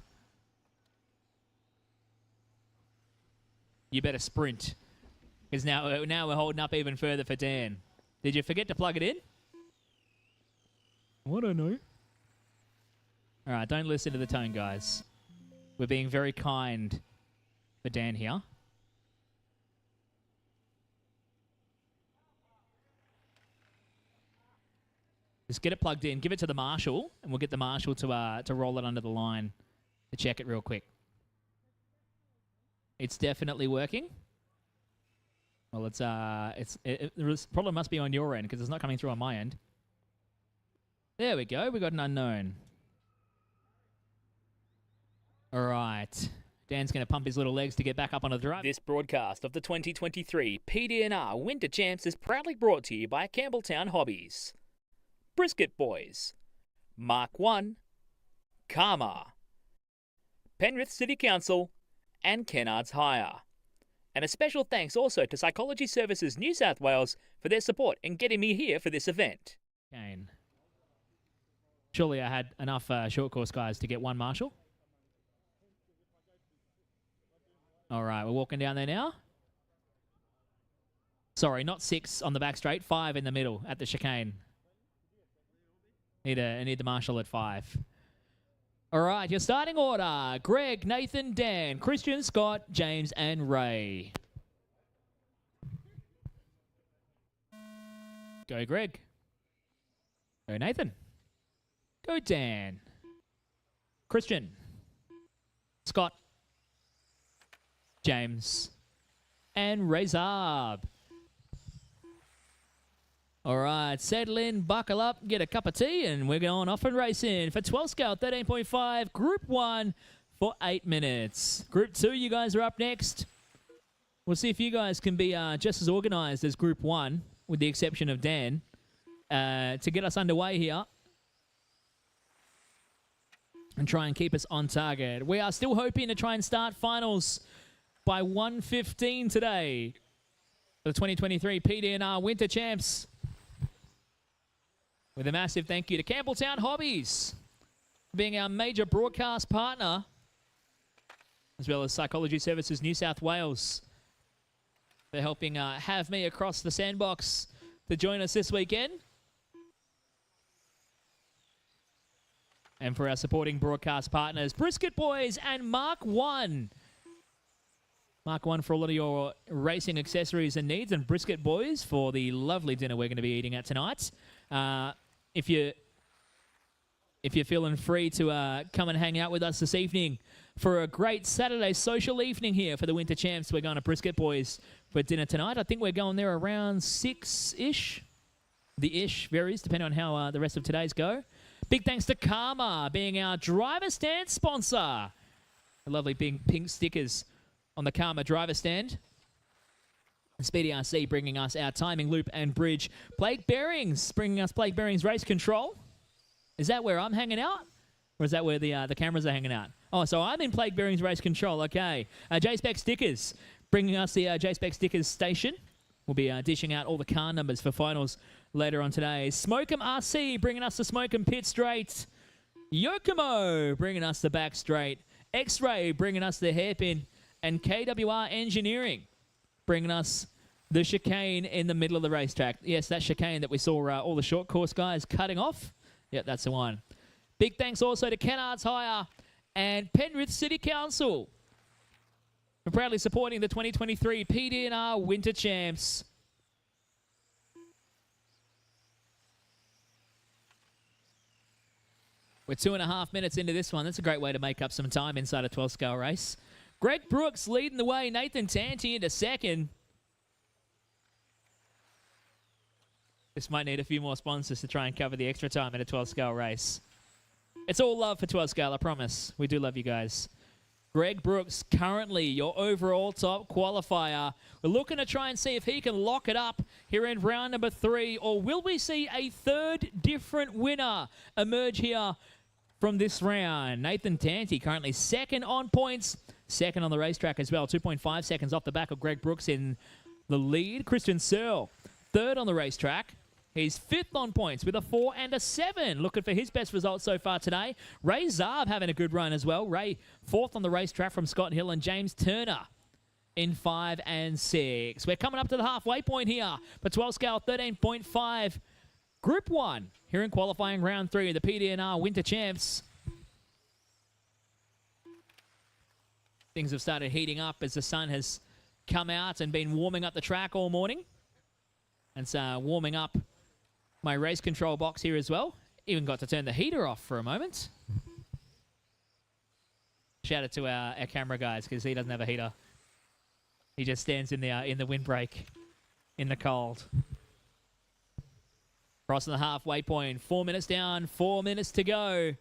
You better sprint. Because now we're holding up even further for Dan. Did you forget to plug it in? I don't know. Alright, don't listen to the tone, guys. We're being very kind for Dan here. Just get it plugged in, give it to the marshal, and we'll get the marshal to roll it under the line to check it real quick. It's definitely working. Well, the problem must be on your end because it's not coming through on my end. There we go. We got an unknown. All right. Dan's going to pump his little legs to get back up on the drive. This broadcast of the 2023 PDNR Winter Champs is proudly brought to you by Campbelltown Hobbies, Brisket Boys, Mark 1, Karma, Penrith City Council, and Kennard's Hire. And a special thanks also to Psychology Services New South Wales for their support in getting me here for this event. Kane. Surely I had enough short course guys to get one marshal. All right, we're walking down there now. Sorry, not 6 on the back straight, 5 in the middle at the chicane. Need the marshal at 5. All right, your starting order: Greg, Nathan, Dan, Christian, Scott, James, and Ray. Go Greg. Go Nathan. Go Dan. Christian. Scott. James. And Razab. All All right, settle in, buckle up, get a cup of tea, and we're going off and racing for 12 scale 13.5, Group 1 for 8 minutes. Group 2, you guys are up next. We'll see if you guys can be just as organised as Group 1, with the exception of Dan, to get us underway here and try and keep us on target. We are still hoping to try and start finals by 1:15 today for the 2023 PDNR Winter Champs. With a massive thank you to Campbelltown Hobbies for being our major broadcast partner, as well as Psychology Services New South Wales for helping have me across the sandbox to join us this weekend. And for our supporting broadcast partners, Brisket Boys and Mark 1. Mark 1 for all of your racing accessories and needs, and Brisket Boys for the lovely dinner we're going to be eating at tonight. If you're feeling free to come and hang out with us this evening for a great Saturday social evening here for the Winter Champs, we're going to Brisket Boys for dinner tonight. I think we're going there around 6-ish. The ish varies depending on how the rest of today's go. Big thanks to Karma being our driver stand sponsor. The lovely big pink stickers on the Karma driver stand. Speedy RC bringing us our timing loop and bridge. Blake Bearings bringing us Blake Bearings race control. Is that where I'm hanging out? Or is that where the cameras are hanging out? Oh, so I'm in Blake Bearings race control. Okay. J-Spec stickers bringing us the J-Spec stickers station. We'll be dishing out all the car numbers for finals later on today. Smokem RC bringing us the Smokem pit straight. Yokomo bringing us the back straight. X-Ray bringing us the hairpin. And KWR Engineering bringing us the chicane in the middle of the racetrack. Yes, that chicane that we saw all the short course guys cutting off. Yep, that's the one. Big thanks also to Kennards Hire and Penrith City Council for proudly supporting the 2023 PDNR Winter Champs. We're 2.5 minutes into this one. That's a great way to make up some time inside a 12-scale race. Greg Brooks leading the way. Nathan Tanti into second. This might need a few more sponsors to try and cover the extra time in a 12-scale race. It's all love for 12-scale, I promise. We do love you guys. Greg Brooks, currently your overall top qualifier. We're looking to try and see if he can lock it up here in round number 3, or will we see a third different winner emerge here from this round? Nathan Tanti currently second on points, second on the racetrack as well. 2.5 seconds off the back of Greg Brooks in the lead. Christian Searle, third on the racetrack. He's fifth on points with a 4 and a 7. Looking for his best result so far today. Ray Zarb having a good run as well. Ray fourth on the racetrack from Scott Hill, and James Turner in 5 and 6. We're coming up to the halfway point here for 12 scale 13.5. Group 1 here in qualifying round 3 of the PDNR Winter Champs. Things have started heating up as the sun has come out and been warming up the track all morning. And so warming up my race control box here as well. Even got to turn the heater off for a moment. Shout out to our camera guys, because he doesn't have a heater. He just stands in the windbreak in the cold. Crossing the halfway point. 4 minutes down, 4 minutes to go.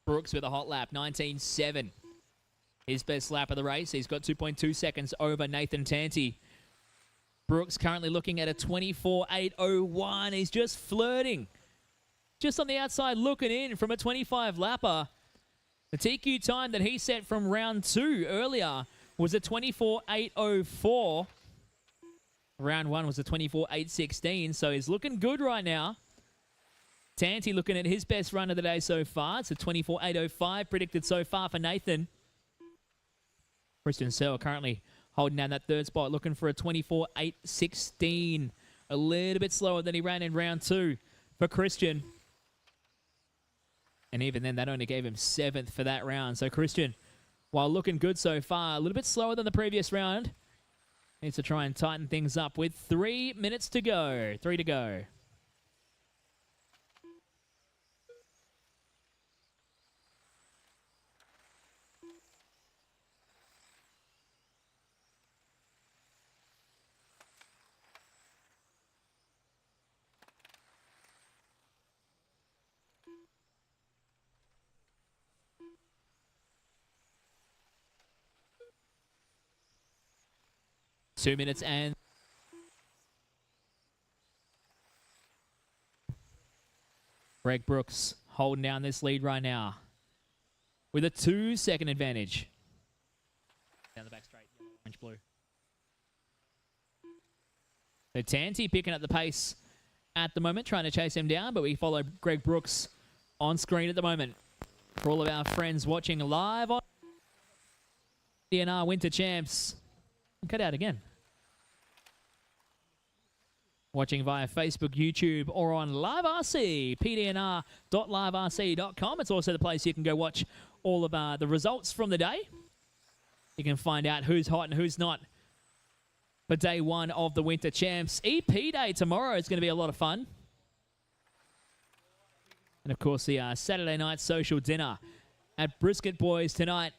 Brooks with a hot lap, 19.7. His best lap of the race. He's got 2.2 seconds over Nathan Tanti. Brooks currently looking at a 24.801. He's just flirting. Just on the outside looking in from a 25 lapper. The TQ time that he set from round 2 earlier was a 24.804. Round 1 was a 24.816, so he's looking good right now. Tanti looking at his best run of the day so far. It's a 24.805 predicted so far for Nathan. Christian Searle currently holding down that third spot, looking for a 24.816. A little bit slower than he ran in round 2 for Christian. And even then, that only gave him 7th for that round. So Christian, while looking good so far, a little bit slower than the previous round, needs to try and tighten things up with 3 minutes to go. 3 to go. 2 minutes and... Greg Brooks holding down this lead right now with a 2-second advantage. Down the back straight, orange blue. So Tanti picking up the pace at the moment, trying to chase him down, but we follow Greg Brooks on screen at the moment. For all of our friends watching live on PDNR Winter Champs. Cut out again. Watching via Facebook, YouTube, or on Live RC, pdnr.liverc.com. It's also the place you can go watch all of the results from the day. You can find out who's hot and who's not for day one of the Winter Champs. EP Day tomorrow is going to be a lot of fun. And, of course, the Saturday night social dinner at Brisket Boys tonight.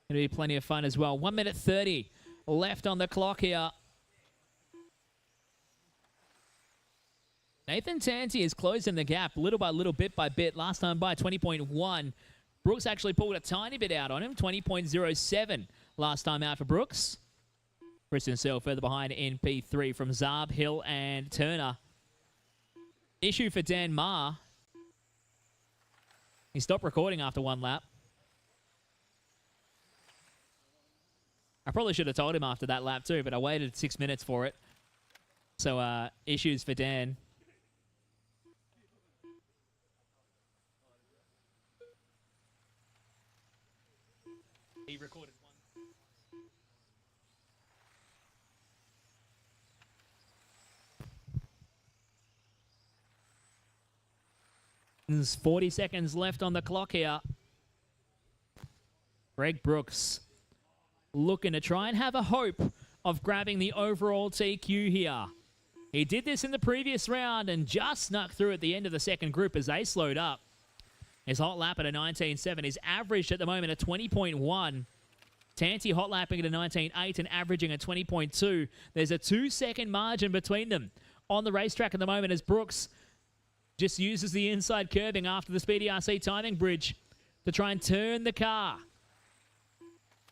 Going to be plenty of fun as well. 1 minute 30 left on the clock here. Nathan Tanti is closing the gap little by little, bit by bit. Last time by 20.1. Brooks actually pulled a tiny bit out on him. 20.07 last time out for Brooks. Reston still further behind in P3 from Zarb, Hill, and Turner. Issue for Dan Ma. He stopped recording after one lap. I probably should have told him after that lap too, but I waited 6 minutes for it. So, issues for Dan. He recorded one. There's 40 seconds left on the clock here. Greg Brooks looking to try and have a hope of grabbing the overall TQ here. He did this in the previous round and just snuck through at the end of the second group as they slowed up. His hot lap at a 19.7 is averaged at the moment at 20.1. Tanti hot lapping at a 19.8 and averaging at 20.2. There's a 2-second margin between them on the racetrack at the moment as Brooks just uses the inside curbing after the Speedy RC timing bridge to try and turn the car.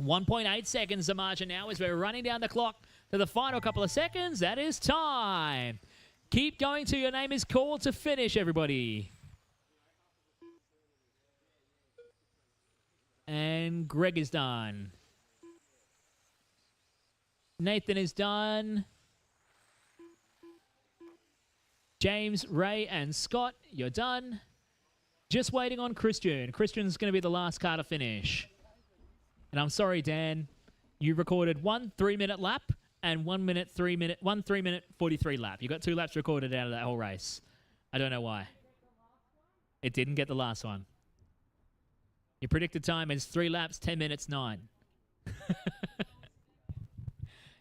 1.8 seconds the margin now as we're running down the clock to the final couple of seconds. That is time. Keep going till your name is called to finish, everybody. And Greg is done. Nathan is done. James, Ray, and Scott, you're done. Just waiting on Christian. Christian's going to be the last car to finish. And I'm sorry, Dan. You recorded 1 3-minute lap and 1 3 minute 43 lap. You got 2 laps recorded out of that whole race. I don't know why. It didn't get the last one. Your predicted time is 3 laps, 10 minutes, 9.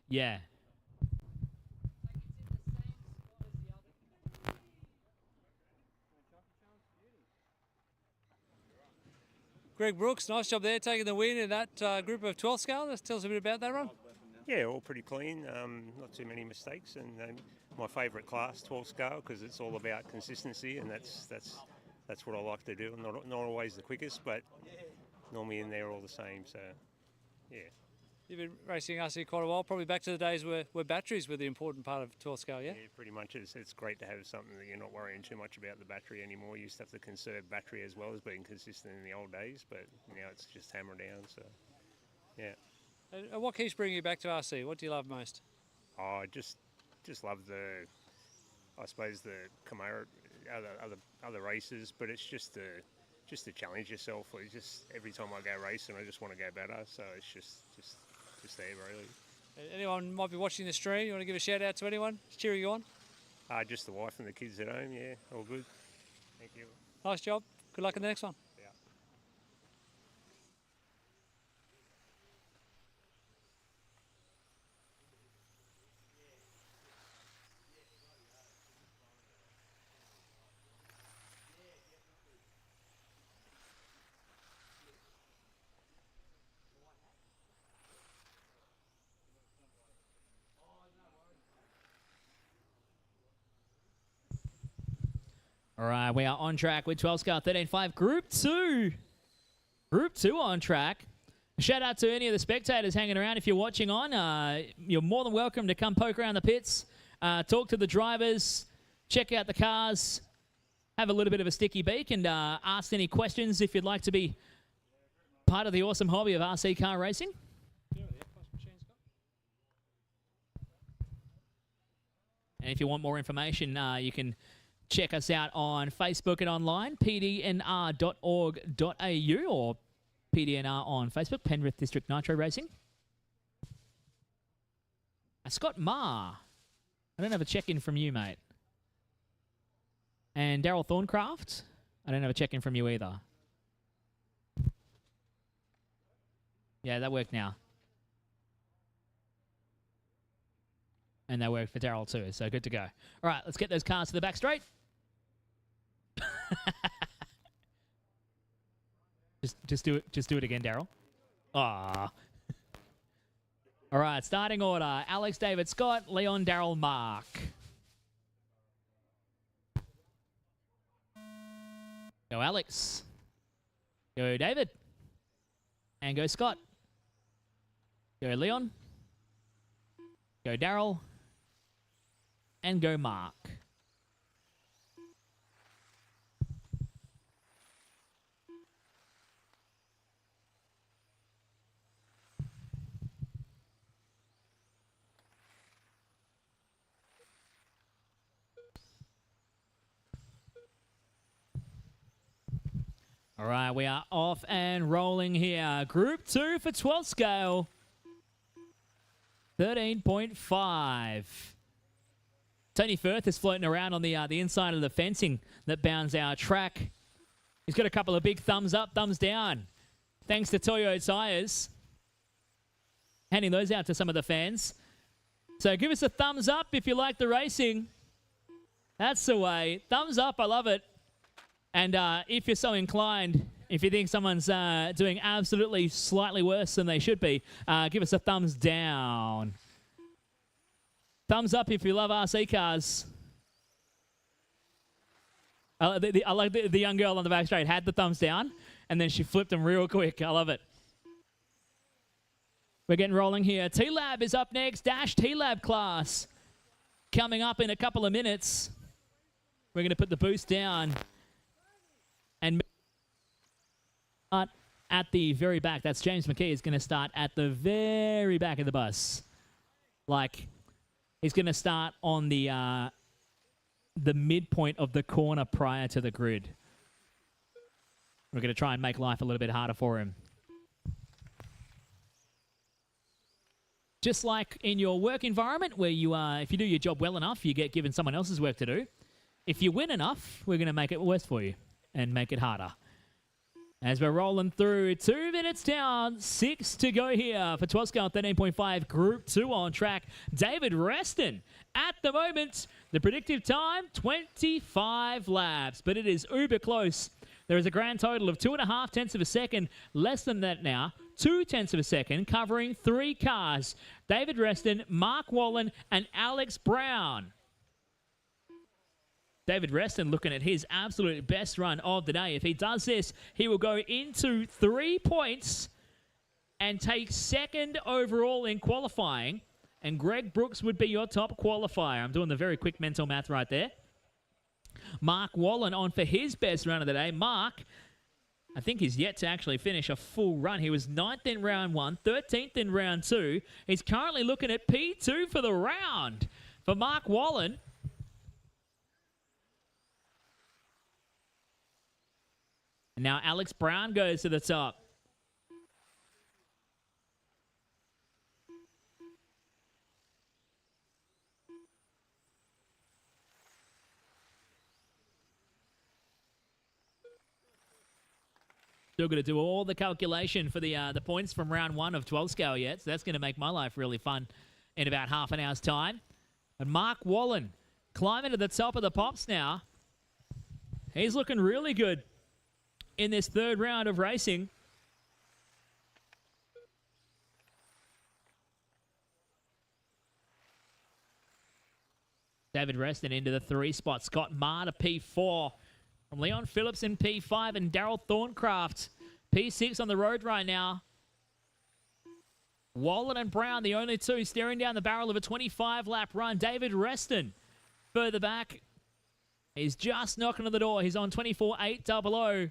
Yeah. Greg Brooks, nice job there, taking the win in that group of 12 scale. Just tell us a bit about that run. Yeah, all pretty clean, not too many mistakes, and my favourite class, 12 scale, because it's all about consistency, and that's what I like to do. Not always the quickest, but normally in there all the same. So, yeah. You've been racing RC quite a while, probably back to the days where batteries were the important part of 12 scale, yeah? Yeah, pretty much. It's great to have something that you're not worrying too much about the battery anymore. You used to have to conserve battery as well as being consistent in the old days, but now it's just hammer down. So, yeah. And what keeps bringing you back to RC? What do you love most? Oh, I just love the Camaro, other races, but it's just to challenge yourself. It's just every time I go racing, I just want to go better. So it's just there, really. Anyone might be watching the stream, you want to give a shout out to anyone? Just cheering you on? Just the wife and the kids at home, yeah, all good. Thank you. Nice job. Good luck in the next one. Yeah. All right, we are on track with 12 scale 13.5. Group 2. Group 2 on track. Shout out to any of the spectators hanging around. If you're watching on, you're more than welcome to come poke around the pits, talk to the drivers, check out the cars, have a little bit of a sticky beak, and ask any questions if you'd like to be part of the awesome hobby of RC car racing. And if you want more information, you can check us out on Facebook and online, pdnr.org.au or PDNR on Facebook, Penrith District Nitro Racing. Scott Ma, I don't have a check-in from you, mate. And Daryl Thorncraft, I don't have a check-in from you either. Yeah, that worked now. And that worked for Daryl too, so good to go. All right, let's get those cars to the back straight. Just do it again, Daryl. Ah. All right, starting order: Alex, David, Scott, Leon, Daryl, Mark. Go Alex. Go David. And go Scott. Go Leon. Go Daryl. And go Mark. All right, we are off and rolling here. Group 2 for 12 scale. 13.5. Tony Firth is floating around on the inside of the fencing that bounds our track. He's got a couple of big thumbs up, thumbs down. Thanks to Toyo Tires. Handing those out to some of the fans. So give us a thumbs up if you like the racing. That's the way. Thumbs up, I love it. And if you're so inclined, if you think someone's doing absolutely slightly worse than they should be, give us a thumbs down. Thumbs up if you love RC cars. I like the young girl on the back straight had the thumbs down, and then she flipped them real quick. I love it. We're getting rolling here. TLAB is up next. Dash TLAB class coming up in a couple of minutes. We're going to put the boost down. And at the very back, that's James McKee, is going to start at the very back of the bus. Like, he's going to start on the midpoint of the corner prior to the grid. We're going to try and make life a little bit harder for him. Just like in your work environment, where you if you do your job well enough, you get given someone else's work to do. If you win enough, we're going to make it worse for you and make it harder. As we're rolling through, 2 minutes down, 6 to go here for 12 scale 13.5 Group 2 on track. David Reston. At the moment, the predictive time, 25 laps, but it is uber close. There is a grand total of 2.5 tenths of a second, less than that now, 2 tenths of a second, covering 3 cars. David Reston, Mark Wallin, and Alex Brown. David Reston looking at his absolute best run of the day. If he does this, he will go into 3 points and take second overall in qualifying. And Greg Brooks would be your top qualifier. I'm doing the very quick mental math right there. Mark Wallin on for his best run of the day. Mark, I think he's yet to actually finish a full run. He was 9th in round 1, 13th in round 2. He's currently looking at P2 for the round for Mark Wallin. And now Alex Brown goes to the top. Still going to do all the calculation for the points from round 1 of 12 scale yet. So that's going to make my life really fun in about half an hour's time. And Mark Wallin climbing to the top of the pops now. He's looking really good in this third round of racing. David Reston into the 3 spot. Scott Ma to P4. From Leon Phillips in P5 and Daryl Thorncraft. P6 on the road right now. Wallin and Brown, the only two staring down the barrel of a 25-lap run. David Reston, further back, is just knocking on the door. He's on 24.800.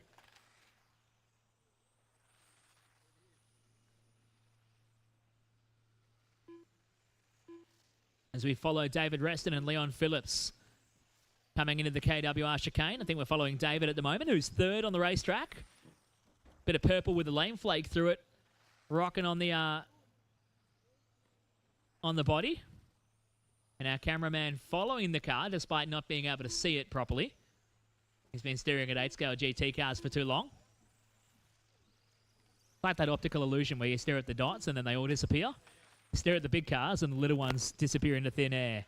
As we follow David Reston and Leon Phillips coming into the KWR chicane. I think we're following David at the moment, who's third on the racetrack. Bit of purple with a lane flake through it. Rocking on the body. And our cameraman following the car, despite not being able to see it properly. He's been steering at 8-scale GT cars for too long. Like that optical illusion where you stare at the dots and then they all disappear. Stare at the big cars and the little ones disappear into thin air.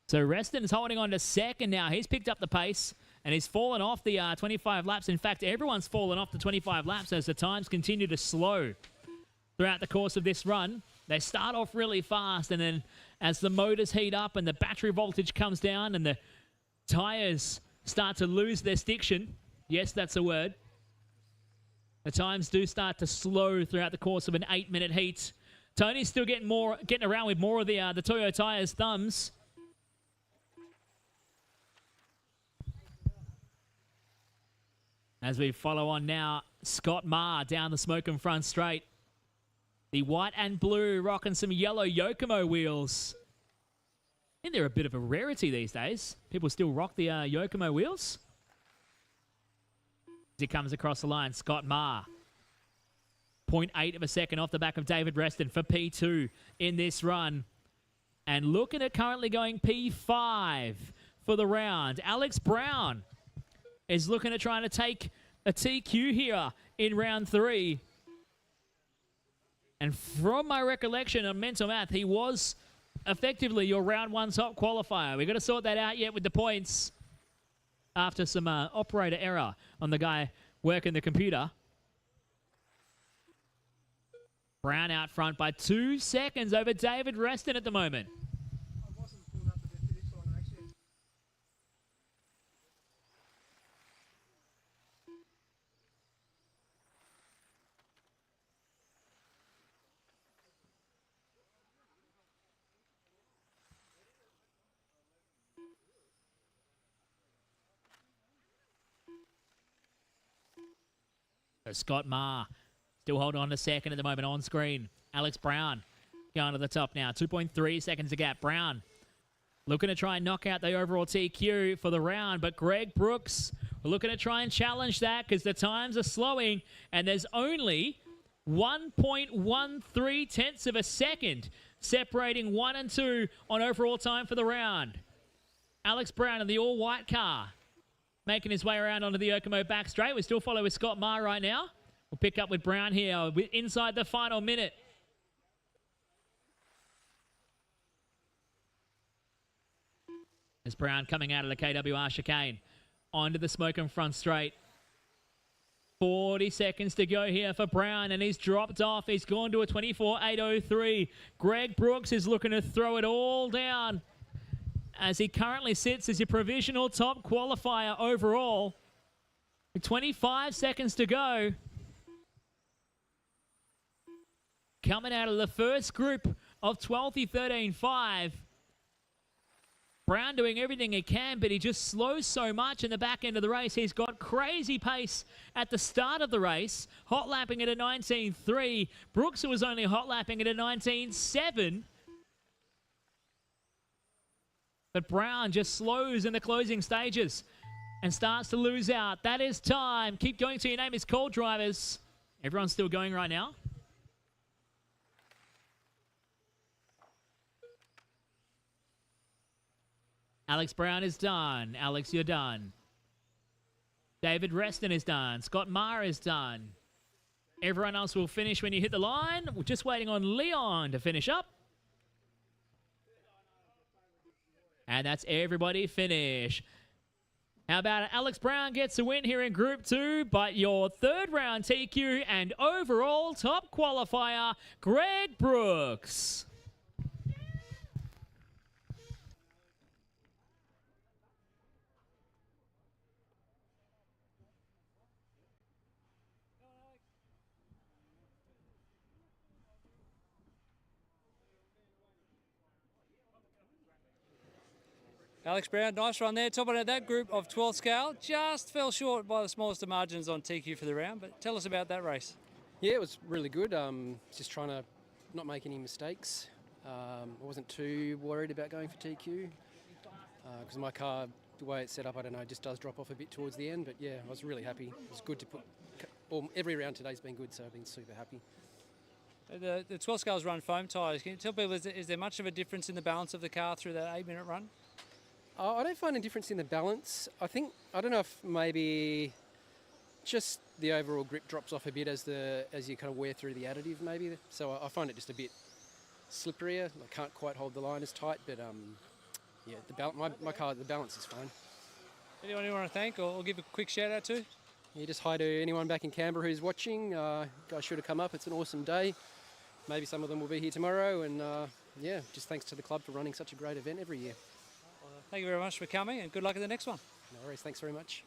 So Reston's holding on to second now. He's picked up the pace and he's fallen off the 25 laps. In fact, everyone's fallen off the 25 laps as the times continue to slow throughout the course of this run. They start off really fast, and then as the motors heat up and the battery voltage comes down and the tyres start to lose their stiction, yes, that's a word, the times do start to slow throughout the course of an 8-minute heat. Tony's still getting around with more of the Toyo tyres thumbs. As we follow on now, Scott Marr down the Smokin' Front straight. The white and blue rocking some yellow Yokomo wheels. I think they're a bit of a rarity these days. People still rock the Yokomo wheels. As he comes across the line, Scott Marr. 0.8 of a second off the back of David Reston for P2 in this run. And looking at currently going P5 for the round. Alex Brown is looking at trying to take a TQ here in round 3. And from my recollection on mental math, he was effectively your round 1 top qualifier. We've got to sort that out yet with the points after some operator error on the guy working the computer. Brown out front by 2 seconds over David Reston at the moment. So Scott Marr still holding on to second at the moment on screen. Alex Brown going to the top now. 2.3 seconds to gap. Brown looking to try and knock out the overall TQ for the round, but Greg Brooks looking to try and challenge that because the times are slowing and there's only 1.13 tenths of a second separating 1 and 2 on overall time for the round. Alex Brown in the all-white car making his way around onto the Yokomo back straight. We still follow with Scott Marr right now. We'll pick up with Brown here inside the final minute. As Brown coming out of the KWR chicane onto the Smokin' Front straight. 40 seconds to go here for Brown, and he's dropped off. He's gone to a 24.803. Greg Brooks is looking to throw it all down as he currently sits as your provisional top qualifier overall. With 25 seconds to go. Coming out of the first group of 12-13-5. Brown doing everything he can, but he just slows so much in the back end of the race. He's got crazy pace at the start of the race, hot lapping at a 19.3. Brooks was only hot lapping at a 19.7. But Brown just slows in the closing stages and starts to lose out. That is time. Keep going till your name is called, drivers. Everyone's still going right now. Alex Brown is done. Alex, you're done. David Reston is done. Scott Marr is done. Everyone else will finish when you hit the line. We're just waiting on Leon to finish up. And that's everybody finish. How about it? Alex Brown gets a win here in Group 2, but your third round TQ and overall top qualifier, Greg Brooks. Alex Brown, nice run there. Top of that group of 12th scale. Just fell short by the smallest of margins on TQ for the round. But tell us about that race. Yeah, it was really good. Just trying to not make any mistakes. I wasn't too worried about going for TQ because my car, the way it's set up, I don't know, just does drop off a bit towards the end. But yeah, I was really happy. It was good to put. Every round today's been good, so I've been super happy. The 12 scales run foam tyres. Can you tell people, is there much of a difference in the balance of the car through that 8-minute run? I don't find a difference in the balance. I don't know if maybe just the overall grip drops off a bit as you kind of wear through the additive maybe. So I find it just a bit slipperier. I can't quite hold the line as tight, but yeah, my car, the balance is fine. Anyone you want to thank or give a quick shout out to? Yeah, just hi to anyone back in Canberra who's watching. Guys should have come up. It's an awesome day. Maybe some of them will be here tomorrow. And yeah, just thanks to the club for running such a great event every year. Thank you very much for coming and good luck at the next one. No worries. Thanks very much.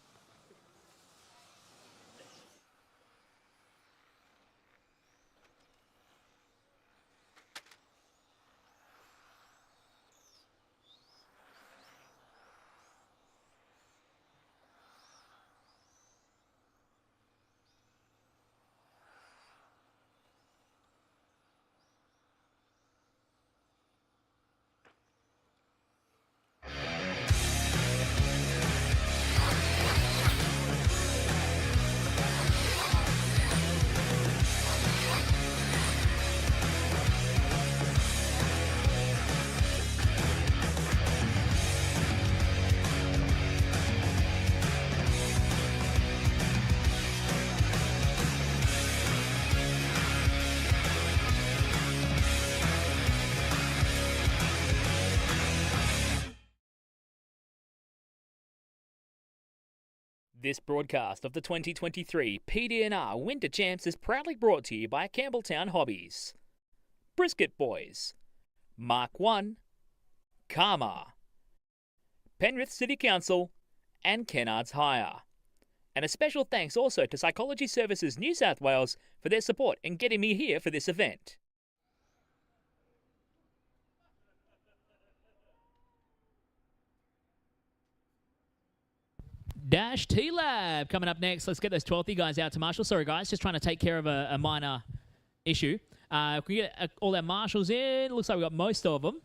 This broadcast of the 2023 PDNR Winter Champs is proudly brought to you by Campbelltown Hobbies, Brisket Boys, Mark 1, Karma, Penrith City Council, and Kennards Hire. And a special thanks also to Psychology Services New South Wales for their support in getting me here for this event. Dash TLAB coming up next. Let's get those 12th guys out to Marshall. Sorry, guys, just trying to take care of a minor issue. Can we get all our marshals in? Looks like we got most of them.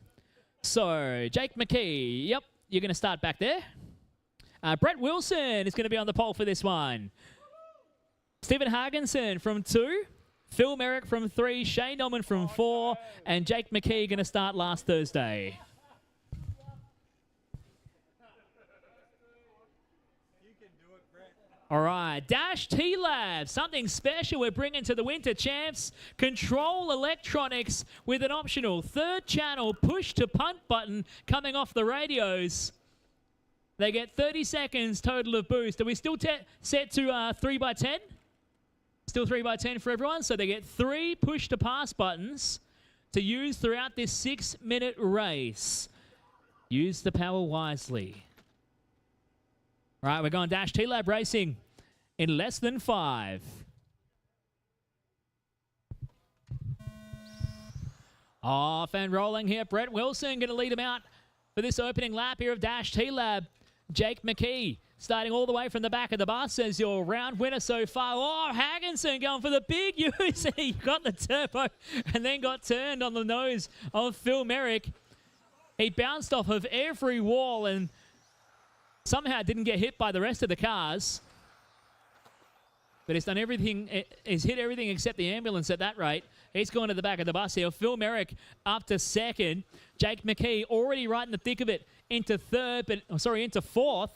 So, Jake McKee, yep, you're going to start back there. Brett Wilson is going to be on the pole for this one. Stephen Hagenson from 2. Phil Merrick from 3. Shane Norman from 4. And Jake McKee going to start last Thursday. All right, Dash TLAB, something special we're bringing to the Winter Champs. Control electronics with an optional 3rd channel push-to-punt button coming off the radios. They get 30 seconds total of boost. Are we still set to 3x10? Still 3x10 for everyone. So they get 3 push-to-pass buttons to use throughout this 6-minute race. Use the power wisely. All right, we're going Dash TLAB racing in less than 5. Off and rolling here. Brett Wilson going to lead him out for this opening lap here of Dash TLAB. Jake McKee starting all the way from the back of the bus as your round winner so far. Oh, Hagenson going for the big use. He got the turbo and then got turned on the nose of Phil Merrick. He bounced off of every wall and somehow didn't get hit by the rest of the cars. But he's done everything, he's hit everything except the ambulance at that rate. He's going to the back of the bus here. Phil Merrick up to 2nd. Jake McKee already right in the thick of it into 4th.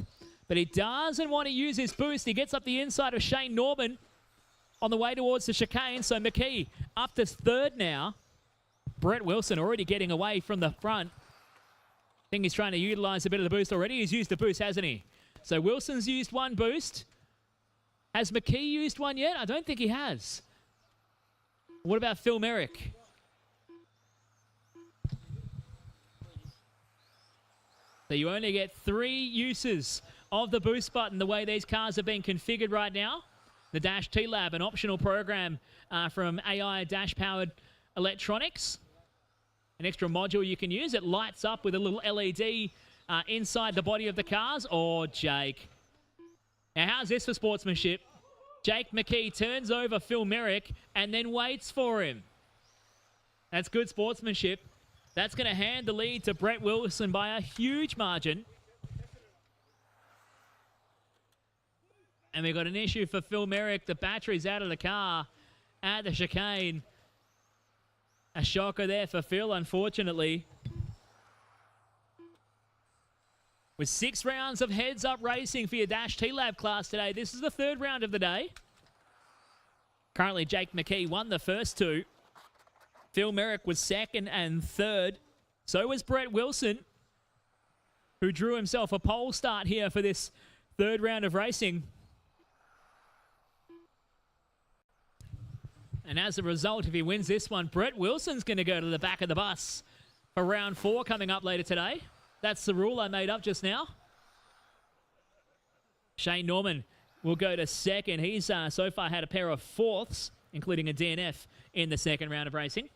But he doesn't want to use his boost. He gets up the inside of Shane Norman on the way towards the chicane. So McKee up to 3rd now. Brett Wilson already getting away from the front. I think he's trying to utilize a bit of the boost already. He's used the boost, hasn't he? So Wilson's used 1 boost. Has McKee used 1 yet? I don't think he has. What about Phil Merrick? So you only get 3 uses of the boost button the way these cars have been configured right now. The Dash TLAB, an optional program from AI Dash-powered electronics. An extra module you can use. It lights up with a little LED inside the body of the cars. Or Jake. Now, how's this for sportsmanship? Jake McKee turns over Phil Merrick and then waits for him. That's good sportsmanship. That's going to hand the lead to Brett Wilson by a huge margin. And we've got an issue for Phil Merrick. The battery's out of the car at the chicane. A shocker there for Phil, unfortunately. With 6 rounds of heads-up racing for your Dash TLAB class today, this is the 3rd round of the day. Currently, Jake McKee won the first 2. Phil Merrick was 2nd and 3rd. So was Brett Wilson, who drew himself a pole start here for this 3rd round of racing. And as a result, if he wins this one, Brett Wilson's going to go to the back of the bus for round 4 coming up later today. That's the rule I made up just now. Shane Norman will go to 2nd. He's so far had a pair of 4ths, including a DNF in the 2nd round of racing.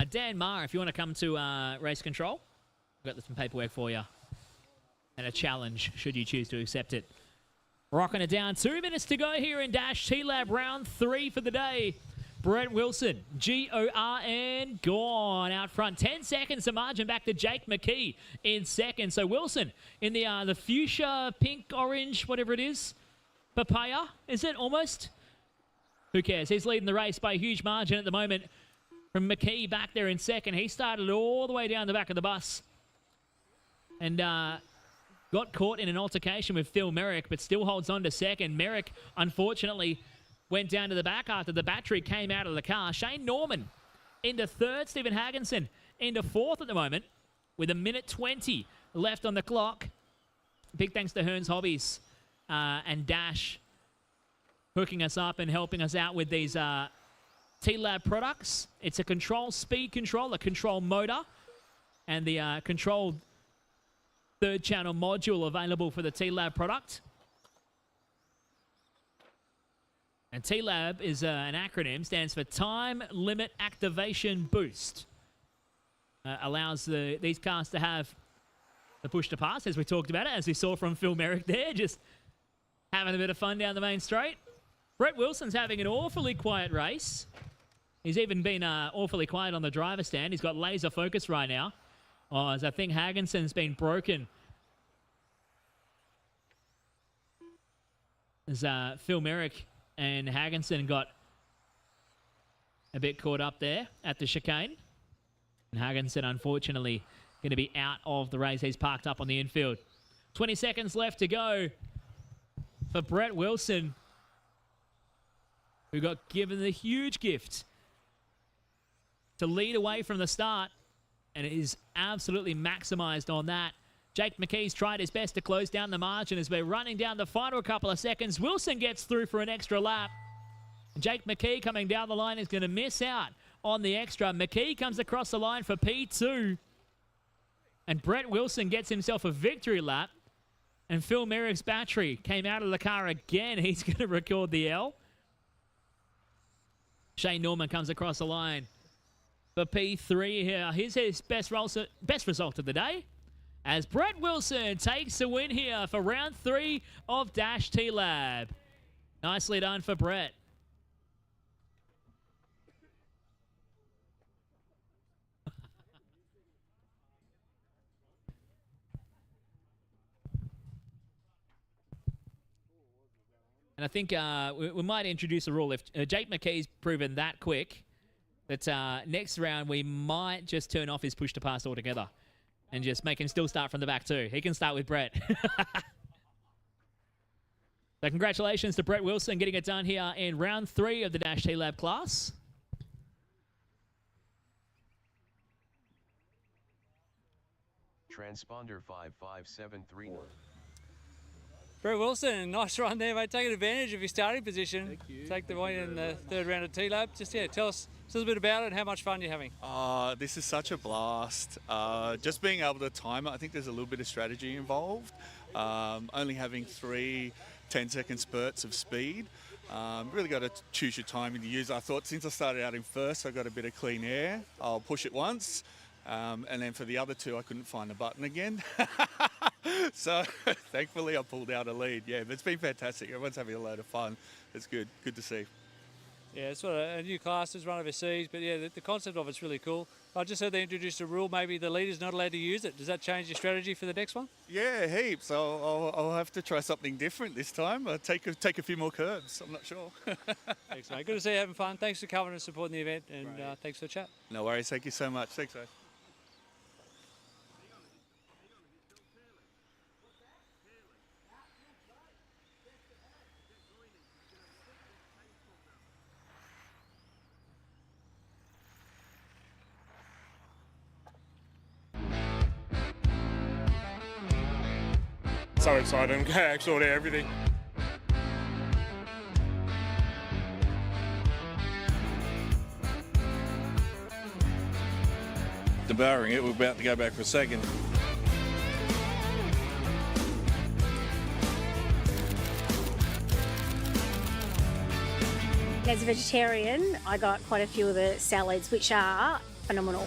Dan Maher, if you want to come to race control, we've got some paperwork for you. And a challenge, should you choose to accept it. Rocking it down. 2 minutes to go here in Dash TLAB round 3 for the day. Brett Wilson, Gorn, gone out front. 10 seconds to margin back to Jake McKee in 2nd. So Wilson in the fuchsia, pink, orange, whatever it is. Papaya, is it almost? Who cares? He's leading the race by a huge margin at the moment. From McKee back there in 2nd. He started all the way down the back of the bus. And got caught in an altercation with Phil Merrick, but still holds on to 2nd. Merrick, unfortunately, went down to the back after the battery came out of the car. Shane Norman into 3rd. Stephen Hagginson into 4th at the moment with 1:20 left on the clock. Big thanks to Hearns Hobbies and Dash hooking us up and helping us out with these TLAB products. It's a control speed control, a control motor, and the controlled 3rd channel module available for the TLAB product. And TLAB is an acronym, stands for Time Limit Activation Boost. Allows these cars to have the push to pass, as we talked about it, as we saw from Phil Merrick there, just having a bit of fun down the main straight. Brett Wilson's having an awfully quiet race. He's even been awfully quiet on the driver's stand. He's got laser focus right now. As I think Hagginson's been broken. As Phil Merrick and Hagginson got a bit caught up there at the chicane. And Hagginson, unfortunately, going to be out of the race. He's parked up on the infield. 20 seconds left to go for Brett Wilson, who got given the huge gift to lead away from the start, and is absolutely maximized on that. Jake McKee's tried his best to close down the margin as we're running down the final couple of seconds. Wilson gets through for an extra lap. Jake McKee coming down the line is going to miss out on the extra. McKee comes across the line for P2. And Brett Wilson gets himself a victory lap. And Phil Merrick's battery came out of the car again. He's going to record the L. Shane Norman comes across the line for P3 here. Here's his best result of the day, as Brett Wilson takes the win here for round 3 of Dash TLAB. Nicely done for Brett. And I think we might introduce a rule. If Jake McKee's proven that quick, that next round we might just turn off his push to pass altogether and just make him still start from the back too. He can start with Brett. So congratulations to Brett Wilson getting it done here in round 3 of the Dash TLAB class. Transponder 55739. Brett Wilson, nice run there, mate. Taking advantage of your starting position. Thank you. Take the win in the third round of TLAB. Just, tell us a bit about it and how much fun you're having. This is such a blast. Just being able to time it, I think there's a little bit of strategy involved. Only having 3 10-second spurts of speed. Really got to choose your timing to use. I thought since I started out in first, I got a bit of clean air. I'll push it once. And then for the other 2, I couldn't find the button again. So thankfully I pulled out a lead. Yeah, but it's been fantastic. Everyone's having a load of fun. It's good to see. Yeah, it's sort of a new class that's run overseas, but yeah, the concept of it's really cool. I just heard they introduced a rule, maybe the leader's not allowed to use it. Does that change your strategy for the next one? Yeah, heaps. I'll have to try something different this time. I'll take a few more curbs. I'm not sure. Thanks, mate. Good to see you having fun. Thanks for coming and supporting the event, and thanks for the chat. No worries. Thank you so much. Thanks, mate. So excited, I'm actually everything. Devouring it, we're about to go back for a second. As a vegetarian, I got quite a few of the salads, which are phenomenal.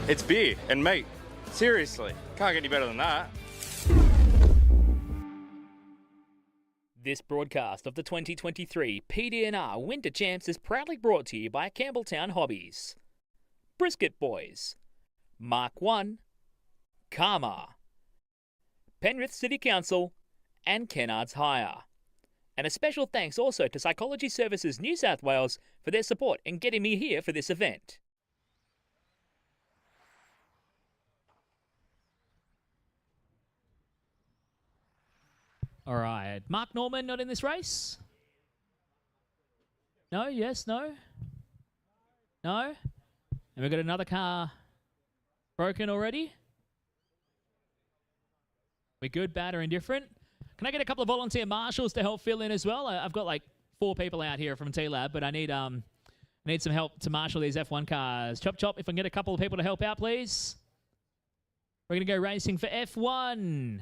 It's beer and meat. Seriously, can't get any better than that. This broadcast of the 2023 PDNR Winter Champs is proudly brought to you by Campbelltown Hobbies, Brisket Boys, Mark 1, Karma, Penrith City Council, and Kennard's Hire. And a special thanks also to Psychology Services New South Wales for their support in getting me here for this event. All right, Mark Norman not in this race? No, yes, no? No? And we've got another car broken already? We're good, bad, or indifferent? Can I get a couple of volunteer marshals to help fill in as well? I've got like 4 people out here from TLAB, but I need some help to marshal these F1 cars. Chop, chop, if I can get a couple of people to help out, please. We're going to go racing for F1.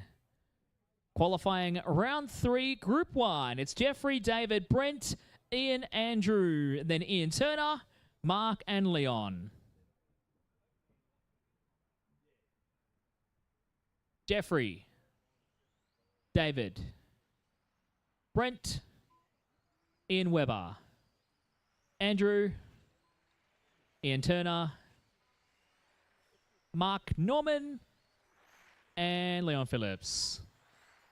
Qualifying round 3, Group 1. It's Jeffrey, David, Brent, Ian, Andrew, then Ian Turner, Mark, and Leon. Jeffrey, David, Brent, Ian Webber, Andrew, Ian Turner, Mark Norman, and Leon Phillips.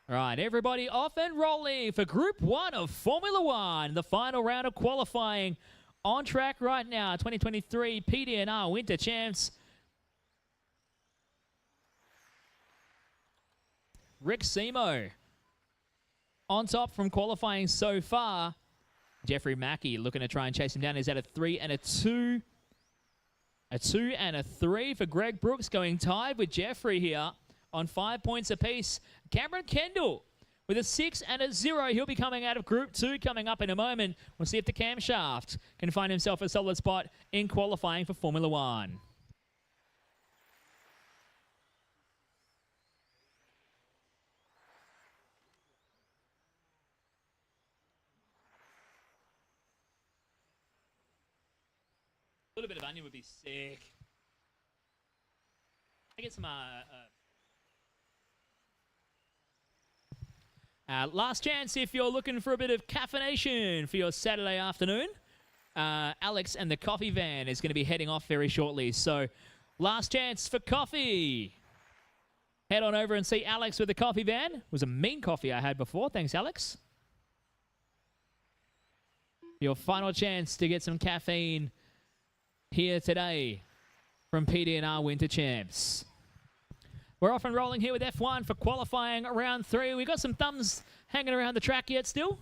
All right, everybody off and rolling for Group 1 of Formula 1. The final round of qualifying on track right now. 2023 PDNR Winter Champs. Rick Seymour on top from qualifying so far. Jeffrey Mackie looking to try and chase him down. He's at a 3 and a 2. A 2 and a 3 for Greg Brooks, going tied with Jeffrey here on 5 points apiece. Cameron Kendall with a 6 and a 0. He'll be coming out of Group 2 coming up in a moment. We'll see if the camshaft can find himself a solid spot in qualifying for Formula 1. A little bit of onion would be sick. I get some last chance if you're looking for a bit of caffeination for your Saturday afternoon. Alex and the coffee van is going to be heading off very shortly. So last chance for coffee. Head on over and see Alex with the coffee van. It was a mean coffee I had before. Thanks, Alex. Your final chance to get some caffeine here today from PDNR Winter Champs. We're off and rolling here with F1 for qualifying round 3. We got some thumbs hanging around the track yet still?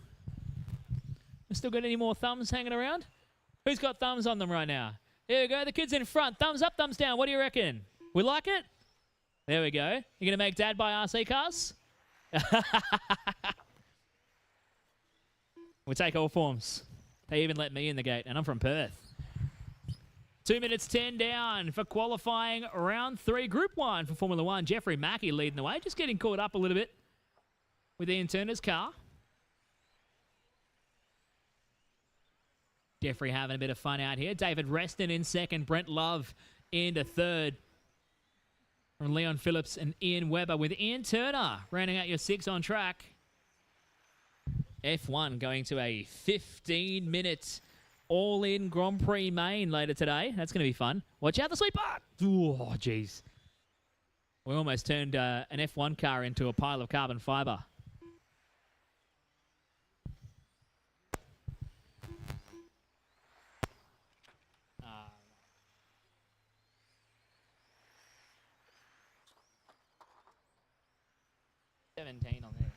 We still got any more thumbs hanging around? Who's got thumbs on them right now? Here we go, the kids in front. Thumbs up, thumbs down. What do you reckon? We like it? There we go. You're going to make Dad buy RC cars? We take all forms. They even let me in the gate, and I'm from Perth. 2 minutes 10 down for qualifying round 3, Group 1 for Formula 1. Jeffrey Mackie leading the way, just getting caught up a little bit with Ian Turner's car. Jeffrey having a bit of fun out here. David Reston in second. Brent Love into third. From Leon Phillips and Ian Webber, with Ian Turner rounding out your 6 on track. F1 going to a 15-minute all-in Grand Prix main later today. That's going to be fun. Watch out the sweeper! Oh, jeez. We almost turned an F1 car into a pile of carbon fibre. Uh, 17 on this.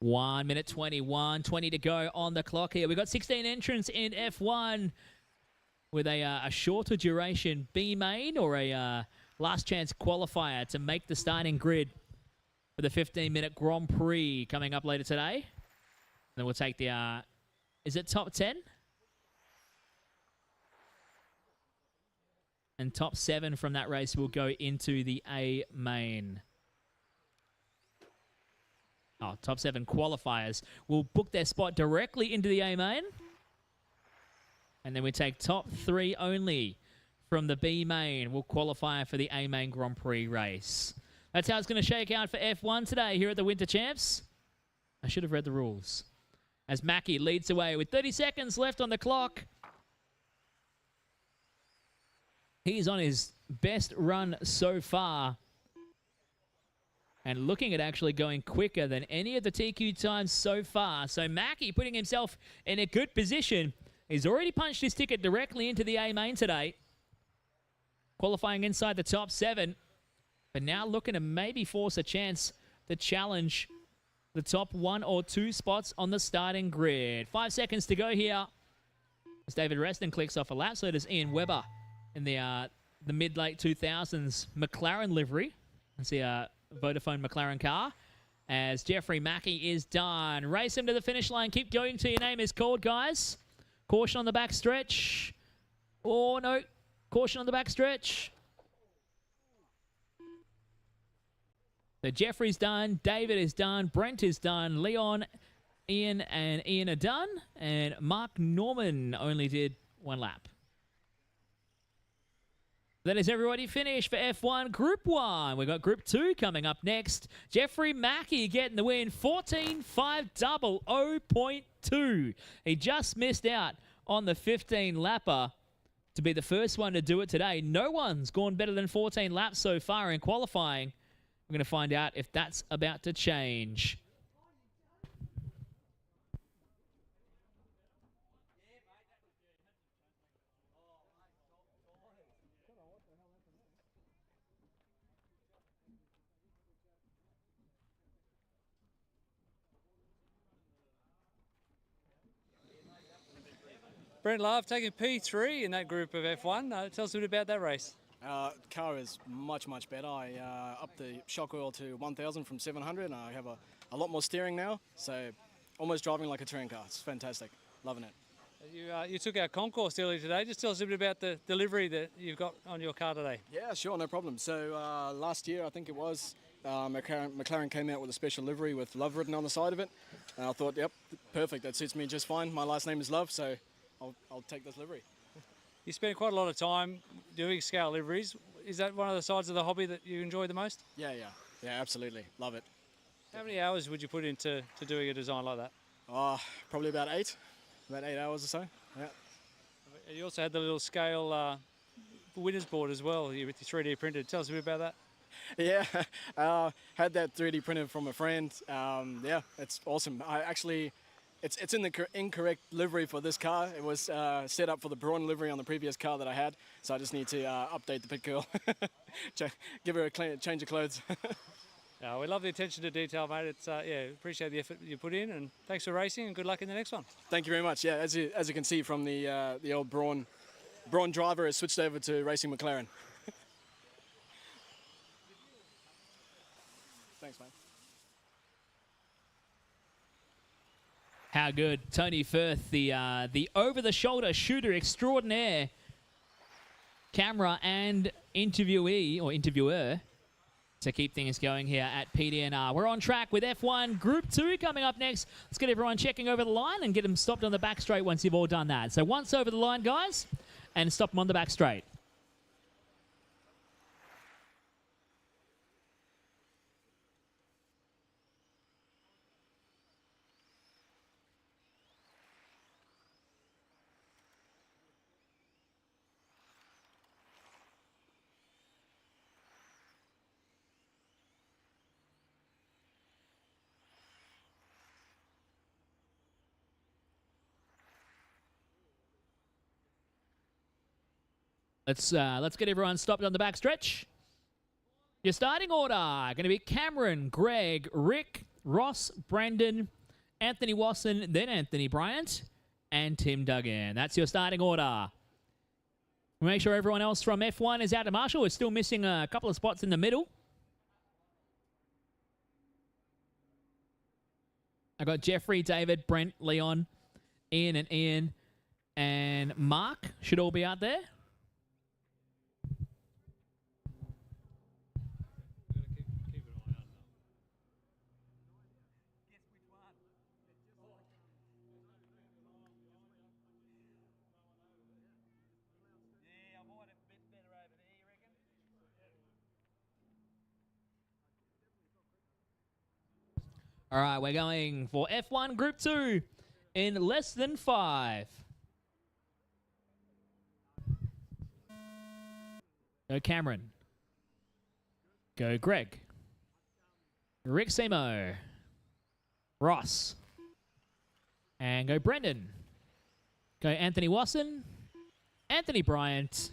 One minute 21, 20 to go on the clock here. We've got 16 entrants in F1 with a shorter duration B main or a last chance qualifier to make the starting grid for the 15-minute Grand Prix coming up later today. Then we'll take the, is it top 10? And top 7 from that race will go into the A main. Oh, top 7 qualifiers will book their spot directly into the A main. And then we take top 3 only from the B main will qualify for the A main Grand Prix race. That's how it's going to shake out for F1 today here at the Winter Champs. I should have read the rules. As Mackie leads away with 30 seconds left on the clock. He's on his best run so far. And looking at actually going quicker than any of the TQ times so far. So Mackie putting himself in a good position. He's already punched his ticket directly into the A main today. Qualifying inside the top 7. But now looking to maybe force a chance to challenge the top 1 or 2 spots on the starting grid. 5 seconds to go here. As David Reston clicks off a lap. So does Ian Webber in the mid-late 2000s McLaren livery. Let's see Vodafone McLaren car. As Jeffrey Mackie is done. Race him to the finish line. Keep going till your name is called, guys. Caution on the back stretch. Oh, no. Caution on the back stretch. So Jeffrey's done. David is done. Brent is done. Leon, Ian, and Ian are done. And Mark Norman only did 1 lap. That is everybody finished for F1 Group 1. We've got Group 2 coming up next. Jeffrey Mackie getting the win, 14.500.2. He just missed out on the 15 lapper to be the first one to do it today. No one's gone better than 14 laps so far in qualifying. We're going to find out if that's about to change. Brent Love taking P3 in that group of F1. Tell us a bit about that race. Car is much better. I upped the shock oil to 1,000 from 700, and I have a lot more steering now, so almost driving like a touring car. It's fantastic. Loving it. You took our concourse earlier today. Just tell us a bit about the delivery that you've got on your car today. Yeah, sure, no problem. So last year, I think it was, McLaren came out with a special livery with Love written on the side of it, and I thought, yep, perfect. That suits me just fine. My last name is Love, so I'll take this livery. You spend quite a lot of time doing scale liveries. Is that one of the sides of the hobby that you enjoy the most? Yeah, absolutely. Love it. How many hours would you put into doing a design like that? Probably about 8 hours or so. Yeah. You also had the little scale winners board as well with your 3D printed. Tell us a bit about that. Yeah, had that 3D printed from a friend. Yeah, it's awesome. It's in the incorrect livery for this car. It was set up for the Braun livery on the previous car that I had, so I just need to update the pit girl, give her a change of clothes. We love the attention to detail, mate. It's appreciate the effort you put in, and thanks for racing, and good luck in the next one. Thank you very much. Yeah, as you can see from the old Braun driver has switched over to racing McLaren. Thanks, mate. How good. Tony Firth, the over-the-shoulder shooter extraordinaire, camera and interviewee, or interviewer, to keep things going here at PDNR. We're on track with F1 Group 2 coming up next. Let's get everyone checking over the line and get them stopped on the back straight once you've all done that. So once over the line, guys, and stop them on the back straight. Let's get everyone stopped on the back stretch. Your starting order going to be Cameron, Greg, Rick, Ross, Brandon, Anthony Wasson, then Anthony Bryant, and Tim Duggan. That's your starting order. Make sure everyone else from F1 is out of marshal. We're still missing a couple of spots in the middle. I got Jeffrey, David, Brent, Leon, Ian, and Mark should all be out there. All right, we're going for F1 Group 2 in less than 5. Go Cameron. Go Greg. Rick Seymo. Ross. And go Brendan. Go Anthony Wasson. Anthony Bryant.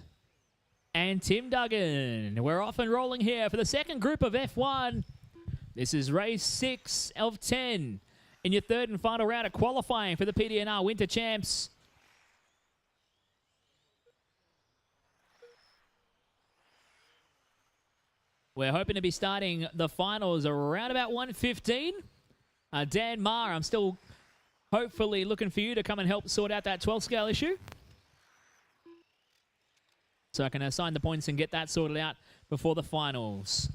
And Tim Duggan. We're off and rolling here for the second group of F1. This is race 6 of 10 in your third and final round of qualifying for the PDNR Winter Champs. We're hoping to be starting the finals around about 1:15. Dan Marr, I'm still hopefully looking for you to come and help sort out that 12 scale issue, so I can assign the points and get that sorted out before the finals.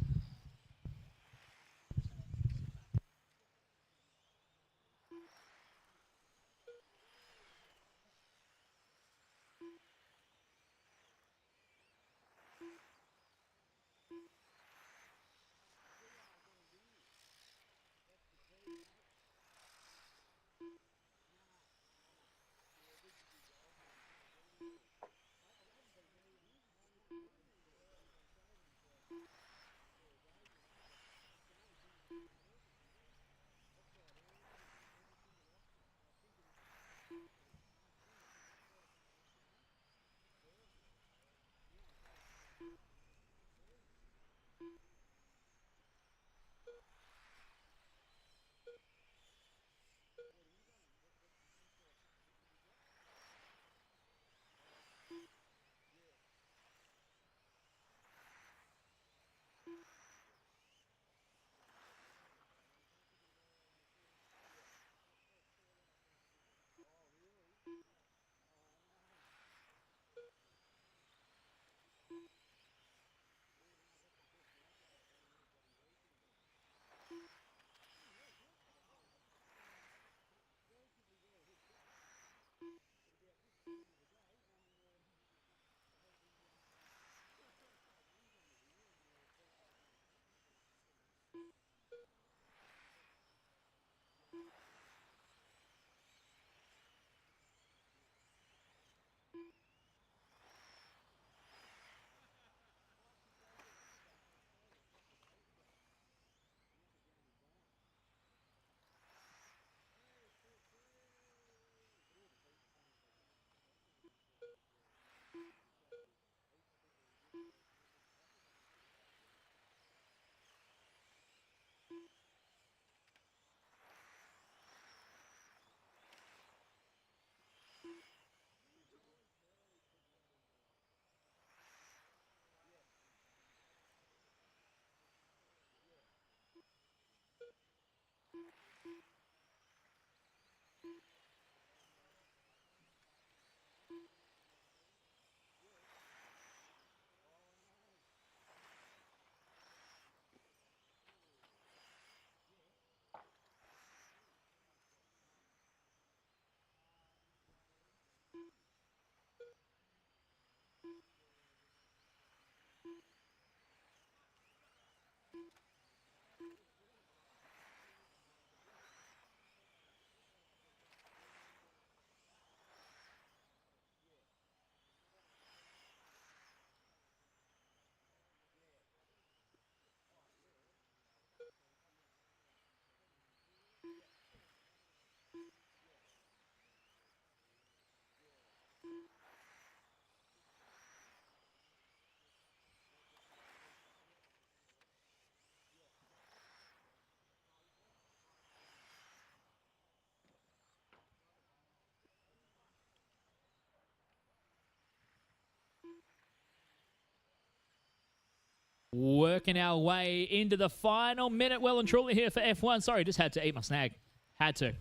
Working our way into the final minute, well and truly here for F1. Sorry, just had to eat my snag. Had to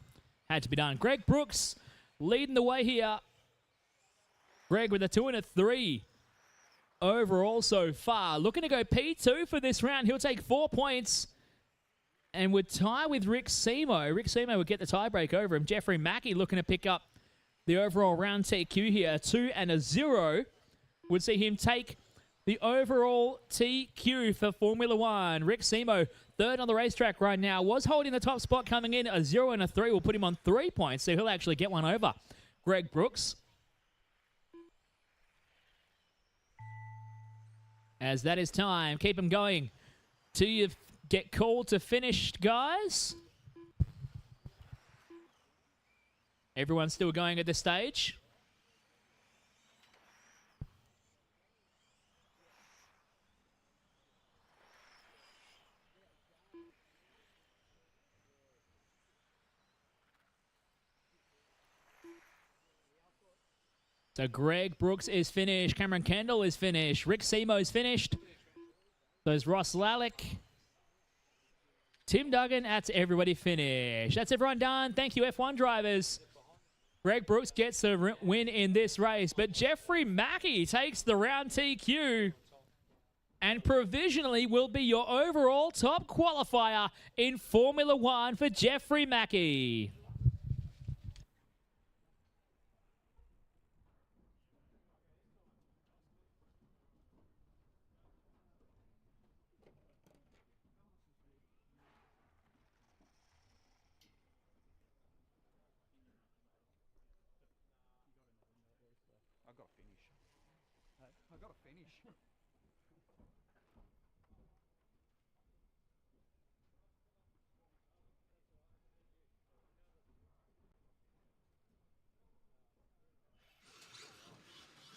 be done. Greg Brooks leading the way here. Greg with a 2 and a 3 overall so far. Looking to go P2 for this round. He'll take 4 points and would tie with Rick Seymour. Rick Seymour would get the tiebreak over him. Jeffrey Mackie looking to pick up the overall round TQ here. 2 and a 0 would see him take the overall TQ for Formula One. Rick Seymour, third on the racetrack right now, was holding the top spot coming in. A 0 and a 3 will put him on 3 points, so he'll actually get one over Greg Brooks. As that is time, keep him going till you get called to finish, guys. Everyone's still going at this stage. So Greg Brooks is finished. Cameron Kendall is finished. Rick Seymour is finished. There's Ross Lalic. Tim Duggan, that's everybody finished. That's everyone done. Thank you, F1 drivers. Greg Brooks gets the win in this race, but Jeffrey Mackie takes the round TQ and provisionally will be your overall top qualifier in Formula One for Jeffrey Mackie. I've got to finish.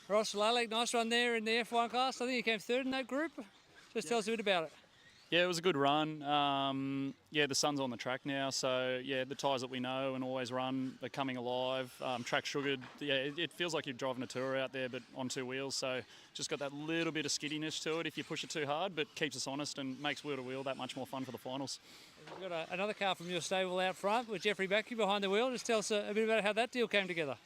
Ross Lalic, nice run there in the F1 class. I think he came third in that group. Just tell us a bit about it. Yeah, it was a good run. Yeah, the sun's on the track now, so yeah, the tyres that we know and always run are coming alive. Track sugared. Yeah, it feels like you're driving a tour out there, but on 2 wheels. So just got that little bit of skiddiness to it if you push it too hard, but keeps us honest and makes wheel to wheel that much more fun for the finals. We've got another car from your stable out front with Jeffrey Mackie behind the wheel. Just tell us a bit about how that deal came together.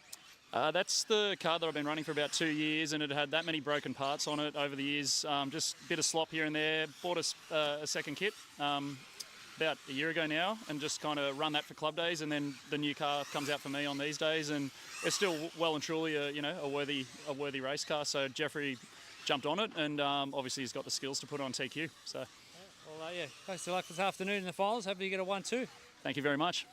That's the car that I've been running for about 2 years, and it had that many broken parts on it over the years. Just a bit of slop here and there. Bought us a second kit about a year ago now, and just kind of run that for club days. And then the new car comes out for me on these days, and it's still well and truly a worthy race car. So Jeffrey jumped on it, and obviously he's got the skills to put on TQ. So, well, yeah, best of luck this afternoon in the finals. Hopefully you get a 1-2. Thank you very much.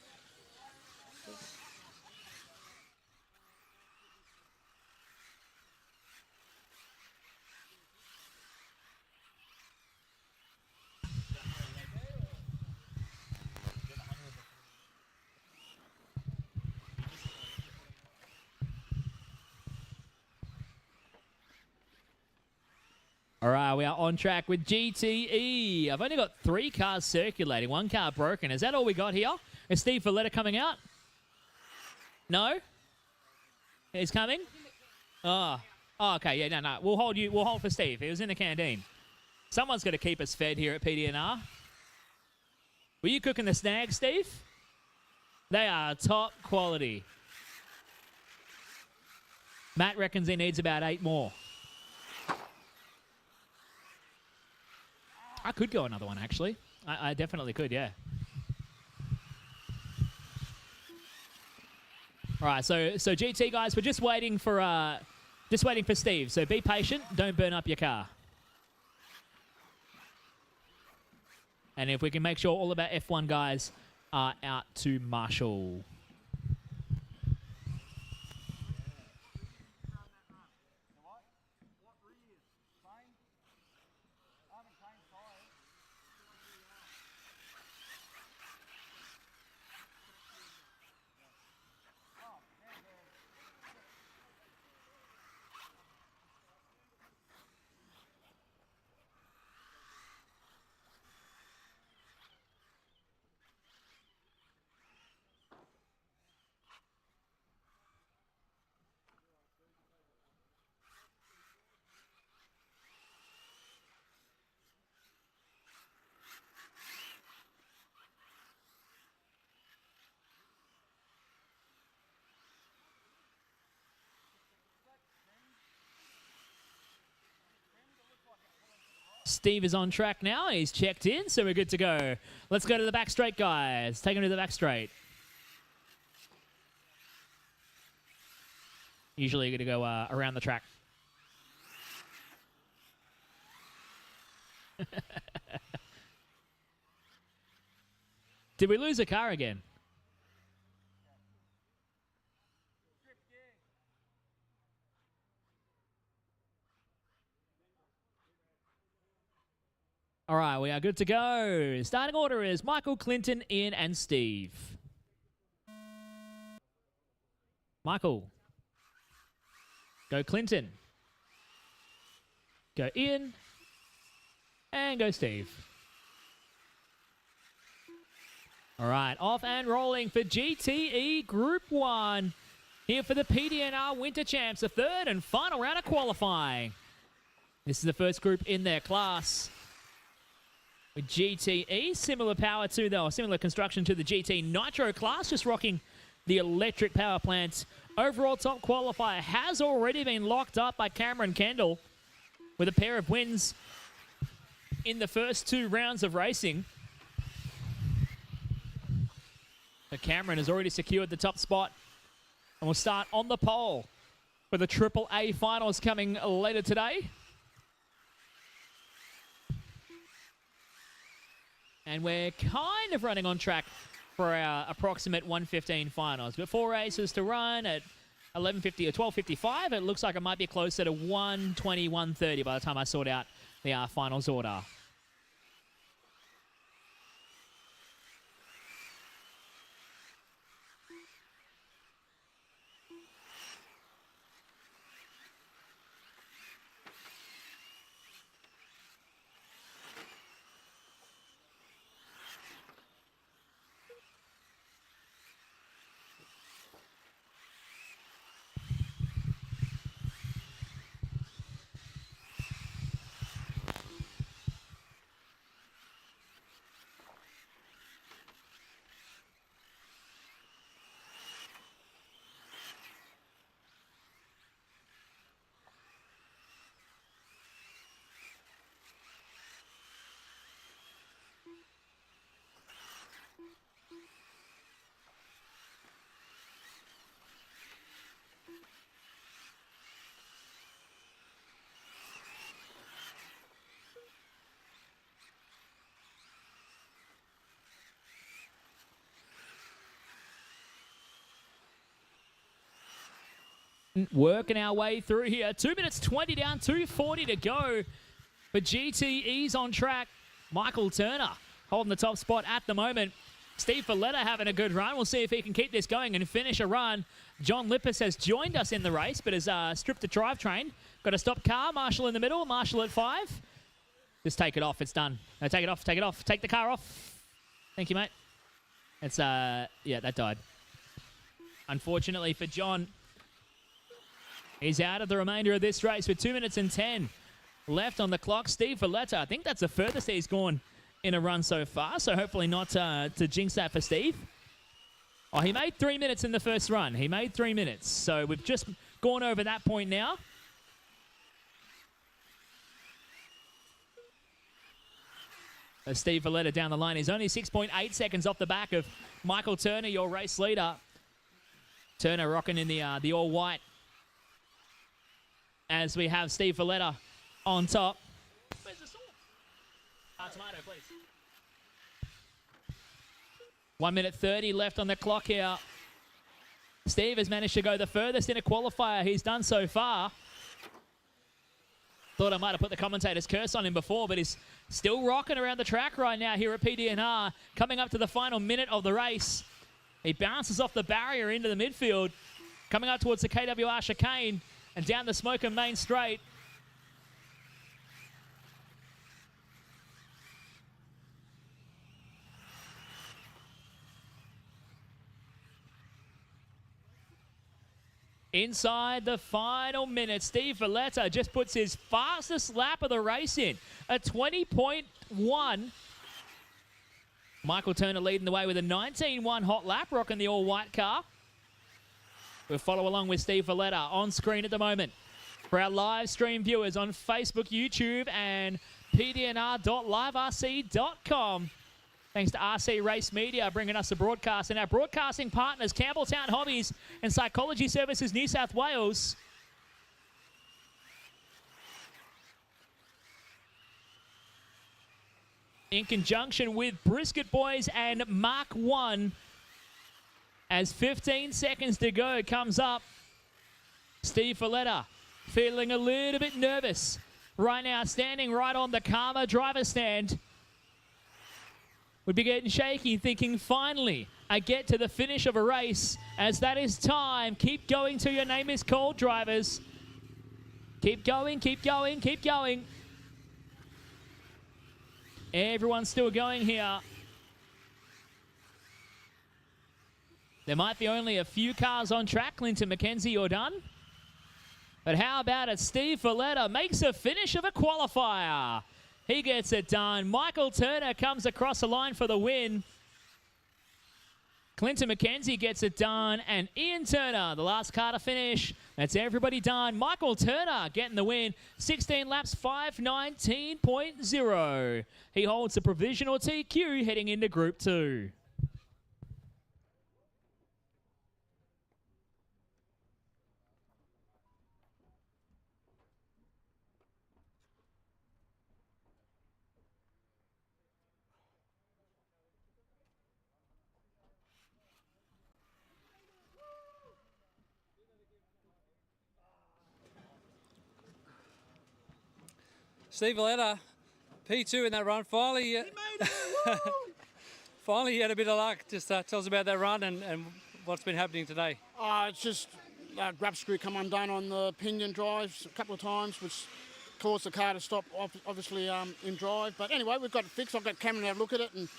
All right, we are on track with GTE. I've only got 3 cars circulating, 1 car broken. Is that all we got here? Is Steve Valletta coming out? No? He's coming? Oh, okay, yeah, no. We'll hold for Steve. He was in the canteen. Someone's got to keep us fed here at PDNR. Were you cooking the snag, Steve? They are top quality. Matt reckons he needs about 8 more. I could go another one, actually. I definitely could, yeah. All right, so GT guys, we're just waiting for Steve. So be patient. Don't burn up your car. And if we can make sure all of our F1 guys are out to marshal. Steve is on track now. He's checked in, so we're good to go. Let's go to the back straight, guys. Take him to the back straight. Usually you're going to go around the track. Did we lose a car again? All right, we are good to go. Starting order is Michael, Clinton, Ian, and Steve. Michael. Go Clinton. Go Ian. And go Steve. All right, off and rolling for GTE Group 1. Here for the PDNR Winter Champs, the third and final round of qualifying. This is the first group in their class. With GTE, similar power to the, or similar construction to the GT Nitro class, just rocking the electric power plant. Overall top qualifier has already been locked up by Cameron Kendall with a pair of wins in the first 2 rounds of racing. But Cameron has already secured the top spot and will start on the pole for the AAA finals coming later today. And we're kind of running on track for our approximate 1:15 finals. But 4 races to run at 11:50 or 12:55. It looks like it might be closer to 1:20, 1:30 by the time I sort out the finals order. Working our way through here. 2 minutes 20 down, 2:40 to go. But GTE's on track. Michael Turner holding the top spot at the moment. Steve Valletta having a good run. We'll see if he can keep this going and finish a run. John Lippis has joined us in the race, but has stripped the drivetrain. Got a stop car. Marshall in the middle. Marshall at 5. Just take it off. It's done. No, take it off. Take it off. Take the car off. Thank you, mate. It's, yeah, that died. Unfortunately for John, he's out of the remainder of this race with 2 minutes and 10 left on the clock. Steve Valletta, I think that's the furthest he's gone in a run so far, so hopefully not to jinx that for Steve. Oh, he made 3 minutes in the first run. He made 3 minutes. So we've just gone over that point now. As Steve Valletta down the line. He's only 6.8 seconds off the back of Michael Turner, your race leader. Turner rocking in the all-white. As we have Steve Valletta on top. Where's the sauce? Tomato, please. 1 minute 30 left on the clock here. Steve has managed to go the furthest in a qualifier he's done so far. Thought I might have put the commentator's curse on him before, but he's still rocking around the track right now here at PDNR. Coming up to the final minute of the race. He bounces off the barrier into the midfield. Coming up towards the KWR chicane and down the Smoker Main Straight. Inside the final minute, Steve Valletta just puts his fastest lap of the race in, a 20.1. Michael Turner leading the way with a 19.1 hot lap, rocking the all-white car. We'll follow along with Steve Valletta on screen at the moment. For our live stream viewers on Facebook, YouTube, and pdnr.liverc.com. Thanks to RC Race Media bringing us the broadcast, and our broadcasting partners, Campbelltown Hobbies and Psychology Services New South Wales. In conjunction with Brisket Boys and Mark 1. As 15 seconds to go comes up. Steve Valletta feeling a little bit nervous right now, standing right on the Karma driver's stand. Would be getting shaky, thinking, finally, I get to the finish of a race, as that is time. Keep going till your name is called, drivers. Keep going, keep going, keep going. Everyone's still going here. There might be only a few cars on track. Clinton McKenzie, you're done. But how about it? Steve Valletta makes a finish of a qualifier. He gets it done. Michael Turner comes across the line for the win. Clinton McKenzie gets it done. And Ian Turner, the last car to finish. That's everybody done. Michael Turner getting the win. 16 laps, 5:19.0. He holds the provisional TQ heading into Group 2. Steve Valletta, P2 in that run. Finally, finally he had a bit of luck. Just tell us about that run and what's been happening today. It's just grab screw come undone on the pinion drives a couple of times, which caused the car to stop, obviously, in drive. But anyway, we've got it fixed. I've got Cameron to have a look at it, and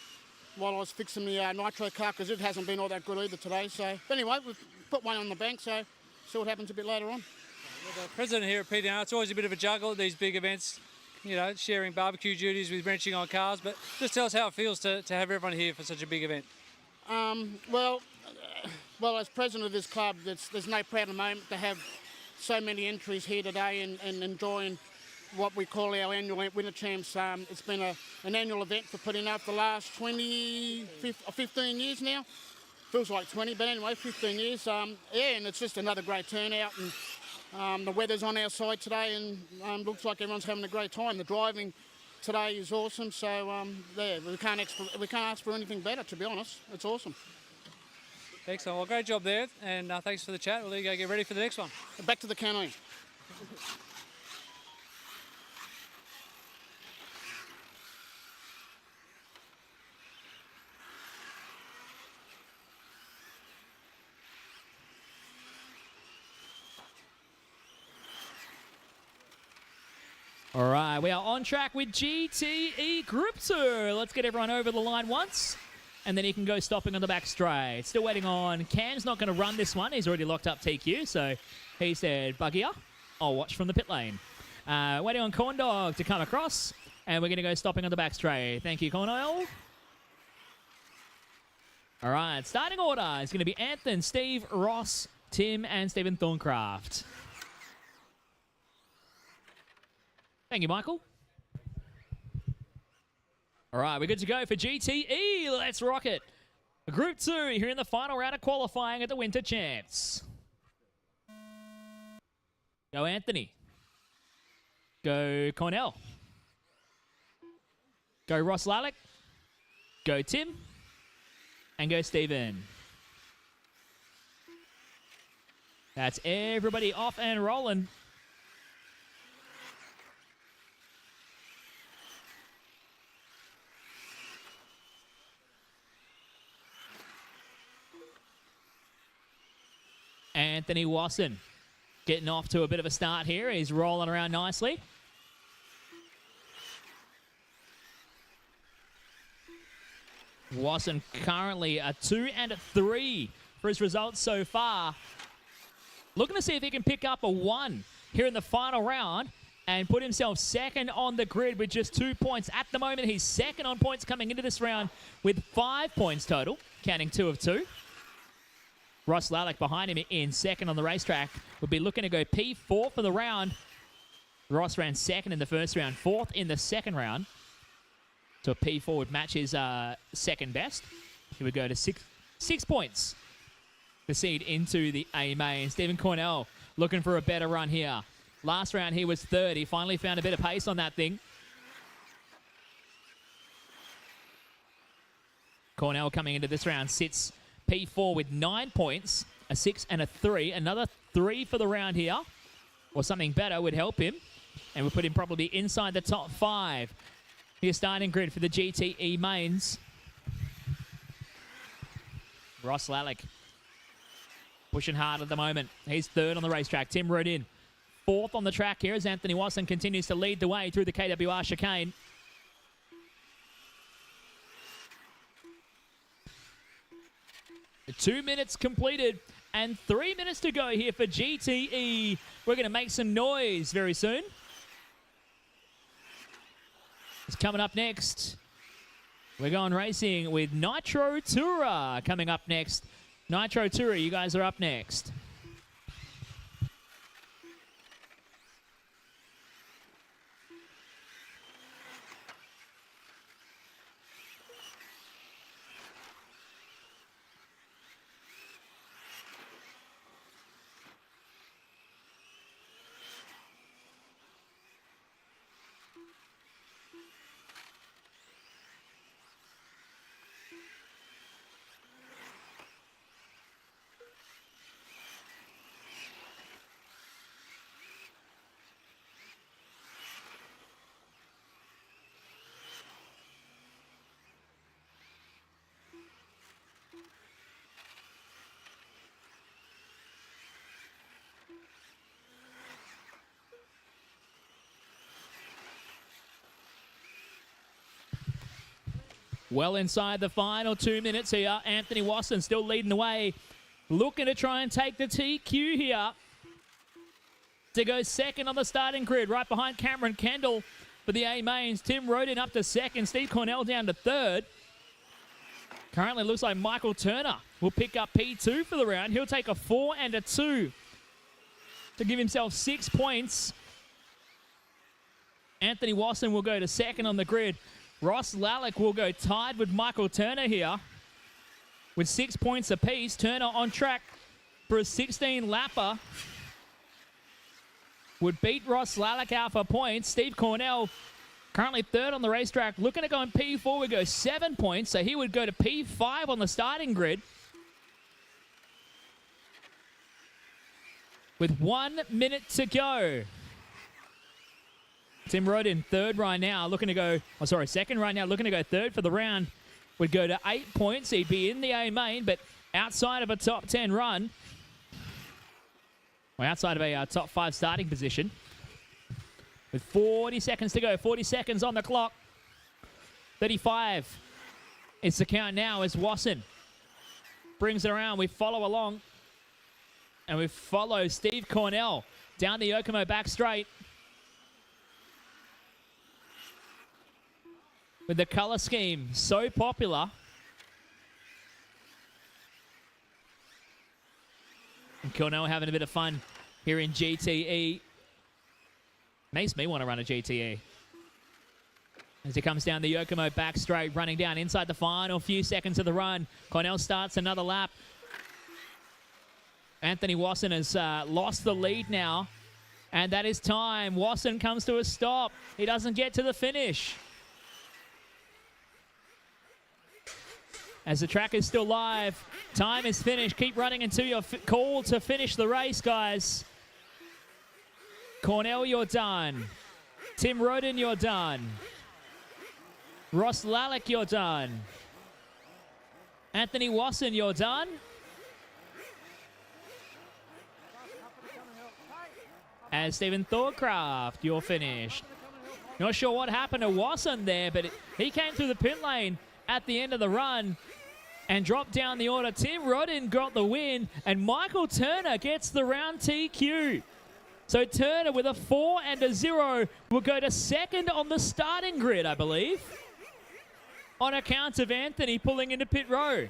while I was fixing the Nitro car, because it hasn't been all that good either today. So, but anyway, we've put one on the bank, so see what happens a bit later on. Well, the president here at PDNR, it's always a bit of a juggle at these big events. You know, sharing barbecue duties with wrenching on cars, but just tell us how it feels to have everyone here for such a big event. Well, as president of this club, there's no prouder moment to have so many entries here today and enjoying what we call our annual Winter Champs. It's been an annual event for putting up the last 15 years now. Feels like 20, but anyway, 15 years. Yeah, and it's just another great turnout. And the weather's on our side today, and looks like everyone's having a great time. The driving today is awesome, so yeah, we can't ask for anything better, to be honest. It's awesome. Excellent. Well, great job there, and thanks for the chat. We'll let you go get ready for the next one. Back to the canteen. All right, we are on track with GTE Group 2. Let's get everyone over the line once, and then he can go stopping on the back straight. Still waiting on Cam's not going to run this one. He's already locked up TQ, so he said, buggier, I'll watch from the pit lane. Waiting on Corn Dog to come across, and we're going to go stopping on the back straight. Thank you, Cornell. All right, starting order is going to be Anthony, Steve, Ross, Tim, and Stephen Thorncraft. Thank you, Michael. All right, we're good to go for GTE. Let's rock it. Group 2 here in the final round of qualifying at the Winter Champs. Go Anthony. Go Cornell. Go Ross Lalic. Go Tim. And go Stephen. That's everybody off and rolling. Anthony Wasson getting off to a bit of a start here. He's rolling around nicely. Wasson currently a 2 and a 3 for his results so far. Looking to see if he can pick up a 1 here in the final round and put himself second on the grid with just 2 points. At the moment, he's second on points coming into this round with 5 points total, counting 2 of 2. Ross Lalic behind him in second on the racetrack would be looking to go P4 for the round. Ross ran second in the first round, 4th in the second round. So a P4 would match his second best. He would go to 6 points to seed into the A main. Stephen Cornell looking for a better run here. Last round he was 3rd. He finally found a bit of pace on that thing. Cornell coming into this round sits P4 with 9 points, a 6 and a 3. Another 3 for the round here, or something better would help him, and would put him probably inside the top 5. Here's starting grid for the GTE mains. Ross Lalic pushing hard at the moment. He's 3rd on the racetrack. Tim rode in 4th on the track here as Anthony Wasson continues to lead the way through the KWR chicane. Two minutes completed and 3 minutes to go here for GTE. We're going to make some noise very soon. It's coming up next. We're going racing with Nitro Tourer coming up next. Nitro Tourer, you guys are up next. Well inside the final 2 minutes here. Anthony Wasson still leading the way. Looking to try and take the TQ here. To go second on the starting grid. Right behind Cameron Kendall for the A mains. Tim Rodin up to second. Steve Cornell down to 3rd. Currently looks like Michael Turner will pick up P2 for the round. He'll take a 4 and a 2 to give himself 6 points. Anthony Wasson will go to second on the grid. Ross Lalic will go tied with Michael Turner here with 6 points apiece. Turner on track for a 16-lapper. Would beat Ross Lalic out for points. Steve Cornell currently 3rd on the racetrack. Looking to go in P4 would go 7 points. So he would go to P5 on the starting grid. With 1 minute to go. Tim Rodin 3rd right now, looking to go, second right now, looking to go 3rd for the round. Would go to 8 points. He'd be in the A main, but outside of a top 10 run. Well, outside of a top 5 starting position. With 40 seconds to go, 40 seconds on the clock. 35. It's the count now as Wasson brings it around. We follow along. And we follow Steve Cornell down the Yokomo back straight. With the colour scheme so popular Cornell having a bit of fun here in GTE. Makes me want to run a GTE. As he comes down the Yokomo back straight, running down inside the final few seconds of the run. Cornell starts another lap. Anthony Wasson has lost the lead now. And that is time. Wasson comes to a stop. He doesn't get to the finish. As the track is still live, time is finished. Keep running until you're called to finish the race, guys. Cornell, you're done. Tim Roden, you're done. Ross Lalic, you're done. Anthony Wasson, you're done. And Stephen Thorncraft, you're finished. Not sure what happened to Wasson there, but he came through the pit lane at the end of the run and dropped down the order. Tim Roden got the win, and Michael Turner gets the round TQ. So Turner with a 4 and a 0 will go to second on the starting grid, I believe, on account of Anthony pulling into pit row.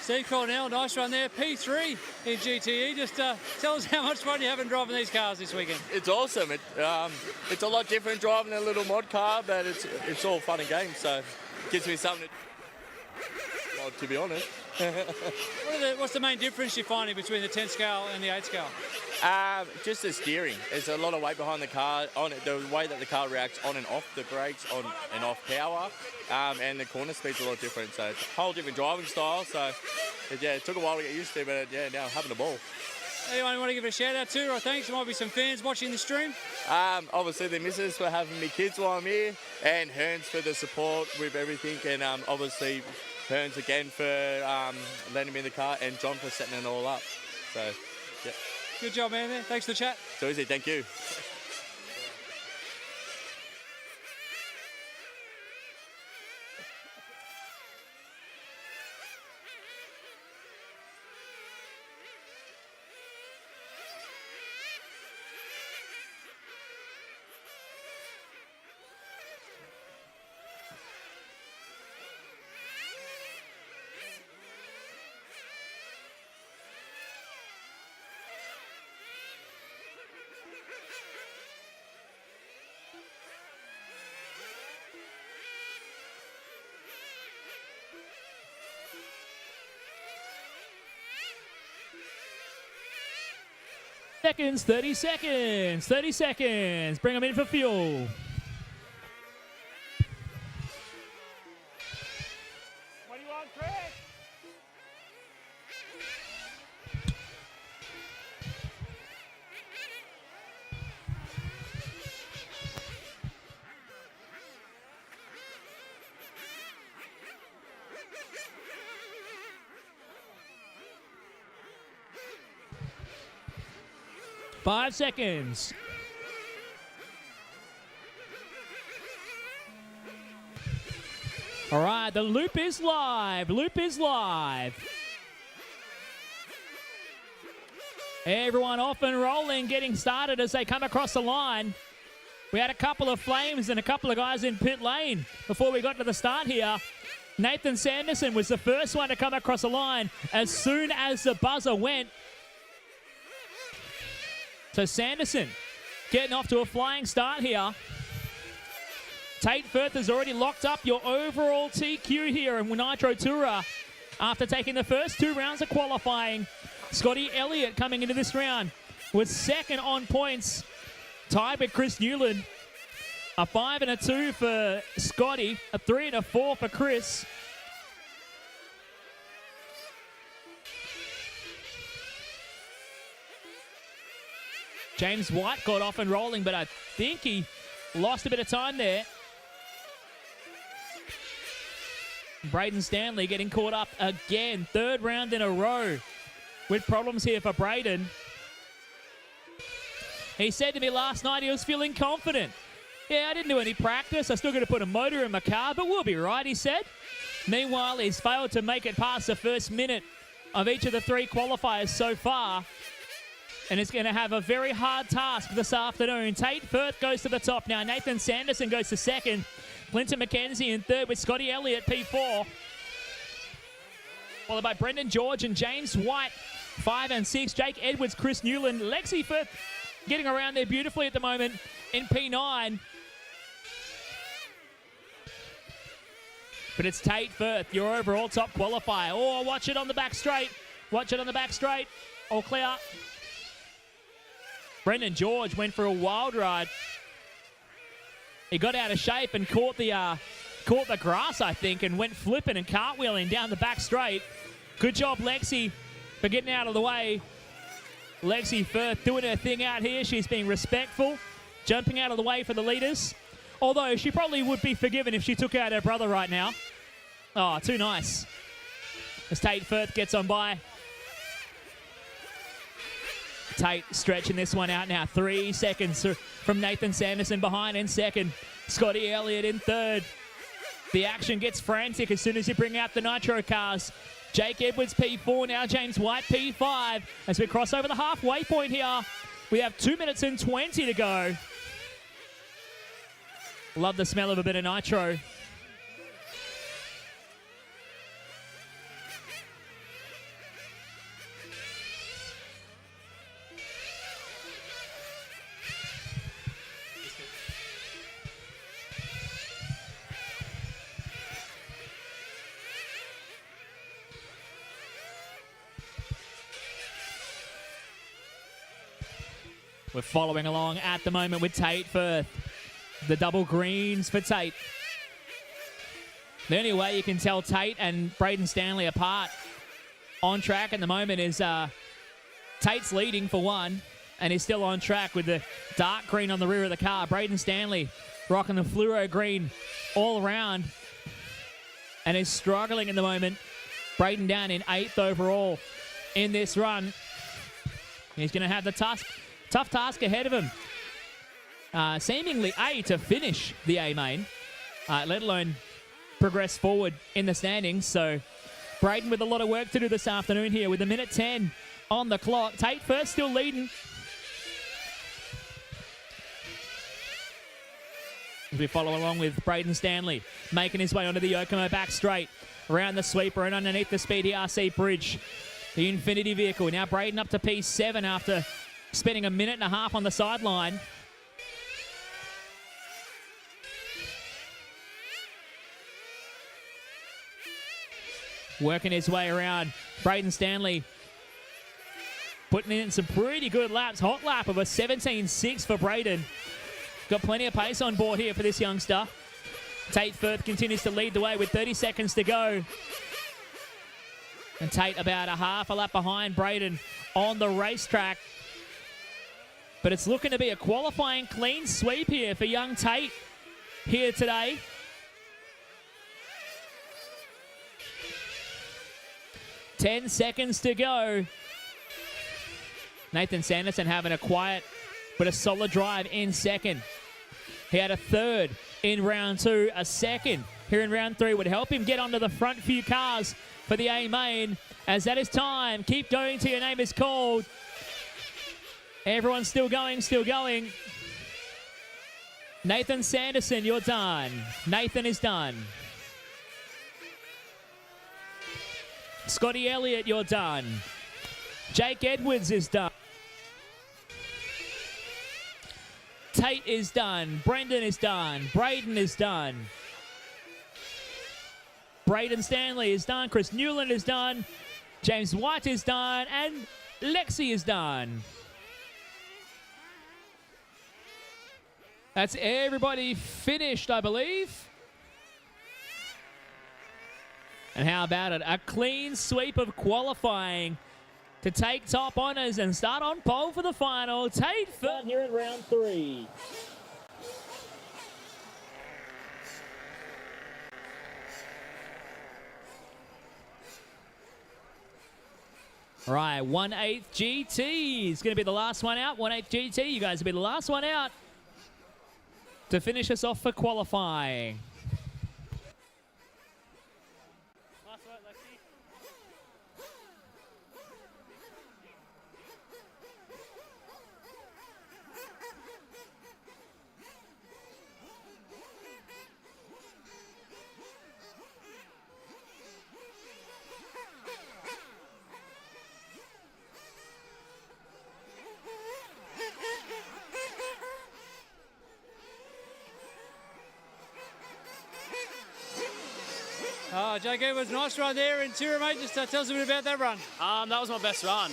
Steve Cornell, nice run there. P3 in GTE. Just tell us how much fun you're having driving these cars this weekend. It's awesome. It's a lot different driving a little mod car, but it's all fun and games, so it gives me something to be honest. What's the main difference you're finding between the 10 scale and the 8 scale? Just the steering. There's a lot of weight behind the car, the way that the car reacts on and off the brakes, on and off power, and the corner speed's a lot different. So it's a whole different driving style. So yeah, it took a while to get used to, but yeah, now having a ball. Anyone you want to give a shout out to or thanks? There might be some fans watching the stream. Obviously the missus for having me kids while I'm here, and Hearns for the support with everything, and obviously Hearns again for letting me in the car, and John for setting it all up. So, yeah. Good job, man. Thanks for the chat. So easy. Thank you. Seconds, 30 seconds, 30 seconds. Bring them in for fuel. What do you want, Chris? Five seconds. All right, the loop is live. Loop is live. Everyone off and rolling, getting started as they come across the line. We had a couple of flames and a couple of guys in pit lane before we got to the start here. Nathan Sanderson was the first one to come across the line as soon as the buzzer went. So Sanderson getting off to a flying start here. Tate Firth has already locked up your overall TQ here in Nitro Tourer after taking the first 2 rounds of qualifying. Scotty Elliott coming into this round was second on points, tied with Chris Newland. A 5 and a 2 for Scotty, a 3 and a 4 for Chris. James White got off and rolling, but I think he lost a bit of time there. Brayden Stanley getting caught up again. 3rd round in a row with problems here for Brayden. He said to me last night he was feeling confident. Yeah, I didn't do any practice. I still got to put a motor in my car, but we'll be right, he said. Meanwhile, he's failed to make it past the first minute of each of the 3 qualifiers so far. And it's going to have a very hard task this afternoon. Tate Firth goes to the top now. Nathan Sanderson goes to 2nd. Clinton McKenzie in 3rd with Scotty Elliott P4. followed by Brendan George and James White, 5 and 6. Jake Edwards, Chris Newland, Lexi Firth getting around there beautifully at the moment in P9. But it's Tate Firth, your overall top qualifier. Oh, watch it on the back straight. Watch it on the back straight. All clear. Brendan George went for a wild ride. He got out of shape and caught the grass, I think, and went flipping and cartwheeling down the back straight. Good job, Lexi, for getting out of the way. Lexi Firth doing her thing out here. She's being respectful, jumping out of the way for the leaders. Although she probably would be forgiven if she took out her brother right now. Oh, too nice. As Tate Firth gets on by. Tate stretching this one out now. 3 seconds from Nathan Sanderson behind in second. Scotty Elliott in third. The action gets frantic as soon as you bring out the Nitro cars. Jake Edwards P4, now James White P5. As we cross over the halfway point here, we have 2 minutes and 20 to go. Love the smell of a bit of nitro. We're following along at the moment with Tate Firth. The double greens for Tate. The only way you can tell Tate and Brayden Stanley apart on track at the moment is Tate's leading for one, and he's still on track with the dark green on the rear of the car. Brayden Stanley rocking the fluoro green all around and is struggling at the moment. Brayden down in 8th overall in this run. He's going to have the tough task ahead of him. Seemingly to finish the A main, let alone progress forward in the standings. So Brayden with a lot of work to do this afternoon here with 1:10 on the clock. Tate Firth still leading. As we follow along with Brayden Stanley making his way onto the Yokomo back straight, around the sweeper and underneath the Speedy RC bridge. The Infinity vehicle. Now Brayden up to P7 after spending 1.5 minutes on the sideline. Working his way around. Brayden Stanley putting in some pretty good laps. Hot lap of a 17.6 for Brayden. Got plenty of pace on board here for this youngster. Tate Firth continues to lead the way with 30 seconds to go. And Tate about a half a lap behind Brayden on the racetrack. But it's looking to be a qualifying clean sweep here for young Tate here today. Ten seconds to go. Nathan Sanderson having a quiet but a solid drive in second. He had a third in round 2. A second here in round 3 would help him get onto the front few cars for the A main. As that is time. Keep going till your name is called. Everyone's still going, still going. Nathan Sanderson, you're done. Nathan is done. Scotty Elliott, you're done. Jake Edwards is done. Tate is done. Brendan is done. Brayden is done. Brayden Stanley is done. Chris Newland is done. James White is done. And Lexi is done. That's everybody finished, I believe. And how about it? A clean sweep of qualifying to take top honours and start on pole for the final. Tate Firth here in round 3. Right, 1/8 GT is going to be the last one out. 1/8 GT, you guys will be the last one out to finish us off for qualifying. Jake Edwards, nice run there in Tira, mate. Just tell us a bit about that run. That was my best run.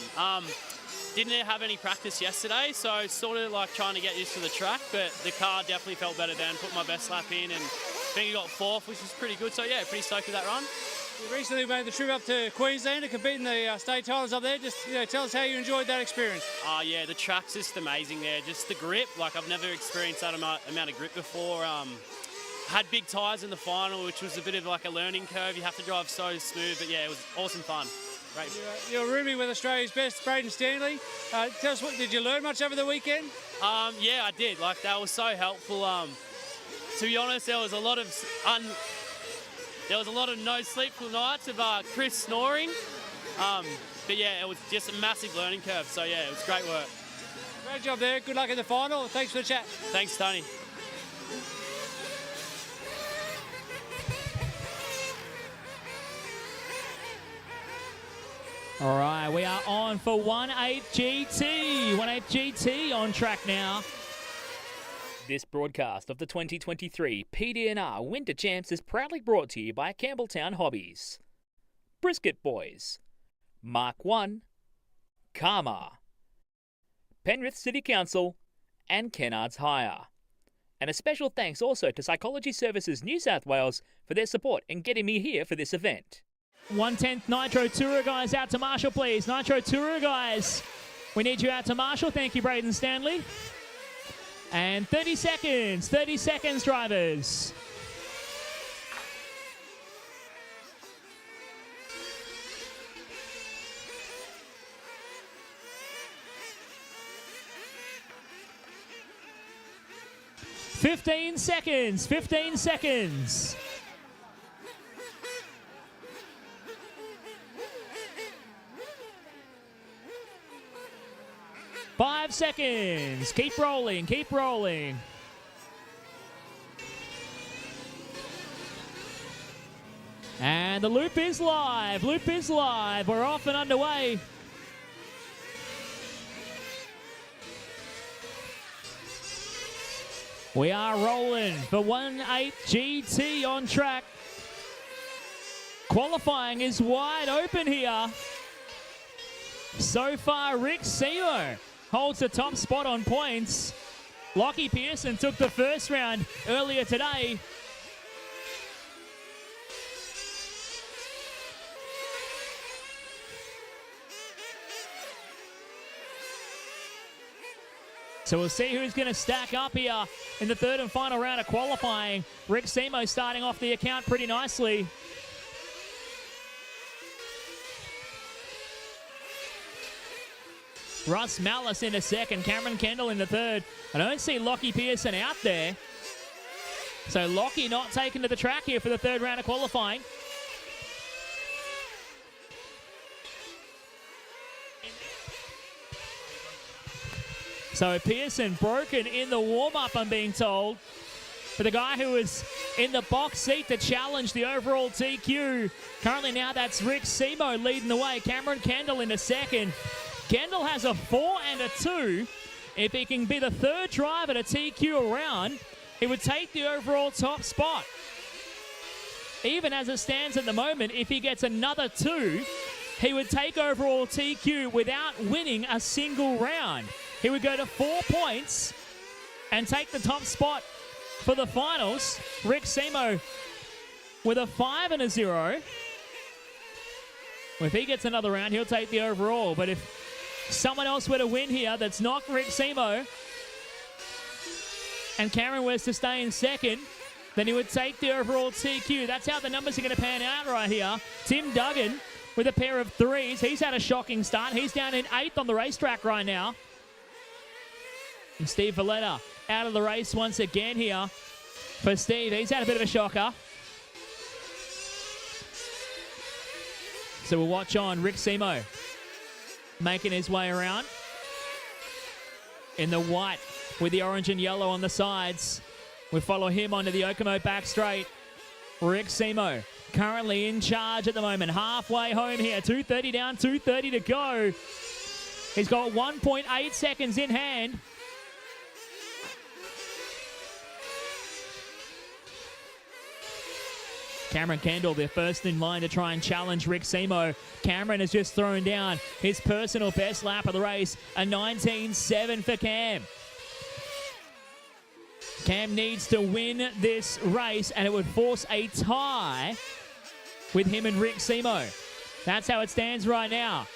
Didn't have any practice yesterday, so sort of like trying to get used to the track, but the car definitely felt better then. Put my best lap in and I think I got 4th, which is pretty good. So yeah, pretty stoked with that run. You recently made the trip up to Queensland to compete in the state titles up there. Just tell us how you enjoyed that experience. Yeah, the track's just amazing there. Just the grip, like I've never experienced that amount of grip before. Had big tyres in the final, which was a bit of like a learning curve. You have to drive so smooth, but yeah, it was awesome fun. Great. You're rooming with Australia's best, Brayden Stanley. Tell us, did you learn much over the weekend? Yeah, I did. Like that was so helpful. To be honest, there was a lot of no sleepful nights of Chris snoring. But yeah, it was just a massive learning curve. So yeah, it was great work. Great job there. Good luck in the final. Thanks for the chat. Thanks, Tony. All right, we are on for 1/8 GT. 1/8 GT on track now. This broadcast of the 2023 PDNR Winter Champs is proudly brought to you by Campbelltown Hobbies, Brisket Boys, Mark 1, Karma, Penrith City Council, and Kennards Hire. And a special thanks also to Psychology Services New South Wales for their support in getting me here for this event. 1/10 Nitro Tourer guys out to Marshall, please. Nitro Tourer guys, we need you out to Marshall. Thank you, Brayden Stanley. And 30 seconds, drivers. Fifteen seconds. 5 seconds. Keep rolling. And the loop is live. We're off and underway. We are rolling for 1/8 GT on track. Qualifying is wide open here. So far, Rick Seymour holds the top spot on points. Lockie Pearson took the first round earlier today. So we'll see who's going to stack up here in the third and final round of qualifying. Rick Seymour starting off the account pretty nicely. Russ Mallis in a second, Cameron Kendall in the third. I don't see Lockie Pearson out there. So Lockie not taken to the track here for the third round of qualifying. So Pearson broken in the warm-up, I'm being told. For the guy who was in the box seat to challenge the overall TQ. Currently now that's Rick Seymour leading the way. Cameron Kendall in a second. Kendall has a 4 and a 2. If he can be the third driver to TQ around, he would take the overall top spot. Even as it stands at the moment, if he gets another 2, he would take overall TQ without winning a single round. He would go to 4 points and take the top spot for the finals. Rick Seymour with a 5 and a 0. If he gets another round, he'll take the overall. But if someone else were to win here that's not Rick Seymour and Cameron was to stay in second, then he would take the overall TQ. That's how the numbers are going to pan out right here. Tim Duggan with a pair of 3s. He's had a shocking start. He's down in 8th on the racetrack right now. And Steve Valletta out of the race once again here for Steve. He's had a bit of a shocker. So we'll watch on Rick Seymour making his way around in the white with the orange and yellow on the sides. We follow him onto the Okomo back straight. Rick Seymour currently in charge at the moment. Halfway home here. 2:30 down, 2:30 to go. He's got 1.8 seconds in hand. Cameron Kendall, the first in line to try and challenge Rick Seymour. Cameron has just thrown down his personal best lap of the race, a 19.7 for Cam. Cam needs to win this race, and it would force a tie with him and Rick Seymour. That's how it stands right now.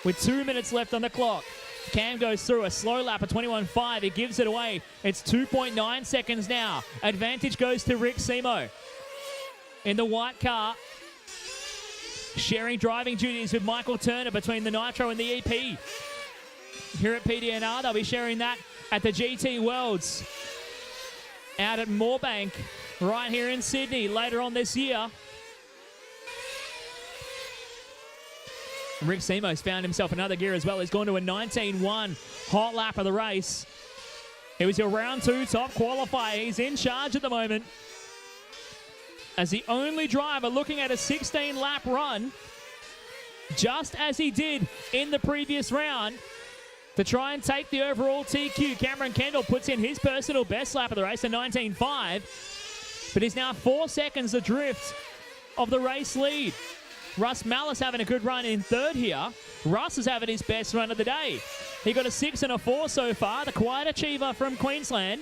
With 2 minutes left on the clock, Cam goes through a slow lap of 21.5. He gives it away. It's 2.9 seconds now. Advantage goes to Rick Seymour in the white car, sharing driving duties with Michael Turner between the Nitro and the EP. Here at PDNR, they'll be sharing that at the GT Worlds out at Moorebank right here in Sydney later on this year. Rick Seymour's found himself another gear as well. He's gone to a 19.1 hot lap of the race. It was your round 2 top qualifier. He's in charge at the moment as the only driver looking at a 16-lap run, just as he did in the previous round, to try and take the overall TQ. Cameron Kendall puts in his personal best lap of the race, a 19.5, but he's now 4 seconds adrift of the race lead. Russ Malice having a good run in third here. Russ is having his best run of the day. He got a 6 and a 4 so far, the quiet achiever from Queensland.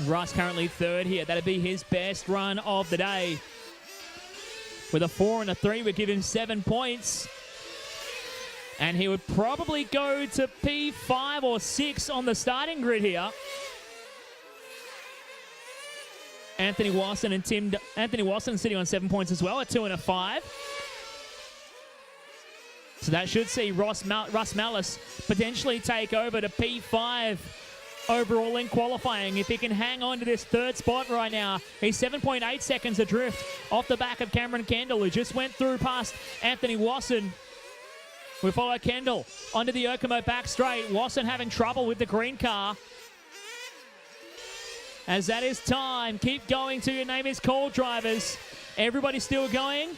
Russ currently third here. That'd be his best run of the day. With a 4 and a 3, we give him 7 points. And he would probably go to P5 or 6 on the starting grid here. Anthony Wasson and Anthony Wasson sitting on 7 points as well, a 2 and a 5. So that should see Russ Malice potentially take over to P5 overall in qualifying. If he can hang on to this third spot right now, he's 7.8 seconds adrift off the back of Cameron Kendall, who just went through past Anthony Wasson. We follow Kendall onto the Okomo back straight. Wasson having trouble with the green car. As that is time. Keep going till your name is called, drivers. Everybody's still going,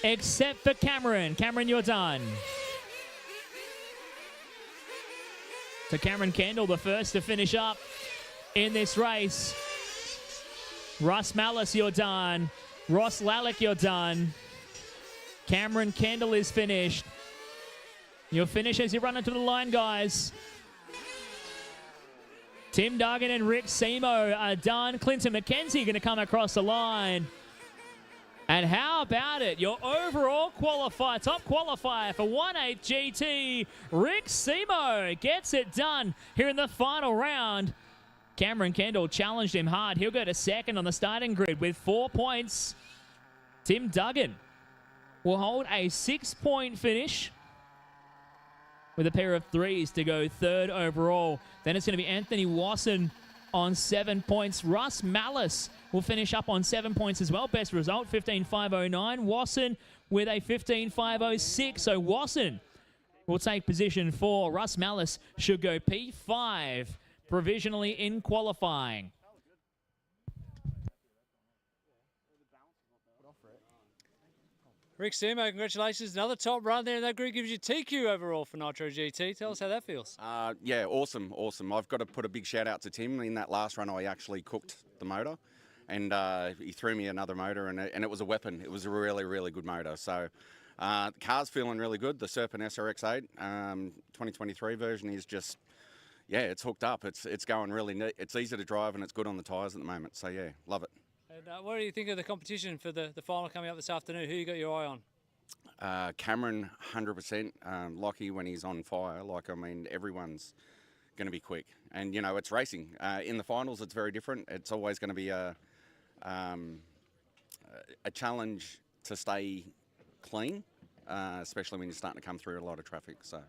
except for Cameron. Cameron, you're done. So Cameron Kendall, the first to finish up in this race. Russ Malice, you're done. Ross Lalic, you're done. Cameron Kendall is finished. You'll finish as you run into the line, guys. Tim Duggan and Rick Seymour are done. Clinton McKenzie going to come across the line. And how about it? Your overall qualifier, top qualifier for 1/8 GT, Rick Seymour gets it done here in the final round. Cameron Kendall challenged him hard. He'll go to second on the starting grid with 4 points. Tim Duggan will hold a 6-point finish with a pair of 3s to go third overall. Then it's going to be Anthony Wasson on 7 points. Russ Malice will finish up on 7 points as well. Best result, 15.509. Wasson with a 15.506. So Wasson will take position 4. Russ Malice should go P5 provisionally in qualifying. Rick Seymour, congratulations. Another top run there in that group gives you TQ overall for Nitro GT. Tell us how that feels. Yeah, awesome. I've got to put a big shout out to Tim. In that last run, I actually cooked the motor, and he threw me another motor, and it was a weapon. It was a really, really good motor. So the car's feeling really good. The Serpent SRX8 2023 version is just, yeah, it's hooked up. It's going really neat. It's easy to drive, and it's good on the tyres at the moment. So, yeah, love it. And what do you think of the competition for the final coming up this afternoon? Who you got your eye on? Cameron, 100%. Lockie, when he's on fire, everyone's going to be quick. And, it's racing. In the finals, it's very different. It's always going to be a challenge to stay clean, especially when you're starting to come through a lot of traffic. So,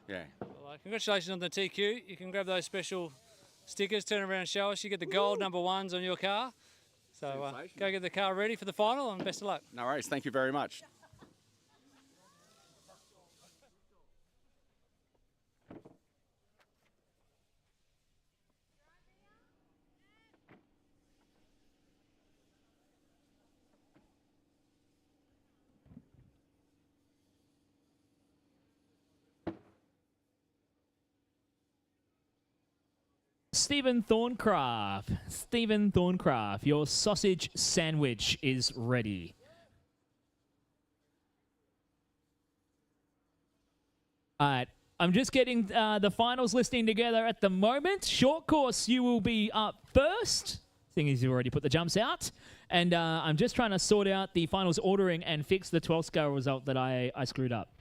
yeah. Well, congratulations on the TQ. You can grab those special stickers, turn around and show us. You get the gold number 1s on your car. So go get the car ready for the final, and best of luck. No worries. Thank you very much. Stephen Thorncraft. Stephen Thorncraft, your sausage sandwich is ready. All right. I'm just getting the finals listing together at the moment. Short course, you will be up first, seeing as you've already put the jumps out. And I'm just trying to sort out the finals ordering and fix the 12 scale result that I screwed up.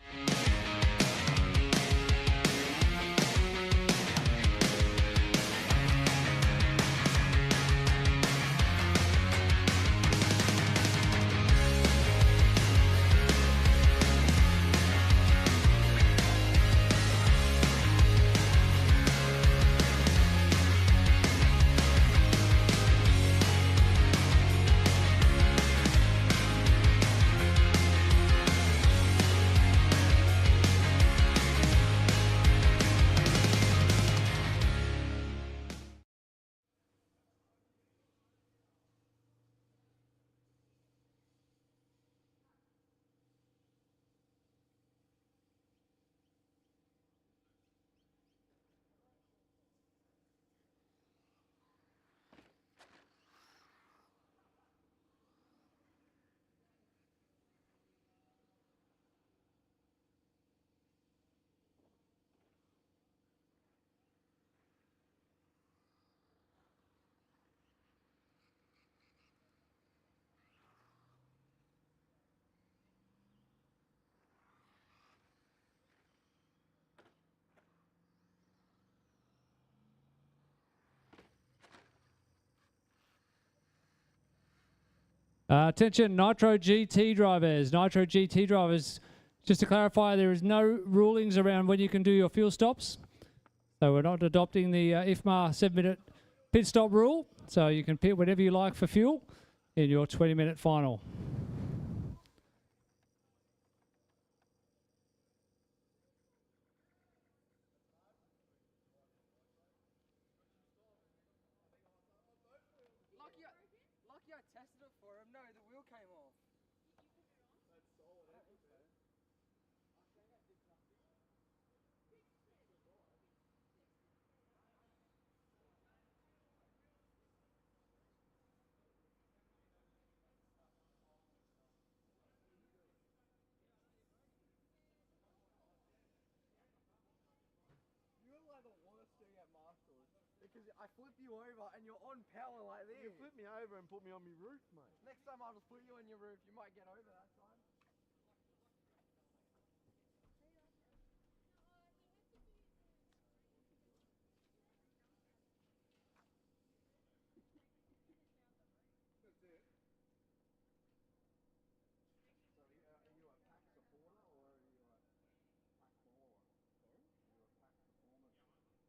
Attention, Nitro GT drivers. Nitro GT drivers, just to clarify, there is no rulings around when you can do your fuel stops. So we're not adopting the IFMA 7-minute pit stop rule. So you can pit whenever you like for fuel in your 20-minute final. Lucky I tested it for him. No, the wheel came off. You're like the worst doing at Marshalls because I flip you over and you're on power like this. You flip me over and put me on my roof, mate. Next time I'll just put you on your roof. You might get over that time. That's it. So are you a pack supporter or are you a pack follower? Sorry? Are you a pack performer?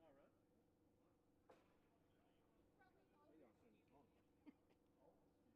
Oh, like, yeah. You got some fast cars at the moment, yeah. Unbelievable fast cars. Oh, really? So you don't see any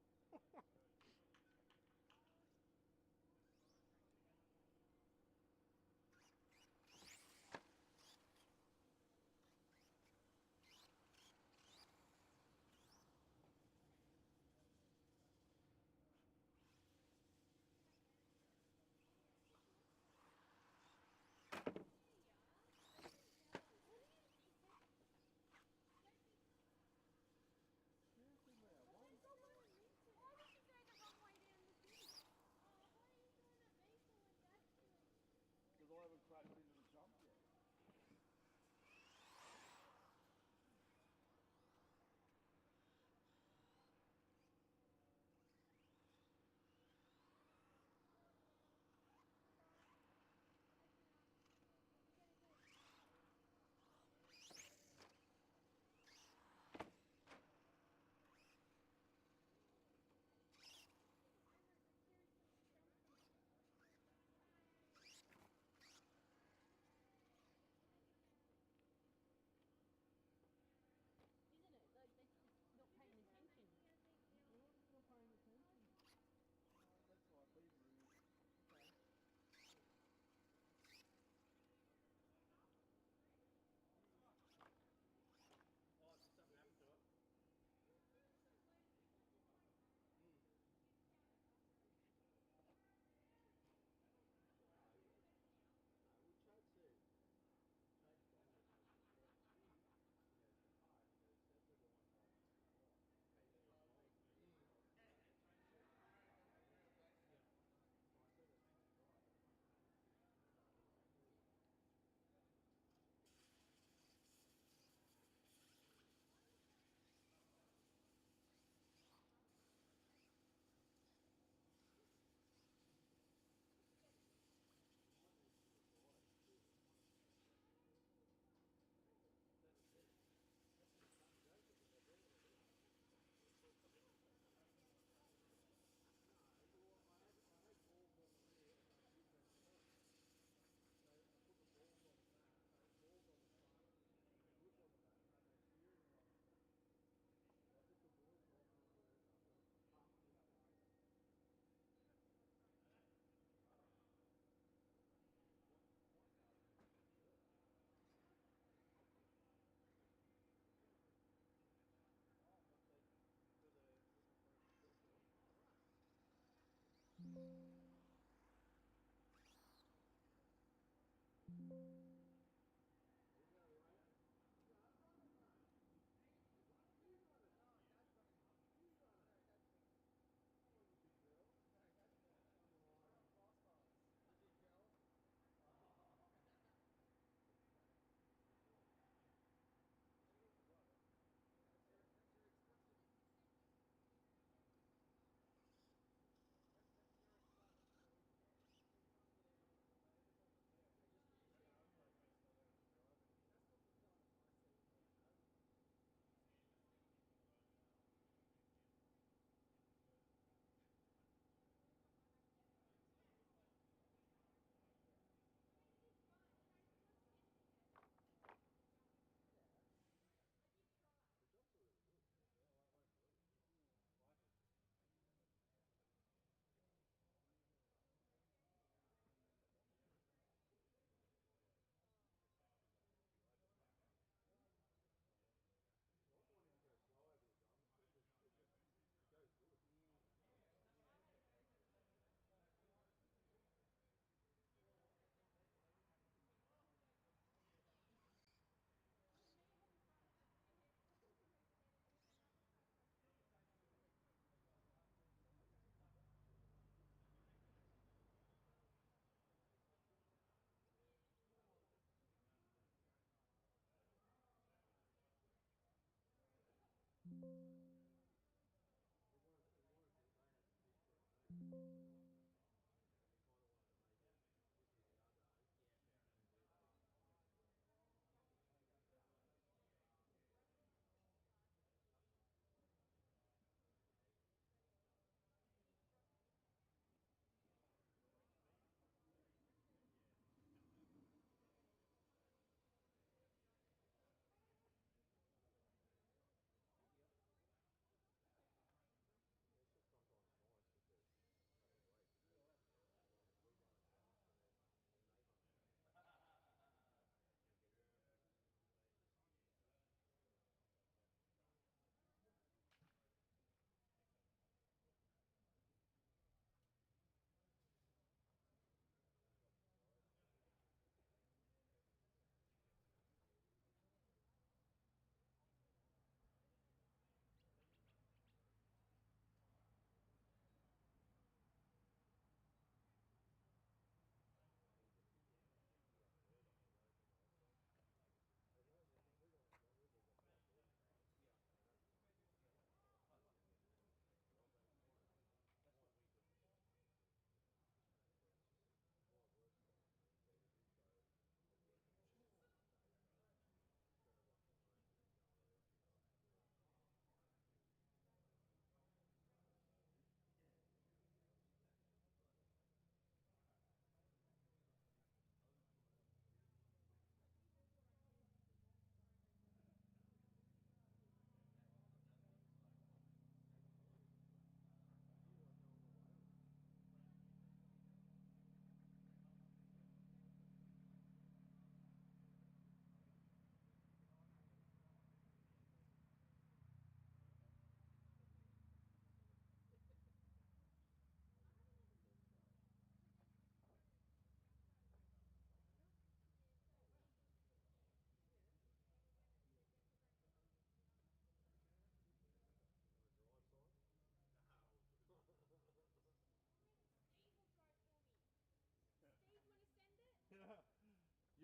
time.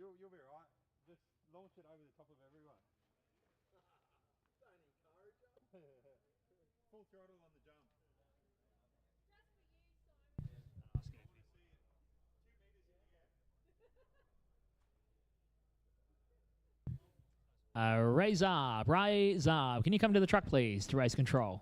You'll be right. Just launch it over the top of everyone. Don't encourage them. Full throttle on the jump. Raise up, raise up. Can you come to the truck, please, to race control?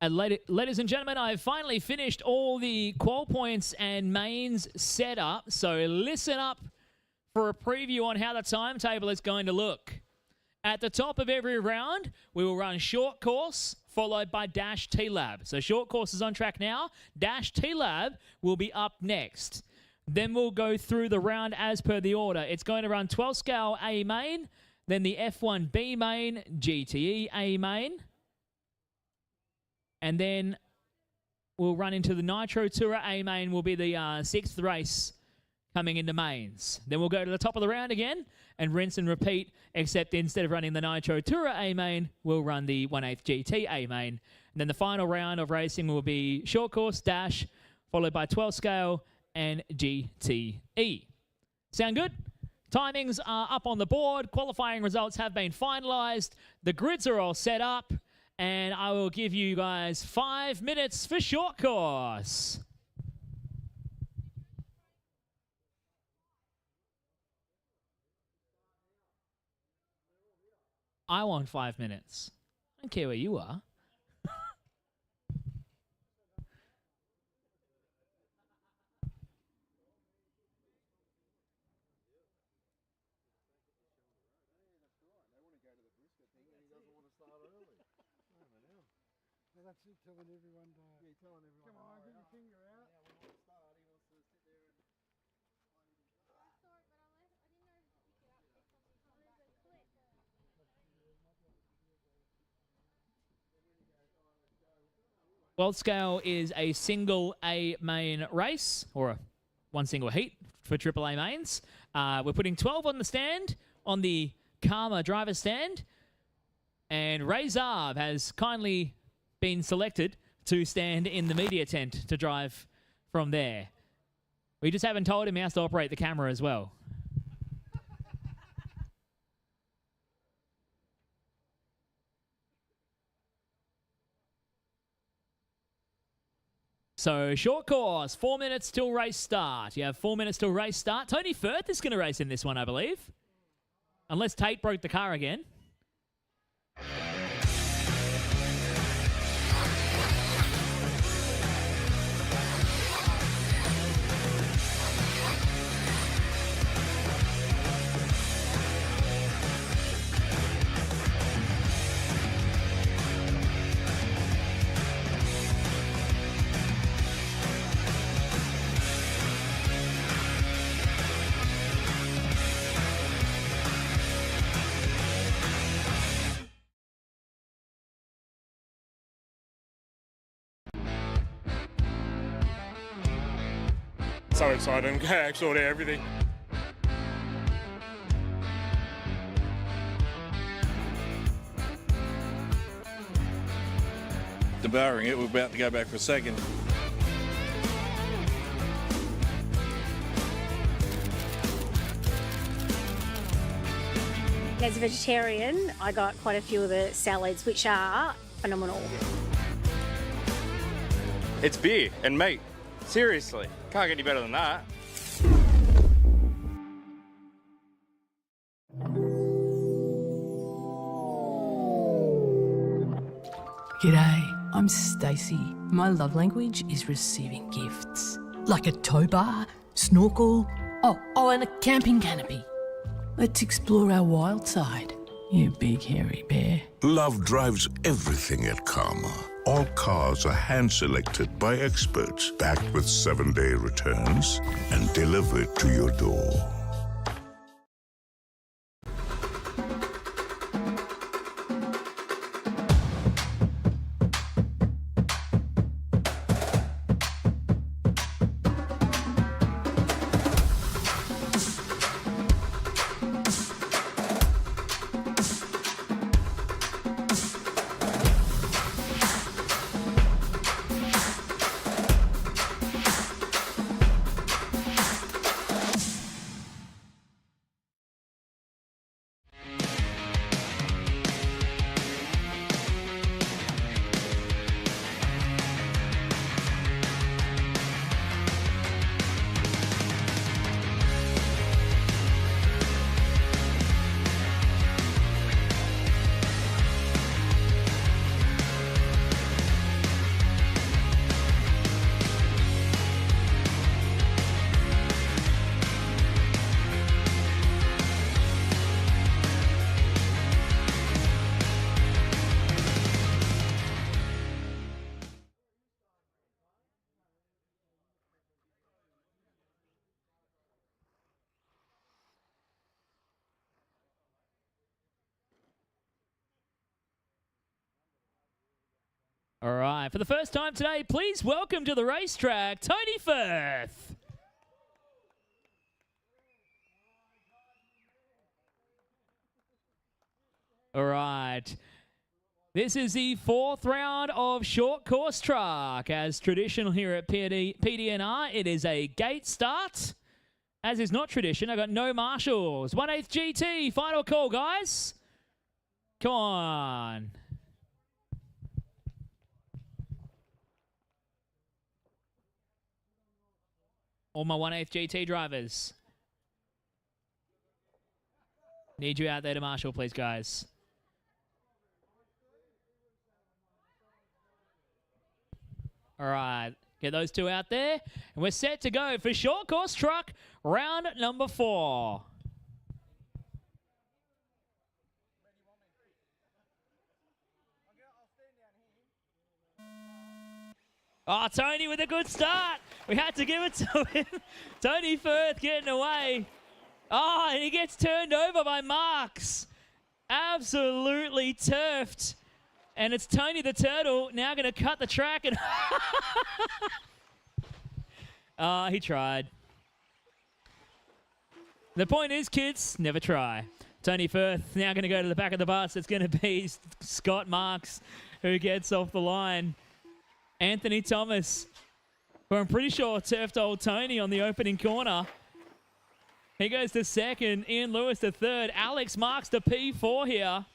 And ladies and gentlemen, I've finally finished all the qual points and mains set up. So listen up for a preview on how the timetable is going to look. At the top of every round, we will run short course, followed by dash TLAB. So short course is on track now. Dash TLAB will be up next. Then we'll go through the round as per the order. It's going to run 12 scale A main, then the F1 B main, GTE A main. And then we'll run into the Nitro Tourer A main will be the sixth race coming into mains. Then we'll go to the top of the round again and rinse and repeat, except instead of running the Nitro Tourer A main, we'll run the 1/8 GT A main. And then the final round of racing will be short course, dash, followed by 12 scale and GTE. Sound good? Timings are up on the board. Qualifying results have been finalised. The grids are all set up. And I will give you guys 5 minutes for short course. I want 5 minutes. I don't care where you are. That's it, telling everyone to... Yeah, telling everyone... Come on, get your finger out. Yeah, we want to start. He wants to sit there and... World scale is a single A main race, or one single heat for AAA mains. We're putting 12 on the stand, on the Karma driver stand. And Ray Zarb has kindly been selected to stand in the media tent to drive from there. We just haven't told him he has to operate the camera as well. So, short course, 4 minutes till race start. You have 4 minutes till race start. Tony Firth is going to race in this one, I believe. Unless Tate broke the car again. So excited and actually everything. Debarring it, we're about to go back for a second. As a vegetarian, I got quite a few of the salads, which are phenomenal. It's beer and meat. Seriously, can't get any better than that. G'day, I'm Stacey. My love language is receiving gifts. Like a tow bar, snorkel, oh, and a camping canopy. Let's explore our wild side, you big hairy bear. Love drives everything at Karma. All cars are hand-selected by experts, backed with 7-day returns, and delivered to your door. All right, for the first time today, please welcome to the racetrack, Tony Firth. All right. This is the 4th round of short course truck. As traditional here at PDNR, it is a gate start. As is not tradition, I got no marshals. 1/8 GT, final call, guys. Come on. All my 1/8 GT drivers. Need you out there to marshal, please, guys. All right, get those two out there. And we're set to go for short course truck, round number 4. Oh, Tony with a good start. We had to give it to him. Tony Firth getting away. Oh, and he gets turned over by Marks. Absolutely turfed. And it's Tony the Turtle now going to cut the track. And he tried. The point is, kids, never try. Tony Firth now going to go to the back of the bus. It's going to be Scott Marks who gets off the line. Anthony Thomas, who I'm pretty sure turfed old Tony on the opening corner. He goes to second. Ian Lewis to third. Alex Marks to P4 here.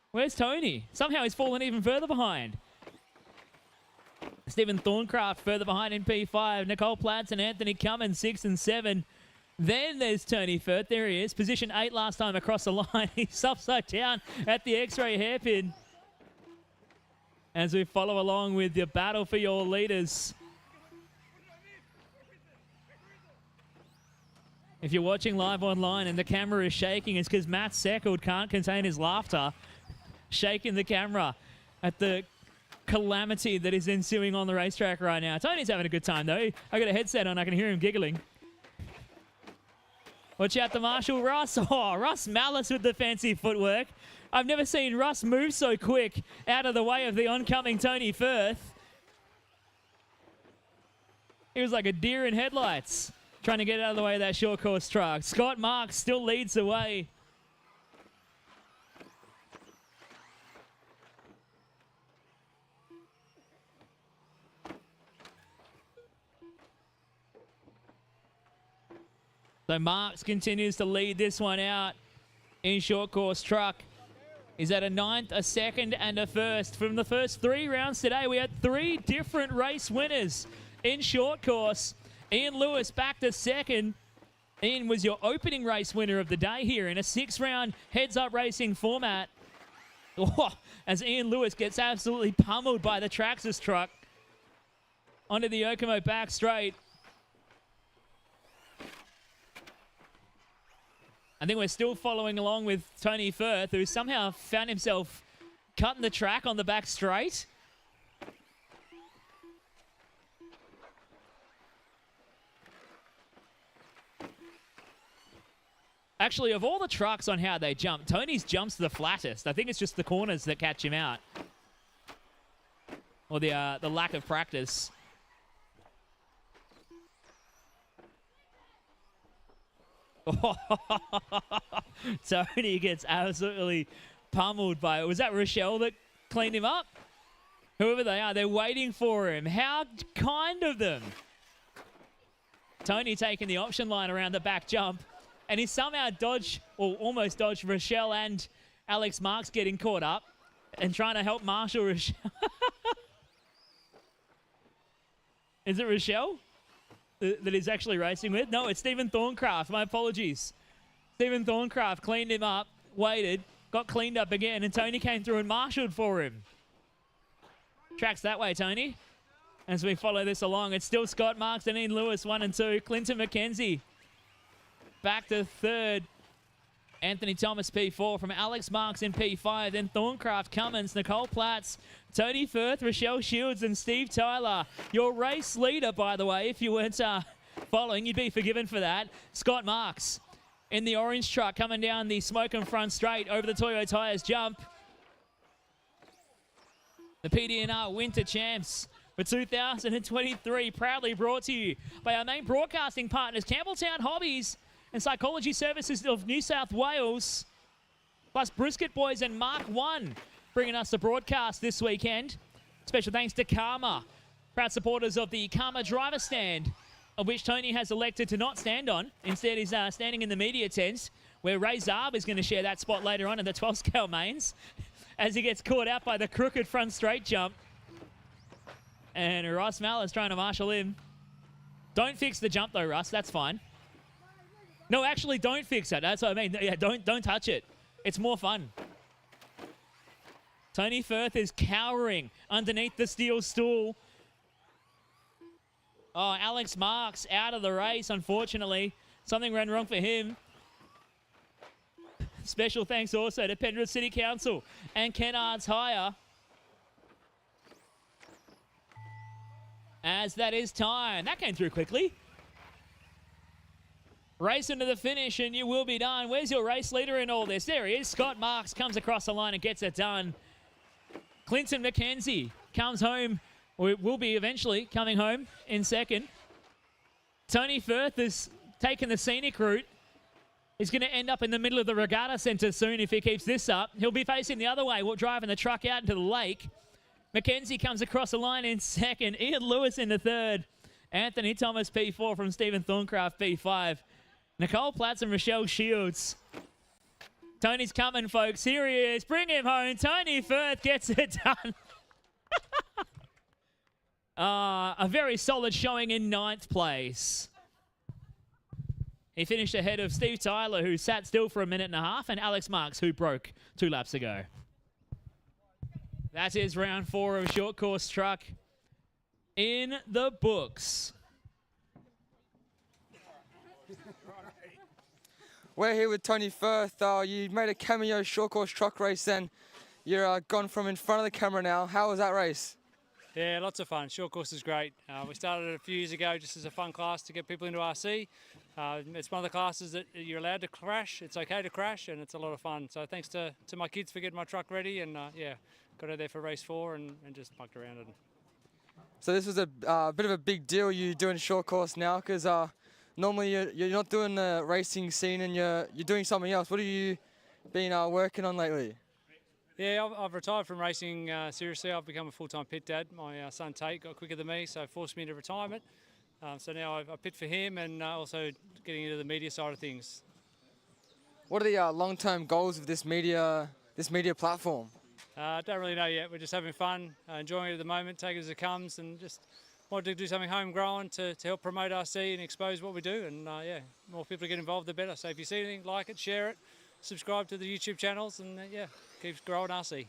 Where's Tony? Somehow he's fallen even further behind. Stephen Thorncraft further behind in P5. Nicole Platts and Anthony Cummins 6 and 7. Then there's Tony Firth. There he is. Position 8 last time across the line. He's upside down at the X-ray hairpin. As we follow along with the battle for your leaders. If you're watching live online and the camera is shaking, it's because Matt Seckled can't contain his laughter, shaking the camera at the calamity that is ensuing on the racetrack right now. Tony's having a good time, though. I got a headset on. I can hear him giggling. Watch out the Marshall Russ. Oh, Russ Malice with the fancy footwork. I've never seen Russ move so quick out of the way of the oncoming Tony Firth. He was like a deer in headlights trying to get out of the way of that short course truck. Scott Marks still leads the way. So Marks continues to lead this one out in short course truck. He's at a 9th, a 2nd, and a 1st. From the first 3 rounds today, we had 3 different race winners in short course. Ian Lewis back to 2nd. Ian was your opening race winner of the day here in a 6-round heads-up racing format. Oh, as Ian Lewis gets absolutely pummeled by the Traxxas truck onto the Yokomo back straight. I think we're still following along with Tony Firth, who somehow found himself cutting the track on the back straight. Actually, of all the trucks on how they jump, Tony's jumps the flattest. I think it's just the corners that catch him out. Or the lack of practice. Tony gets absolutely pummeled by it. Was that Rochelle that cleaned him up? Whoever they are, they're waiting for him. How kind of them. Tony taking the option line around the back jump. And he somehow dodged, or almost dodged, Rochelle and Alex Marks getting caught up and trying to help Marshall Rochelle. Is it Rochelle that he's actually racing with? No, it's Stephen Thorncraft. My apologies. Stephen Thorncraft cleaned him up, waited, got cleaned up again, and Tony came through and marshalled for him. Tracks that way, Tony. As we follow this along, it's still Scott Marks and Ian Lewis, 1 and 2. Clinton McKenzie back to 3rd. Anthony Thomas, P4 from Alex Marks in P5. Then Thorncraft, Cummins, Nicole Platts, Tony Firth, Rochelle Shields, and Steve Tyler. Your race leader, by the way, if you weren't following, you'd be forgiven for that. Scott Marks in the orange truck coming down the smoke and front straight over the Toyo Tires jump. The PDNR Winter Champs for 2023, proudly brought to you by our main broadcasting partners, Campbelltown Hobbies and Psychology Services of New South Wales, plus Brisket Boys and Mark 1, bringing us the broadcast this weekend. Special thanks to Karma, proud supporters of the Karma driver stand, of which Tony has elected to not stand on. Instead, he's standing in the media tent, where Ray Zarb is going to share that spot later on in the 12-scale mains, as he gets caught out by the crooked front straight jump. And Russ Maller's trying to marshal him. Don't fix the jump though, Russ. That's fine. No, actually, don't fix it. That's what I mean. Yeah, don't touch it. It's more fun. Tony Firth is cowering underneath the steel stool. Oh, Alex Marks out of the race, unfortunately. Something ran wrong for him. Special thanks also to Penrith City Council and Kennard's Hire, as that is time. That came through quickly. Race into the finish and you will be done. Where's your race leader in all this? There he is. Scott Marks comes across the line and gets it done. Clinton McKenzie comes home, or will be eventually coming home in second. Tony Firth has taken the scenic route. He's going to end up in the middle of the regatta centre soon if he keeps this up. He'll be facing the other way, driving the truck out into the lake. McKenzie comes across the line in second. Ian Lewis in the third. Anthony Thomas P4 from Stephen Thorncraft P5. Nicole Platts and Rochelle Shields. Tony's coming, folks. Here he is. Bring him home. Tony Firth gets it done. A very solid showing in 9th place. He finished ahead of Steve Tyler, who sat still for a minute and a half, and Alex Marks, who broke 2 laps ago. That is round 4 of short course truck in the books. We're here with Tony Firth. You made a cameo short course truck race, and you're gone from in front of the camera now. How was that race? Yeah, lots of fun. Short course is great. We started it a few years ago just as a fun class to get people into RC. It's one of the classes that you're allowed to crash. It's okay to crash, and it's a lot of fun. So thanks to my kids for getting my truck ready, and yeah, got out there for race 4 and just mucked around it. So this was a bit of a big deal, you doing short course now, because normally you're not doing the racing scene and you're doing something else. What have you been working on lately? Yeah, I've retired from racing seriously. I've become a full-time pit dad. My son Tate got quicker than me, so forced me into retirement. So now I pit for him, and also getting into the media side of things. What are the long-term goals of this media platform? Don't really know yet. We're just having fun, enjoying it at the moment, take it as it comes, and just wanted to do something homegrown to help promote RC and expose what we do. And yeah, more people get involved, the better. So if you see anything, like it, share it, subscribe to the YouTube channels, and yeah, keep growing RC.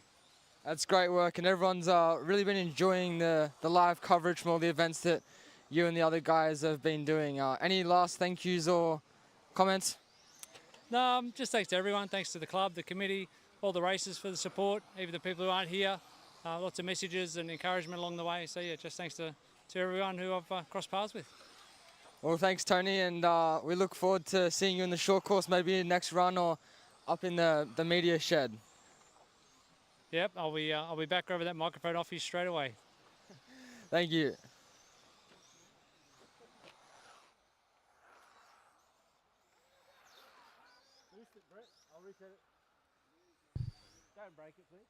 That's great work, and everyone's really been enjoying the live coverage from all the events that you and the other guys have been doing. Any last thank yous or comments? No, just thanks to everyone. Thanks to the club, the committee, all the racers for the support, even the people who aren't here. Lots of messages and encouragement along the way. So yeah, just thanks to everyone who I've crossed paths with. Well, thanks, Tony, and we look forward to seeing you in the short course, maybe in the next run or up in the media shed. Yep, I'll be back over that microphone off you straight away. Thank you. Don't break it, please.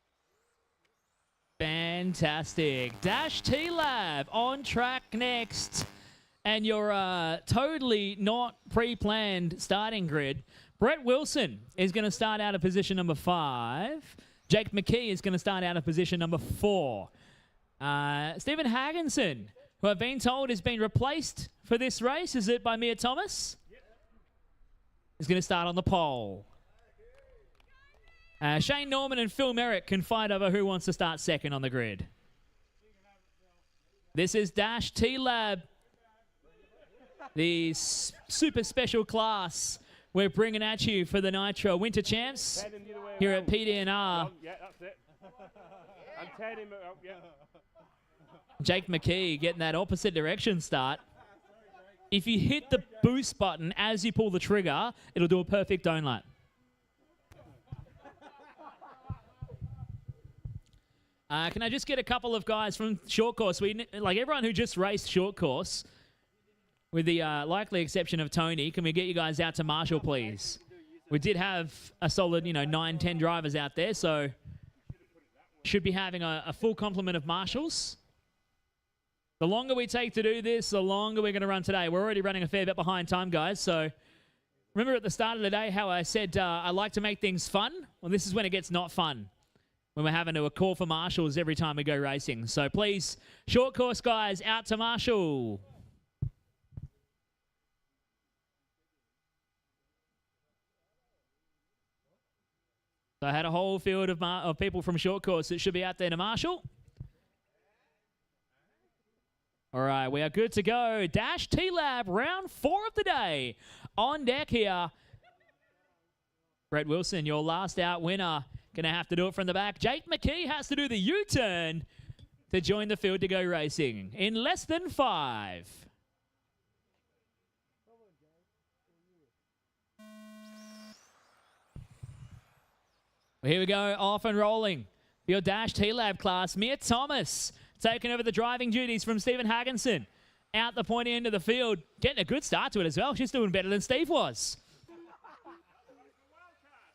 Fantastic. Dash TLAB on track next. And your totally not pre-planned starting grid. Brett Wilson is going to start out of position number 5. Jake McKee is going to start out of position number 4. Stephen Hagginson, who I've been told has been replaced for this race. Is it by Mia Thomas? Is going to start on the pole. Shane Norman and Phil Merrick can fight over who wants to start second on the grid. This is Dash TLAB, the super special class we're bringing at you for the Nitro Winter Champs here at PDNR. Yeah, that's it. I'm turning him up, yeah. Jake McKee getting that opposite direction start. If you hit the boost button as you pull the trigger, it'll do a perfect donut. Can I just get a couple of guys from short course? Like everyone who just raced short course, with the likely exception of Tony, can we get you guys out to Marshall, please? We did have a solid, 9, 10 drivers out there, so should be having a full complement of Marshalls. The longer we take to do this, the longer we're going to run today. We're already running a fair bit behind time, guys. So remember at the start of the day how I said I like to make things fun? Well, this is when it gets not fun, when we're having to call for Marshalls every time we go racing. So please, short course guys, out to Marshall. So I had a whole field of people from short course that should be out there to Marshall. All right, we are good to go. Dash TLAB, round 4 of the day. On deck here. Brett Wilson, your last out winner. Going to have to do it from the back. Jake McKee has to do the U-turn to join the field to go racing in less than 5. Well, here we go, off and rolling. Your Dash TLAB class, Mia Thomas taking over the driving duties from Stephen Hagginson. Out the pointy end of the field, getting a good start to it as well. She's doing better than Steve was.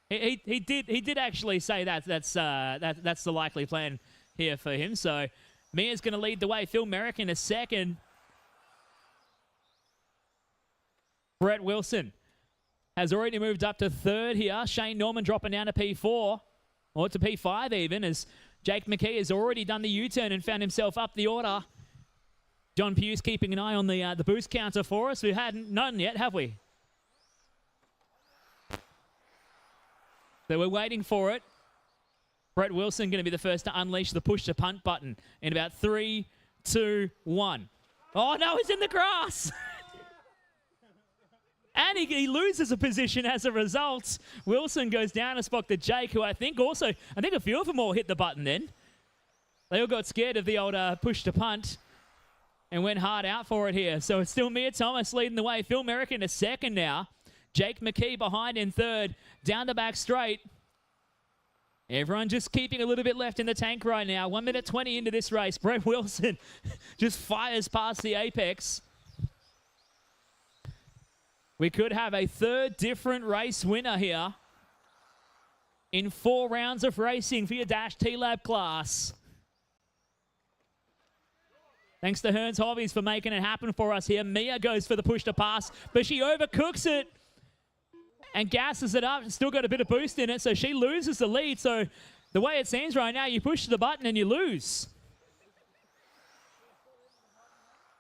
He did actually say that's the likely plan here for him. So Mia's going to lead the way. Phil Merrick in a second. Brett Wilson has already moved up to 3rd here. Shane Norman dropping down to P4, or to P5 even, as Jake McKee has already done the U-turn and found himself up the order. John Hughes keeping an eye on the boost counter for us. We've had none yet, have we? So we're waiting for it. Brett Wilson going to be the first to unleash the push to punt button in about 3, 2, 1. Oh no, he's in the grass. And he loses a position as a result. Wilson goes down a spot to Jake, who I think a few of them all hit the button then. They all got scared of the old push to punt and went hard out for it here. So it's still Mia Thomas leading the way. Phil Merrick in a second now. Jake McKee behind in 3rd. Down the back straight. Everyone just keeping a little bit left in the tank right now. 1 minute 20 into this race. Brett Wilson just fires past the apex. We could have a 3rd different race winner here in 4 rounds of racing for your Dash TLAB class. Thanks to Hearns Hobbies for making it happen for us here. Mia goes for the push to pass, but she overcooks it and gasses it up. Still got a bit of boost in it, so she loses the lead. So the way it seems right now, you push the button and you lose.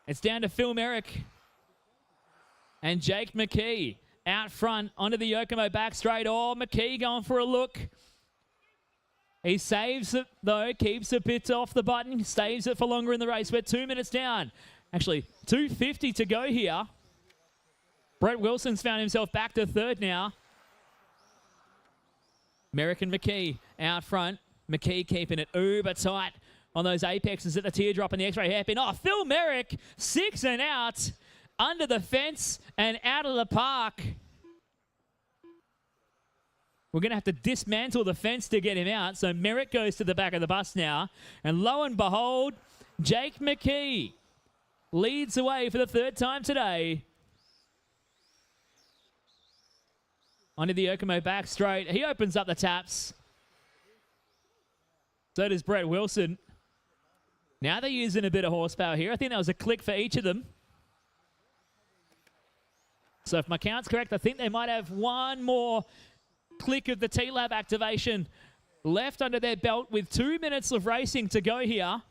It's down to Phil Merrick and Jake McKee out front onto the Yokomo back straight. Oh, McKee going for a look. He saves it, though, keeps a bit off the button, saves it for longer in the race. We're 2 minutes down. Actually, 2:50 to go here. Brett Wilson's found himself back to 3rd now. Merrick and McKee out front. McKee keeping it uber tight on those apexes at the teardrop and the X-ray hairpin. Oh, Phil Merrick, 6 and out, under the fence and out of the park. We're going to have to dismantle the fence to get him out. So Merrick goes to the back of the bus now. And lo and behold, Jake McKee leads away for the 3rd time today. Onto the Yokomo back straight. He opens up the taps. So does Brett Wilson. Now they're using a bit of horsepower here. I think that was a click for each of them. So if my count's correct, I think they might have one more click of the TLAB activation left under their belt with 2 minutes of racing to go here.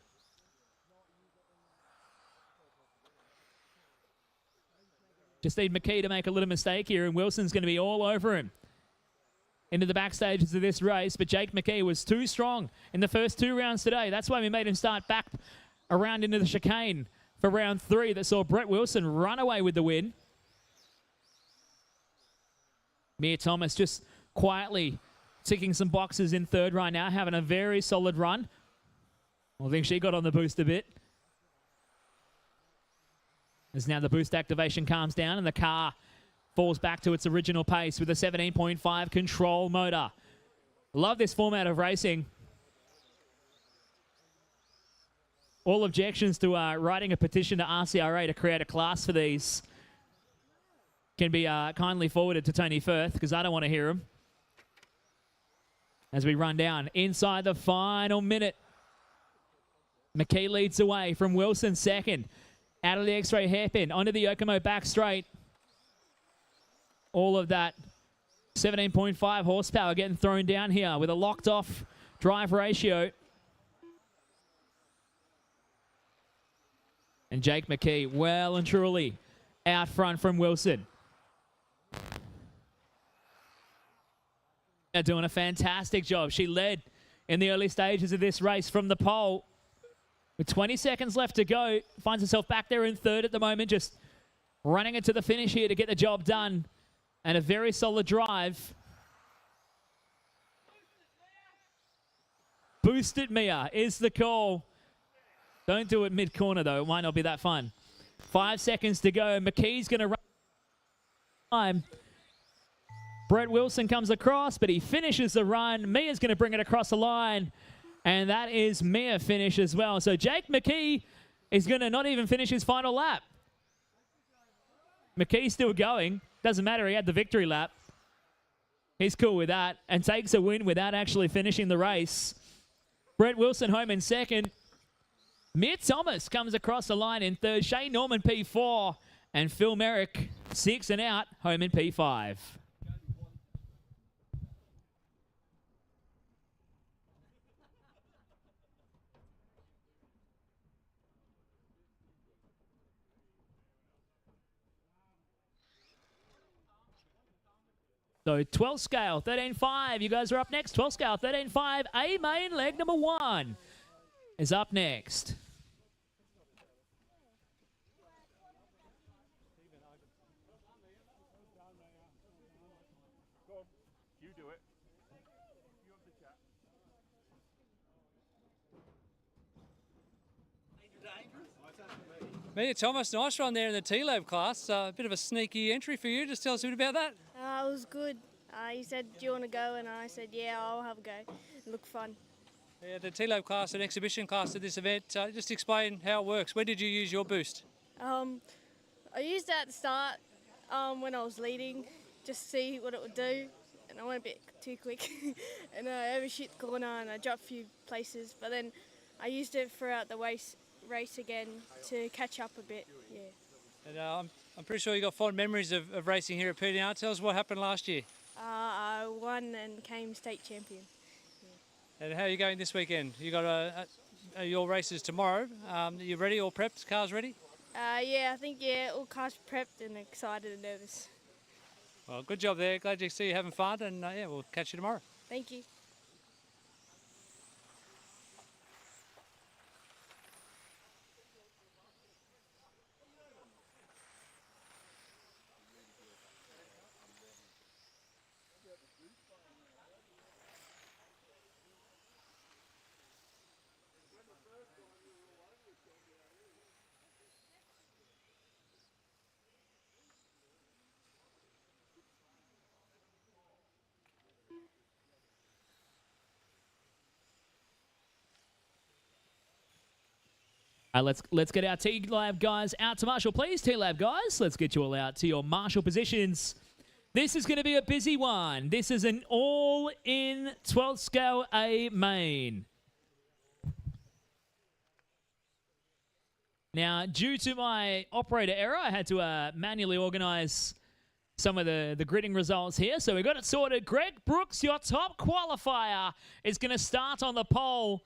Just need McKee to make a little mistake here, and Wilson's going to be all over him into the back stages of this race. But Jake McKee was too strong in the first 2 rounds today. That's why we made him start back around into the chicane for round 3 that saw Brett Wilson run away with the win. Mia Thomas just quietly ticking some boxes in 3rd right now, having a very solid run. I think she got on the boost a bit. As now the boost activation calms down and the car falls back to its original pace with a 17.5 control motor. Love this format of racing. All objections to writing a petition to RCRA to create a class for these can be kindly forwarded to Tony Firth, because I don't want to hear them. As we run down inside the final minute. McKee leads away from Wilson second. Out of the X-ray hairpin, onto the Yokomo back straight. All of that 17.5 horsepower getting thrown down here with a locked off drive ratio. And Jake McKee well and truly out front from Wilson. They're doing a fantastic job. She led in the early stages of this race from the pole. With 20 seconds left to go, finds herself back there in third at the moment, just running it to the finish here to get the job done. And a very solid drive. Boost it, Mia, is the call. Don't do it mid-corner, though. It might not be that fun. 5 seconds to go. McKee's going to run time. Brett Wilson comes across, but he finishes the run. Mia's going to bring it across the line. And that is Mia finish as well. So Jake McKee is going to not even finish his final lap. McKee's still going. Doesn't matter, he had the victory lap. He's cool with that and takes a win without actually finishing the race. Brett Wilson home in second. Mia Thomas comes across the line in third. Shane Norman P4 and Phil Merrick 6 and out home in P5. So 12 scale, 13.5. You guys are up next. 12 scale, 13.5. A main leg number 1 is up next. You do it. You have the chat. Mia Thomas, nice run there in the TLAB class. A bit of a sneaky entry for you. Just tell us a bit about that. It was good. He said, do you want to go? And I said, yeah, I'll have a go. It looked fun. Yeah, the TLAB class, an exhibition class at this event. Just explain how it works. When did you use your boost? I used it at the start when I was leading, just to see what it would do. And I went a bit too quick. And I overshoot the corner and I dropped a few places. But then I used it throughout the race again to catch up a bit, yeah. And I'm pretty sure you got fond memories of racing here at PDNR. Tell us what happened last year. I won and came state champion. Yeah. And how are you going this weekend? You got your races tomorrow. Are you ready? All prepped? Cars ready? Yeah, I think, all cars prepped and excited and nervous. Well, good job there. Glad to see you having fun. And yeah, we'll catch you tomorrow. Thank you. Let's get our TLAB guys out to Marshall, please. TLAB guys, let's get you all out to your Marshall positions. This is going to be a busy one. This is an all-in 12th scale A main. Now, due to my operator error, I had to manually organize some of the gridding results here. So we got it sorted. Greg Brooks, your top qualifier, is going to start on the pole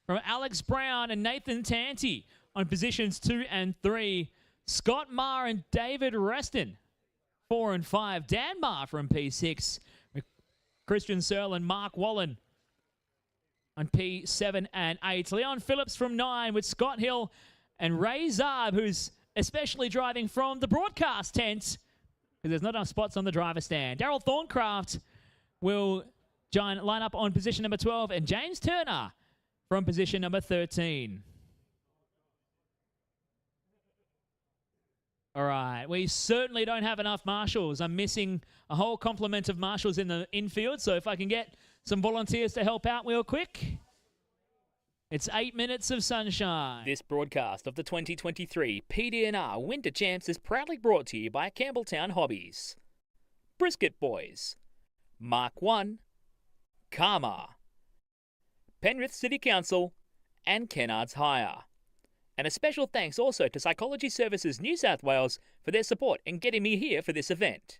from Alex Brown and Nathan Tanti on positions 2 and 3. Scott Marr and David Reston, 4 and 5. Dan Marr from P6. Christian Searle and Mark Wallin on P7 and 8. Leon Phillips from 9 with Scott Hill and Ray Zarb, who's especially driving from the broadcast tent because there's not enough spots on the driver stand. Daryl Thorncraft will line up on position number 12, and James Turner from position number 13. All right, we certainly don't have enough marshals. I'm missing a whole complement of marshals in the infield, so if I can get some volunteers to help out real quick. It's 8 minutes of sunshine. This broadcast of the 2023 PDNR Winter Champs is proudly brought to you by Campbelltown Hobbies, Brisket Boys, Mark 1, Karma, Penrith City Council, and Kennards Hire. And a special thanks also to Psychology Services New South Wales for their support in getting me here for this event.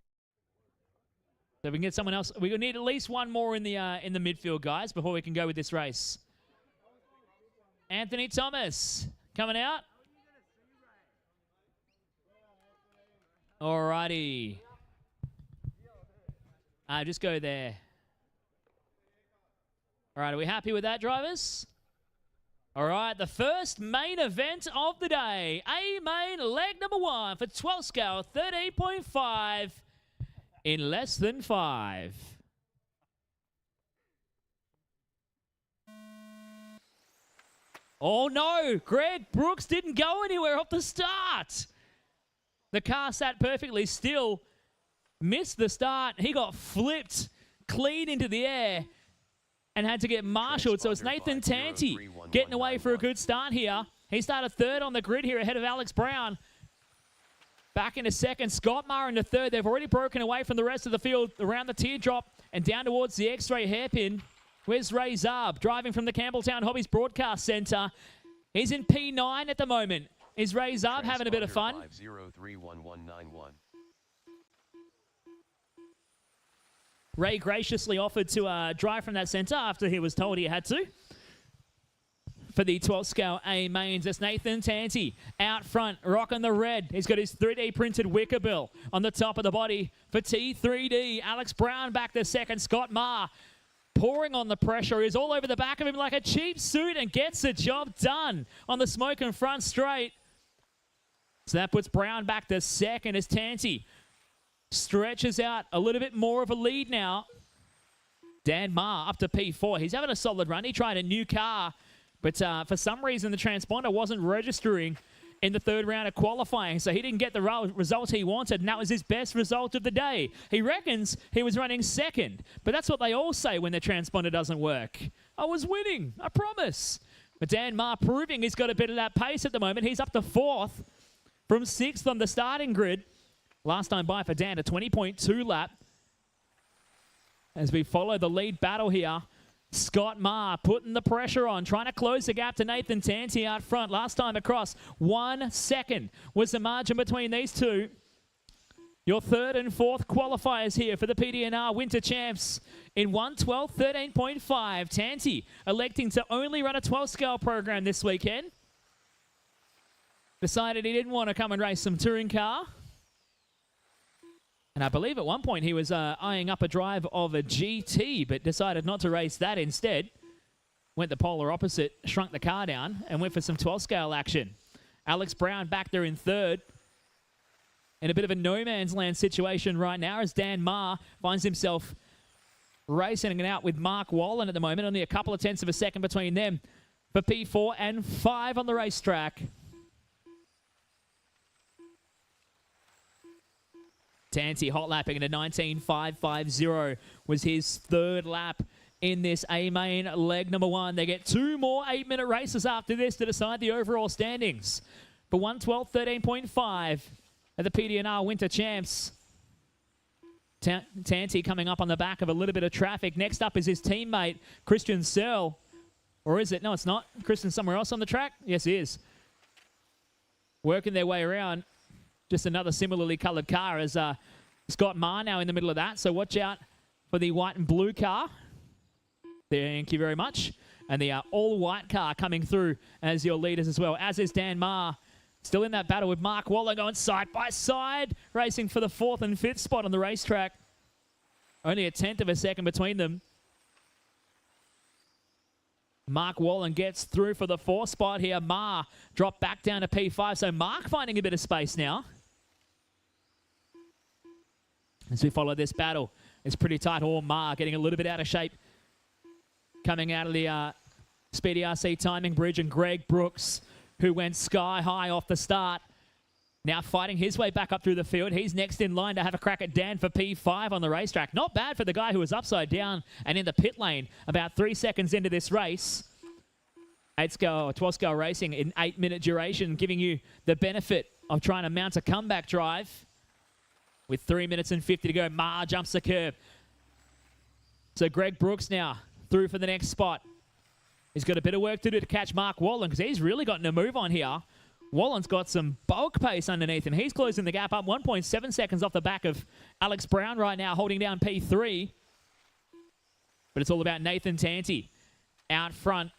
So we can get someone else. We need at least one more in the midfield, guys, before we can go with this race. Anthony Thomas coming out. Alrighty. Just go there. All right, are we happy with that, drivers? All right, the first main event of the day. A-main leg number 1 for 12 scale, 13.5 in less than 5. Oh no, Greg Brooks didn't go anywhere off the start. The car sat perfectly still, missed the start. He got flipped clean into the air and had to get marshaled. So it's Nathan Tanti getting away for a good start here. He started third on the grid here ahead of Alex Brown. Back into second, Scott Maher into third. They've already broken away from the rest of the field around the teardrop and down towards the X-ray hairpin. Where's Ray Zarb driving from the Campbelltown Hobbies Broadcast Centre? He's in P9 at the moment. Is Ray Zarb having a bit of fun? 5031191. Ray graciously offered to drive from that centre after he was told he had to. For the 12 scale A mains, it's Nathan Tanti out front, rocking the red. He's got his 3D printed wicker bill on the top of the body for T3D. Alex Brown back to second. Scott Maher pouring on the pressure. He's all over the back of him like a cheap suit and gets the job done on the smoking front straight. So that puts Brown back to second as Tanti stretches out a little bit more of a lead now. Dan Maher up to P4. He's having a solid run. He tried a new car, but for some reason the transponder wasn't registering in the third round of qualifying, so he didn't get the result he wanted, and that was his best result of the day. He reckons he was running second, but that's what they all say when the transponder doesn't work. I was winning, I promise. But Dan Maher proving he's got a bit of that pace at the moment. He's up to fourth from sixth on the starting grid. Last time by for Dan, a 20.2 lap. As we follow the lead battle here, Scott Maher putting the pressure on, trying to close the gap to Nathan Tanti out front. Last time across, 1 second was the margin between these two. Your third and fourth qualifiers here for the PDNR Winter Champs in 1:12:13.5. Tanti electing to only run a 12 scale program this weekend. Decided he didn't want to come and race some touring car. And I believe at one point he was eyeing up a drive of a GT, but decided not to race that instead. Went the polar opposite, shrunk the car down, and went for some 12-scale action. Alex Brown back there in third. In a bit of a no-man's land situation right now as Dan Maher finds himself racing it out with Mark Wallin at the moment. Only a couple of tenths of a second between them for P4 and 5 on the racetrack. Tanti hot lapping into 19.550 was his third lap in this A-main leg number 1. They get 2 more 8-minute races after this to decide the overall standings. For 1:12:13.5 at the PDNR Winter Champs. Tanti coming up on the back of a little bit of traffic. Next up is his teammate, Christian Searle. Or is it? No, it's not. Christian's somewhere else on the track? Yes, he is. Working their way around. Just another similarly coloured car as Scott Maher now in the middle of that. So watch out for the white and blue car. Thank you very much. And the all-white car coming through as your leaders as well, as is Dan Maher. Still in that battle with Mark Wallin going side by side, racing for the 4th and 5th spot on the racetrack. Only a tenth of a second between them. Mark Wallin gets through for the 4th spot here. Maher dropped back down to P5. So Mark finding a bit of space now. As we follow this battle, it's pretty tight. Oh, Maher getting a little bit out of shape. Coming out of the Speedy RC timing bridge, and Greg Brooks, who went sky high off the start, now fighting his way back up through the field. He's next in line to have a crack at Dan for P5 on the racetrack. Not bad for the guy who was upside down and in the pit lane about 3 seconds into this race. 8-scale or 12-scale racing in 8-minute duration, giving you the benefit of trying to mount a comeback drive. With 3 minutes and 50 to go, Ma jumps the curb. So Greg Brooks now through for the next spot. He's got a bit of work to do to catch Mark Wallin because he's really gotten a move on here. Wallin's got some bulk pace underneath him. He's closing the gap up 1.7 seconds off the back of Alex Brown right now, holding down P3. But it's all about Nathan Tanti out front.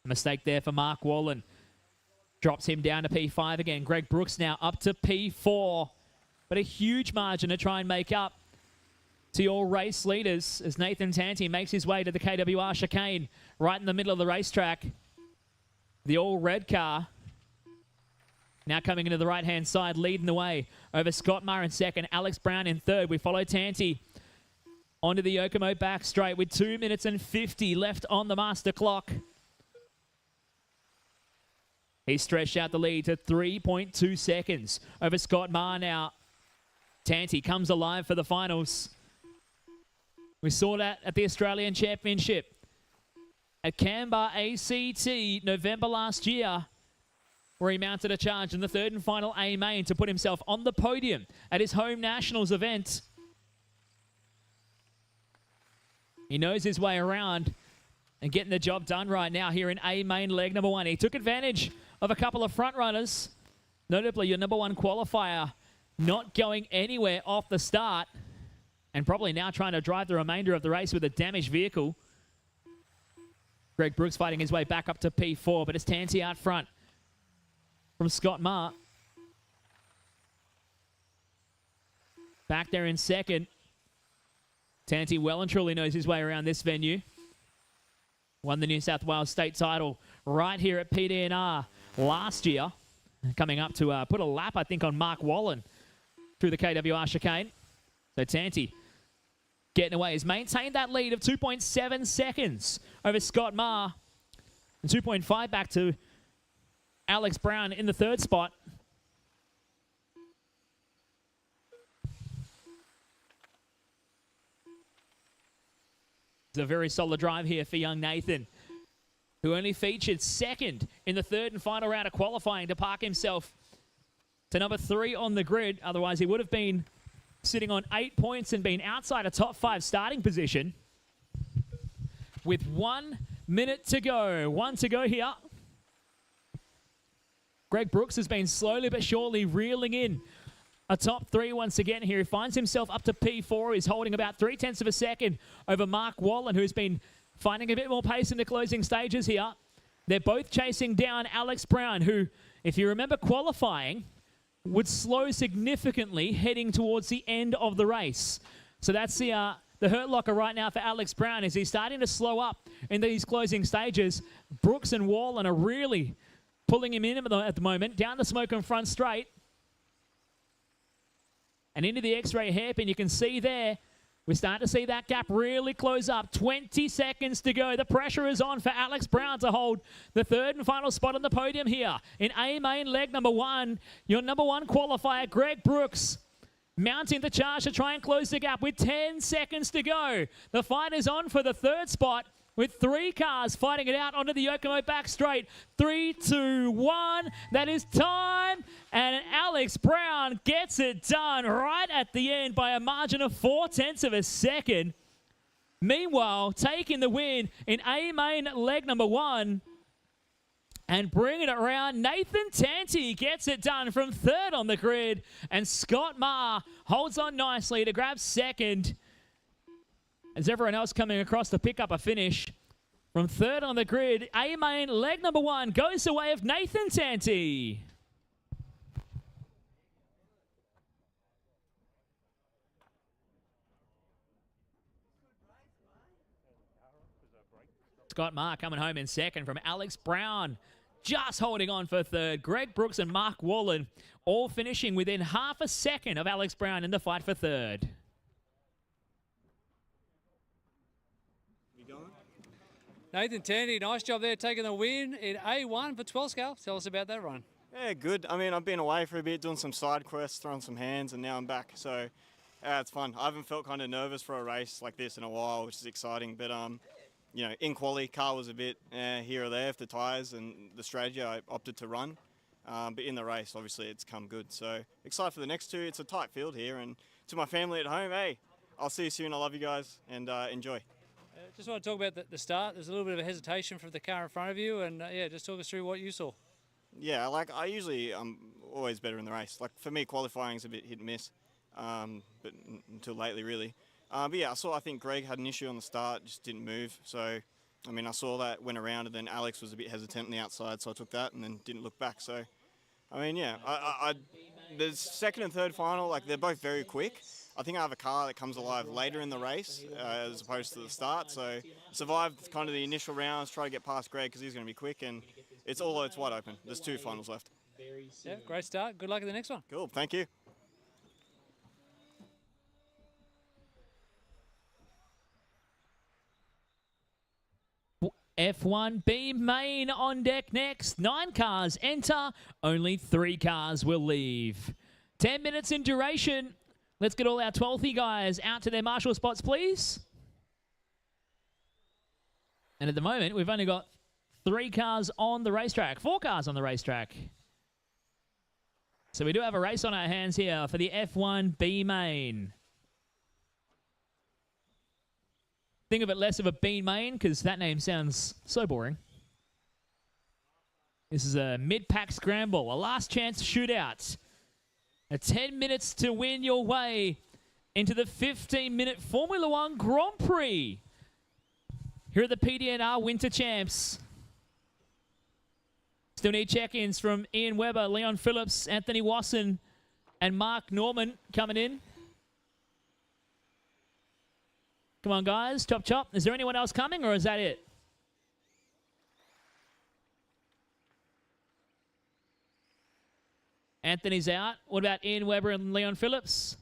Mistake there for Mark Wallin. Drops him down to P5 again. Greg Brooks now up to P4. But a huge margin to try and make up to your race leaders as Nathan Tanti makes his way to the KWR chicane right in the middle of the racetrack. The all-red car now coming into the right-hand side, leading the way over Scott Marr in second, Alex Brown in third. We follow Tanti onto the Yokomo back straight with 2 minutes and 50 left on the master clock. He's stretched out the lead to 3.2 seconds over Scott Marr now. Tanti comes alive for the finals. We saw that at the Australian Championship at Canberra ACT November last year, where he mounted a charge in the third and final A main to put himself on the podium at his home nationals event. He knows his way around and getting the job done right now here in A main leg number one. He took advantage of a couple of front runners, notably your number one qualifier not going anywhere off the start and probably now trying to drive the remainder of the race with a damaged vehicle. Greg Brooks fighting his way back up to P4, but it's Tanti out front from Scott Marr. Back there in second. Tanti well and truly knows his way around this venue. Won the New South Wales state title right here at PDNR last year. Coming up to put a lap, I think, on Mark Wallin through the KWR chicane. So Tanti getting away. He's maintained that lead of 2.7 seconds over Scott Marr. And 2.5 back to Alex Brown in the third spot. It's a very solid drive here for young Nathan, who only featured second in the third and final round of qualifying to park himself to number 3 on the grid. Otherwise, he would have been sitting on 8 points and been outside a top 5 starting position. With 1 minute to go. 1 to go here. Greg Brooks has been slowly but surely reeling in a top 3 once again here. He finds himself up to P4. He's holding about 0.3 of a second over Mark Wallin, who's been finding a bit more pace in the closing stages here. They're both chasing down Alex Brown, who, if you remember qualifying, would slow significantly heading towards the end of the race. So that's the hurt locker right now for Alex Brown as he's starting to slow up in these closing stages. Brooks and Wallin are really pulling him in at the moment. Down the smoke and front straight. And into the X-ray hairpin, you can see there, we're starting to see that gap really close up. 20 seconds to go. The pressure is on for Alex Brown to hold the third and final spot on the podium here. In A main leg number 1, your number 1 qualifier, Greg Brooks, mounting the charge to try and close the gap with 10 seconds to go. The fight is on for the third spot with 3 cars fighting it out onto the Yokomo back straight. 3, 2, 1. That is time. And Alex Brown gets it done right at the end by a margin of 0.4 of a second. Meanwhile, taking the win in A main leg number 1 and bringing it around, Nathan Tanti gets it done from third on the grid. And Scott Marr holds on nicely to grab second, as everyone else coming across to pick up a finish. From third on the grid, A main leg number 1 goes the way of Nathan Tanti. Scott Marr coming home in second from Alex Brown, just holding on for third. Greg Brooks and Mark Wallin all finishing within half a second of Alex Brown in the fight for third. Nathan Tanti, nice job there taking the win in A1 for 12 scale. Tell us about that run. Yeah, good. I mean, I've been away for a bit, doing some side quests, throwing some hands, and now I'm back. So, it's fun. I haven't felt kind of nervous for a race like this in a while, which is exciting. But, you know, in quali, car was a bit here or there for the tyres and the strategy I opted to run. But in the race, obviously, it's come good. So, excited for the next two. It's a tight field here. And to my family at home, hey, I'll see you soon. I love you guys, and enjoy. Just want to talk about the start. There's a little bit of a hesitation from the car in front of you, and yeah, just talk us through what you saw. Yeah, like I usually I'm always better in the race. Like for me, qualifying's a bit hit and miss, but until lately really. But yeah, I think Greg had an issue on the start, just didn't move. So, I mean, I saw that, went around, and then Alex was a bit hesitant on the outside, so I took that and then didn't look back. So, I mean, yeah, the second and third final, like they're both very quick. I think I have a car that comes alive later in the race as opposed to the start. So survived kind of the initial rounds, try to get past Greg because he's going to be quick, and it's wide open. There's two finals left. Yeah, great start. Good luck in the next one. Cool, thank you. F1 B main on deck next. 9 cars enter, only 3 cars will leave. 10 minutes in duration. Let's get all our 12th guys out to their marshal spots, please. And at the moment, we've only got 3 cars on the racetrack, 4 cars on the racetrack. So we do have a race on our hands here for the F1 B main. Think of it less of a B main because that name sounds so boring. This is a mid-pack scramble, a last chance shootout. 10 minutes to win your way into the 15-minute Formula One Grand Prix. Here are the PDNR Winter Champs. Still need check-ins from Ian Webber, Leon Phillips, Anthony Wasson, and Mark Norman coming in. Come on, guys. Chop, chop. Is there anyone else coming, or is that it? Anthony's out. What about Ian Webber and Leon Phillips?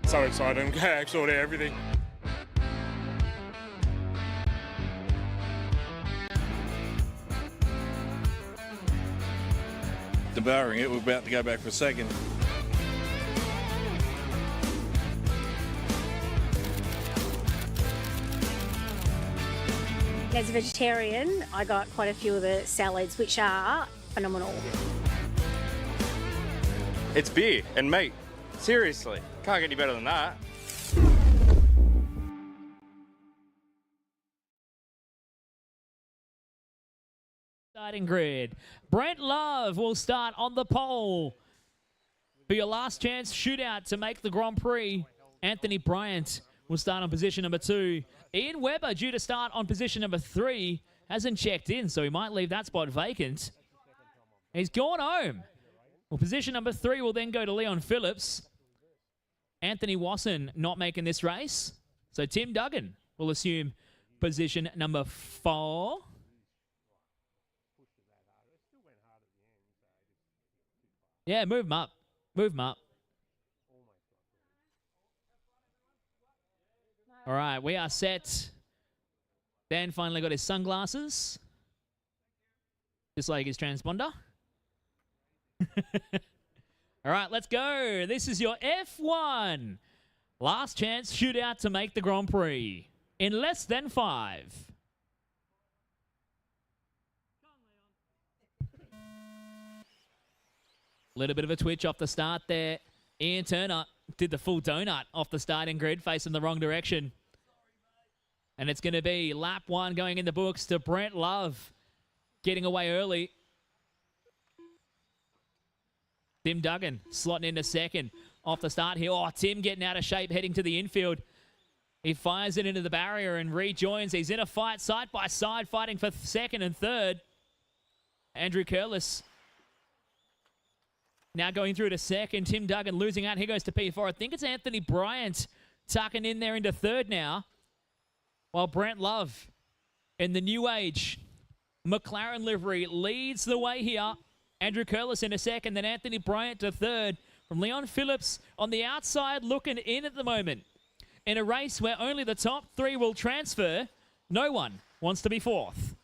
So excited. I'm actually everything. Devouring it. We're about to go back for second. As a vegetarian, I got quite a few of the salads, which are phenomenal. It's beer and meat. Seriously, can't get any better than that. Starting grid. Brent Love will start on the pole. For your last chance shootout to make the Grand Prix, Anthony Bryant will start on position number 2. Ian Webber, due to start on position number 3, hasn't checked in, so he might leave that spot vacant. He's gone home. Well, position number 3 will then go to Leon Phillips. Anthony Wasson not making this race. So Tim Duggan will assume position number 4. Yeah, move him up. Move him up. All right, we are set. Dan finally got his sunglasses. Just like his transponder. All right, let's go. This is your F1. Last chance shootout to make the Grand Prix in less than 5. Little bit of a twitch off the start there. Ian Turner did the full donut off the starting grid, facing the wrong direction. And it's going to be lap 1 going in the books to Brent Love, getting away early. Tim Duggan slotting into second off the start here. Oh, Tim getting out of shape, heading to the infield. He fires it into the barrier and rejoins. He's in a fight side by side, fighting for second and third. Andrew Curlis now going through to second. Tim Duggan losing out. He goes to P4. I think it's Anthony Bryant tucking in there into third now. While Brent Love in the new age McLaren livery leads the way here. Andrew Curlis in a second, then Anthony Bryant to third. from Leon Phillips on the outside looking in at the moment. In a race where only the top 3 will transfer, no one wants to be 4th.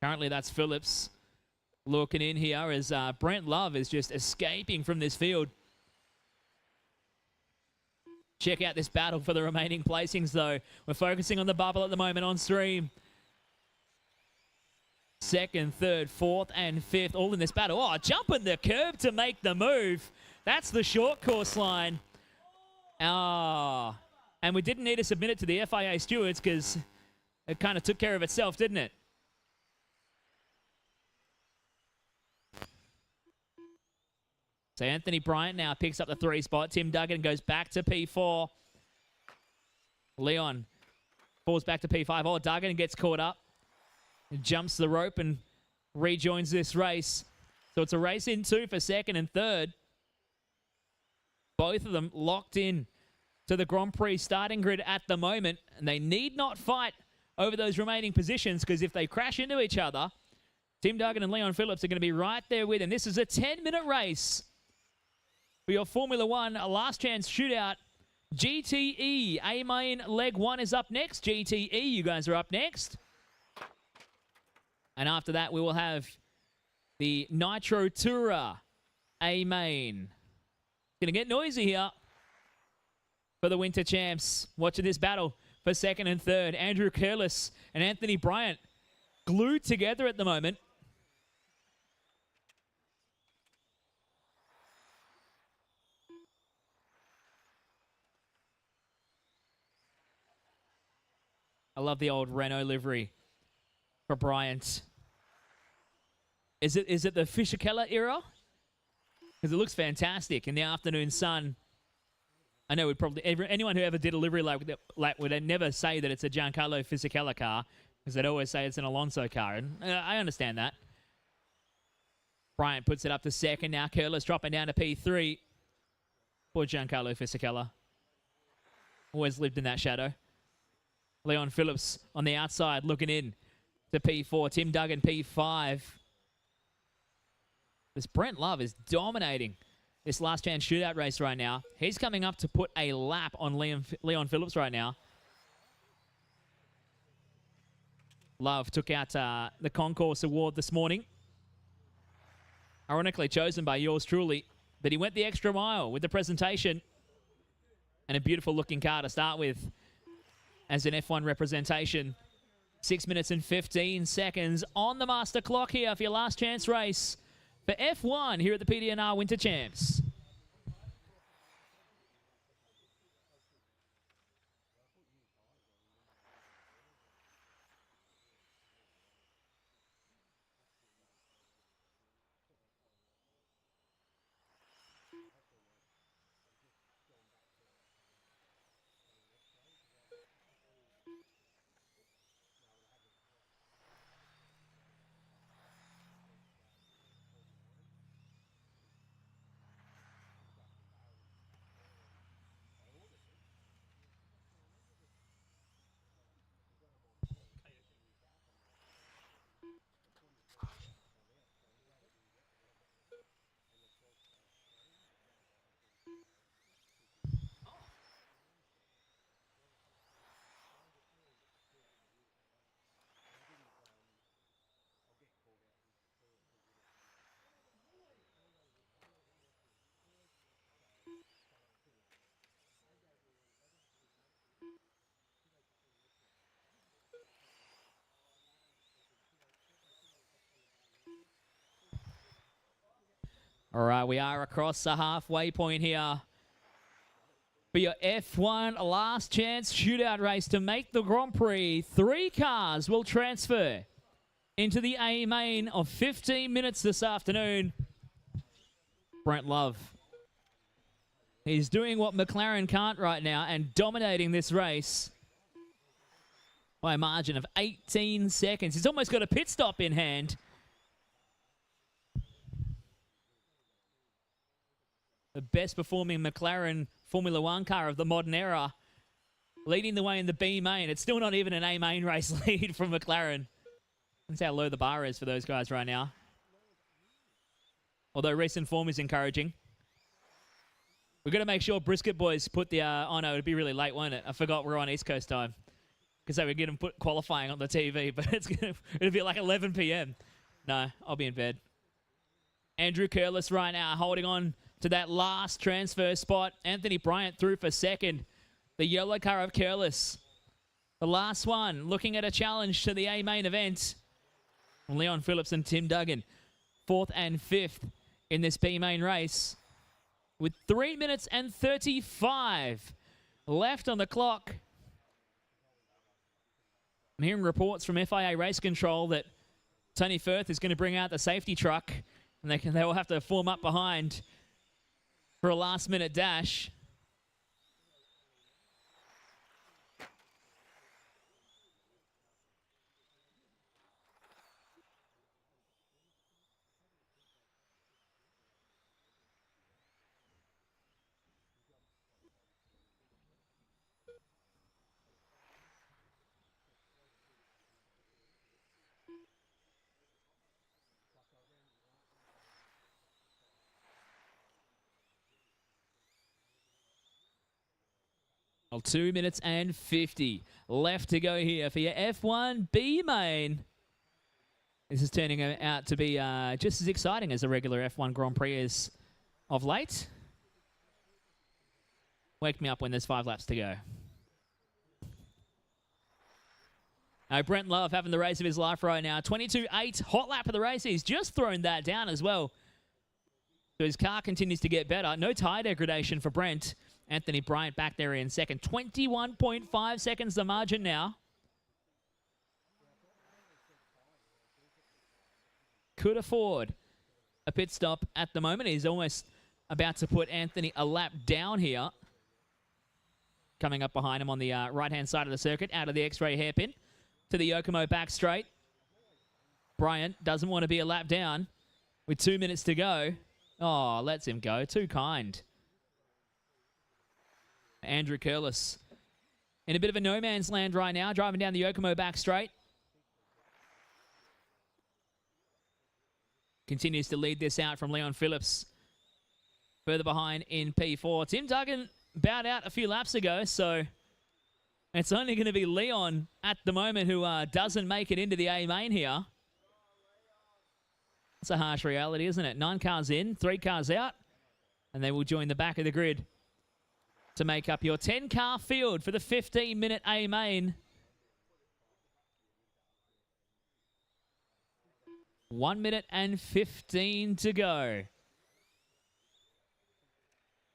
Currently, that's Phillips looking in here as Brent Love is just escaping from this field. Check out this battle for the remaining placings, though. We're focusing on the bubble at the moment on stream. 2nd, 3rd, 4th, and 5th, all in this battle. Oh, jumping the curb to make the move. That's the short course line. And we didn't need to submit it to the FIA stewards because it kind of took care of itself, didn't it? So Anthony Bryant now picks up the 3 spot. Tim Duggan goes back to P4. Leon falls back to P5. Oh, Duggan gets caught up. Jumps the rope and rejoins this race. So it's a race in 2 for 2nd and 3rd. Both of them locked in to the Grand Prix starting grid at the moment. And they need not fight over those remaining positions because if they crash into each other, Tim Duggan and Leon Phillips are going to be right there with him. This is a 10-minute race for your Formula 1 last chance shootout. GTE A-Main leg 1 is up next. GTE, you guys are up next. And after that, we will have the Nitro Tourer A-Main. Going to get noisy here for the Winter Champs. Watching this battle for 2nd and 3rd. Andrew Curlis and Anthony Bryant glued together at the moment. I love the old Renault livery for Bryant. Is it the Fisichella era? Because it looks fantastic in the afternoon sun. I know anyone who ever did a livery like would never say that it's a Giancarlo Fisichella car because they'd always say it's an Alonso car, and I understand that. Bryant puts it up to 2nd now. Curlis dropping down to P3. Poor Giancarlo Fisichella. Always lived in that shadow. Leon Phillips on the outside looking in to P4. Tim Duggan P5. This Brent Love is dominating this last chance shootout race right now. He's coming up to put a lap on Leon Phillips right now. Love took out the Concourse Award this morning. Ironically chosen by yours truly. But he went the extra mile with the presentation. And a beautiful looking car to start with as an F1 representation. 6 minutes and 15 seconds on the master clock here for your last chance race for F1 here at the PDNR Winter Champs. All right, we are across the halfway point here for your F1 last chance shootout race to make the Grand Prix. 3 cars will transfer into the A main of 15 minutes this afternoon. Brent Love. He's doing what McLaren can't right now and dominating this race by a margin of 18 seconds. He's almost got a pit stop in hand. The best performing McLaren Formula 1 car of the modern era, leading the way in the B main. It's still not even an A main race lead from McLaren. That's how low the bar is for those guys right now. although recent form is encouraging. We've got to make sure Brisket boys put the... oh, no, it'd be really late, won't it? I forgot we're on East Coast time. Because they would get them put qualifying on the TV, but it'll be like 11 p.m. No, I'll be in bed. Andrew Curlis right now holding on to that last transfer spot. Anthony Bryant through for second. The yellow car of Curlis. The last one, looking at a challenge to the A main event. Leon Phillips and Tim Duggan, 4th and 5th in this B main race. With 3 minutes and 35 left on the clock. I'm hearing reports from FIA Race Control that Tony Firth is going to bring out the safety truck, and they will have to form up behind for a last-minute dash. Well, 2 minutes and 50 left to go here for your F1 B main. This is turning out to be just as exciting as a regular F1 Grand Prix is of late. Wake me up when there's 5 laps to go. Now, Brent Love having the race of his life right now. 22.8, hot lap of the race. He's just thrown that down as well. So his car continues to get better. No tyre degradation for Brent. Anthony Bryant back there in second. 21.5 seconds the margin now. Could afford a pit stop at the moment. He's almost about to put Anthony a lap down here. Coming up behind him on the right-hand side of the circuit, out of the X-ray hairpin to the Yokomo back straight. Bryant doesn't want to be a lap down with 2 minutes to go. Oh, lets him go. Too kind. Andrew Curlis in a bit of a no man's land right now, driving down the Yokomo back straight. Continues to lead this out from Leon Phillips. Further behind in P4. Tim Duggan bowed out a few laps ago, so it's only going to be Leon at the moment who doesn't make it into the A main here. It's a harsh reality, isn't it? 9 cars in, 3 cars out, and they will join the back of the grid to make up your 10-car field for the 15-minute A main. 1 minute and 15 to go.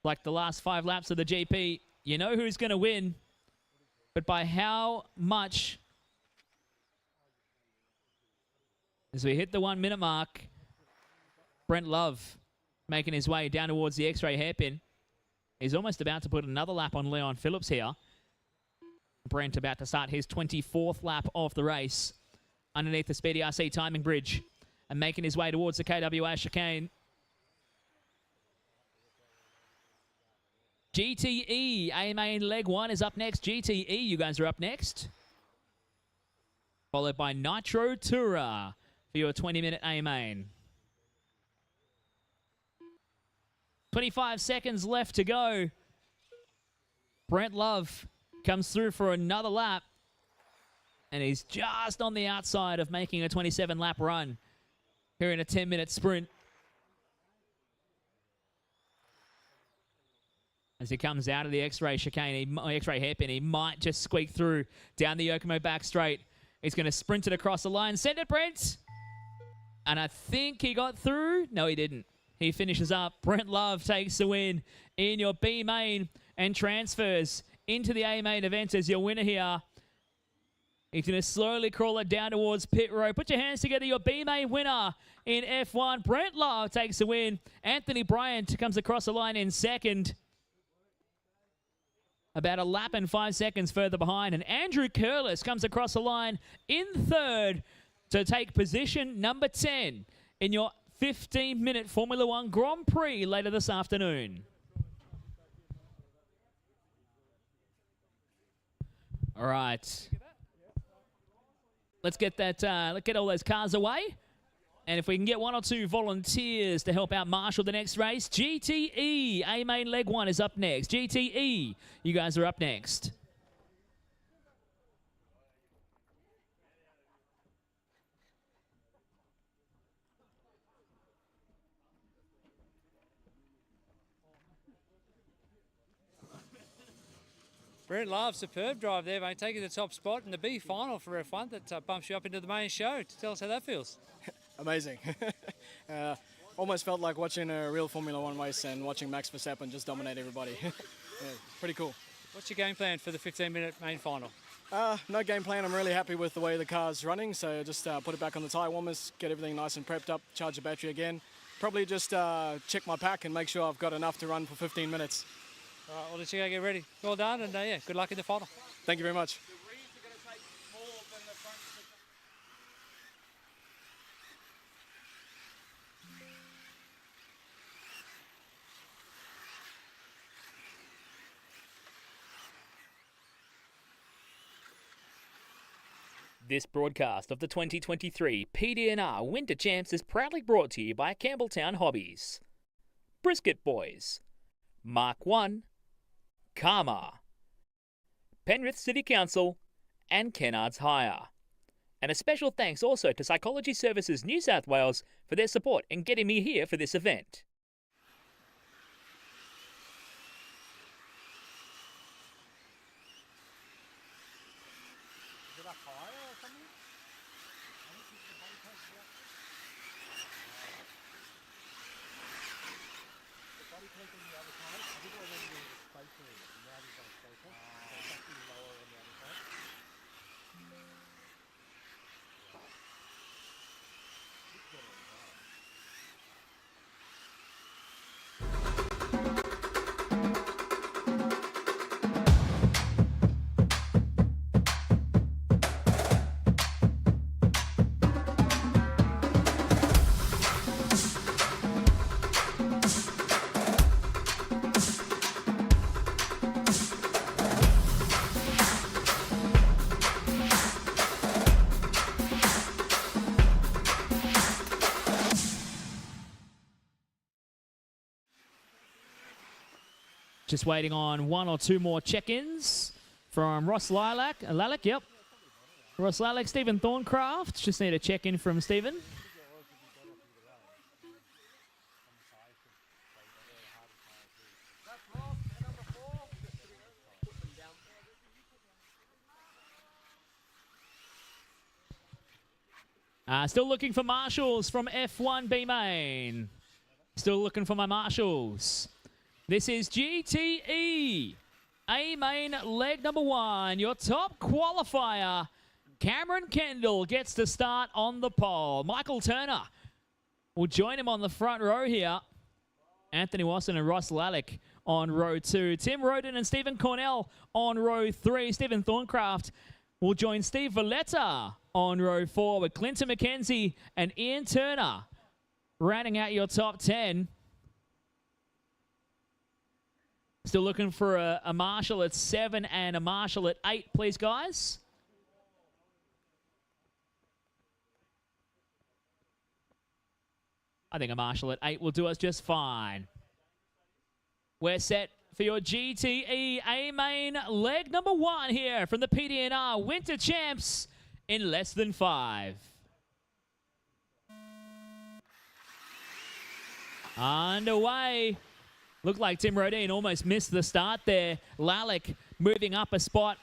Like the last 5 laps of the GP, you know who's going to win, but by how much? As we hit the 1 minute mark, Brent Love making his way down towards the X-ray hairpin. He's almost about to put another lap on Leon Phillips here. Brent about to start his 24th lap of the race underneath the Speedy RC timing bridge and making his way towards the KWA chicane. GTE, A-main leg 1 is up next. GTE, you guys are up next. Followed by Nitro Tourer for your 20-minute A-main. 25 seconds left to go. Brent Love comes through for another lap. And he's just on the outside of making a 27-lap run here in a 10-minute sprint. As he comes out of the X-ray chicane, X-ray hairpin, he might just squeak through down the Yokomo back straight. He's going to sprint it across the line. Send it, Brent! And I think he got through. No, he didn't. He finishes up. Brent Love takes the win in your B main and transfers into the A main event as your winner here. He's going to slowly crawl it down towards pit road. Put your hands together. Your B main winner in F1. Brent Love takes the win. Anthony Bryant comes across the line in second. About a lap and 5 seconds further behind. And Andrew Curlis comes across the line in third to take position number 10 in your 15-minute Formula One Grand Prix later this afternoon. All right. Let's get that. Let's get all those cars away. And if we can get 1 or 2 volunteers to help out marshal the next race, GTE, A main leg 1 is up next. GTE, you guys are up next. Brent Love, superb drive there, mate, taking the top spot in the B final for F1 that bumps you up into the main show. Tell us how that feels. Amazing. Almost felt like watching a real Formula One race and watching Max Verstappen just dominate everybody. Yeah, pretty cool. What's your game plan for the 15-minute main final? No game plan. I'm really happy with the way the car's running, so just put it back on the tyre warmers, get everything nice and prepped up, charge the battery again. Probably just check my pack and make sure I've got enough to run for 15 minutes. All right, well, let's go get ready. Well done, and yeah, good luck in the final. Thank you very much. This broadcast of the 2023 PDNR Winter Champs is proudly brought to you by Campbelltown Hobbies, Brisket Boys, Mark 1, Karma, Penrith City Council, and Kennards Hire. And a special thanks also to Psychology Services New South Wales for their support in getting me here for this event. Just waiting on 1 or 2 more check-ins from Ross Lalic, yep. Ross Lalic, Stephen Thorncraft. Just need a check-in from Stephen. Still looking for marshals from F1 B main. Still looking for my marshals. This is GTE, A main leg number 1. Your top qualifier, Cameron Kendall, gets to start on the pole. Michael Turner will join him on the front row here. Anthony Wasson and Ross Lalic on row 2. Tim Roden and Stephen Cornell on row 3. Stephen Thorncraft will join Steve Valletta on row 4 with Clinton McKenzie and Ian Turner rounding out your top 10. Still looking for a marshal at 7 and a marshal at 8, please, guys. I think a marshal at 8 will do us just fine. We're set for your GTE A main leg number 1 here from the PDNR Winter Champs in less than 5. Underway. Looked like Tim Rodin almost missed the start there. Lalic moving up a spot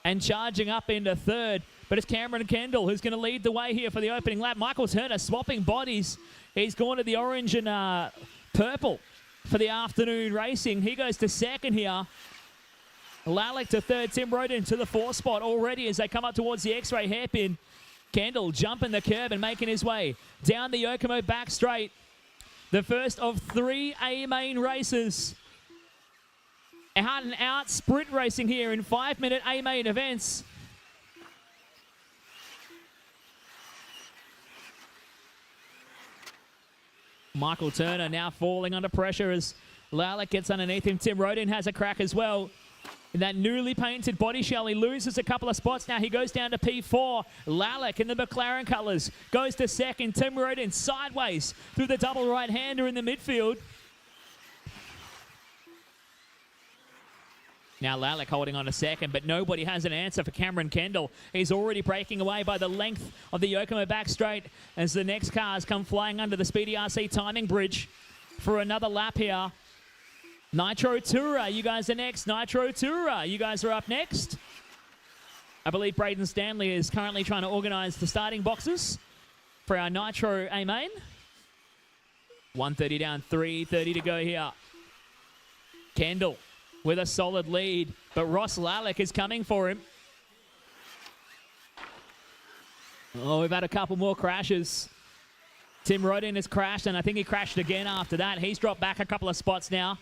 and charging up into 3rd. But it's Cameron Kendall who's going to lead the way here for the opening lap. Michael Turner swapping bodies. He's gone to the orange and purple for the afternoon racing. He goes to 2nd here. Lalic to 3rd. Tim Rodin to the 4th spot already as they come up towards the X-ray hairpin. Kendall jumping the curb and making his way down the Yokomo back straight. The first of 3 A main races. Out and out sprint racing here in 5-minute A main events. Michael Turner now falling under pressure as Lalic gets underneath him. Tim Rodin has a crack as well. in that newly painted body shell. He loses a couple of spots now. He goes down to P4. Lalic in the McLaren colours goes to second. Tim Roden sideways through the double right-hander in the midfield. Now Lalic holding on a second, but nobody has an answer for Cameron Kendall. He's already breaking away by the length of the Yokomo back straight as the next cars come flying under the Speedy RC timing bridge for another lap here. Nitro Tourer, you guys are next. Nitro Tourer, you guys are up next. I believe Brayden Stanley is currently trying to organise the starting boxes for our Nitro A main. 130 down, 3:30 to go here. Kendall with a solid lead, but Ross Lalic is coming for him. Oh, we've had a couple more crashes. Tim Roden has crashed, and I think he crashed again after that. He's dropped back a couple of spots now.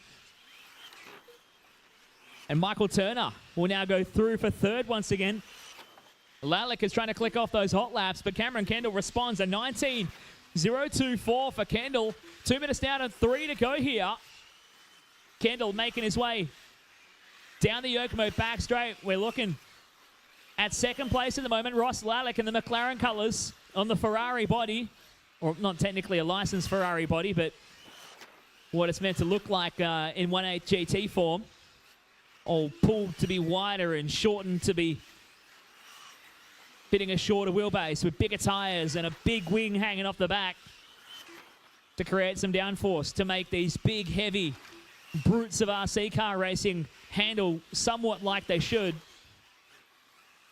And Michael Turner will now go through for third once again. Lalic is trying to click off those hot laps, but Cameron Kendall responds. A 19.024 for Kendall. 2 minutes down and 3 to go here. Kendall making his way down the Yokomo back straight. We're looking at second place at the moment. Ross Lalic in the McLaren colours on the Ferrari body. Or not technically a licensed Ferrari body, but what it's meant to look like in 1.8 GT form. All pulled to be wider and shortened to be fitting a shorter wheelbase with bigger tyres and a big wing hanging off the back to create some downforce to make these big, heavy brutes of RC car racing handle somewhat like they should.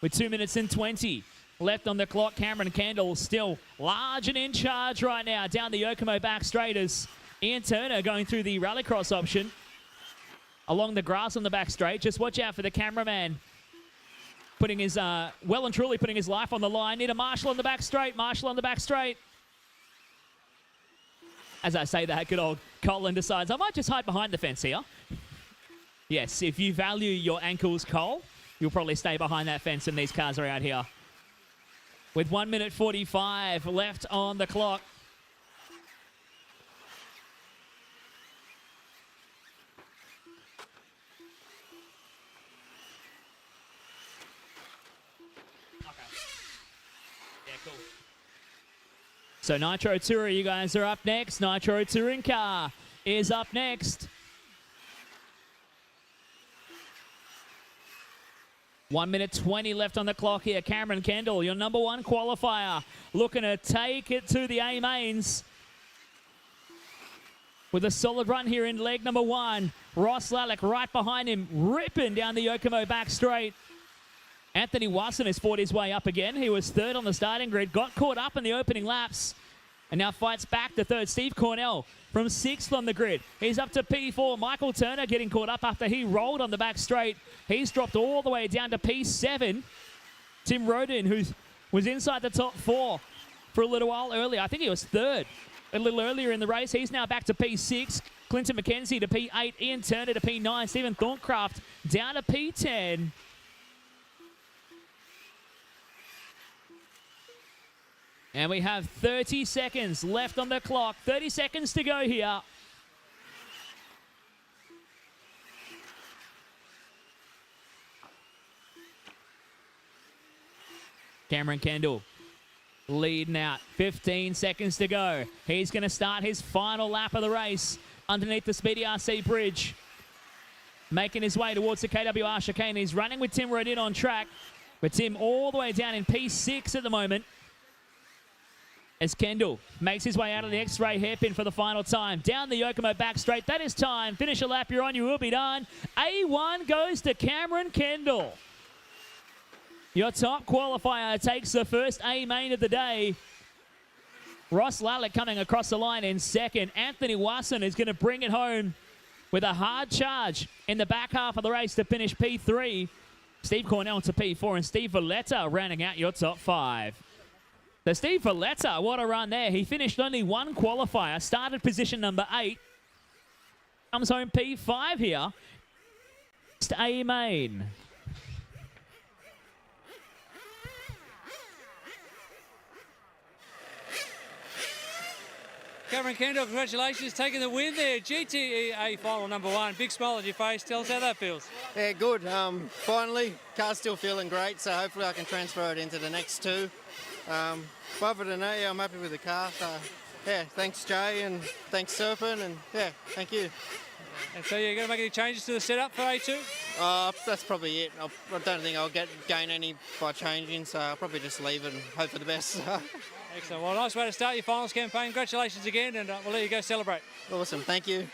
With 2 minutes and 20 left on the clock, Cameron Kendall still large and in charge right now down the Yokomo back straight as Ian Turner going through the rallycross option along the grass on the back straight. Just watch out for the cameraman putting his, well and truly putting his life on the line. Need a Marshall on the back straight. Marshall on the back straight. As I say that, good old Colin decides, I might just hide behind the fence here. Yes, if you value your ankles, Cole, you'll probably stay behind that fence when these cars are out here. With 1 minute 45 left on the clock. So Nitro Tourer, you guys are up next. Nitro Touring Car is up next. 1 minute 20 left on the clock here. Cameron Kendall, your number one qualifier, looking to take it to the A mains with a solid run here in leg number one. Ross Lalic right behind him, ripping down the Yokomo back straight. Anthony Wasson has fought his way up again. He was third on the starting grid, got caught up in the opening laps, and now fights back to third. Steve Cornell from sixth on the grid. He's up to P4. Michael Turner getting caught up after he rolled on the back straight. He's dropped all the way down to P7. Tim Roden, who was inside the top four for a little while earlier. I think he was third a little earlier in the race. He's now back to P6. Clinton McKenzie to P8. Ian Turner to P9. Stephen Thorncraft down to P10. And we have 30 seconds left on the clock. 30 seconds to go here. Cameron Kendall leading out. 15 seconds to go. He's going to start his final lap of the race underneath the Speedy RC bridge. Making his way towards the KWR chicane. He's running with Tim Roden on track. But Tim all the way down in P6 at the moment. As Kendall makes his way out of the X-ray hairpin for the final time. Down the Yokomo back straight. That is time. Finish a lap. You're on. You will be done. A1 goes to Cameron Kendall. Your top qualifier takes the first A main of the day. Ross Lalic coming across the line in second. Anthony Wasson is going to bring it home with a hard charge in the back half of the race to finish P3. Steve Cornell to P4 and Steve Valletta rounding out your top five. So Steve Valletta, what a run there. He finished only one qualifier, started position number 8. Comes home P5 here. Just A main. Okay, covering Kendall. Congratulations, taking the win there. GTA final number 1. Big smile on your face. Tell us how that feels. Yeah, good. Finally, car's still feeling great, so hopefully I can transfer it into the next 2. Other than that, yeah, I'm happy with the car. So, yeah, thanks Jay and thanks Serpent, and yeah, thank you. And so you're going to make any changes to the setup for A2? That's probably it. I don't think I'll gain any by changing, so I'll probably just leave it and hope for the best. Excellent. Well, nice way to start your finals campaign. Congratulations again, and we'll let you go celebrate. Awesome. Thank you.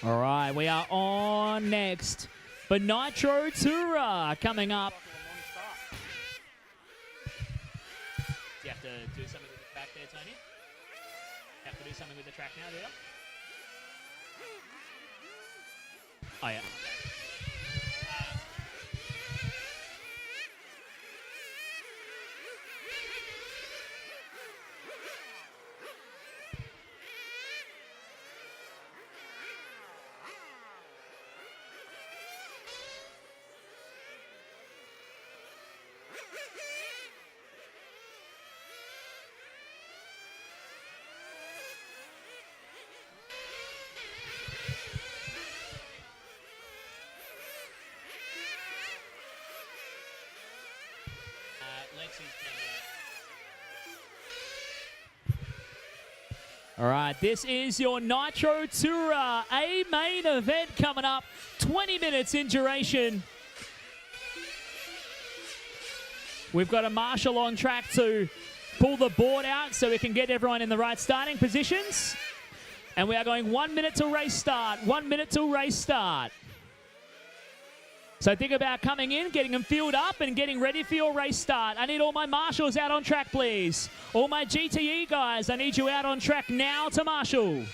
All right, we are on next. But Nitro Tour coming up. Do you have to do something with the track there, Tony? You have to do something with the track now, do you? Oh, yeah. All right, this is your Nitro Tour, a main event coming up, 20 minutes in duration. We've got a marshal on track to pull the board out so we can get everyone in the right starting positions. And we are going 1 minute till race start, 1 minute till race start. So think about coming in, getting them fueled up and getting ready for your race start. I need all my marshals out on track, please. All my GTE guys, I need you out on track now to marshal.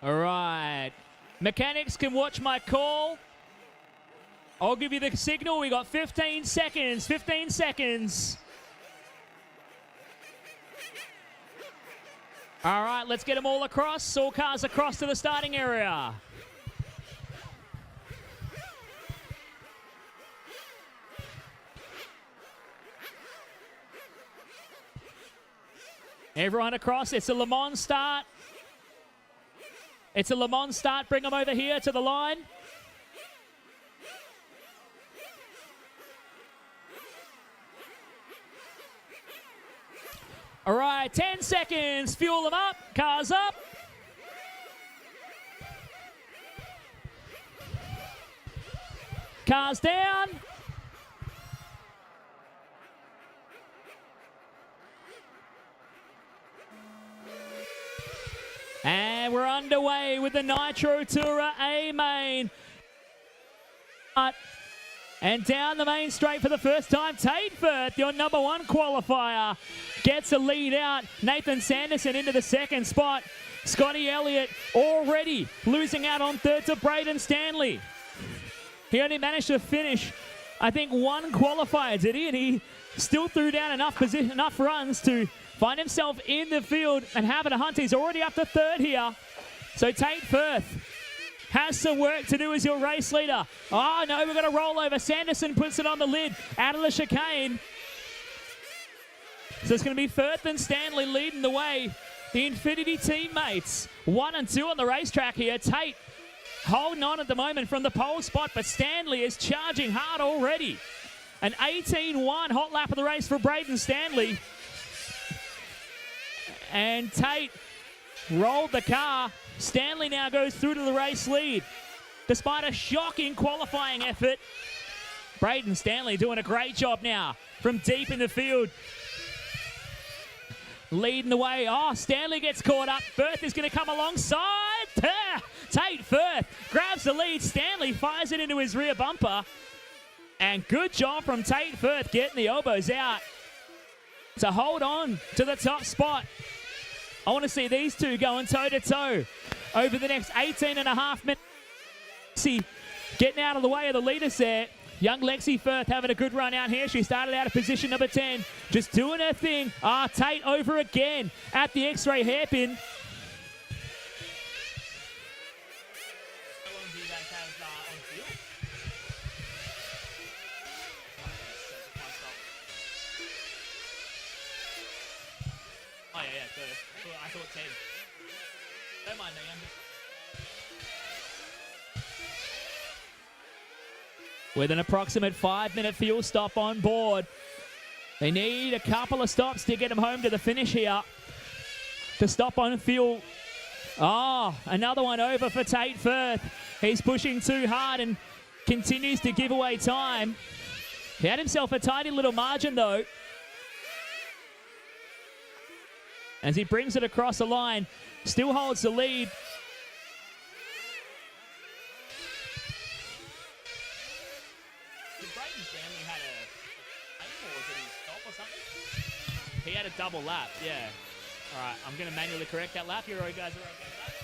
All right. Mechanics can watch my call. I'll give you the signal. We got 15 seconds. 15 seconds. All right, let's get them all across. All cars across to the starting area. Everyone across. It's a Le Mans start. It's a Le Mans start. Bring them over here to the line. All right, 10 seconds. Fuel them up. Cars up. Cars down. And we're underway with the Nitro Tourer A main. And down the main straight for the first time, Tate Firth, your number 1 qualifier, gets a lead out. Nathan Sanderson into the second spot. Scotty Elliott already losing out on third to Brayden Stanley. He only managed to finish, I think, 1 qualifier, did he? And he still threw down enough runs to find himself in the field and having a hunt. He's already up to third here. So Tate Firth has some work to do as your race leader. Oh, no, we've got a rollover. Sanderson puts it on the lid out of the chicane. So it's going to be Firth and Stanley leading the way. The Infinity teammates, 1 and 2 on the racetrack here. Tate holding on at the moment from the pole spot, but Stanley is charging hard already. An 18-1 hot lap of the race for Brayden Stanley. And Tate rolled the car. Stanley now goes through to the race lead. Despite a shocking qualifying effort, Brayden Stanley doing a great job now from deep in the field. Leading the way. Oh, Stanley gets caught up. Firth is going to come alongside. Tate Firth grabs the lead. Stanley fires it into his rear bumper. And good job from Tate Firth getting the elbows out to hold on to the top spot. I want to see these two going toe-to-toe. over the next 18.5 minutes. See, getting out of the way of the leaders there. Young Lexi Firth having a good run out here. She started out of position number 10, just doing her thing. Tate over again at the X-ray hairpin. Oh, yeah, I thought 10. Don't mind me, With an approximate 5-minute fuel stop on board. They need a couple of stops to get them home to the finish here. To stop on fuel. Oh, another one over for Tate Firth. He's pushing too hard and continues to give away time. He had himself a tiny little margin though. As he brings it across the line, still holds the lead. Did Brayden Stanley had a aim or did he stop or something? He had a double lap, yeah. All right, I'm going to manually correct that lap. You guys are okay with that?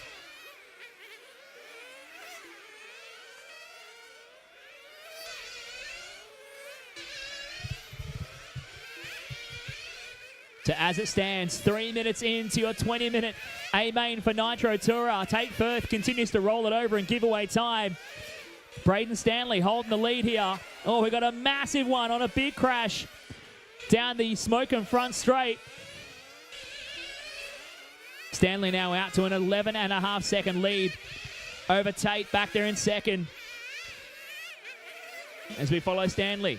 So as it stands, 3 minutes into your 20-minute A-main for Nitro Tour. Tate Firth continues to roll it over and give away time. Brayden Stanley holding the lead here. Oh, we got a massive one on a big crash down the smoking front straight. Stanley now out to an 11.5-second lead over Tate back there in second. As we follow Stanley,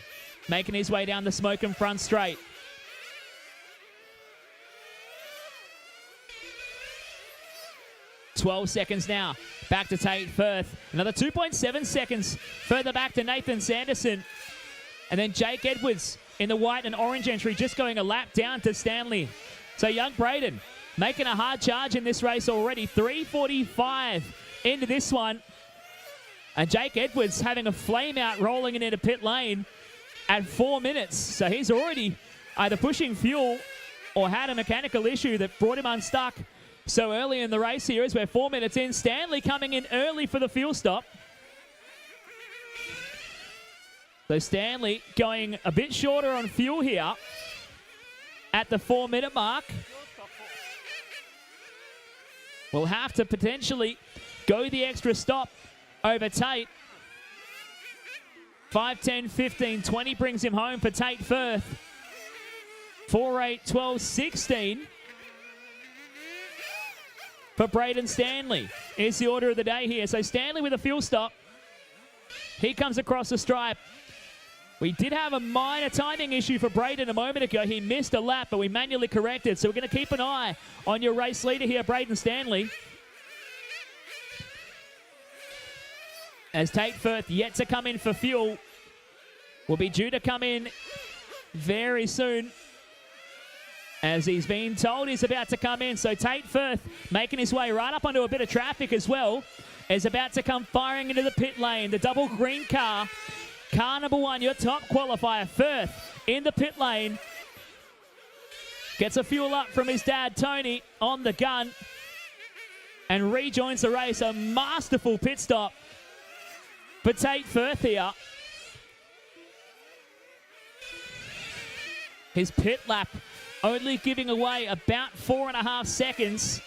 making his way down the smoking front straight. 12 seconds now. Back to Tate Firth. Another 2.7 seconds further back to Nathan Sanderson. And then Jake Edwards in the white and orange entry just going a lap down to Stanley. So young Brayden making a hard charge in this race already. 3:45 into this one. And Jake Edwards having a flame out rolling it into pit lane at 4 minutes. So he's already either pushing fuel or had a mechanical issue that brought him unstuck so early in the race here as we're 4 minutes in. Stanley coming in early for the fuel stop. So Stanley going a bit shorter on fuel here at the 4 minute mark. We'll have to potentially go the extra stop over Tate. 5, 10, 15, 20 brings him home for Tate Firth. 4, 8, 12, 16. For Brayden Stanley is the order of the day here. So Stanley with a fuel stop. He comes across the stripe. We did have a minor timing issue for Brayden a moment ago. He missed a lap, but we manually corrected. So we're going to keep an eye on your race leader here, Brayden Stanley. As Tate Firth yet to come in for fuel. Will be due to come in very soon, as he's been told he's about to come in. So Tate Firth making his way right up onto a bit of traffic as well, is about to come firing into the pit lane. The double green car. Car number 1, your top qualifier, Firth, in the pit lane. Gets a fuel up from his dad, Tony, on the gun. And rejoins the race. A masterful pit stop for Tate Firth here. His pit lap only giving away about 4.5 seconds.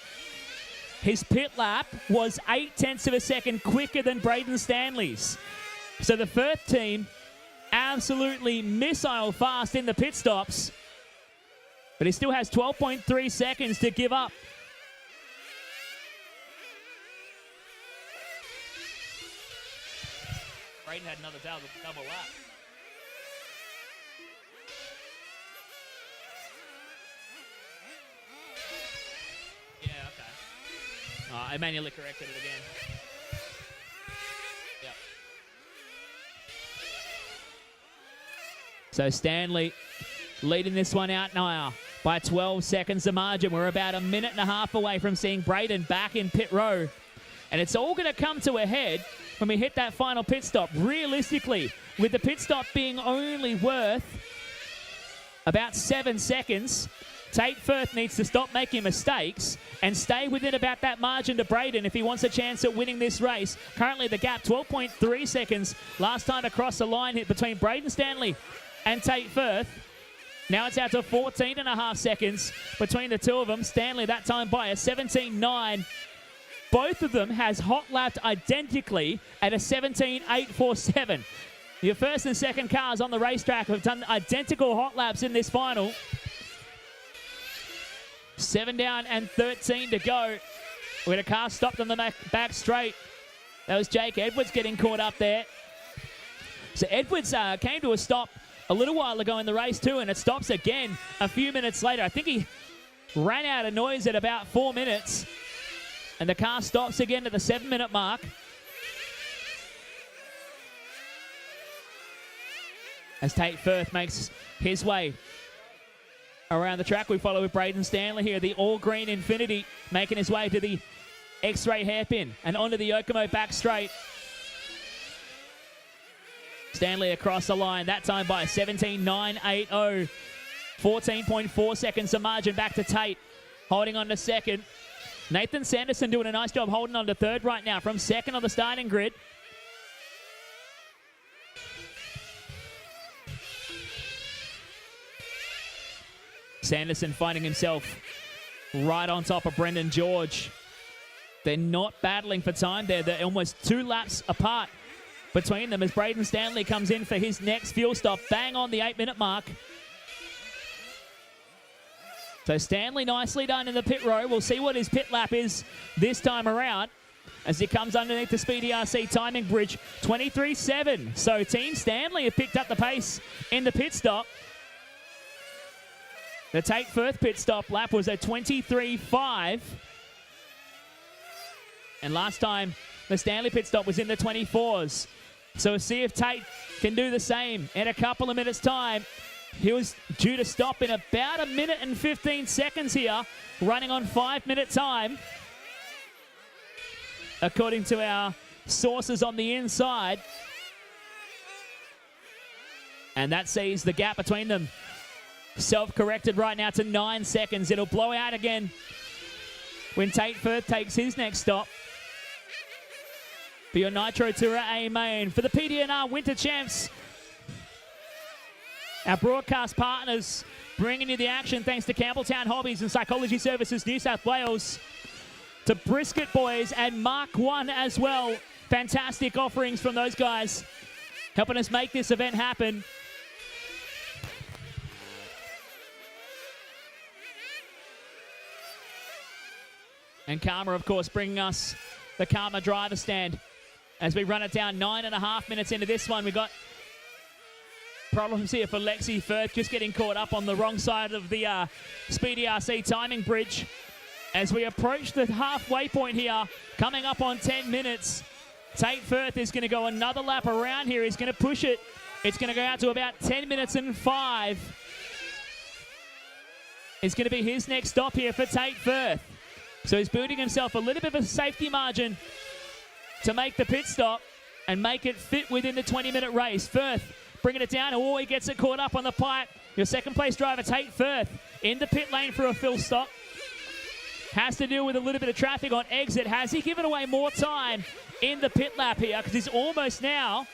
His pit lap was 0.8 of a second quicker than Brayden Stanley's. So the Firth team absolutely missile fast in the pit stops. But he still has 12.3 seconds to give up. Brayden had another double lap. Yeah, okay. I manually corrected it again. Yep. So Stanley leading this one out now by 12 seconds the margin. We're about 1.5 minutes away from seeing Brayden back in pit row. And it's all going to come to a head when we hit that final pit stop. Realistically, with the pit stop being only worth about 7 seconds, Tate Firth needs to stop making mistakes and stay within about that margin to Brayden if he wants a chance at winning this race. Currently the gap 12.3 seconds last time across the line hit between Brayden Stanley and Tate Firth. Now it's out to 14.5 seconds between the two of them. Stanley that time by a 17.9. Both of them has hot lapped identically at a 17.847. Your first and second cars on the racetrack have done identical hot laps in this final. 7 down and 13 to go. With a car stopped on the back straight. That was Jake Edwards getting caught up there. So Edwards came to a stop a little while ago in the race too, and it stops again a few minutes later. I think he ran out of noise at about 4 minutes. And the car stops again at the 7-minute mark. As Tate Firth makes his way around the track, we follow with Brayden Stanley here, the all-green Infinity, making his way to the X-ray hairpin and onto the Yokomo back straight. Stanley across the line, that time by 17.980. 14.4 seconds of margin back to Tate, holding on to second. Nathan Sanderson doing a nice job holding on to third right now from second on the starting grid. Sanderson finding himself right on top of Brendan George. They're not battling for time there. They're almost 2 laps apart between them as Brayden Stanley comes in for his next fuel stop. Bang on the 8-minute mark. So Stanley nicely done in the pit row. We'll see what his pit lap is this time around as he comes underneath the Speedy RC timing bridge. 23.7. So Team Stanley have picked up the pace in the pit stop. The Tate Firth pit stop lap was a 23.5. And last time the Stanley pit stop was in the 24s. So we'll see if Tate can do the same in a couple of minutes' time. He was due to stop in about 1 minute and 15 seconds here, running on 5-minute time. According to our sources on the inside. And that sees the gap between them self-corrected right now to 9 seconds. It'll blow out again when Tate Firth takes his next stop. For your Nitro Tour A main. For the PDNR Winter Champs, our broadcast partners bringing you the action thanks to Campbelltown Hobbies and Psychology Services New South Wales, to Brisket Boys and Mark 1 as well. Fantastic offerings from those guys, helping us make this event happen. And Karma, of course, bringing us the Karma driver stand as we run it down 9.5 minutes into this one. We've got problems here for Lexi Firth, just getting caught up on the wrong side of the Speedy RC timing bridge. As we approach the halfway point here, coming up on 10 minutes, Tate Firth is going to go another lap around here. He's going to push it. It's going to go out to about 10 minutes and 5. It's going to be his next stop here for Tate Firth. So he's building himself a little bit of a safety margin to make the pit stop and make it fit within the 20-minute race. Firth bringing it down. Oh, he gets it caught up on the pipe. Your second-place driver, Tate Firth, in the pit lane for a fill stop. Has to deal with a little bit of traffic on exit. Has he given away more time in the pit lap here? Because he's almost now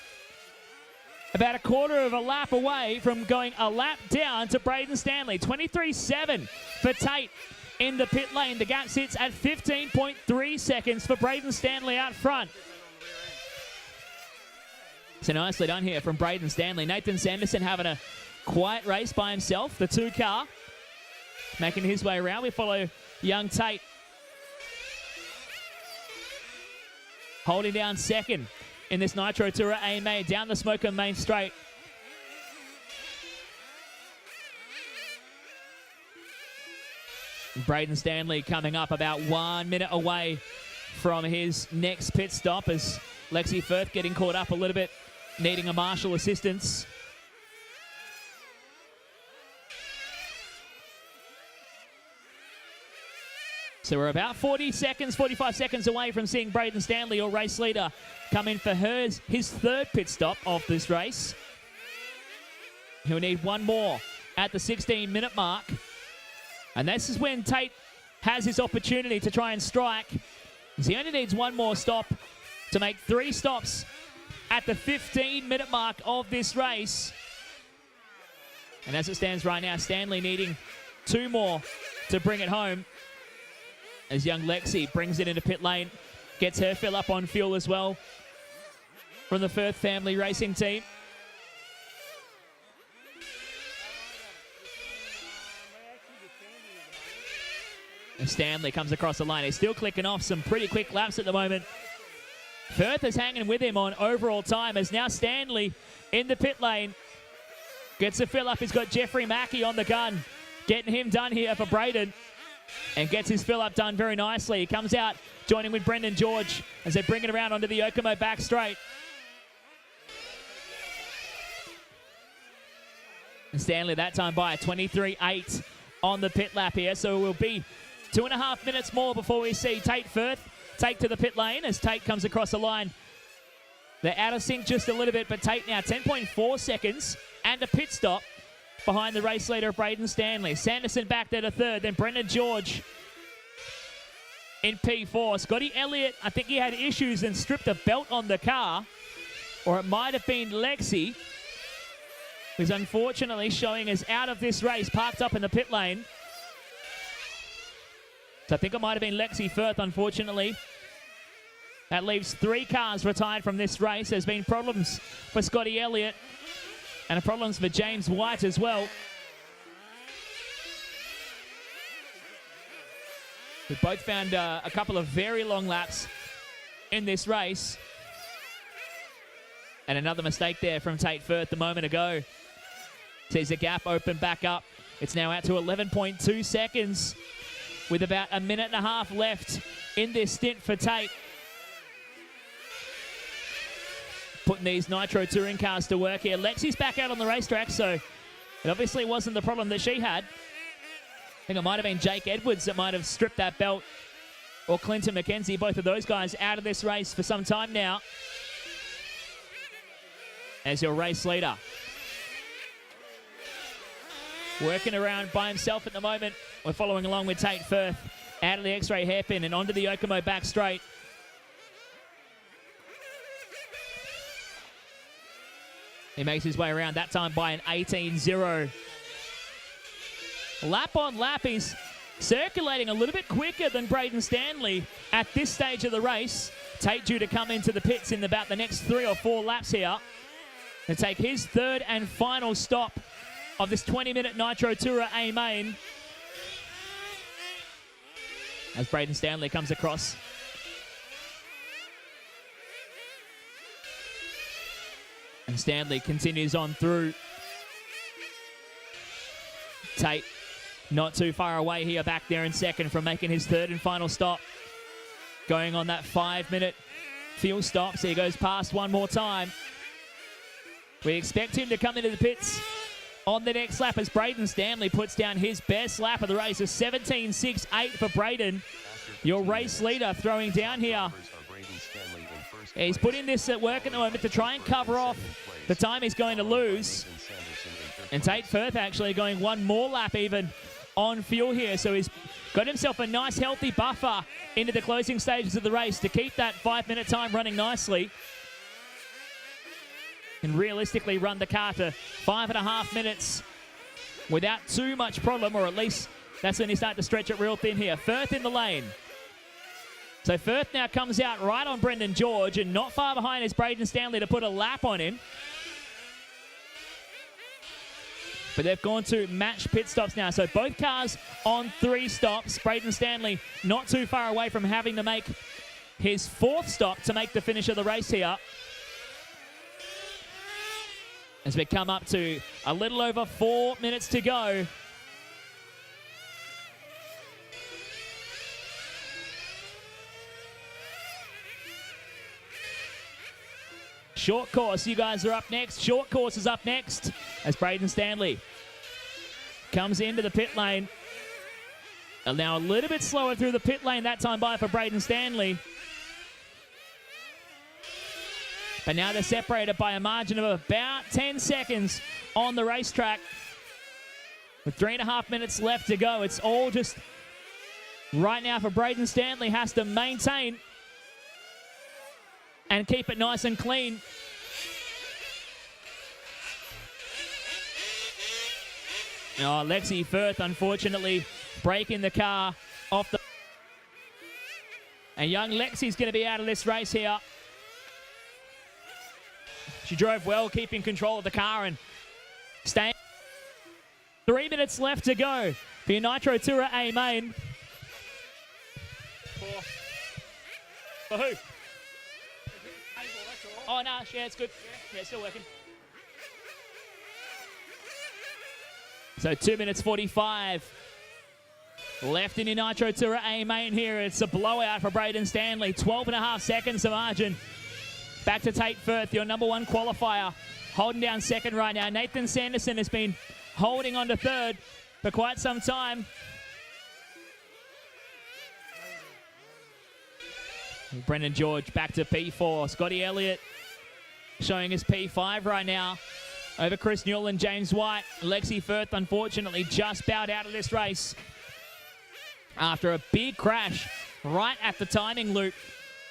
about a quarter of a lap away from going a lap down to Brayden Stanley. 23.7 for Tate in the pit lane. The gap sits at 15.3 seconds for Brayden Stanley out front. So nicely done here from Brayden Stanley. Nathan Sanderson having a quiet race by himself. The 2-car making his way around. We follow young Tate holding down second in this Nitro Tour AMA down the Smoker main straight. Brayden Stanley coming up about 1 minute away from his next pit stop as Lexi Firth getting caught up a little bit, needing a marshal assistance. So we're about 45 seconds away from seeing Brayden Stanley, your race leader, come in for his third pit stop of this race. He'll need one more at the 16-minute mark. And this is when Tate has his opportunity to try and strike. He only needs one more stop to make 3 stops at the 15-minute mark of this race. And as it stands right now, Stanley needing 2 more to bring it home. As young Lexi brings it into pit lane, gets her fill up on fuel as well from the Firth family racing team. And Stanley comes across the line. He's still clicking off some pretty quick laps at the moment. Firth is hanging with him on overall time as now Stanley in the pit lane. Gets a fill up. He's got Jeffrey Mackie on the gun. Getting him done here for Brayden. And gets his fill up done very nicely. He comes out joining with Brendan George as they bring it around onto the Okomo back straight. And Stanley that time by a 23.8 on the pit lap here. So it will be 2.5 minutes more before we see Tate Firth take to the pit lane as Tate comes across the line. They're out of sync just a little bit, but Tate now 10.4 seconds and a pit stop behind the race leader, Brayden Stanley. Sanderson back there to third, then Brendan George in P4. Scotty Elliott, I think he had issues and stripped a belt on the car, or it might have been Lexi, who's unfortunately showing us out of this race, parked up in the pit lane. So I think it might have been Lexi Firth, unfortunately. That leaves 3 cars retired from this race. There's been problems for Scotty Elliott and problems for James White as well. We've both found a couple of very long laps in this race. And another mistake there from Tate Firth a moment ago. Sees the gap open back up. It's now out to 11.2 seconds with about 1.5 minutes left in this stint for Tate. Putting these Nitro touring cars to work here. Lexi's back out on the racetrack, so it obviously wasn't the problem that she had. I think it might have been Jake Edwards that might have stripped that belt, or Clinton McKenzie, both of those guys out of this race for some time now. As your race leader. Working around by himself at the moment. We're following along with Tate Firth out of the X-ray hairpin and onto the Okomo back straight. He makes his way around, that time by an 18.0. Lap on lap, he's circulating a little bit quicker than Brayden Stanley at this stage of the race. Tate due to come into the pits in about the next 3 or 4 laps here and take his 3rd and final stop of this 20-minute Nitro Tourer A main. As Brayden Stanley comes across. And Stanley continues on through. Tate not too far away here, back there in second from making his 3rd and final stop. Going on that 5-minute fuel stop, so he goes past one more time. We expect him to come into the pits on the next lap as Brayden Stanley puts down his best lap of the race, a 17.68 for Brayden. Your race leader throwing down here. He's put in this at work at the moment to try and cover off the time he's going to lose. And Tate Firth actually going one more lap even on fuel here. So he's got himself a nice healthy buffer into the closing stages of the race to keep that 5-minute time running nicely. And realistically run the car to 5.5 minutes without too much problem, or at least that's when you start to stretch it real thin here. Firth in the lane. So Firth now comes out right on Brendan George, and not far behind is Brayden Stanley to put a lap on him. But they've gone to match pit stops now. So both cars on 3 stops. Brayden Stanley not too far away from having to make his 4th stop to make the finish of the race here. As we come up to a little over 4 minutes to go. Short course, you guys are up next. Short course is up next as Brayden Stanley comes into the pit lane. And now a little bit slower through the pit lane that time by for Brayden Stanley. But now they're separated by a margin of about 10 seconds on the racetrack. With 3.5 minutes left to go, it's all just right now for Brayden. Stanley has to maintain and keep it nice and clean. Oh, Lexi Firth, unfortunately, breaking the car off the... And young Lexi's going to be out of this race here. She drove well, keeping control of the car and staying. 3 minutes left to go for your Nitro Tour A main. For who? Oh, no, yeah, it's good. Yeah, it's still working. So 2 minutes 45 left in your Nitro Tour A main here. It's a blowout for Brayden Stanley. 12.5 seconds of margin. Back to Tate Firth, your number one qualifier. Holding down second right now. Nathan Sanderson has been holding on to third for quite some time. Brendan George back to P4. Scotty Elliott showing his P5 right now over Chris Newell and James White. Lexi Firth, unfortunately, just bowed out of this race after a big crash right at the timing loop.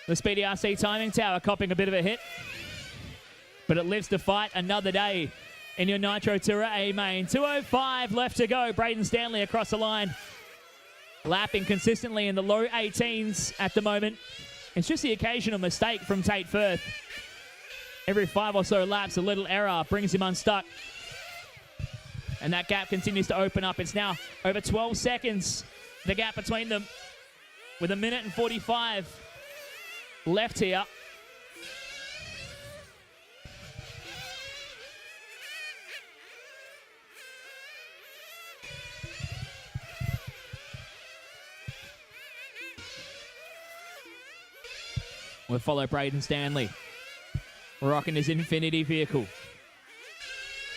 The Speedy RC timing tower copping a bit of a hit, but it lives to fight another day in your Nitro Tour A main. 2:05 left to go. Brayden Stanley across the line, lapping consistently in the low 18s at the moment. It's just the occasional mistake from Tate Firth. Every 5 or so laps, a little error brings him unstuck. And that gap continues to open up. It's now over 12 seconds, the gap between them, with 1 minute and 45 left here. We'll follow Brayden Stanley, rocking his Infinity vehicle.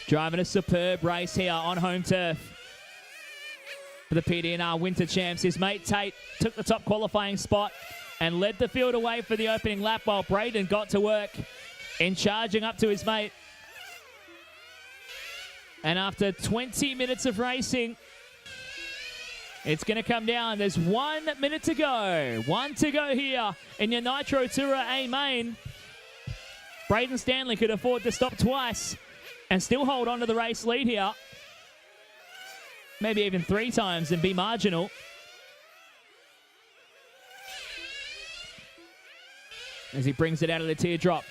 Driving a superb race here on home turf for the PDNR Winter Champs. His mate Tate took the top qualifying spot and led the field away for the opening lap, while Brayden got to work in charging up to his mate. And after 20 minutes of racing, it's going to come down. There's 1 minute to go. 1 to go here in your Nitro Tour A main. Brayden Stanley could afford to stop twice and still hold on to the race lead here. Maybe even 3 times and be marginal. As he brings it out of the teardrop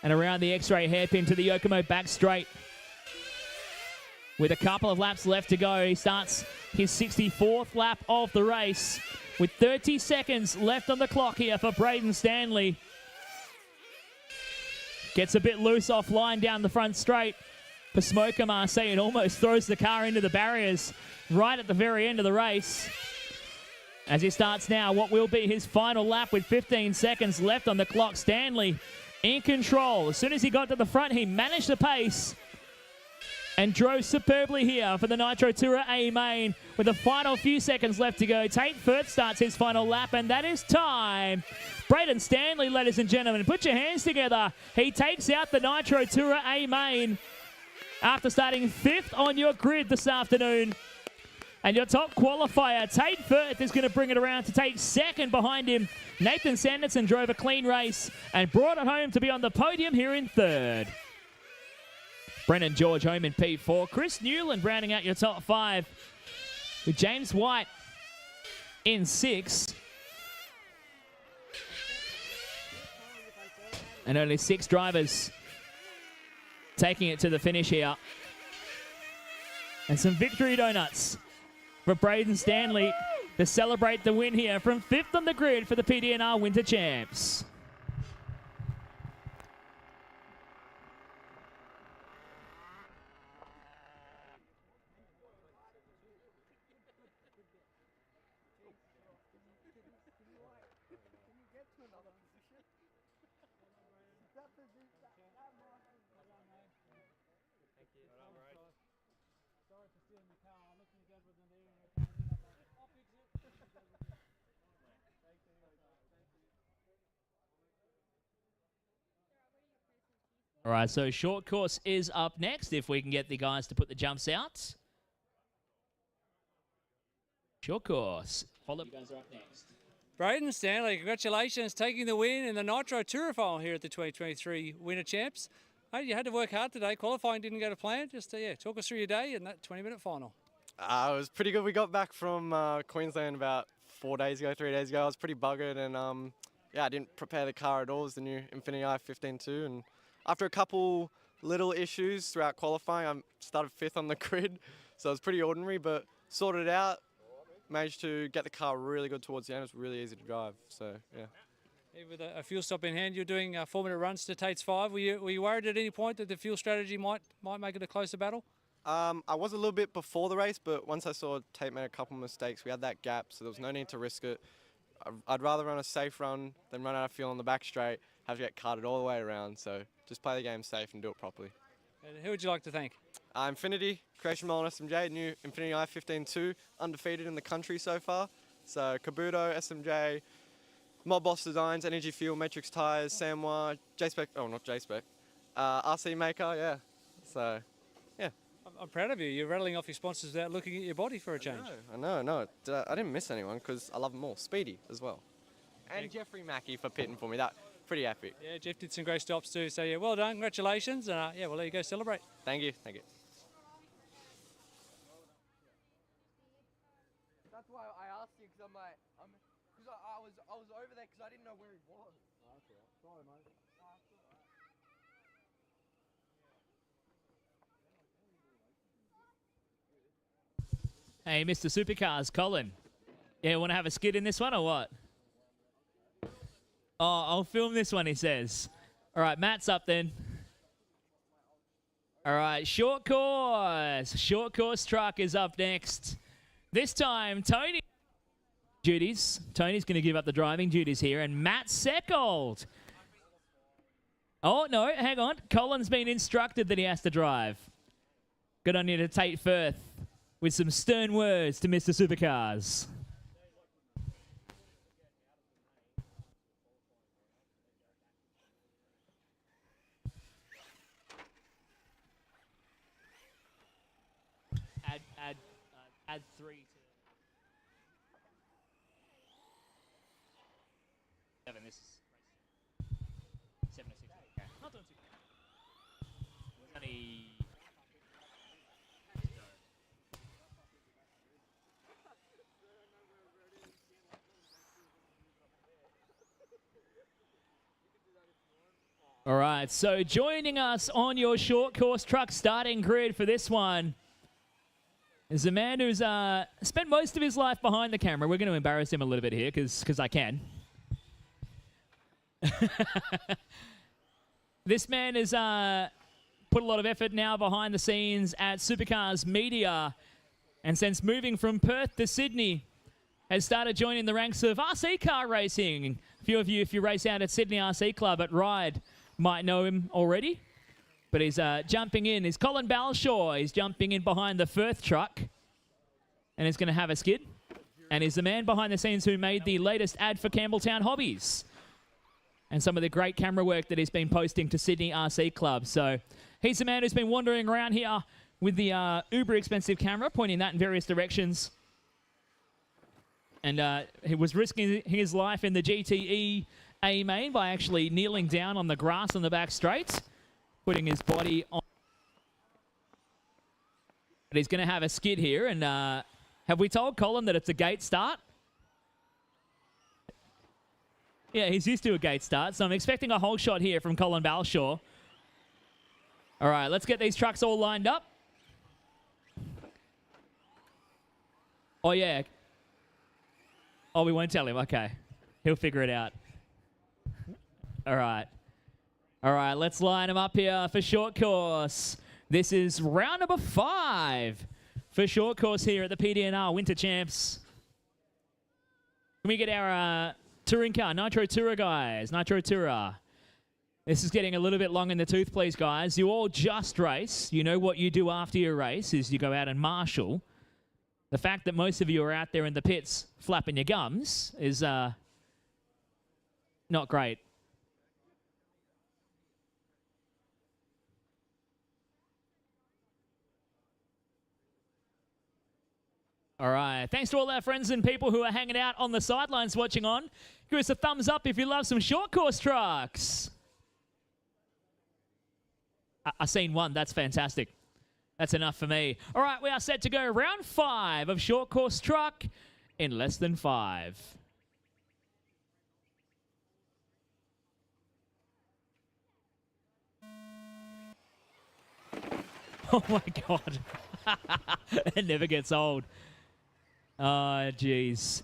and around the X-ray hairpin to the Yokomo back straight. With a couple of laps left to go, he starts his 64th lap of the race with 30 seconds left on the clock here for Brayden Stanley. Gets a bit loose offline down the front straight for Smoker Marseille and almost throws the car into the barriers right at the very end of the race. As he starts now what will be his final lap with 15 seconds left on the clock. Stanley in control. As soon as he got to the front, he managed the pace and drove superbly here for the Nitro Tour A main with the final few seconds left to go. Tate Firth starts his final lap, and that is time. Brayden Stanley, ladies and gentlemen, put your hands together. He takes out the Nitro Tour A main after starting 5th on your grid this afternoon. And your top qualifier, Tate Firth, is going to bring it around to take 2nd behind him. Nathan Sanderson drove a clean race and brought it home to be on the podium here in 3rd. Brendan George home in P4. Chris Newland rounding out your top 5 with James White in 6. And only 6 drivers taking it to the finish here. And some victory donuts for Brayden Stanley to celebrate the win here from 5th on the grid for the PDNR Winter Champs. All right, so short course is up next if we can get the guys to put the jumps out. Short course. Phillip, you guys are up next. Brayden, Stanley, congratulations taking the win in the Nitro Tour final here at the 2023 Winter Champs. Hey, you had to work hard today. Qualifying didn't go to plan. Just talk us through your day and that 20-minute final. It was pretty good. We got back from Queensland about 3 days ago. I was pretty buggered and I didn't prepare the car at all. It was the new Infinity i15-2, and after a couple little issues throughout qualifying, I started 5th on the grid, so it was pretty ordinary, but sorted it out. Managed to get the car really good towards the end. It was really easy to drive, so yeah. With a fuel stop in hand, you're doing 4-minute runs to Tate's 5. Were you worried at any point that the fuel strategy might make it a closer battle? I was a little bit before the race, but once I saw Tate made a couple mistakes, we had that gap, so there was no need to risk it. I'd rather run a safe run than run out of fuel on the back straight, have to get carted all the way around, so just play the game safe and do it properly. And who would you like to thank? Infinity, Creation Mall and SMJ, new Infinity i15-2, undefeated in the country so far. So Kabuto, SMJ, Mob Boss Designs, Energy Fuel, Matrix Tires, Samwa, J-Spec, oh not J-Spec, RC Maker, yeah. So, yeah. I'm proud of you. You're rattling off your sponsors without looking at your body for a change. I know. I didn't miss anyone because I love them all. Speedy as well. And Jeffrey Mackie for pitting for me. That pretty epic. Yeah, Jeff did some great stops too. So yeah, well done. Congratulations. And we'll let you go celebrate. Thank you. That's why I asked you, because I'm like, because I was over there because I didn't know where he was. Sorry, mate. Hey, Mr. Supercars, Colin. Yeah, want to have a skid in this one or what? Oh, I'll film this one, he says. All right, Matt's up then. All right, short course. Short course truck is up next. This time, Tony duties. Tony's going to give up the driving duties here, and Matt Seckold. Oh, no, hang on. Colin's been instructed that he has to drive. Good on you to Tate Firth with some stern words to Mr. Supercars. Add 3 to 7. This is 7 to 6. Okay. Not doing too bad. Only all right, so joining us on your short course truck starting grid for this one is a man who's spent most of his life behind the camera. We're going to embarrass him a little bit here because I can. This man has put a lot of effort now behind the scenes at Supercars Media, and since moving from Perth to Sydney, has started joining the ranks of RC car racing. A few of you, if you race out at Sydney RC Club at Ride, might know him already. But he's jumping in. Is Colin Balshaw. He's jumping in behind the Firth truck. And he's going to have a skid. And he's the man behind the scenes who made the latest ad for Campbelltown Hobbies. And some of the great camera work that he's been posting to Sydney RC Club. So he's the man who's been wandering around here with the uber expensive camera, pointing that in various directions. And he was risking his life in the GTE A main by actually kneeling down on the grass on the back straight, putting his body on. But he's going to have a skid here. And have we told Colin that it's a gate start? Yeah, he's used to a gate start. So I'm expecting a whole shot here from Colin Balshaw. All right, let's get these trucks all lined up. Oh, yeah. Oh, we won't tell him. Okay. He'll figure it out. All right. All right, let's line them up here for short course. This is round number 5 for short course here at the PDNR Winter Champs. Can we get our touring car, Nitro Tourer, guys? Nitro Tourer. This is getting a little bit long in the tooth, please, guys. You all just race. You know what you do after your race is you go out and marshal. The fact that most of you are out there in the pits flapping your gums is not great. All right. Thanks to all our friends and people who are hanging out on the sidelines watching on. Give us a thumbs up if you love some short course trucks. I seen one. That's fantastic. That's enough for me. All right, we are set to go round 5 of short course truck in less than 5. Oh my God. It never gets old. Oh, jeez.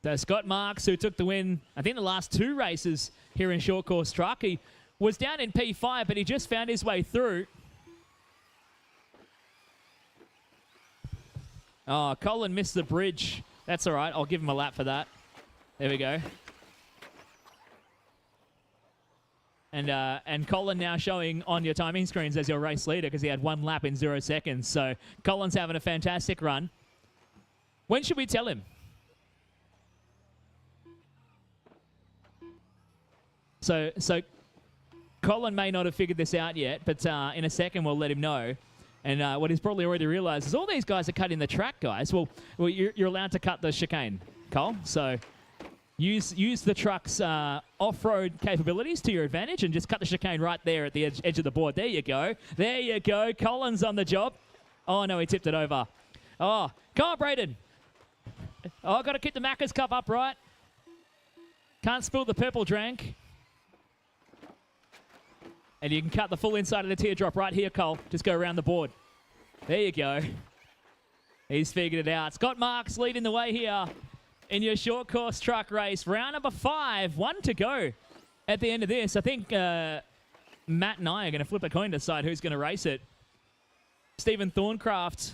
So Scott Marks, who took the win, I think the last 2 races here in short course truck. He was down in P5, but he just found his way through. Oh, Colin missed the bridge. That's all right. I'll give him a lap for that. There we go. And Colin now showing on your timing screens as your race leader because he had 1 lap in 0 seconds. So Colin's having a fantastic run. When should we tell him? So Colin may not have figured this out yet, but in a second we'll let him know. And what he's probably already realised is all these guys are cutting the track, guys. Well you're allowed to cut the chicane, Cole. So use the truck's off-road capabilities to your advantage and just cut the chicane right there at the edge of the board. There you go. There you go. Colin's on the job. Oh, no, he tipped it over. Oh, come on, Brayden. Oh, I've got to keep the Macca's cup upright. Can't spill the purple drink. And you can cut the full inside of the teardrop right here, Cole. Just go around the board. There you go. He's figured it out. Scott Marks leading the way here in your short course truck race. Round number 5. 1 to go at the end of this. I think Matt and I are going to flip a coin to decide who's going to race it. Stephen Thorncraft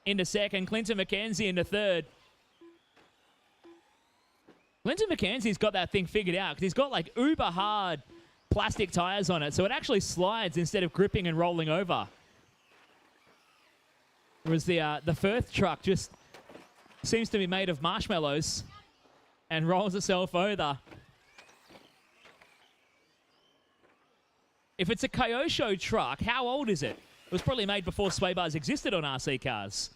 into second. Clinton McKenzie into third. Clinton McKenzie's got that thing figured out because he's got like uber hard plastic tires on it, so it actually slides instead of gripping and rolling over. Whereas the Firth truck just seems to be made of marshmallows and rolls itself over. If it's a Kyosho truck, how old is it? It was probably made before sway bars existed on RC cars.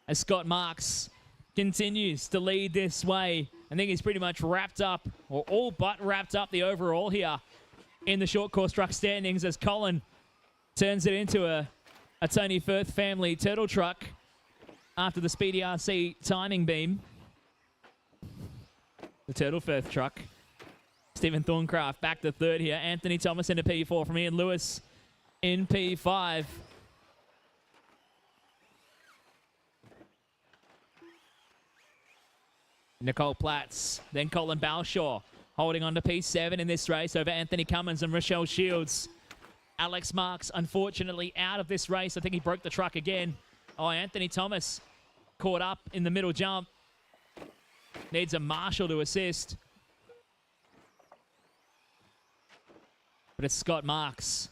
As Scott Marks continues to lead this way, I think he's pretty much wrapped up, or all but wrapped up the overall here in the short course truck standings as Colin turns it into a Tony Firth family turtle truck after the Speedy RC timing beam. The Turtle Firth truck. Stephen Thorncraft back to third here. Anthony Thomas into P4 from Ian Lewis in P5. Nicole Platts, then Colin Balshaw holding on to P7 in this race over Anthony Cummins and Rochelle Shields. Alex Marks, unfortunately, out of this race. I think he broke the truck again. Oh, Anthony Thomas caught up in the middle jump. Needs a marshal to assist. But it's Scott Marks.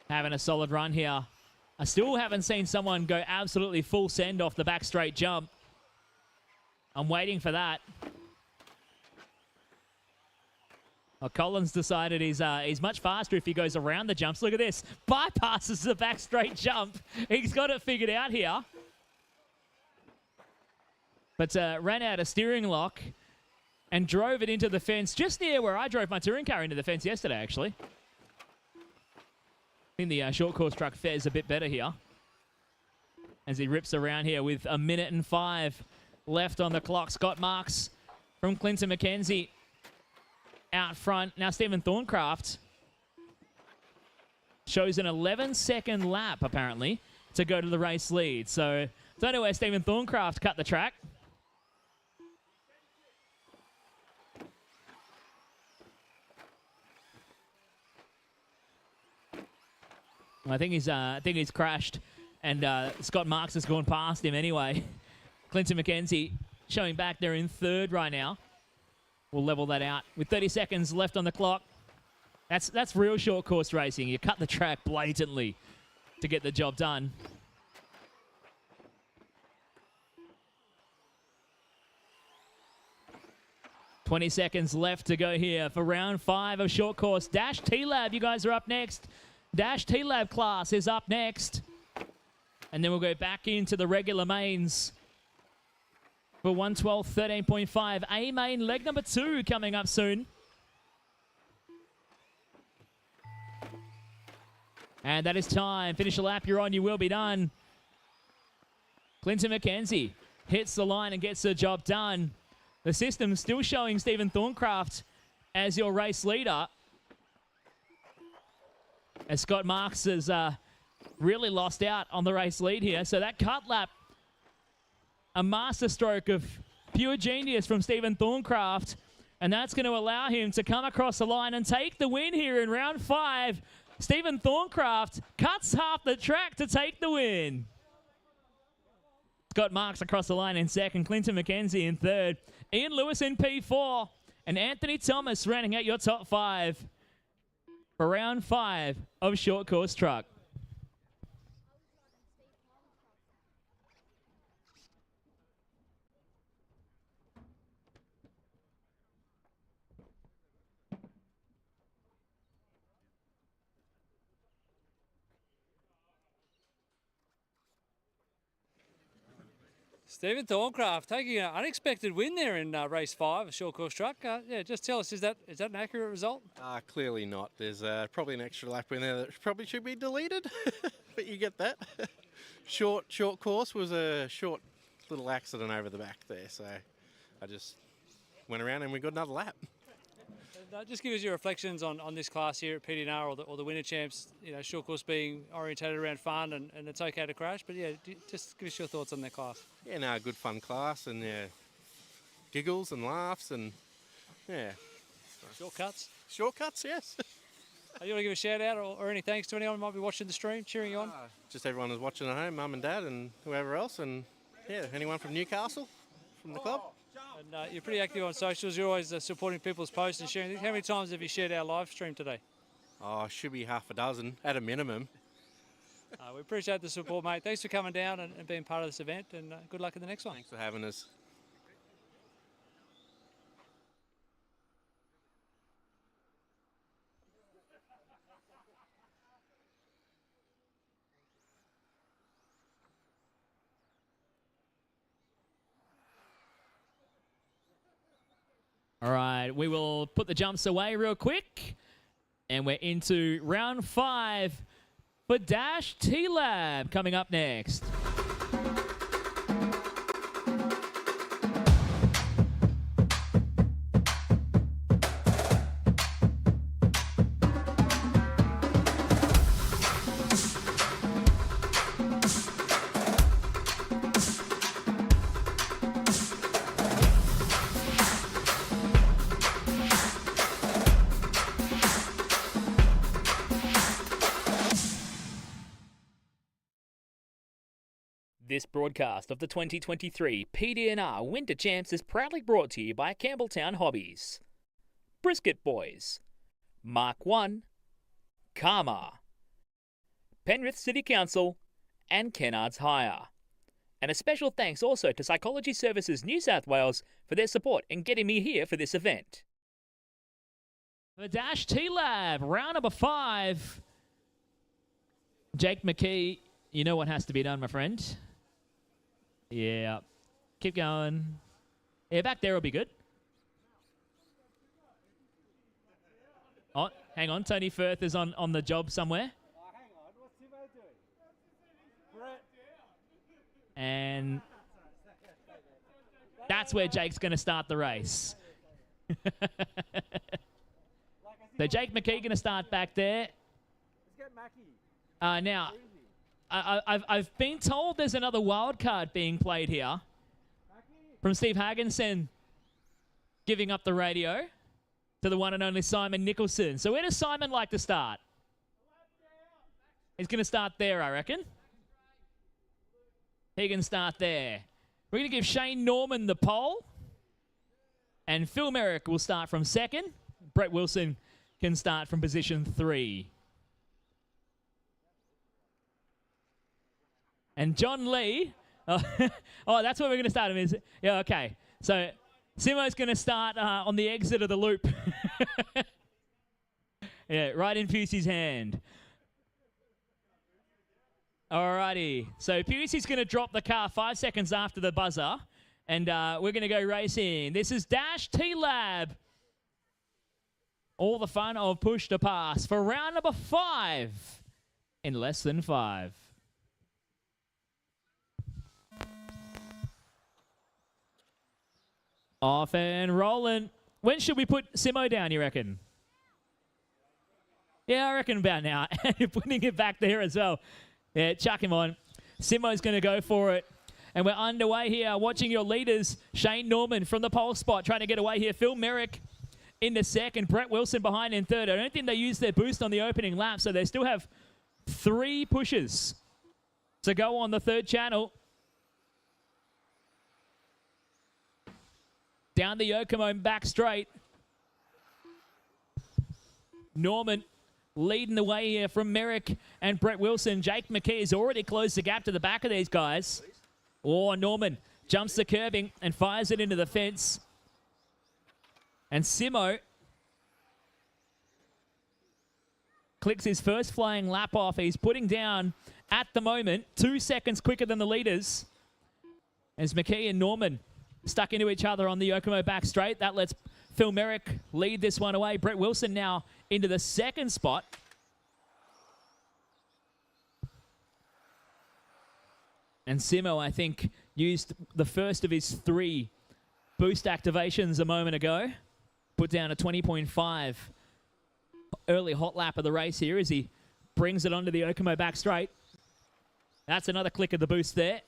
Having a solid run here. I still haven't seen someone go absolutely full send off the back straight jump. I'm waiting for that. Well, Colin's decided he's much faster if he goes around the jumps. Look at this. Bypasses the back straight jump. He's got it figured out here. But ran out of steering lock and drove it into the fence just near where I drove my touring car into the fence yesterday, actually. I think the short course truck fares a bit better here as he rips around here with 1 minute and 5 left on the clock. Scott Marks from Clinton McKenzie out front. Now Stephen Thorncraft shows an 11-second lap, apparently, to go to the race lead. So don't know where Stephen Thorncraft cut the track. I think he's crashed, and Scott Marks has gone past him anyway. Clinton McKenzie showing back there in third right now. We'll level that out with 30 seconds left on the clock. That's real short course racing. You cut the track blatantly to get the job done. 20 seconds left to go here for round 5 of short course. Dash TLAB, you guys are up next. Dash TLAB class is up next. And then we'll go back into the regular mains for 112 13.5. A main leg number 2 coming up soon. And that is time. Finish a lap, you're on, you will be done. Clinton McKenzie hits the line and gets the job done. The system still showing Stephen Thorncraft as your race leader. As Scott Marks has really lost out on the race lead here. So that cut lap, a master stroke of pure genius from Stephen Thorncraft. And that's going to allow him to come across the line and take the win here in round 5. Stephen Thorncraft cuts half the track to take the win. Scott Marks across the line in second. Clinton McKenzie in third. Ian Lewis in P4. And Anthony Thomas rounding out your top 5 for round 5 of short course truck. Stephen Thorncraft taking an unexpected win there in race 5, a short course truck. Yeah, just tell us, is that an accurate result? Clearly not. There's probably an extra lap in there that probably should be deleted, but you get that. Short course was a short little accident over the back there, so I just went around and we got another lap. Just give us your reflections on this class here at PDNR or the winter champs. You know, short course being orientated around fun and it's okay to crash, but yeah, just give us your thoughts on that class. Yeah, no, good fun class and yeah, giggles and laughs and yeah. Shortcuts? Shortcuts, yes. You want to give a shout out or any thanks to anyone who might be watching the stream, cheering you on? Just everyone who's watching at home, mum and dad and whoever else, and yeah, anyone from Newcastle, from the club. And you're pretty active on socials. You're always supporting people's posts and sharing. How many times have you shared our live stream today? Oh, should be half a dozen at a minimum. We appreciate the support, mate. Thanks for coming down and being part of this event, and good luck in the next one. Thanks for having us. All right, we will put the jumps away real quick. And we're into round 5 for Dash TLAB coming up next. This broadcast of the 2023 PDNR Winter Champs is proudly brought to you by Campbelltown Hobbies, Brisket Boys, Mark 1, Karma, Penrith City Council, and Kennard's Hire. And a special thanks also to Psychology Services New South Wales for their support in getting me here for this event. The Dash TLAB, round number 5. Jake McKee, you know what has to be done, my friend. Yeah. Keep going. Yeah, back there will be good. Oh, hang on. Tony Firth is on the job somewhere. Oh, hang on. What's Timo doing? Brent. And that's where Jake's going to start the race. So Jake McKee going to start back there. Let's get Mackie. Now, I've been told there's another wild card being played here from Steve Hagensen giving up the radio to the one and only Simon Nicholson. So where does Simon like to start? He's going to start there, I reckon. He can start there. We're going to give Shane Norman the pole. And Phil Merrick will start from second. Brett Wilson can start from position 3. And John Lee, oh, that's where we're going to start him, is it? Yeah, okay. So Simo's going to start on the exit of the loop. Yeah, right in Pusey's hand. Alrighty. So Pusey's going to drop the car 5 seconds after the buzzer. And we're going to go racing. This is Dash TLAB. All the fun of push to pass for round number 5 in less than 5. Off and rolling. When should we put Simo down, you reckon? Yeah, I reckon about now. You're putting it back there as well. Yeah, chuck him on. Simo's going to go for it. And we're underway here, watching your leaders. Shane Norman from the pole spot, trying to get away here. Phil Merrick in the second. Brett Wilson behind in third. I don't think they used their boost on the opening lap, so they still have 3 pushes to go on the third channel. Down the Yokomo back straight. Norman leading the way here from Merrick and Brett Wilson. Jake McKee has already closed the gap to the back of these guys. Oh, Norman jumps the curbing and fires it into the fence. And Simo clicks his first flying lap off. He's putting down, at the moment, 2 seconds quicker than the leaders. As McKee and Norman stuck into each other on the Yokomo back straight. That lets Phil Merrick lead this one away. Brett Wilson now into the second spot. And Simo, I think, used the first of his 3 boost activations a moment ago. Put down a 20.5 early hot lap of the race here as he brings it onto the Yokomo back straight. That's another click of the boost there.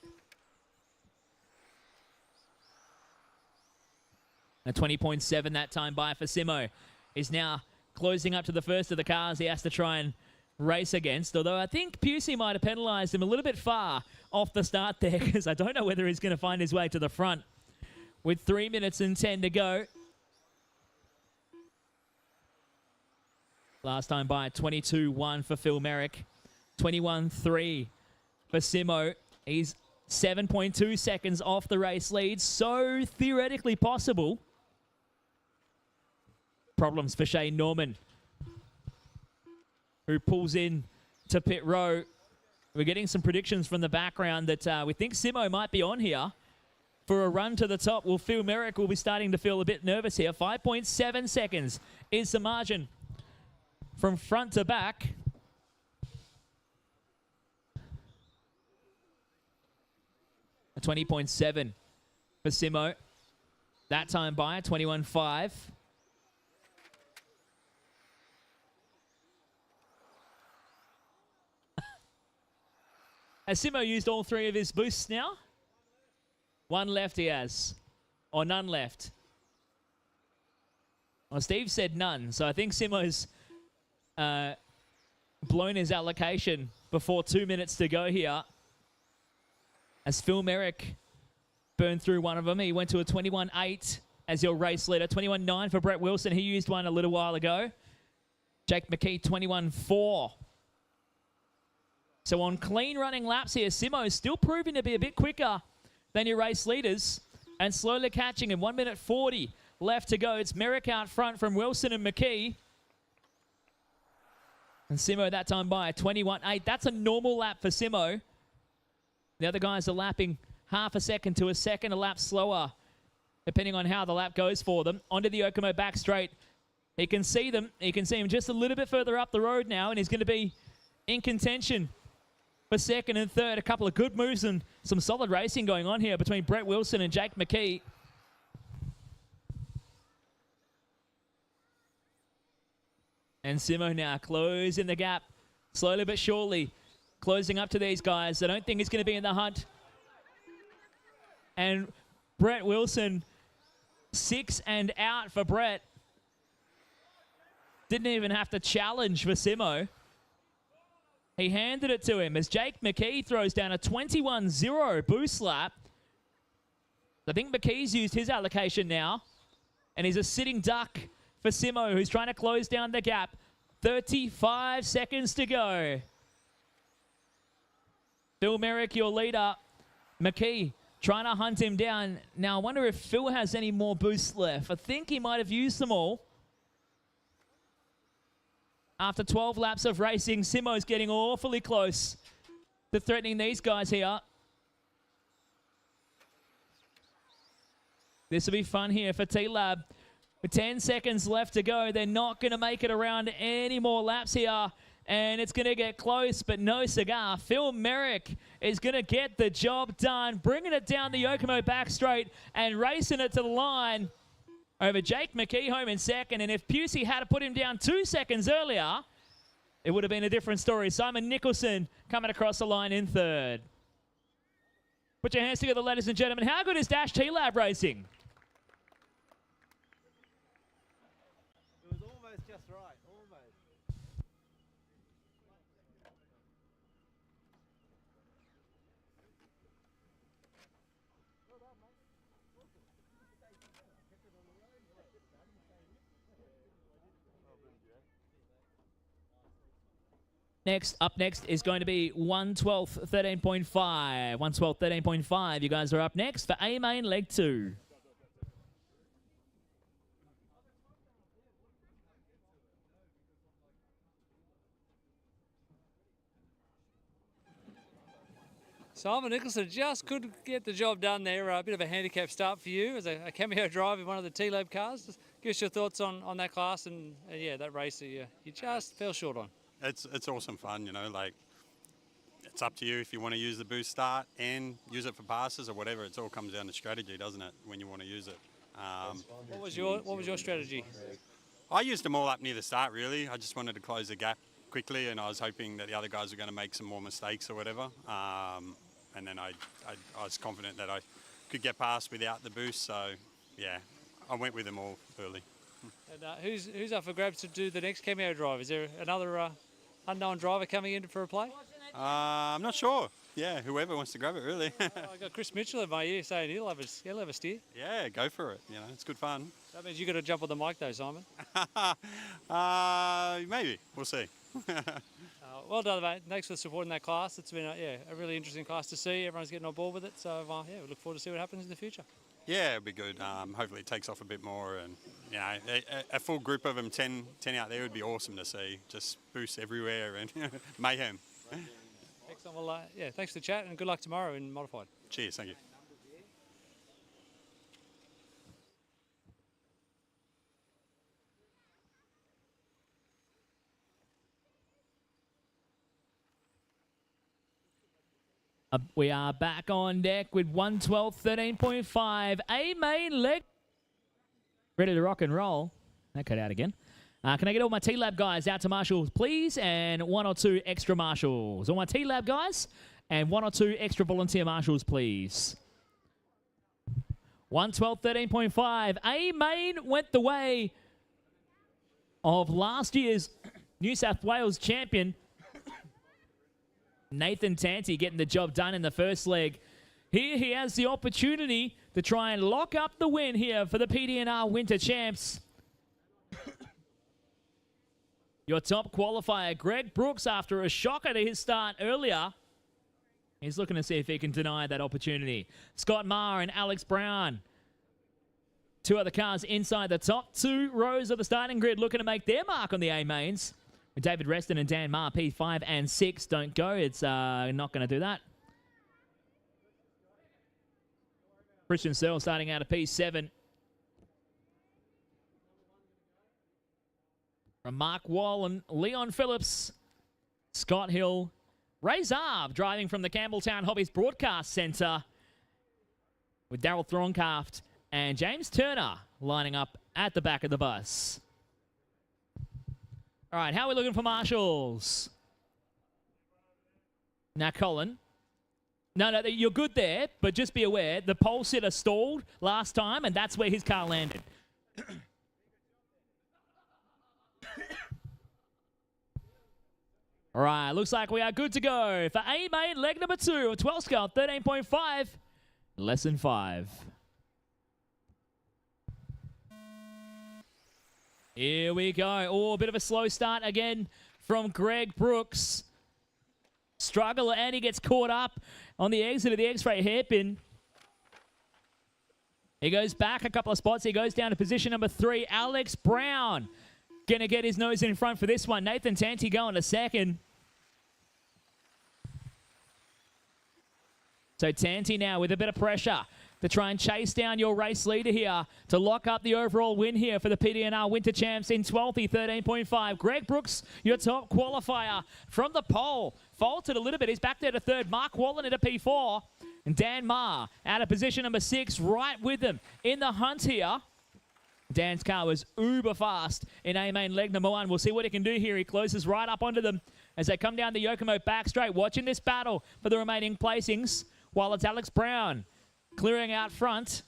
A 20.7 that time by for Simo. He's now closing up to the first of the cars he has to try and race against. Although I think Pusey might have penalised him a little bit far off the start there, because I don't know whether he's going to find his way to the front with 3 minutes and 10 to go. Last time by 22-1 for Phil Merrick. 21-3 for Simo. He's 7.2 seconds off the race lead. So theoretically possible. Problems for Shane Norman, who pulls in to pit row. We're getting some predictions from the background that we think Simo might be on here for a run to the top. Well, Phil Merrick will be starting to feel a bit nervous here. 5.7 seconds is the margin from front to back. A 20.7 for Simo. That time by 21.5. Has Simo used all 3 of his boosts now? 1 left he has. Or none left. Well, Steve said none, so I think Simo's blown his allocation before 2 minutes to go here. As Phil Merrick burned through one of them. He went to a 21.8 as your race leader. 21.9 for Brett Wilson. He used one a little while ago. Jake McKee, 21.4. So on clean running laps here, Simo's still proving to be a bit quicker than your race leaders and slowly catching him. 1 minute 40 left to go. It's Merrick out front from Wilson and McKee. And Simo that time by 21.8. That's a normal lap for Simo. The other guys are lapping half a second to a second a lap slower, depending on how the lap goes for them. Onto the Yokomo back straight. He can see them. He can see him just a little bit further up the road now, and he's going to be in contention for second and third. A couple of good moves and some solid racing going on here between Brett Wilson and Jake McKee. And Simo now closing the gap, slowly but surely, closing up to these guys. I don't think he's going to be in the hunt. And Brett Wilson, 6 and out for Brett. Didn't even have to challenge for Simo. He handed it to him as Jake McKee throws down a 21.0 boost lap. I think McKee's used his allocation now. And he's a sitting duck for Simo, who's trying to close down the gap. 35 seconds to go. Phil Merrick, your leader. McKee trying to hunt him down. Now, I wonder if Phil has any more boosts left. I think he might have used them all. After 12 laps of racing, Simo's getting awfully close to threatening these guys here. This will be fun here for TLAB. With 10 seconds left to go, they're not going to make it around any more laps here. And it's going to get close, but no cigar. Phil Merrick is going to get the job done, bringing it down the Yokomo back straight and racing it to the line over Jake McKee home in second. And if Pusey had to put him down 2 seconds earlier, it would have been a different story. Simon Nicholson coming across the line in third. Put your hands together, ladies and gentlemen. How good is Dash TLAB racing? It was almost just right, almost. Up next is going to be 112 13.5. 112 13.5. You guys are up next for A main leg 2. Simon Nicholson just couldn't get the job done there. A bit of a handicap start for you as a cameo drive in one of the TLAB cars. Just give us your thoughts on that class and yeah, that race that you just fell short on. It's awesome fun, you know, like it's up to you if you want to use the boost start and use it for passes or whatever. It all comes down to strategy, doesn't it, when you want to use it. What was your strategy? I used them all up near the start, really. I just wanted to close the gap quickly, and I was hoping that the other guys were going to make some more mistakes or whatever. And then I was confident that I could get past without the boost. So, yeah, I went with them all early. And who's up for grabs to do the next cameo drive? Is there another unknown driver coming in for a play? I'm not sure. Yeah, whoever wants to grab it, really. I got Chris Mitchell in my ear saying he'll have a steer. Yeah, go for it. You know, it's good fun. That means you got to jump on the mic though, Simon. Maybe. We'll see. Well done, mate. Thanks for supporting that class. It's been a really interesting class to see. Everyone's getting on board with it. So yeah, we look forward to see what happens in the future. Yeah, it'll be good. Hopefully it takes off a bit more, and you know, a full group of them, 10 out there would be awesome to see. Just boosts everywhere and mayhem. Excellent. Well, yeah, thanks for the chat and good luck tomorrow in modified. Cheers, thank you. We are back on deck with 112 13.5. A main leg. Ready to rock and roll. That cut out again. Can I get all my TLAB guys out to marshals, please? And 1 or 2 extra marshals. All my TLAB guys and 1 or 2 extra volunteer marshals, please. 112 13.5. A main went the way of last year's New South Wales champion, Nathan Tanti, getting the job done in the first leg. Here he has the opportunity to try and lock up the win here for the PDNR Winter Champs. Your top qualifier, Greg Brooks, after a shocker to his start earlier, he's looking to see if he can deny that opportunity. Scott Maher and Alex Brown, 2 other cars inside the top 2 rows of the starting grid, looking to make their mark on the A-mains. David Reston and Dan Maher, P5 and 6 don't go. It's not going to do that. Christian Searle starting out of P7. From Mark Wallin, Leon Phillips, Scott Hill, Ray Zarb driving from the Campbelltown Hobbies Broadcast Centre with Daryl Thorncraft and James Turner lining up at the back of the bus. All right, how are we looking for marshals? Now, Colin. No, you're good there, but just be aware, the pole sitter stalled last time, and that's where his car landed. All right, looks like we are good to go for A-main leg number 2 of 12 scale 13.5, lesson 5. Here we go. Oh, a bit of a slow start again from Greg Brooks. Struggle, and he gets caught up on the exit of the X-ray hairpin. He goes back a couple of spots. He goes down to position number 3. Alex Brown going to get his nose in front for this one. Nathan Tanti going to second. So Tanti now with a bit of pressure to try and chase down your race leader here to lock up the overall win here for the PDNR Winter Champs in 12th, 13.5. Greg Brooks, your top qualifier from the pole. Faulted a little bit. He's back there to third. Mark Wallin at a P4. And Dan Marr out of position number 6, right with them in the hunt here. Dan's car was uber fast in A-main leg number 1. We'll see what he can do here. He closes right up onto them as they come down the Yokomo back straight. Watching this battle for the remaining placings while it's Alex Brown clearing out front.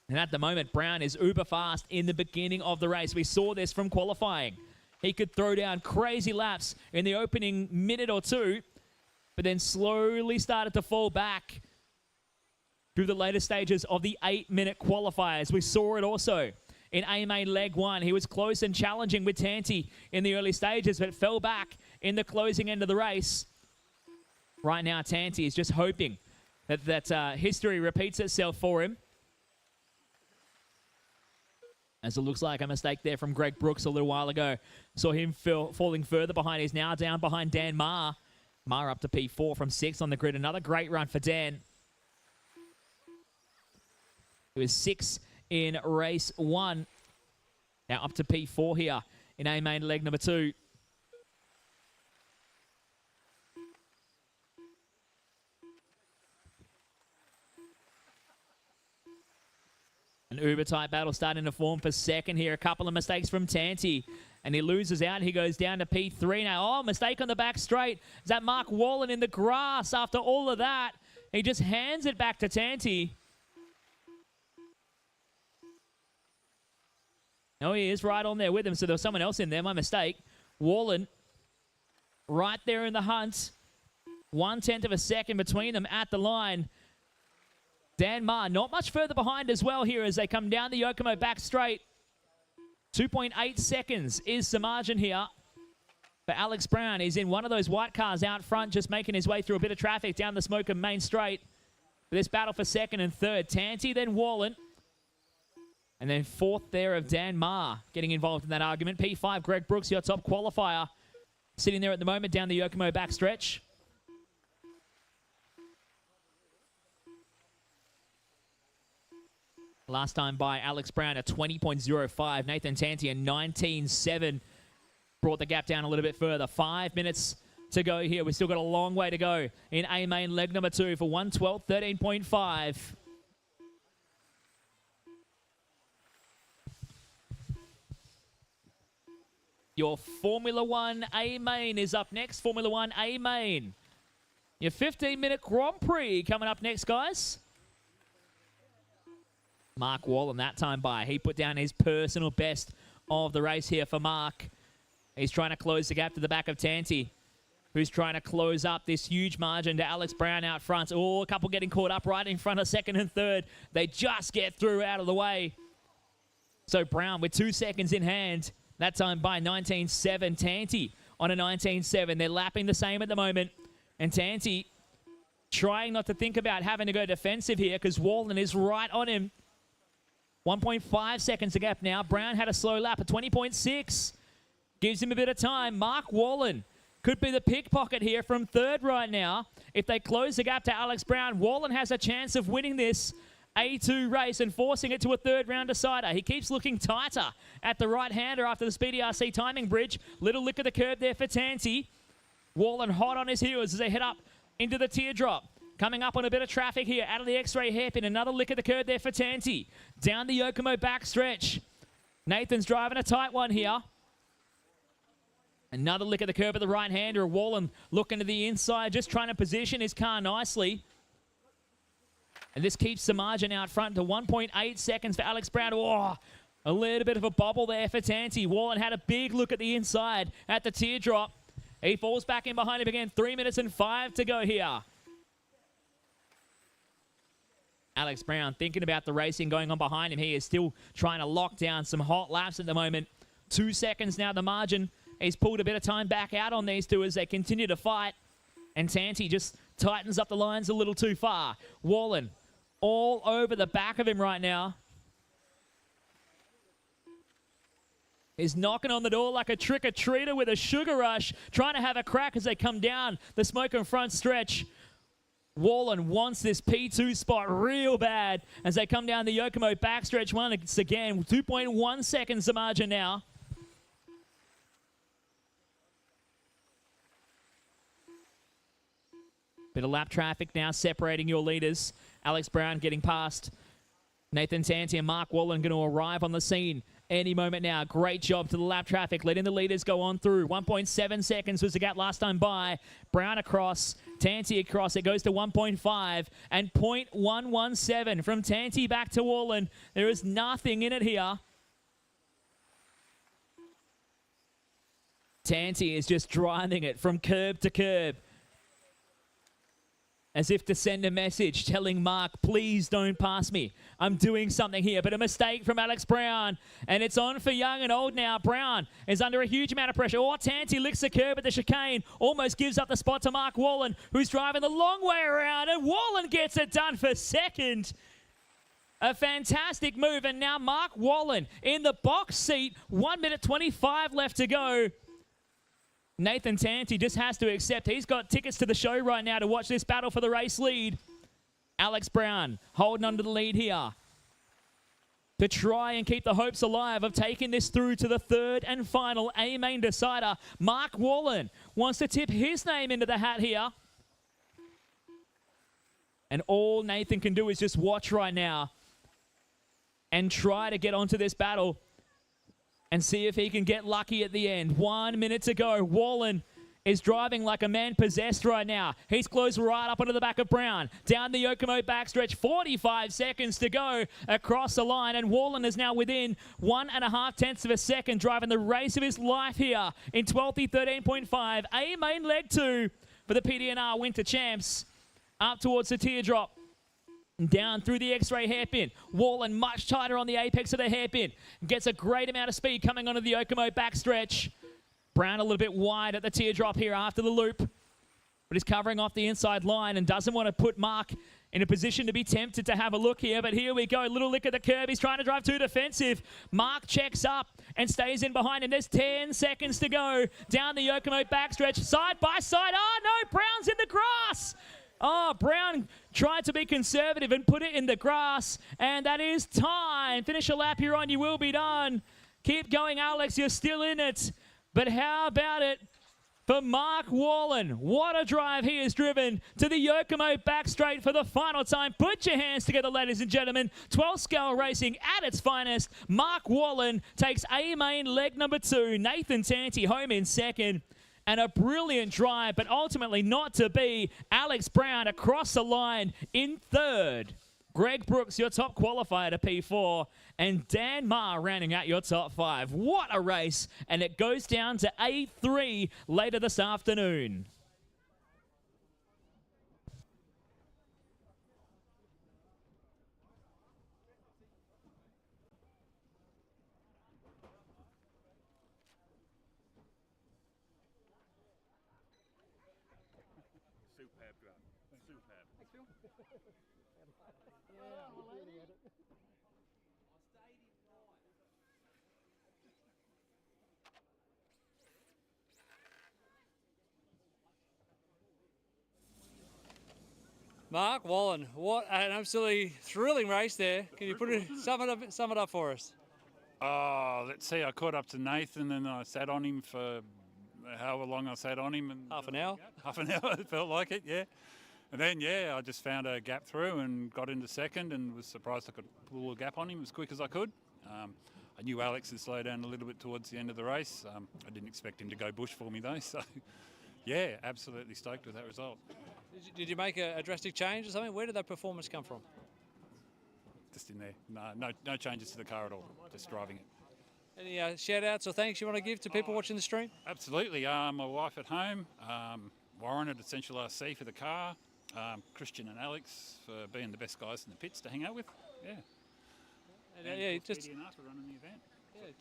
And at the moment, Brown is uber fast in the beginning of the race. We saw this from qualifying. He could throw down crazy laps in the opening minute or two, but then slowly started to fall back through the later stages of the 8-minute qualifiers. We saw it also in A-main leg 1. He was close and challenging with Tanti in the early stages, but fell back in the closing end of the race. Right now, Tanti is just hoping that history repeats itself for him. As it looks like a mistake there from Greg Brooks a little while ago. Saw him falling further behind. He's now down behind Dan Marr. Marr up to P4 from 6 on the grid. Another great run for Dan. He was 6 in race 1. Now up to P4 here in A-main leg number 2. An uber-tight battle starting to form for second here. A couple of mistakes from Tanti. And he loses out. He goes down to P3 now. Oh, mistake on the back straight. Is that Mark Wallin in the grass after all of that? He just hands it back to Tanti. No, he is right on there with him. So there was someone else in there. My mistake. Wallin right there in the hunt. 1/10 of a second between them at the line. Dan Marr not much further behind as well here as they come down the Yokomo back straight. 2.8 seconds is the margin here for Alex Brown. He's in one of those white cars out front, just making his way through a bit of traffic down the Smoker main straight. For this battle for second and third, Tanti, then Wallin. And then fourth there of Dan Marr getting involved in that argument. P5, Greg Brooks, your top qualifier, sitting there at the moment down the Yokomo back stretch. Last time by Alex Brown at 20.05. Nathan Tanti at 19.7. Brought the gap down a little bit further. 5 minutes to go here. We've still got a long way to go in A-main leg number 2 for 1:12, 13.5. Your Formula 1 A-main is up next. Formula 1 A-main. Your 15-minute Grand Prix coming up next, guys. Mark Wallin that time by. He put down his personal best of the race here for Mark. He's trying to close the gap to the back of Tanti, who's trying to close up this huge margin to Alex Brown out front. Oh, a couple getting caught up right in front of second and third. They just get through out of the way. So Brown with 2 seconds in hand. That time by 19.7. Tanti on a 19.7. They're lapping the same at the moment. And Tanti trying not to think about having to go defensive here because Wallin is right on him. 1.5 seconds to gap now. Brown had a slow lap at 20.6. Gives him a bit of time. Mark Wallin could be the pickpocket here from third right now. If they close the gap to Alex Brown, Wallin has a chance of winning this A2 race and forcing it to a third round decider. He keeps looking tighter at the right-hander after the Speedy RC timing bridge. Little lick of the curb there for Tanti. Wallin hot on his heels as they head up into the teardrop. Coming up on a bit of traffic here out of the X-ray hairpin. Another lick of the curb there for Tanti. Down the Yokomo backstretch. Nathan's driving a tight one here. Another lick of the curb at the right-hander. Wallin looking to the inside, just trying to position his car nicely. And this keeps the margin out front to 1.8 seconds for Alex Brown. Oh, a little bit of a bobble there for Tanti. Wallin had a big look at the inside at the teardrop. He falls back in behind him again. 3 minutes and 5 to go here. Alex Brown thinking about the racing going on behind him. He is still trying to lock down some hot laps at the moment. 2 seconds now the margin. He's pulled a bit of time back out on these two as they continue to fight. And Tanti just tightens up the lines a little too far. Wallin all over the back of him right now. He's knocking on the door like a trick-or-treater with a sugar rush, trying to have a crack as they come down the smoking front stretch. Wallin wants this P2 spot real bad as they come down the Yokomo backstretch once again. 2.1 seconds the margin now. Bit of lap traffic now separating your leaders. Alex Brown getting past Nathan Tanti and Mark Wallin going to arrive on the scene any moment now. Great job to the lap traffic, letting the leaders go on through. 1.7 seconds was the gap last time by. Brown across, Tanti across. It goes to 1.5 and 0.117 from Tanti back to Wallin. There is nothing in it here. Tanti is just driving it from curb to curb, as if to send a message telling Mark, please don't pass me. I'm doing something here. But a mistake from Alex Brown. And it's on for young and old now. Brown is under a huge amount of pressure. Oh, Tanti licks the curb at the chicane. Almost gives up the spot to Mark Wallin, who's driving the long way around. And Wallin gets it done for second. A fantastic move. And now Mark Wallin in the box seat. 1 minute 25 left to go. Nathan Tanti just has to accept he's got tickets to the show right now to watch this battle for the race lead. Alex Brown holding on to the lead here to try and keep the hopes alive of taking this through to the third and final A-main decider. Mark Wallin wants to tip his name into the hat here. And all Nathan can do is just watch right now and try to get onto this battle and see if he can get lucky at the end. 1 minute to go. Wallin is driving like a man possessed right now. He's closed right up onto the back of Brown. Down the Yokomo backstretch. 45 seconds to go across the line. And Wallin is now within 1.5 tenths of a second, driving the race of his life here in 12th 13.5. A-main leg 2 for the PDNR Winter Champs. Up towards the teardrop. Down through the X-ray hairpin. Wallin much tighter on the apex of the hairpin. Gets a great amount of speed coming onto the Yokomo backstretch. Brown a little bit wide at the teardrop here after the loop. But he's covering off the inside line and doesn't want to put Mark in a position to be tempted to have a look here. But here we go. Little lick at the curb. He's trying to drive too defensive. Mark checks up and stays in behind him. There's 10 seconds to go. Down the Yokomo backstretch. Side by side. Oh, no. Brown's in the grass. Oh, Brown tried to be conservative and put it in the grass. And that is time. Finish a lap here on. You will be done. Keep going, Alex. You're still in it. But how about it for Mark Wallin? What a drive he has driven to the Yokomo back straight for the final time. Put your hands together, ladies and gentlemen. 12 scale racing at its finest. Mark Wallin takes A-main leg number 2. Nathan Tanti home in second. And a brilliant drive, but ultimately not to be. Alex Brown across the line in third. Greg Brooks, your top qualifier to P4. And Dan Marr rounding out your top 5. What a race. And it goes down to A3 later this afternoon. Superb drive. Superb. Thanks, Phil. Mark Wallin, what an absolutely thrilling race there. Can you sum it up for us? Oh, let's see. I caught up to Nathan and I sat on him for however long I sat on him. And half an hour? Half an hour, it felt like it, yeah. And then, I just found a gap through and got into second and was surprised I could pull a gap on him as quick as I could. I knew Alex would slow down a little bit towards the end of the race. I didn't expect him to go bush for me though, so absolutely stoked with that result. Did you make a drastic change or something? Where did that performance come from? Just in there. No changes to the car at all, just driving it. Any shout-outs or thanks you want to give to people watching the stream? Absolutely. My wife at home, Warren at Essential RC for the car, Christian and Alex for being the best guys in the pits to hang out with. And just PDNR for running the event.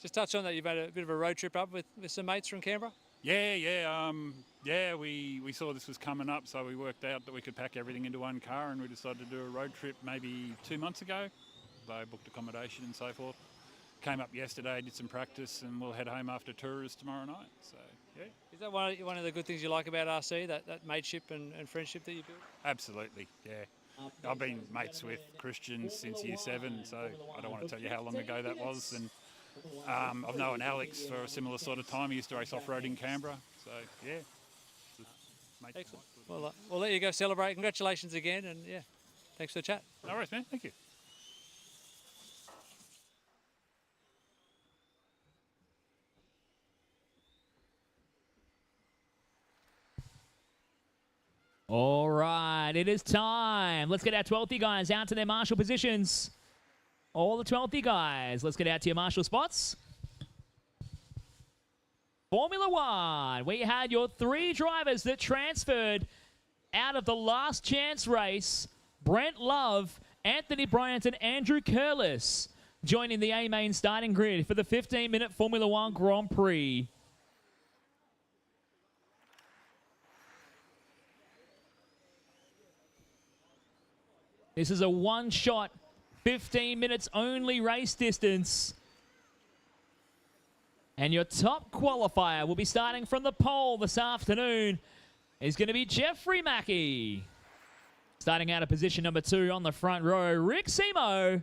Just touch on that. You've had a bit of a road trip up with some mates from Canberra. Yeah, we saw this was coming up, so we worked out that we could pack everything into one car, and we decided to do a road trip maybe 2 months ago. They booked accommodation and so forth. Came up yesterday, did some practice, and we'll head home after tours tomorrow night. So, yeah. Is that one of the good things you like about RC, that mateship and friendship that you build? Absolutely, yeah. I've been mates with Christians since year 7, so I don't want to tell you how long ago that was. And I've known Alex for a similar sort of time. He used to race off-road in Canberra, so yeah. Excellent. Well, we'll let you go celebrate. Congratulations again, and yeah, thanks for the chat. No worries, man. Thank you. All right, it is time. Let's get our 12th guys out to their marshal positions. All the 12th guys, let's get out to your marshal spots. Formula One, we had your 3 drivers that transferred out of the last chance race. Brent Love, Anthony Bryant, and Andrew Curlis joining the A-Main starting grid for the 15-minute Formula One Grand Prix. This is a one-shot, 15 minutes only race distance. And your top qualifier will be starting from the pole this afternoon is going to be Jeffrey Mackie. Starting out of position number 2 on the front row, Rick Semo.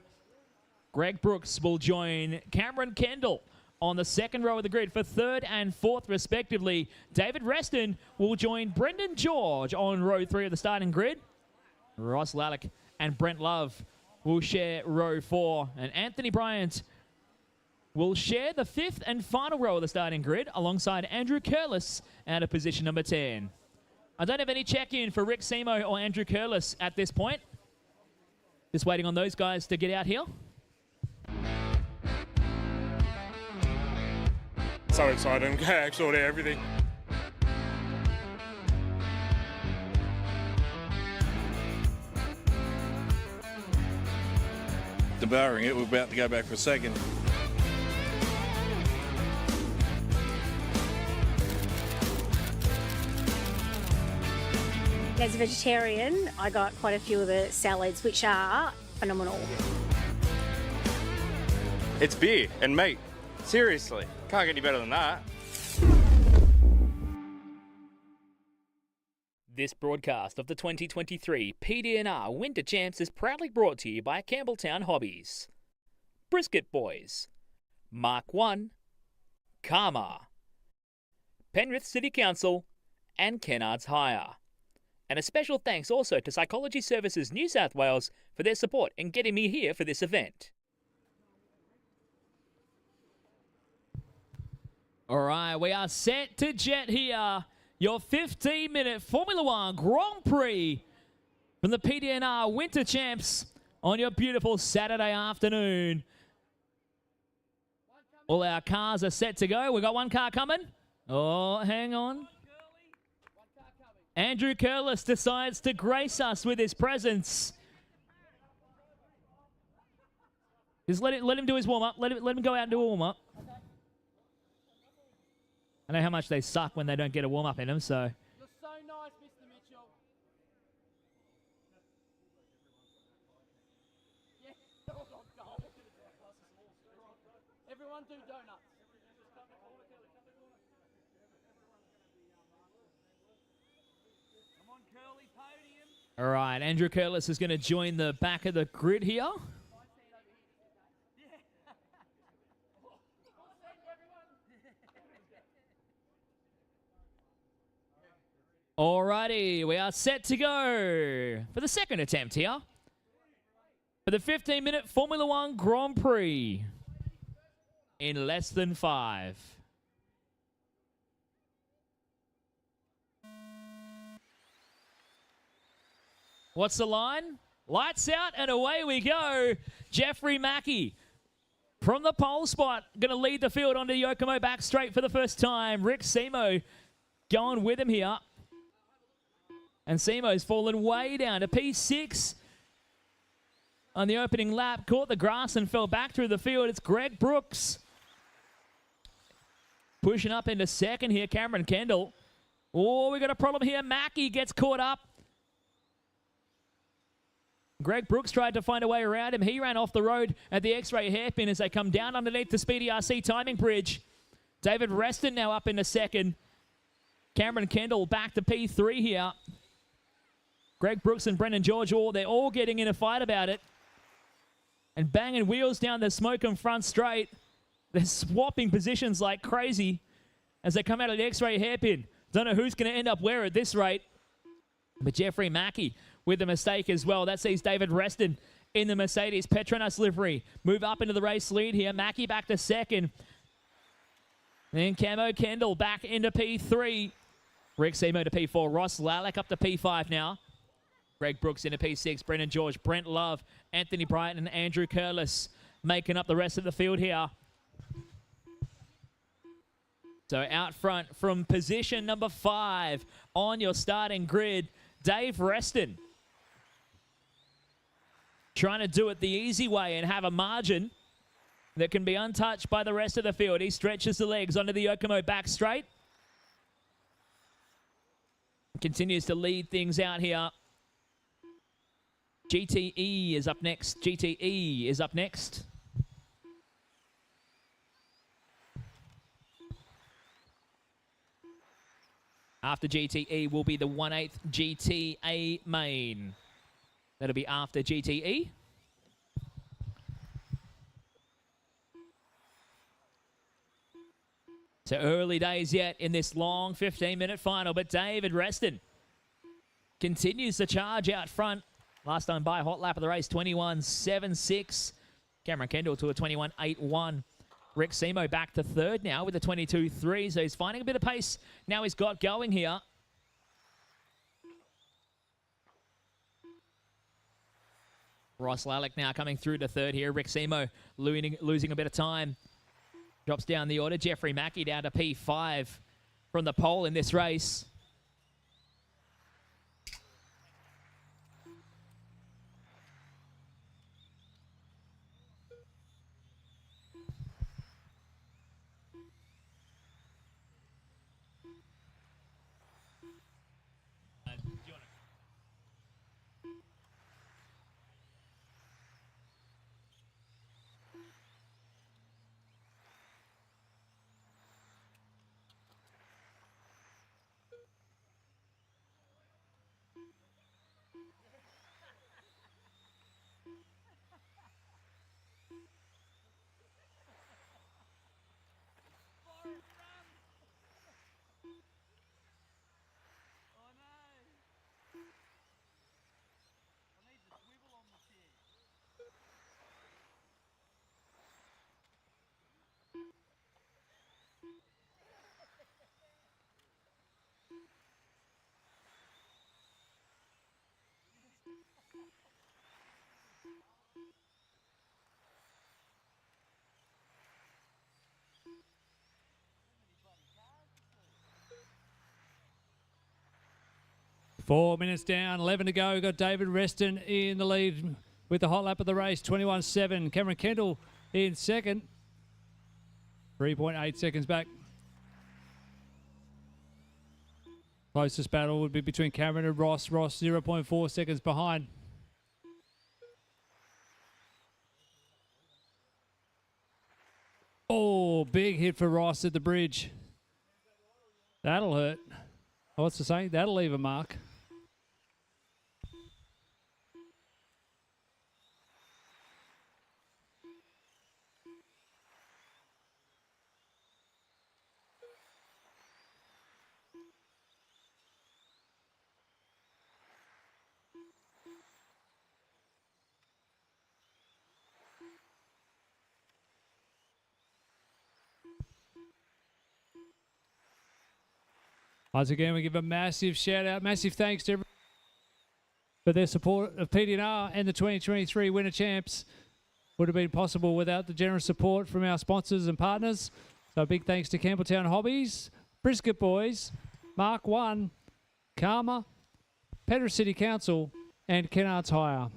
Greg Brooks will join Cameron Kendall on the second row of the grid for 3rd and 4th respectively. David Reston will join Brendan George on row 3 of the starting grid. Ross Lalic and Brent Love will share row 4. And Anthony Bryant will share the 5th and final row of the starting grid alongside Andrew Curlis out of position number 10. I don't have any check-in for Rick Semo or Andrew Curlis at this point. Just waiting on those guys to get out here. So excited. I'm going to actually order everything. Devouring it, we're about to go back for second. As a vegetarian, I got quite a few of the salads, which are phenomenal. It's beer and meat. Seriously, can't get any better than that. This broadcast of the 2023 PDNR Winter Champs is proudly brought to you by Campbelltown Hobbies, Brisket Boys, Mark 1, Karma, Penrith City Council, and Kennard's Hire. And a special thanks also to Psychology Services New South Wales for their support in getting me here for this event. All right, we are set to jet here. Your 15-minute Formula One Grand Prix from the PDNR Winter Champs on your beautiful Saturday afternoon. All our cars are set to go. We've got one car coming. Oh, hang on. Andrew Curlis decides to grace us with his presence. Just let him do his warm-up. Let him go out and do a warm-up. I know how much they suck when they don't get a warm-up in them, so... You're so nice, Mr. Mitchell. Yeah. Everyone do donuts. Come on, Curly, podium. All right, Andrew Curlis is going to join the back of the grid here. Alrighty, we are set to go for the second attempt here for the 15-minute Formula One Grand Prix in less than 5. What's the line? Lights out and away we go. Jeffrey Mackie from the pole spot going to lead the field onto Yokomo back straight for the first time. Rick Semo going with him here. And Semo's fallen way down to P6 on the opening lap. Caught the grass and fell back through the field. It's Greg Brooks Pushing up into second here, Cameron Kendall. Oh, we got a problem here. Mackie gets caught up. Greg Brooks tried to find a way around him. He ran off the road at the X-ray hairpin as they come down underneath the Speedy RC timing bridge. David Reston now up into second. Cameron Kendall back to P3 here. Greg Brooks and Brendan George, they're all getting in a fight about it. And banging wheels down the Smoke front straight. They're swapping positions like crazy as they come out of the X-ray hairpin. Don't know who's going to end up where at this rate. But Jeffrey Mackie with a mistake as well. That sees David Reston in the Mercedes Petronas livery. Move up into the race lead here. Mackie back to second. Then Camo Kendall back into P3. Rick Seymour to P4. Ross Lalic up to P5 now. Greg Brooks into P6. Brendan George, Brent Love, Anthony Brighton, and Andrew Curlis making up the rest of the field here. So out front from position number 5 on your starting grid, Dave Reston. Trying to do it the easy way and have a margin that can be untouched by the rest of the field. He stretches the legs onto the Yokomo back straight. Continues to lead things out here. GTE is up next. GTE is up next. After GTE will be the 1/8 GTA main. That'll be after GTE. So early days yet in this long 15-minute final, but David Reston continues the charge out front. Last time by hot lap of the race, 21.76. Cameron Kendall to a 21.81. Rick Seymour back to third now with a 22.3, so he's finding a bit of pace now he's got going here. Ross Lalic now coming through to third here. Rick Seymour losing a bit of time. Drops down the order. Jeffrey Mackie down to P5 from the pole in this race. Four minutes down, 11 to go. We've got David Reston in the lead with the hot lap of the race, 21.7. Cameron Kendall in second, 3.8 seconds back. Closest battle would be between Cameron and Ross. Ross 0.4 seconds behind. Oh, big hit for Ross at the bridge. That'll hurt. What's the saying? That'll leave a mark. Once again, we give a massive shout out, massive thanks to everyone for their support of PDNR and the 2023 Winter Champs. Would have been possible without the generous support from our sponsors and partners. So a big thanks to Campbelltown Hobbies, Brisket Boys, Mark 1, Karma, Penrith City Council, and Kennard's Hire.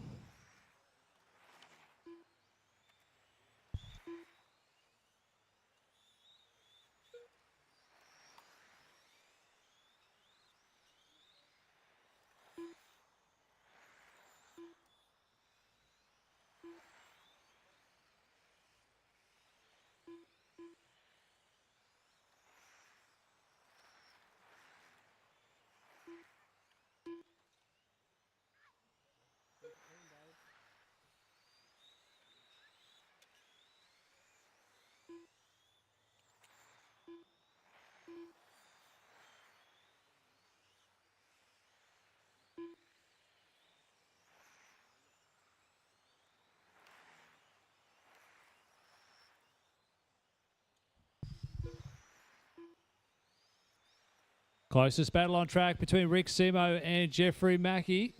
Closest battle on track between Rick Simo and Jeffrey Mackie.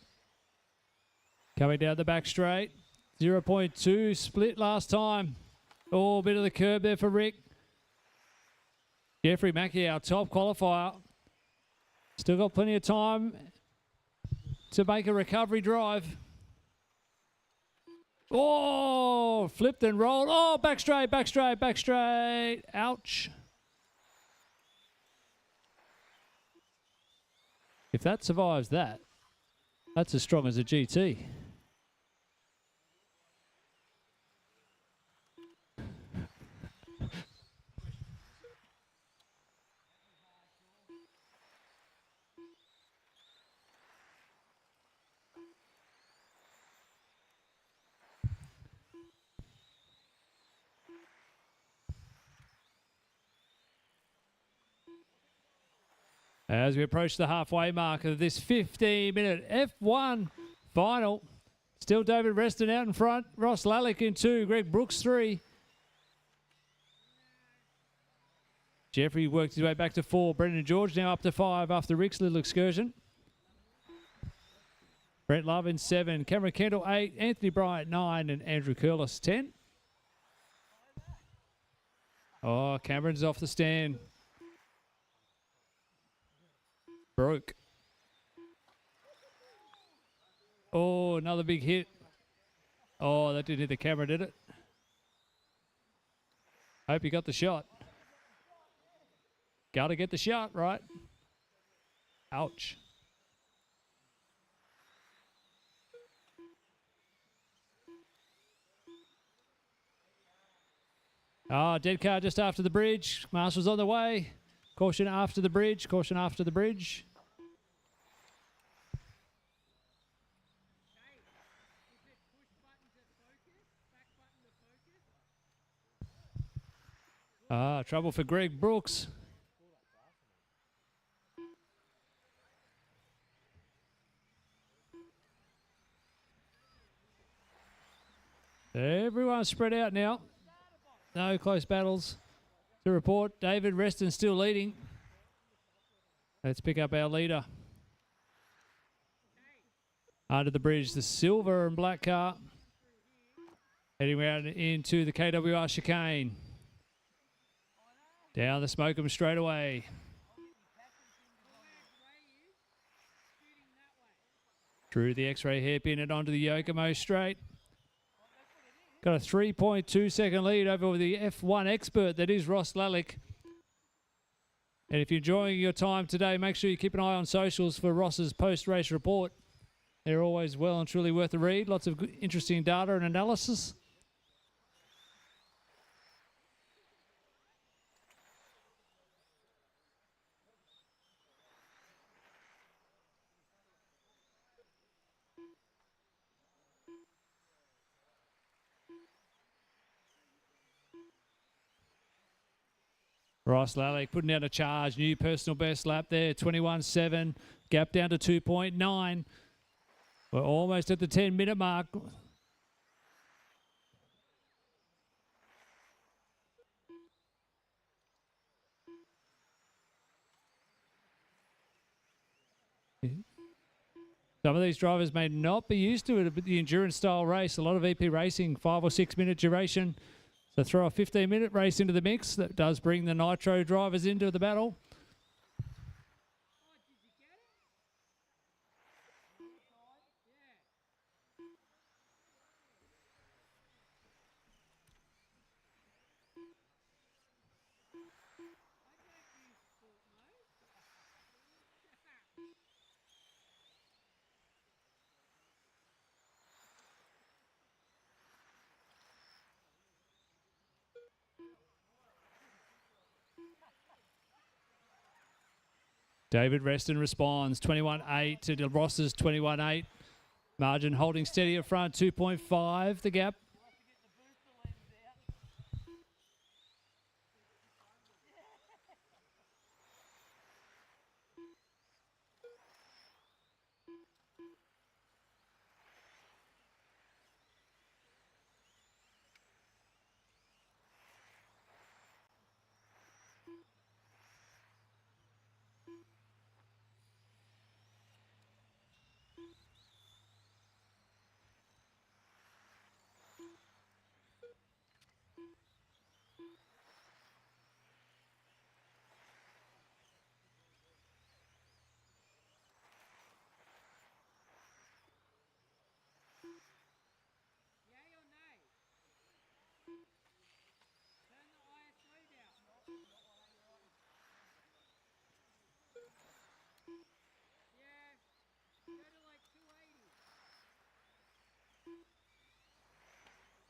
Coming down the back straight. 0.2 split last time. Oh, a bit of the curb there for Rick. Jeffrey Mackie, our top qualifier. Still got plenty of time to make a recovery drive. Oh, flipped and rolled. Oh, back straight, back straight, back straight. Ouch. If that survives that, that's as strong as a GT. As we approach the halfway mark of this 15-minute F1 final, still David Reston out in front, Ross Lalic in 2, Greg Brooks 3. Jeffrey worked his way back to 4, Brendan George now up to 5 after Rick's little excursion. Brent Love in 7, Cameron Kendall 8, Anthony Bryant 9, and Andrew Curlis 10. Oh, Cameron's off the stand. Broke. Oh, another big hit. Oh, that didn't hit the camera, did it? Hope you got the shot. Gotta get the shot, right? Ouch. Ah, dead car just after the bridge. Marshall's on the way. Caution after the bridge. Caution after the bridge. Ah, trouble for Greg Brooks. Everyone's spread out now. No close battles to report. David Reston still leading. Let's pick up our leader. Under the bridge, the silver and black car. Heading around into the KWR chicane. Down the Smoke'em straight away. Through the X-ray hairpin and onto the Yokomo straight. Got a 3.2 second lead over the F1 expert that is Ross Lalic. And if you're enjoying your time today, make sure you keep an eye on socials for Ross's post-race report. They're always well and truly worth a read. Lots of good, interesting data and analysis. Ross Lalic putting out a charge. New personal best lap there, 21.7. Gap down to 2.9. We're almost at the 10-minute mark. Some of these drivers may not be used to it, but the endurance style race, a lot of EP racing, 5 or 6 minute duration. So throw a 15-minute race into the mix. That does bring the Nitro drivers into the battle. David Reston responds, 21.8 to Ross's 21.8. Margin holding steady up front, 2.5 the gap.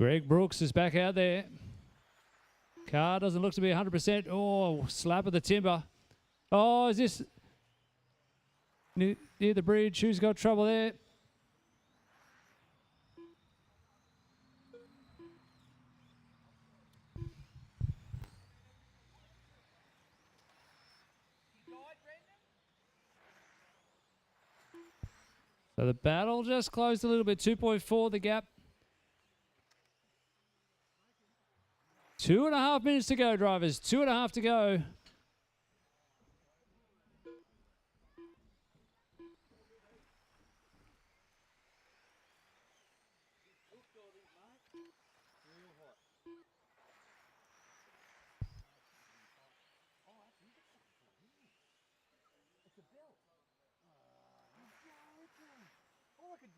Greg Brooks is back out there. Car doesn't look to be 100%. Oh, slap of the timber. Oh, is this near the bridge? Who's got trouble there? So the battle just closed a little bit. 2.4 the gap. 2.5 minutes to go, drivers. 2.5 to go.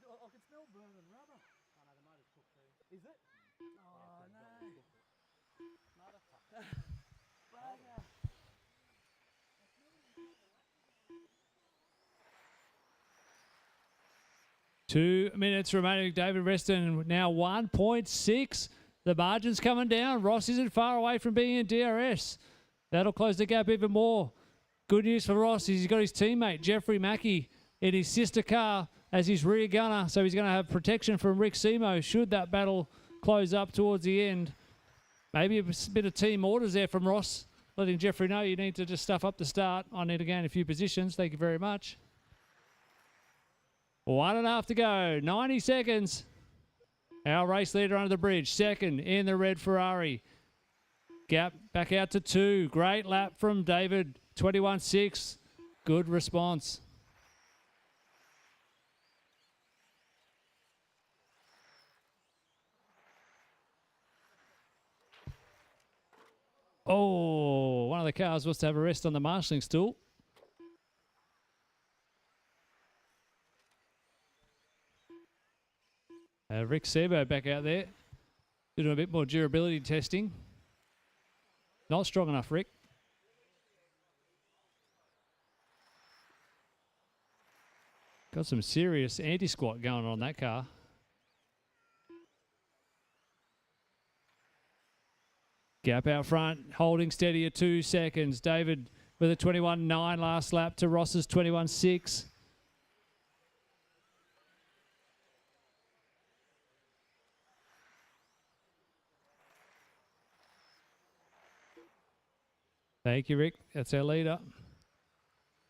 I can smell burning rubber. Oh no, the motor's cooked too. Is it? Oh no. Motherfucker. Bugger. 2 minutes remaining. David Reston now 1.6. The margin's coming down. Ross isn't far away from being in DRS. That'll close the gap even more. Good news for Ross is he's got his teammate, Jeffrey Mackie, in his sister car as his rear gunner. So he's going to have protection from Rick Seymour should that battle close up towards the end. Maybe a bit of team orders there from Ross, letting Jeffrey know you need to just stuff up the start. I need to gain a few positions. Thank you very much. 1.5 to go. 90 seconds. Our race leader under the bridge. Second in the red Ferrari. Gap back out to 2. Great lap from David. 21.6. Good response. Oh, one of the cars was to have a rest on the marshalling stool. Rick Sebo back out there, doing a bit more durability testing. Not strong enough, Rick. Got some serious anti-squat going on that car. Gap out front, holding steady at 2 seconds. David with a 21.9 last lap to Ross's 21.6. Thank you, Rick. That's our leader.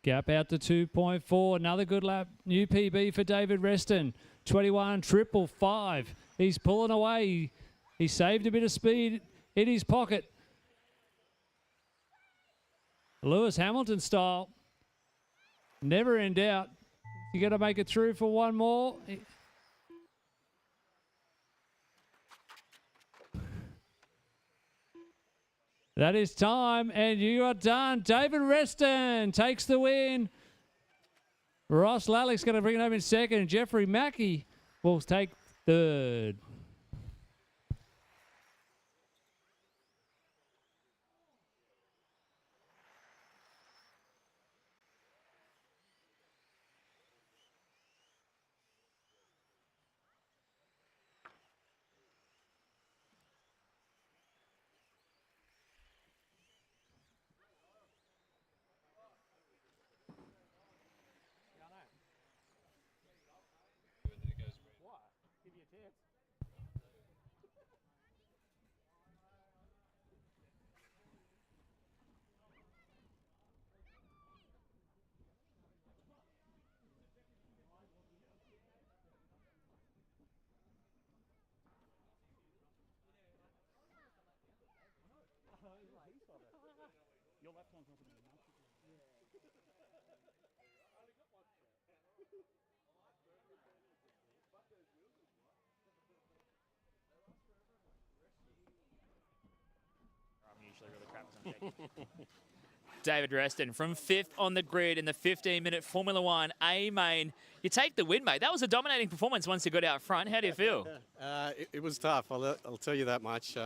Gap out to 2.4. Another good lap. New PB for David Reston. 21.555. He's pulling away. He saved a bit of speed in his pocket. Lewis Hamilton style. Never in doubt. You got to make it through for one more. That is time, and you are done. David Reston takes the win. Ross Lalic's going to bring it home in second. Jeffrey Mackie will take third. Your left one's not going to be enough. I'm usually really crap as I'm checking. David Reston from 5th on the grid in the 15-minute Formula One A main. You take the win, mate. That was a dominating performance once you got out front. How do you feel? It was tough. I'll tell you that much.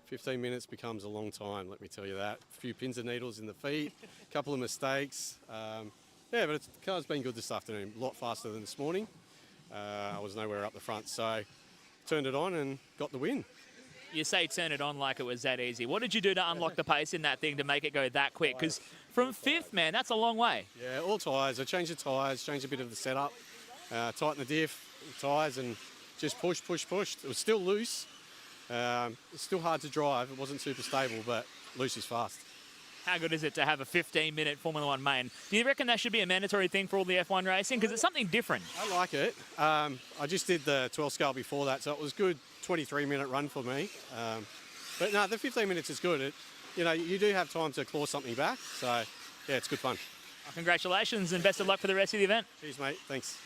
15 minutes becomes a long time, let me tell you that. A few pins and needles in the feet, a couple of mistakes. Yeah, but the car's been good this afternoon. A lot faster than this morning. I was nowhere up the front. So turned it on and got the win. You say turn it on like it was that easy. What did you do to unlock the pace in that thing to make it go that quick? Because from 5th, man, that's a long way. Yeah, all tyres. I changed the tyres, changed a bit of the setup, tightened the diff, tyres, and just pushed. It was still loose. It's still hard to drive. It wasn't super stable, but loose is fast. How good is it to have a 15-minute Formula 1 main? Do you reckon that should be a mandatory thing for all the F1 racing? Because it's something different. I like it. I just did the 12 scale before that, so it was good 23-minute run for me. But no, the 15 minutes is good. You do have time to claw something back, so yeah, it's good fun. Well, congratulations and best of luck for the rest of the event. Cheers, mate. Thanks.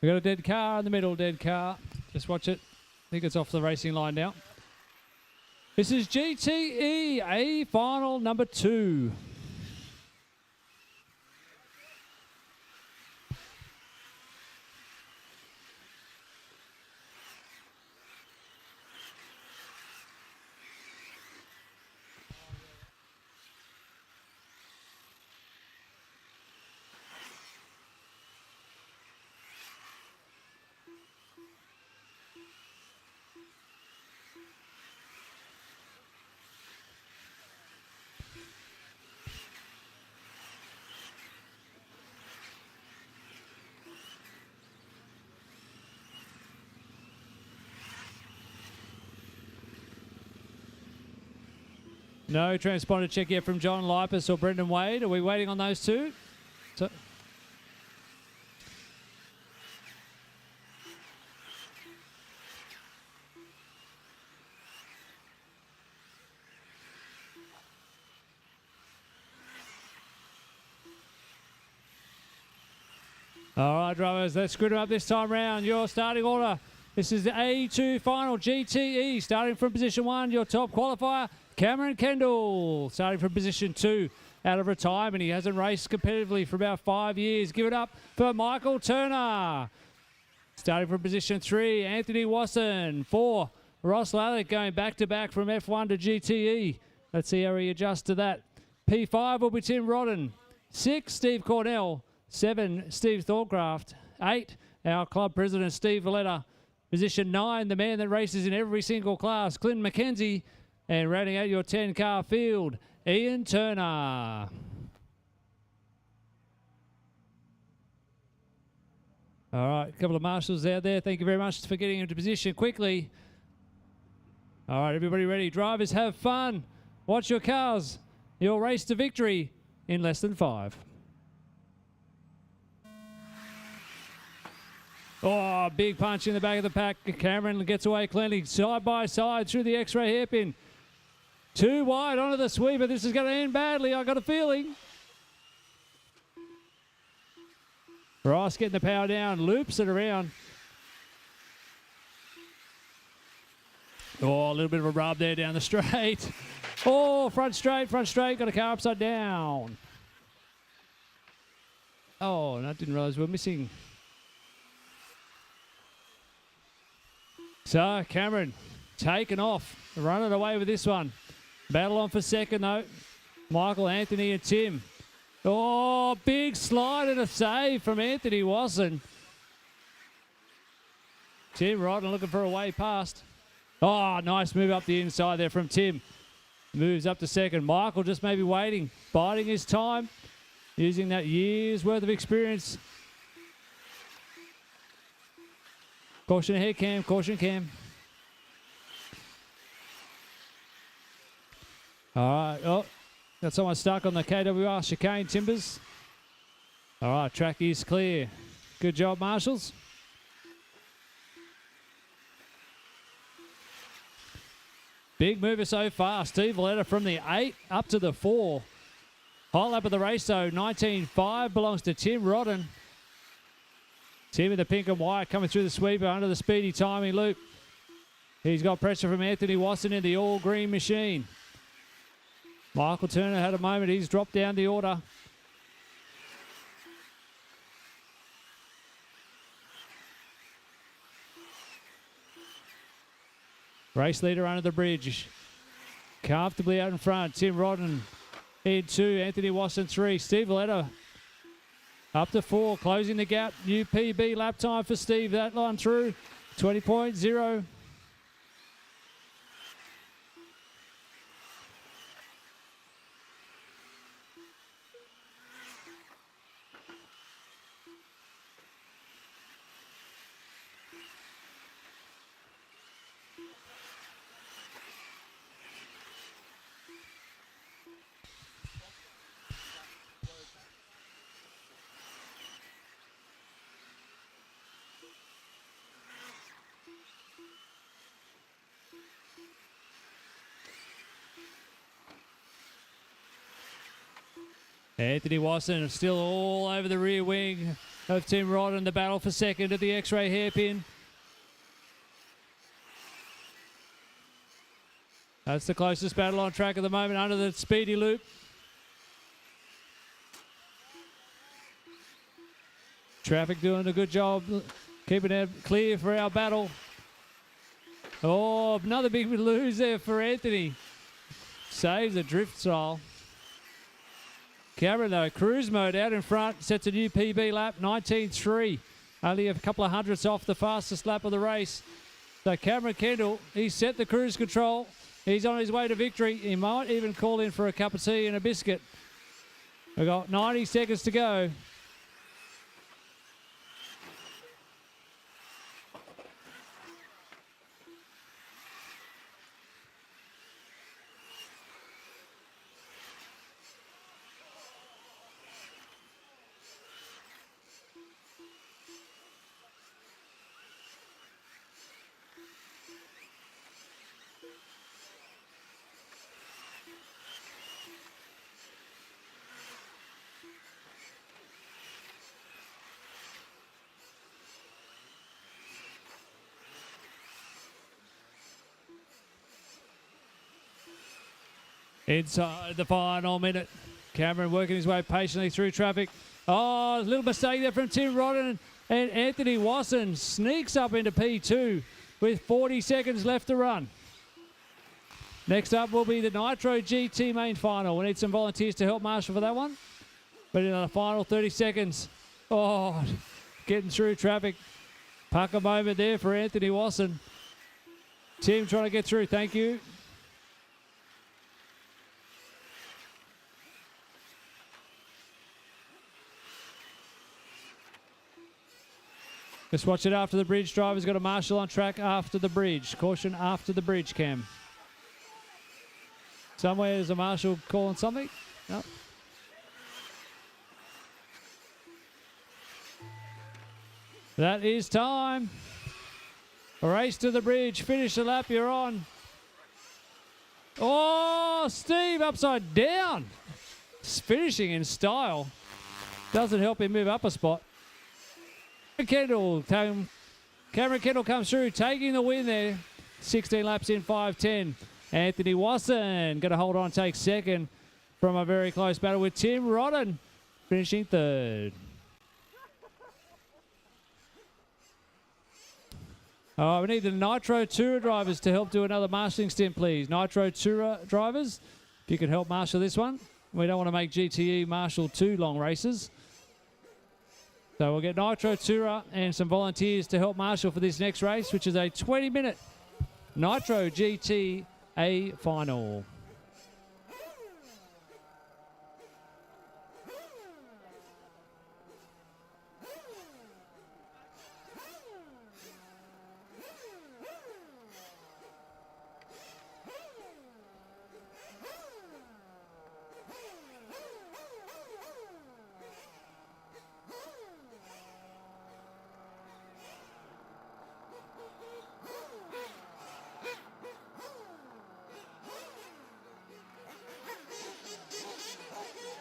We got a dead car in the middle, dead car. Just watch it. I think it's off the racing line now. This is GTE, A final number 2. No transponder check yet from John Lipus or Brendan Wade. Are we waiting on those two? All right, drivers, let's screw them up this time round. Your starting order. This is the A2 final GTE. Starting from position 1, your top qualifier, Cameron Kendall. Starting from position 2, out of retirement. He hasn't raced competitively for about 5 years. Give it up for Michael Turner. Starting from position 3, Anthony Wasson. 4, Ross Lalic going back-to-back from F1 to GTE. Let's see how he adjusts to that. P5 will be Tim Rodden. 6, Steve Cornell. 7, Steve Thorncraft. 8, our club president, Steve Valletta. Position 9, the man that races in every single class, Clint McKenzie. And rounding out your 10-car field, Ian Turner. All right, a couple of marshals out there. Thank you very much for getting into position quickly. All right, everybody ready? Drivers, have fun. Watch your cars. You'll race to victory in less than 5. Oh, big punch in the back of the pack. Cameron gets away cleanly, side by side through the X-ray hairpin. Too wide onto the sweeper. This is going to end badly, I got a feeling. Ross getting the power down, loops it around. Oh, a little bit of a rub there down the straight. Oh, front straight, got a car upside down. Oh, and I didn't realize we're missing. So, Cameron taken off, running away with this one. Battle on for second, though. Michael, Anthony, and Tim. Oh, big slide and a save from Anthony Wasson. Tim Rodden looking for a way past. Oh, nice move up the inside there from Tim. Moves up to second. Michael just maybe waiting, biding his time, using that year's worth of experience. Caution ahead, Cam. Caution, Cam. All right. Oh, got someone stuck on the KWR chicane timbers. All right, track is clear. Good job, marshals. Big mover so far. Steve Valletta from the 8 up to the 4. High lap of the race, though. 19.5 belongs to Tim Rodden. Tim in the pink and white coming through the sweeper under the speedy timing loop. He's got pressure from Anthony Wasson in the all-green machine. Michael Turner had a moment. He's dropped down the order. Race leader under the bridge. Comfortably out in front. Tim Rodden in 2. Anthony Wasson 3. Steve Valletta up to 4. Closing the gap. New PB lap time for Steve. That line through. 20.0. Anthony Wasson still all over the rear wing of Tim Rodden. The battle for second at the X-ray hairpin. That's the closest battle on track at the moment under the speedy loop. Traffic doing a good job keeping it clear for our battle. Oh, another big lose there for Anthony. Saves a drift style. Cameron, though, cruise mode out in front, sets a new PB lap, 19.3. Only a couple of hundredths off the fastest lap of the race. So Cameron Kendall, he's set the cruise control. He's on his way to victory. He might even call in for a cup of tea and a biscuit. We've got 90 seconds to go. Inside the final minute. Cameron working his way patiently through traffic. Oh, a little mistake there from Tim Rodden, and Anthony Wasson sneaks up into P2 with 40 seconds left to run. Next up will be the Nitro GT main final. We need some volunteers to help marshal for that one. But in the final 30 seconds, oh, getting through traffic. Pucker moment there for Anthony Wasson. Tim trying to get through, thank you. Just watch it after the bridge. Driver's got a marshal on track after the bridge. Caution after the bridge, Cam. Somewhere there's a marshal calling something. No. That is time. A race to the bridge. Finish the lap you're on. Oh, Steve upside down. Finishing in style. Doesn't help him move up a spot. Kendall, Cameron Kendall comes through, taking the win there. 16 laps in 5:10. Anthony Wasson going to hold on, take second from a very close battle with Tim Rodden finishing third. We need the Nitro Tourer drivers to help do another marshalling stint, please. Nitro Tourer drivers, if you could help marshal this one. We don't want to make GTE marshal 2 long races. So we'll get Nitro Tourer and some volunteers to help marshal for this next race, which is a 20-minute Nitro GTA final.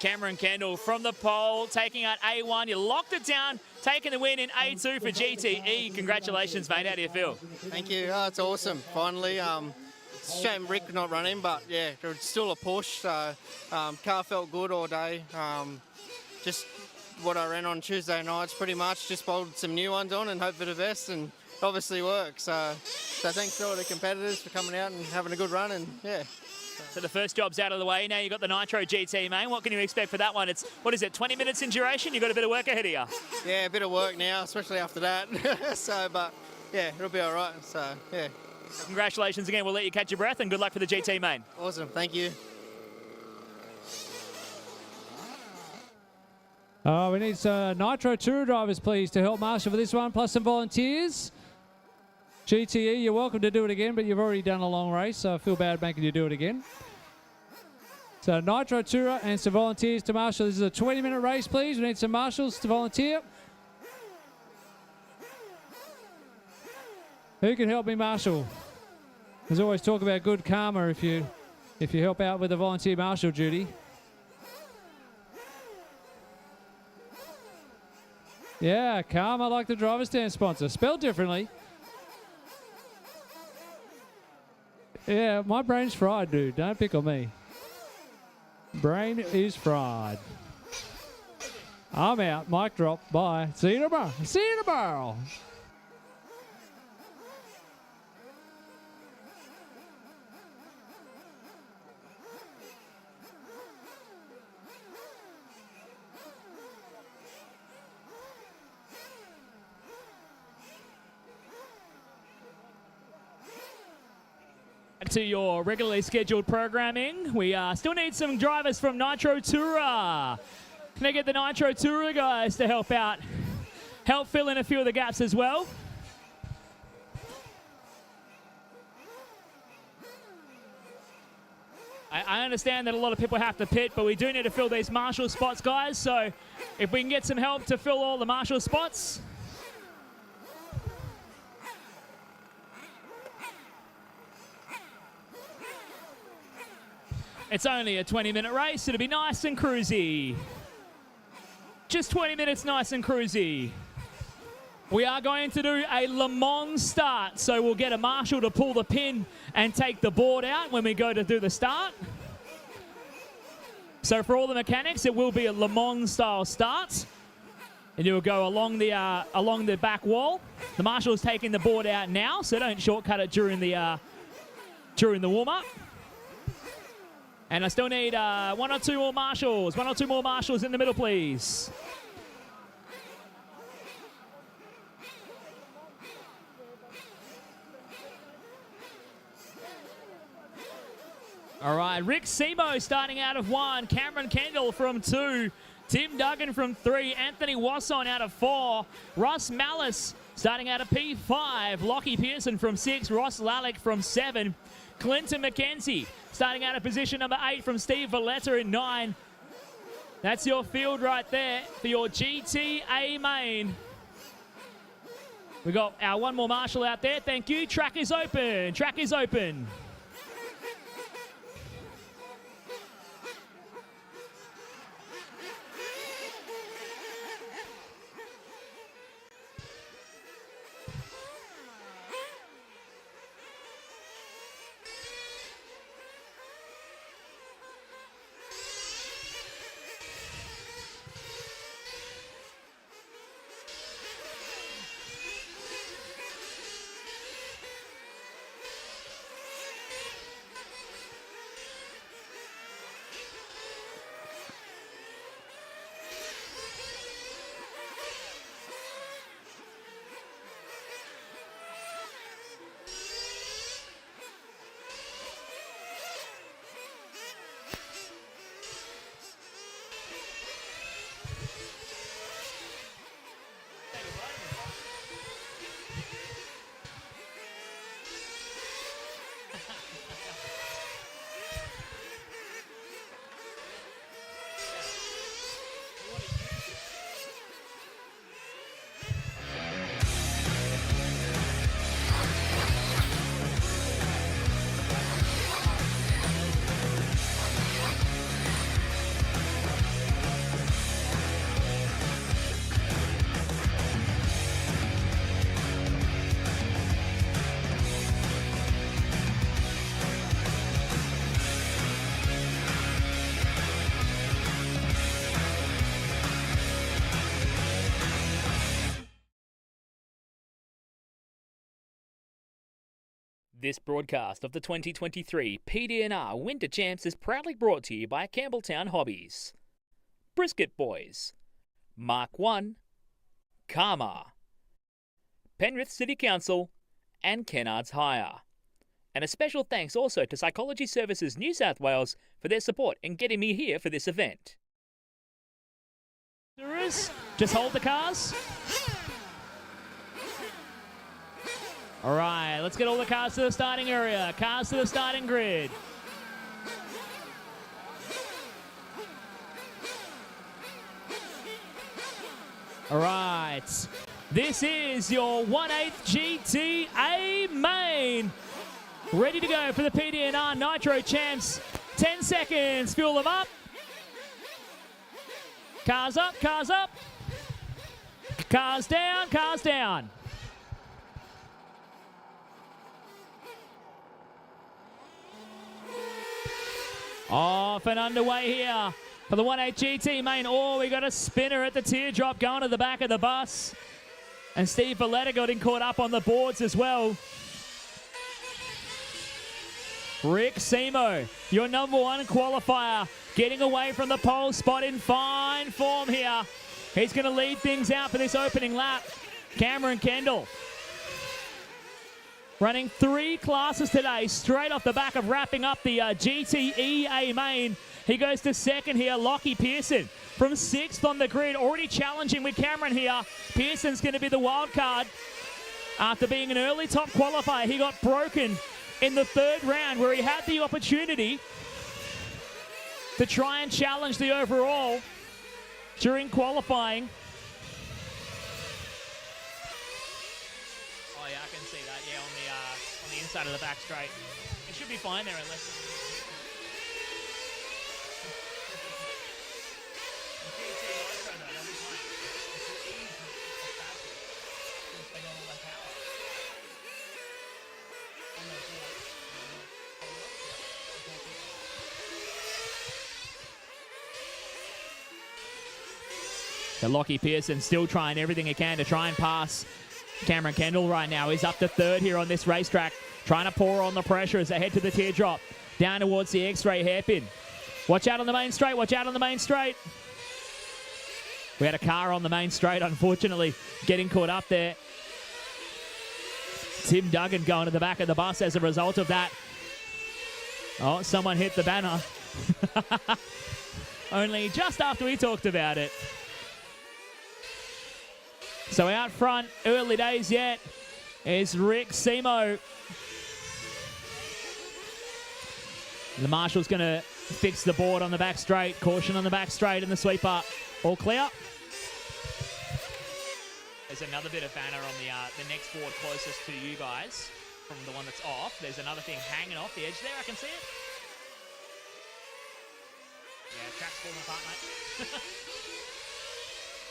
Cameron Kendall from the pole, taking out A1. You locked it down, taking the win in A2 for GTE. Congratulations, mate. How do you feel? Thank you. Oh, it's awesome. Finally, shame Rick not running, but yeah, it was still a push. So car felt good all day. Just what I ran on Tuesday nights, pretty much. Just bolted some new ones on and hope for the best, and obviously worked. So thanks to all the competitors for coming out and having a good run, and yeah. So the first job's out of the way. Now you've got the Nitro GT, mate. What can you expect for that one? It's, what is it, 20 minutes in duration? You've got a bit of work ahead of you. Yeah, a bit of work now, especially after that. So, but yeah, it'll be all right. So, yeah. Congratulations again. We'll let you catch your breath, and good luck for the GT, mate. Awesome. Thank you. We need some Nitro Tour drivers, please, to help marshal for this one, plus some volunteers. GTE, you're welcome to do it again, but you've already done a long race, so I feel bad making you do it again. So Nitro Tour and some volunteers to marshal. This is a 20-minute race, please. We need some marshals to volunteer. Who can help me marshal? There's always talk about good karma if you help out with the volunteer marshal duty. Yeah, karma like the driver stand sponsor. Spelled differently. Yeah, my brain's fried, dude. Don't pick on me. Brain is fried. I'm out. Mic drop. Bye. See you tomorrow. See you tomorrow. To your regularly scheduled programming, we still need some drivers from Nitro Tourer. Can I get the Nitro Tourer guys to help out, help fill in a few of the gaps as well? I understand that a lot of people have to pit, but we do need to fill these marshal spots, guys. So if we can get some help to fill all the marshal spots. It's only a 20-minute race. It'll be nice and cruisy. Just 20 minutes nice and cruisy. We are going to do a Le Mans start, so we'll get a marshal to pull the pin and take the board out when we go to do the start. So for all the mechanics, it will be a Le Mans style start. And you'll go along the back wall. The marshal's taking the board out now, so don't shortcut it during the warm-up. And I still need one or two more marshals in the middle, please. All right, Rick Semo starting out of 1, Cameron Kendall from 2, Tim Duggan from 3, Anthony Wasson out of 4, Ross Malice starting out of P5, Lockie Pearson from 6, Ross Lalic from 7, Clinton McKenzie starting out of position number 8 from Steve Valletta in 9. That's your field right there for your GTA main. We got our one more marshal out there. Thank you. Track is open. Track is open. This broadcast of the 2023 PDNR Winter Champs is proudly brought to you by Campbelltown Hobbies, Brisket Boys, Mark 1, Karma, Penrith City Council, and Kennards Hire. And a special thanks also to Psychology Services New South Wales for their support in getting me here for this event. Just hold the cars. All right, let's get all the cars to the starting area. Cars to the starting grid. All right, this is your 1/8 GTA main. Ready to go for the PDNR Nitro Champs. 10 seconds, fuel them up. Cars up, cars up. Cars down, cars down. Off and underway here for the 1/8 GT main. Oh, we got a spinner at the teardrop going to the back of the bus. And Steve Valletta got caught up on the boards as well. Rick Seymour, your #1 qualifier, getting away from the pole spot in fine form here. He's going to lead things out for this opening lap. Cameron Kendall, running 3 classes today, straight off the back of wrapping up the GTEA main. He goes to second here, Lockie Pearson from 6th on the grid, already challenging with Cameron here. Pearson's going to be the wild card. After being an early top qualifier, he got broken in the 3rd round where he had the opportunity to try and challenge the overall during qualifying. Oh yeah, I can see that. Yeah, on the inside of the back straight. It should be fine there unless. So Lockie Pearson still trying everything he can to try and pass Cameron Kendall right now. He's up to 3rd here on this racetrack, trying to pour on the pressure as they head to the teardrop, down towards the X-ray hairpin. Watch out on the main straight, watch out on the main straight. We had a car on the main straight, unfortunately, getting caught up there. Tim Duggan going to the back of the bus as a result of that. Oh, someone hit the banner. Only just after we talked about it. So out front, early days yet, is Rick Seymour. The marshal's going to fix the board on the back straight. Caution on the back straight and the sweeper. All clear. There's another bit of banner on the next board closest to you guys from the one that's off. There's another thing hanging off the edge there. I can see it. Yeah, track's falling apart, mate.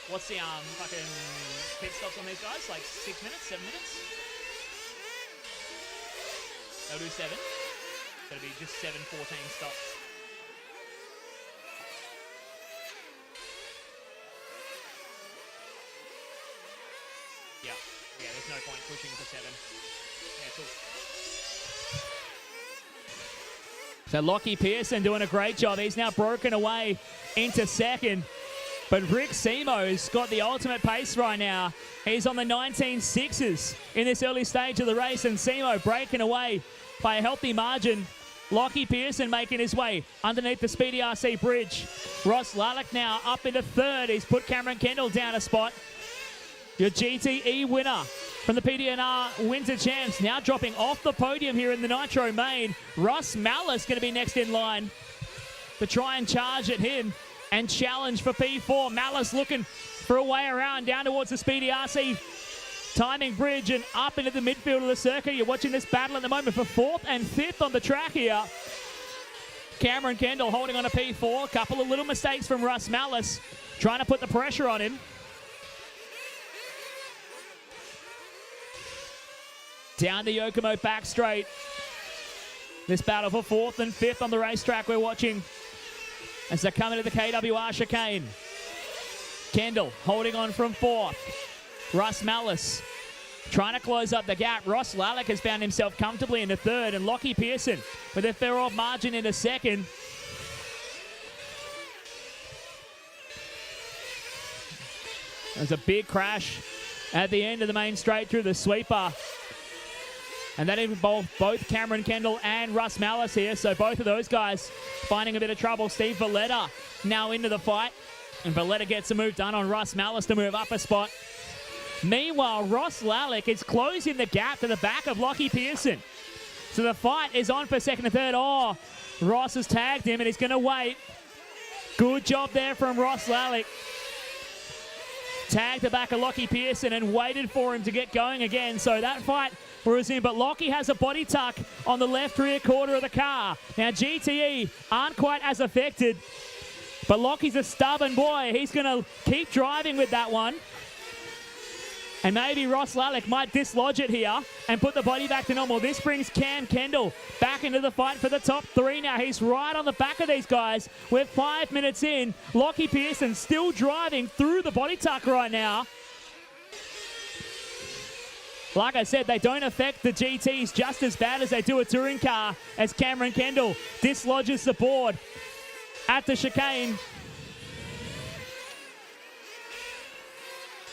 What's the fucking pit stops on these guys? Like 6 minutes, 7 minutes? They'll do 7. It'll be just 7:14 stops. Yeah, there's no point pushing for 7. Yeah, cool. So Lockie Pearson doing a great job. He's now broken away into 2nd. But Rick Seymour's got the ultimate pace right now. He's on the 19.6s in this early stage of the race, and Seymour breaking away by a healthy margin. Lockie Pearson making his way underneath the Speedy RC bridge. Ross Lalic now up into 3rd. He's put Cameron Kendall down a spot. Your GTE winner from the PDNR Winter Champs now dropping off the podium here in the Nitro main. Russ Malice going to be next in line to try and charge at him and challenge for P4. Malice looking for a way around down towards the Speedy RC timing bridge and up into the midfield of the circuit. You're watching this battle at the moment for 4th and 5th on the track here. Cameron Kendall holding on to P4. A couple of little mistakes from Russ Malice, trying to put the pressure on him. Down the Yokomo back straight. This battle for 4th and 5th on the racetrack we're watching as they come into the KWR chicane. Kendall holding on from 4th. Russ Malice trying to close up the gap. Ross Lalic has found himself comfortably in the third, and Lockie Pearson with a fair off margin in the second. There's a big crash at the end of the main straight through the sweeper. And that involved both Cameron Kendall and Russ Malice here. So both of those guys finding a bit of trouble. Steve Valletta now into the fight. And Valletta gets a move done on Russ Malice to move up a spot. Meanwhile, Ross Lalic is closing the gap to the back of Lockie Pearson. So the fight is on for second and third. Oh, Ross has tagged him and he's going to wait. Good job there from Ross Lalic. Tagged the back of Lockie Pearson and waited for him to get going again. So that fight was in, but Lockie has a body tuck on the left rear quarter of the car. Now GTE aren't quite as affected, but Lockie's a stubborn boy. He's going to keep driving with that one. And maybe Ross Lalic might dislodge it here and put the body back to normal. This brings Cam Kendall back into the fight for the top three now. He's right on the back of these guys. We're 5 minutes in. Lockie Pearson still driving through the body tuck right now. Like I said, they don't affect the GTs just as bad as they do a touring car, as Cameron Kendall dislodges the board at the chicane.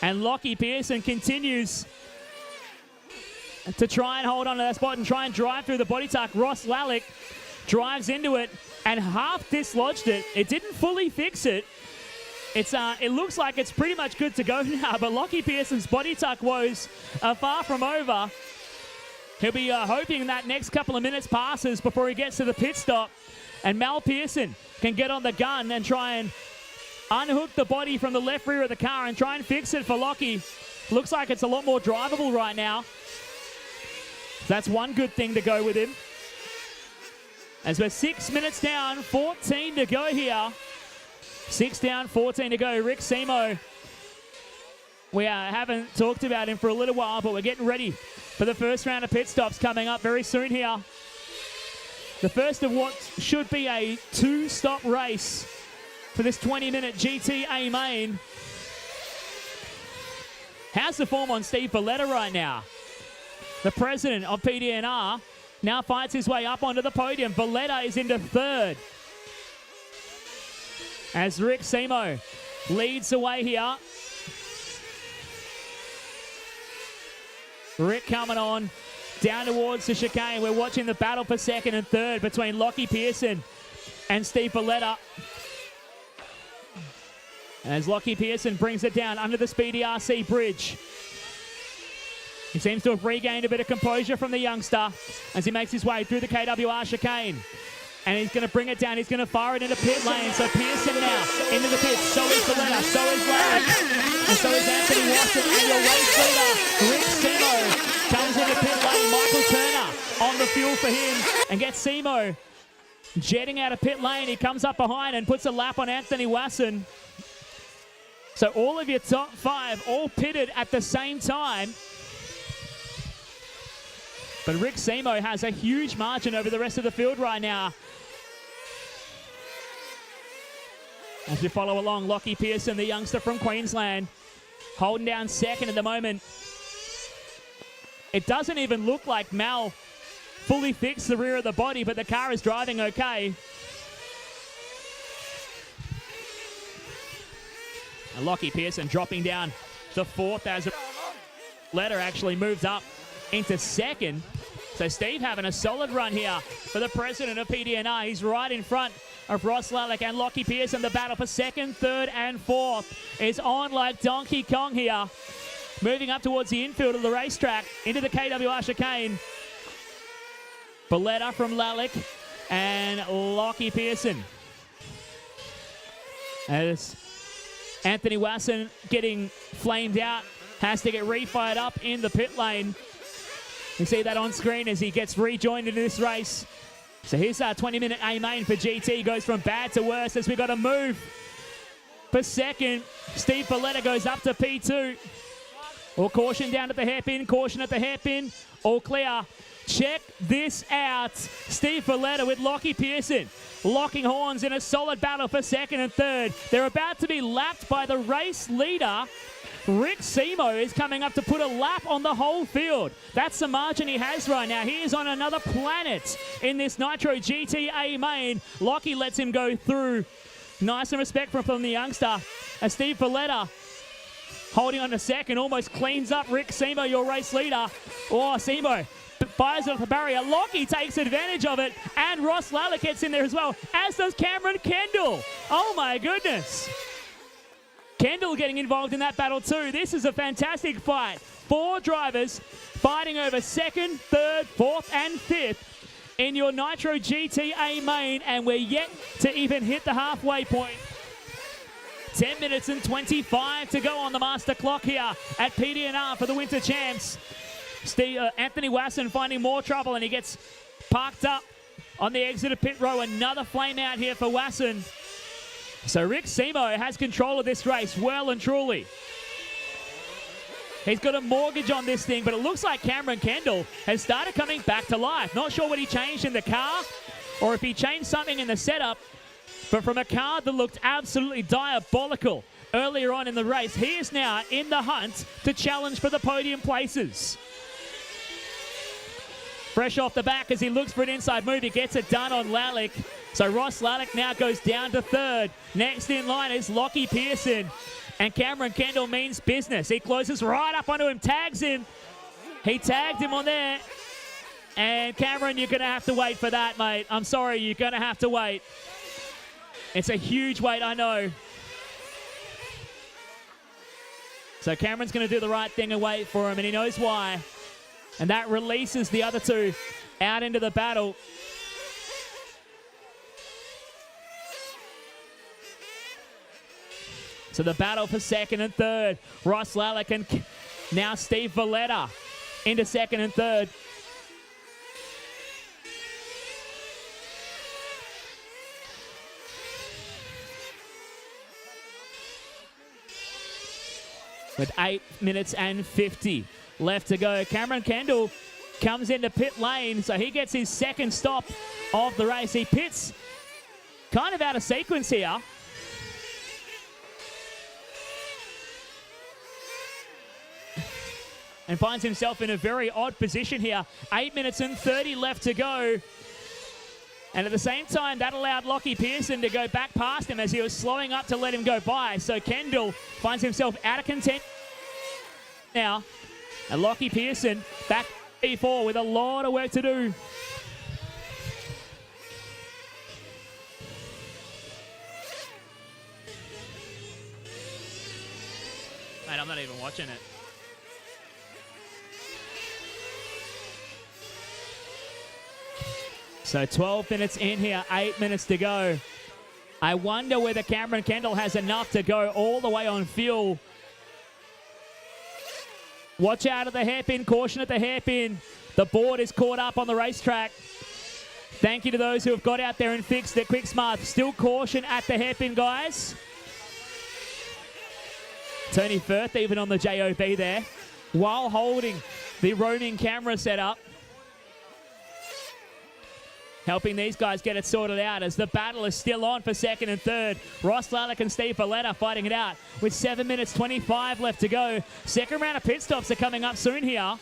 And Lockie Pearson continues to try and hold on to that spot and try and drive through the body tuck. Ross Lalic drives into it and half dislodged it. It didn't fully fix it. It looks like it's pretty much good to go now, but Lockie Pearson's body tuck woes are far from over. He'll be hoping that next couple of minutes passes before he gets to the pit stop. And Mal Pearson can get on the gun and try and unhook the body from the left rear of the car and try and fix it for Lockie. Looks like it's a lot more drivable right now. That's one good thing to go with him. As we're 6 minutes down, 14 to go here. 6 down, 14 to go. Rick Seymour. We haven't talked about him for a little while, but we're getting ready for the first round of pit stops coming up very soon here. The first of what should be a 2-stop race for this 20-minute GTA main. How's the form on Steve Valletta right now? The president of PDNR now fights his way up onto the podium. Valletta is into third. As Rick Seymour leads the way here. Rick coming on down towards the chicane. We're watching the battle for second and third between Lockie Pearson and Steve Valletta. As Lockie Pearson brings it down under the Speedy RC bridge. He seems to have regained a bit of composure from the youngster as he makes his way through the KWR chicane. And he's going to bring it down. He's going to fire it into pit lane. So Pearson now into the pit. So is Valletta. So is Lalic. And so is Anthony Wasson. And your race leader, Rick Seymour, comes into pit lane. Michael Turner on the fuel for him and gets Seymour jetting out of pit lane. He comes up behind and puts a lap on Anthony Wasson. So all of your top five all pitted at the same time. But Rick Seymour has a huge margin over the rest of the field right now. As we follow along, Lockie Pearson, the youngster from Queensland, holding down second at the moment. It doesn't even look like Mal fully fixed the rear of the body, but the car is driving okay. And Lockie Pearson dropping down to fourth as Letter actually moves up into second. So Steve having a solid run here for the president of PDNR. He's right in front of Ross Lalic and Lockie Pearson. The battle for second, third and fourth is on like Donkey Kong here. Moving up towards the infield of the racetrack into the KWR chicane. Valletta from Lalic and Lockie Pearson. As Anthony Wasson getting flamed out, has to get refired up in the pit lane. You see that on screen as he gets rejoined into this race. So here's our 20-minute A main for GT. Goes from bad to worse as we got a move for second. Steve Valletta goes up to P2. All caution down at the hairpin. Caution at the hairpin. All clear Check this out. Steve Valletta with Lockie Pearson locking horns in a solid battle for second and third. They're about to be lapped by the race leader. Rick Seymour is coming up to put a lap on the whole field. That's the margin he has right now. He is on another planet in this Nitro GTA main. Lockie lets him go through. Nice and respect from the youngster. As Steve Valletta holding on to second, almost cleans up Rick Seymour, your race leader. Oh, Seymour fires it off the barrier. Lockie takes advantage of it, and Ross Lalic gets in there as well, as does Cameron Kendall. Oh my goodness. Kendall getting involved in that battle too. This is a fantastic fight. 4 drivers fighting over second, third, fourth, and fifth in your Nitro GTA main, and we're yet to even hit the halfway point. 10 minutes and 25 to go on the master clock here at PDNR for the Winter Champs. Anthony Wasson finding more trouble, and he gets parked up on the exit of pit row. Another flame out here for Wasson. So Rick Seymour has control of this race well and truly. He's got a mortgage on this thing, but it looks like Cameron Kendall has started coming back to life. Not sure what he changed in the car or if he changed something in the setup, but from a car that looked absolutely diabolical earlier on in the race, he is now in the hunt to challenge for the podium places. Fresh off the back as he looks for an inside move, he gets it done on Lalic. So Ross Lalic now goes down to third. Next in line is Lockie Pearson. And Cameron Kendall means business. He closes right up onto him, tags him. He tagged him on there. And Cameron, you're going to have to wait for that, mate. I'm sorry, you're going to have to wait. It's a huge wait, I know. So Cameron's going to do the right thing and wait for him, and he knows why. And that releases the other two out into the battle. So the battle for second and third. Ross Lalic and now Steve Valletta into second and third. With 8 minutes and 50 left to go. Cameron Kendall comes into pit lane, so he gets his second stop of the race. He pits kind of out of sequence here. And finds himself in a very odd position here. 8 minutes and 30 left to go. And at the same time, that allowed Lockie Pearson to go back past him as he was slowing up to let him go by. So Kendall finds himself out of contention now. And Lockie Pearson back P4 with a lot of work to do. Mate, I'm not even watching it. So 12 minutes in here, 8 minutes to go. I wonder whether Cameron Kendall has enough to go all the way on fuel. Watch out at the hairpin, caution at the hairpin. The board is caught up on the racetrack. Thank you to those who have got out there and fixed it. Quick smart, still caution at the hairpin, guys. Tony Firth even on the JOB there, while holding the roaming camera setup. Helping these guys get it sorted out as the battle is still on for second and third. Ross Lalic and Steve Valletta fighting it out with 7 minutes 25 left to go. Second round of pit stops are coming up soon here.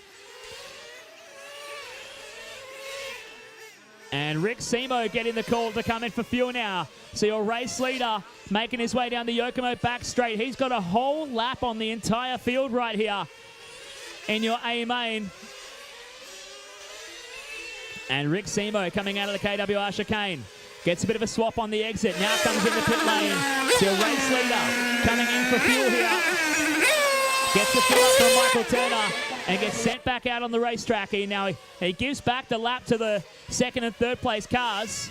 And Rick Seymour getting the call to come in for fuel now. So your race leader making his way down the Yokomo back straight. He's got a whole lap on the entire field right here in your A main. And Rick Seymour coming out of the KWR chicane. Gets a bit of a swap on the exit. Now comes in the pit lane. So race leader coming in for fuel here. Gets the fuel up from Michael Turner and gets sent back out on the racetrack. He gives back the lap to the second and third place cars.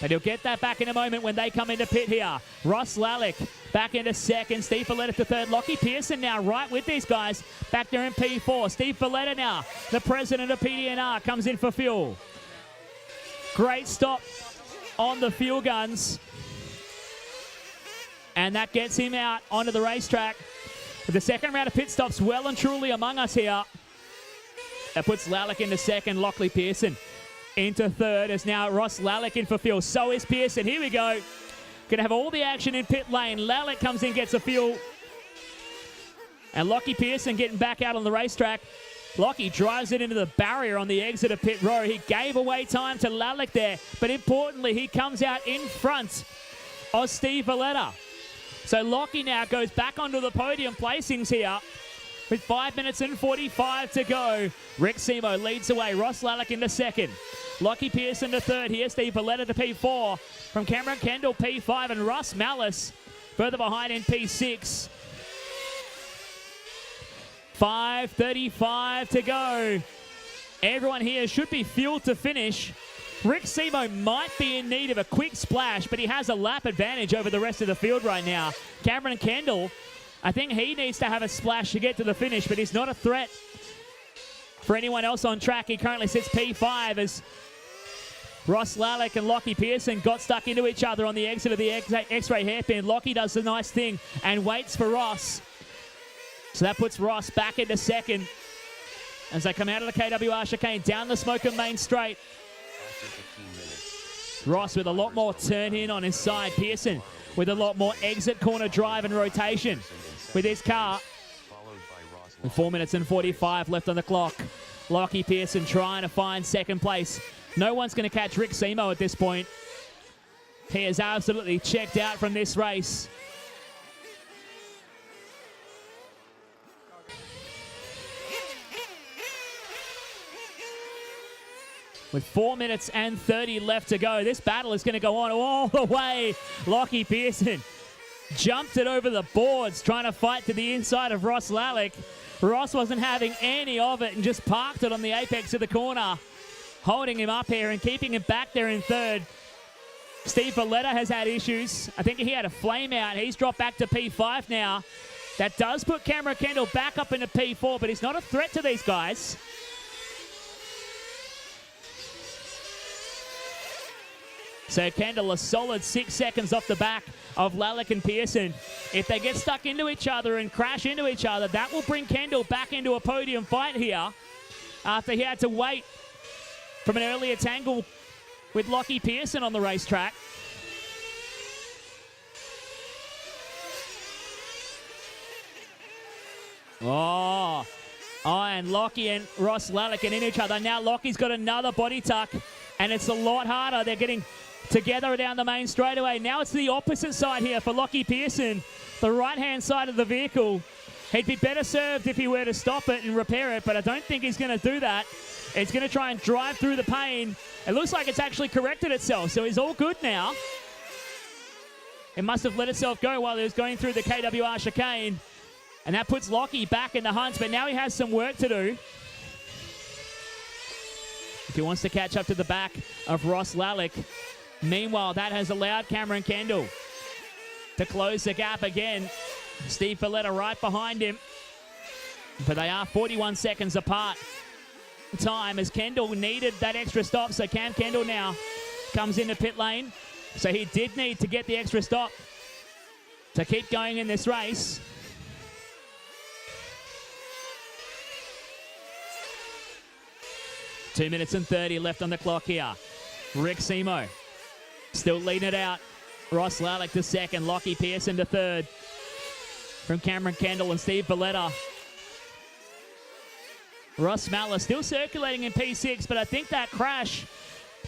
But he'll get that back in a moment when they come into pit here. Ross Lalic back into second. Steve Valletta to third. Lockie Pearson now right with these guys. Back there in P4. Steve Valletta now, the president of PDNR, comes in for fuel. Great stop on the fuel guns. And that gets him out onto the racetrack. The second round of pit stops well and truly among us here. That puts Lalic into second. Lockley Pearson into third as now Ross Lalic in for fuel. So is Pearson. Here we go. Going to have all the action in pit lane. Lalic comes in, gets a fuel. And Lockie Pearson getting back out on the racetrack. Lockie drives it into the barrier on the exit of pit row. He gave away time to Lalic there. But importantly, he comes out in front of Steve Valletta. So Lockie now goes back onto the podium placings here with 5 minutes and 45 to go. Rick Semo leads away. Ross Lalic into second. Lockie Pearson to third here. Steve Valletta to P4. From Cameron Kendall, P5. And Russ Malice further behind in P6. 5:35 to go. Everyone here should be fueled to finish. Rick Semo might be in need of a quick splash, but he has a lap advantage over the rest of the field right now. Cameron Kendall, I think he needs to have a splash to get to the finish, but he's not a threat for anyone else on track. He currently sits P5 as Ross Lalic and Lockie Pearson got stuck into each other on the exit of the X-ray hairpin. Lockie does the nice thing and waits for Ross. So that puts Ross back into second as they come out of the KWR chicane down the Smoker Main Straight. Ross with a lot more turn in on his side. Pearson with a lot more exit corner drive and rotation with his car. With 4 minutes and 45 left on the clock. Lockie Pearson trying to find second place. No one's going to catch Rick Semo at this point. He is absolutely checked out from this race. With 4 minutes and 30 left to go. This battle is going to go on all the way. Lockie Pearson jumped it over the boards, trying to fight to the inside of Ross Lalic. Ross wasn't having any of it and just parked it on the apex of the corner, holding him up here and keeping him back there in third. Steve Valletta has had issues. I think he had a flame out. He's dropped back to P5 now. That does put Cameron Kendall back up into P4, but he's not a threat to these guys. So Kendall a solid 6 seconds off the back of Lalic and Pearson. If they get stuck into each other and crash into each other, that will bring Kendall back into a podium fight here after he had to wait from an earlier tangle with Lockie Pearson on the racetrack. Oh, and Lockie and Ross Lalic are in each other. Now Lockie's got another body tuck, and it's a lot harder. They're getting together down the main straightaway. Now it's the opposite side here for Lockie Pearson, the right-hand side of the vehicle. He'd be better served if he were to stop it and repair it, but I don't think he's going to do that. It's going to try and drive through the pain. It looks like it's actually corrected itself, so he's all good now. It must have let itself go while he was going through the KWR chicane, and that puts Lockie back in the hunt, but now he has some work to do if he wants to catch up to the back of Ross Lalic. Meanwhile, that has allowed Cameron Kendall to close the gap again. Steve Valletta right behind him, but they are 41 seconds apart. Time as Kendall needed that extra stop, so Cam Kendall now comes into pit lane. So he did need to get the extra stop to keep going in this race. Two minutes and 30 left on the clock here. Rick Semo still leading it out. Ross Lalic to second. Lockie Pearson to third. From Cameron Kendall and Steve Valletta. Ross Malice still circulating in P6, but I think that crash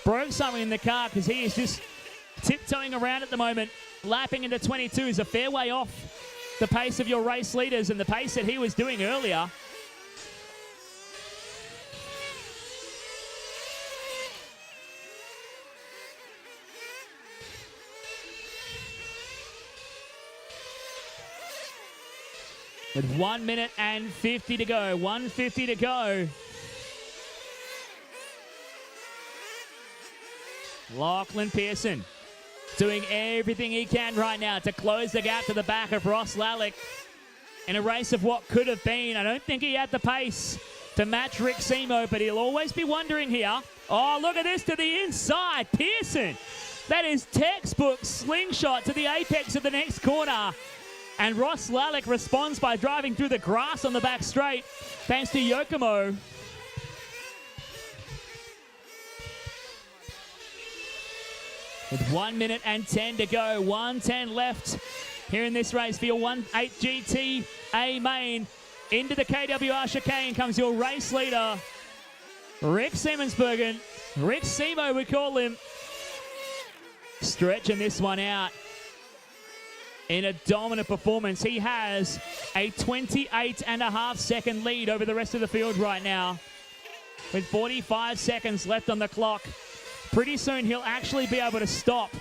broke something in the car because he is just tiptoeing around at the moment. Lapping into 22 is a fair way off the pace of your race leaders and the pace that he was doing earlier. With 1 minute and 50 to go. 1:50 to go. Lachlan Pearson doing everything he can right now to close the gap to the back of Ross Lalic in a race of what could have been. I don't think he had the pace to match Rick Semo, but he'll always be wondering here. Oh, look at this to the inside. Pearson. That is textbook slingshot to the apex of the next corner. And Ross Lalic responds by driving through the grass on the back straight, thanks to Yokomo. with 1 minute and 10 to go. 1:10 left here in this race for your 1/8 GT A main. Into the KWR chicane comes your race leader, Rick Seymonsbergen. Rick Semo, we call him. Stretching this one out in a dominant performance. He has a 28.5-second lead over the rest of the field right now, with 45 seconds left on the clock. Pretty soon he'll actually be able to stop,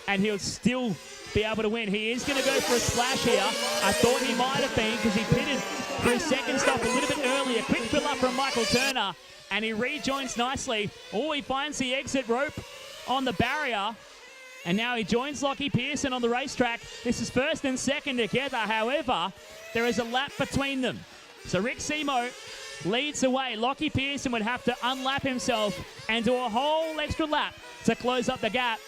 and he'll still be able to win. He is going to go for a splash here. I thought he might have been, because he pitted for his second stop a little bit earlier. Quick fill up from Michael Turner, and he rejoins nicely. Oh, he finds the exit rope on the barrier, and now he joins Lockie Pearson on the racetrack. This is first and second together. However, there is a lap between them. So Rick Semo leads the way. Lockie Pearson would have to unlap himself and do a whole extra lap to close up the gap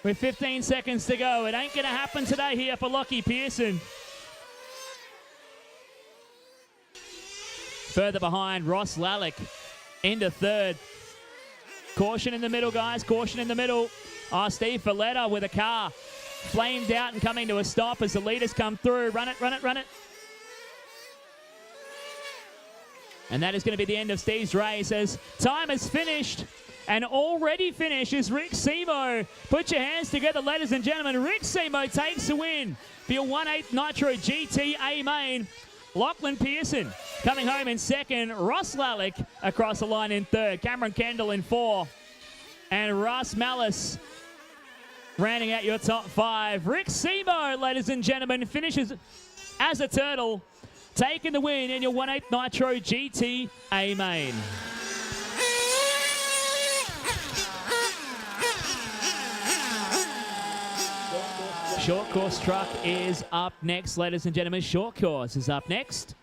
with 15 seconds to go. It ain't going to happen today here for Lockie Pearson. Further behind, Ross Lalic into third. Caution in the middle, guys. Caution in the middle. Steve Valletta with a car flamed out and coming to a stop as the leaders come through. Run it, run it, run it. And that is going to be the end of Steve's race as time is finished. And already finished is Rick Semo. Put your hands together, ladies and gentlemen. Rick Semo takes the win for your 1/8 Nitro GT A main. Lachlan Pearson coming home in second. Ross Lalic across the line in third. Cameron Kendall in four. And Russ Malice rounding out your top five. Rick Semo, ladies and gentlemen, finishes as a turtle, taking the win in your 1/8 Nitro GT A main. Short course truck is up next, ladies and gentlemen. Short course is up next.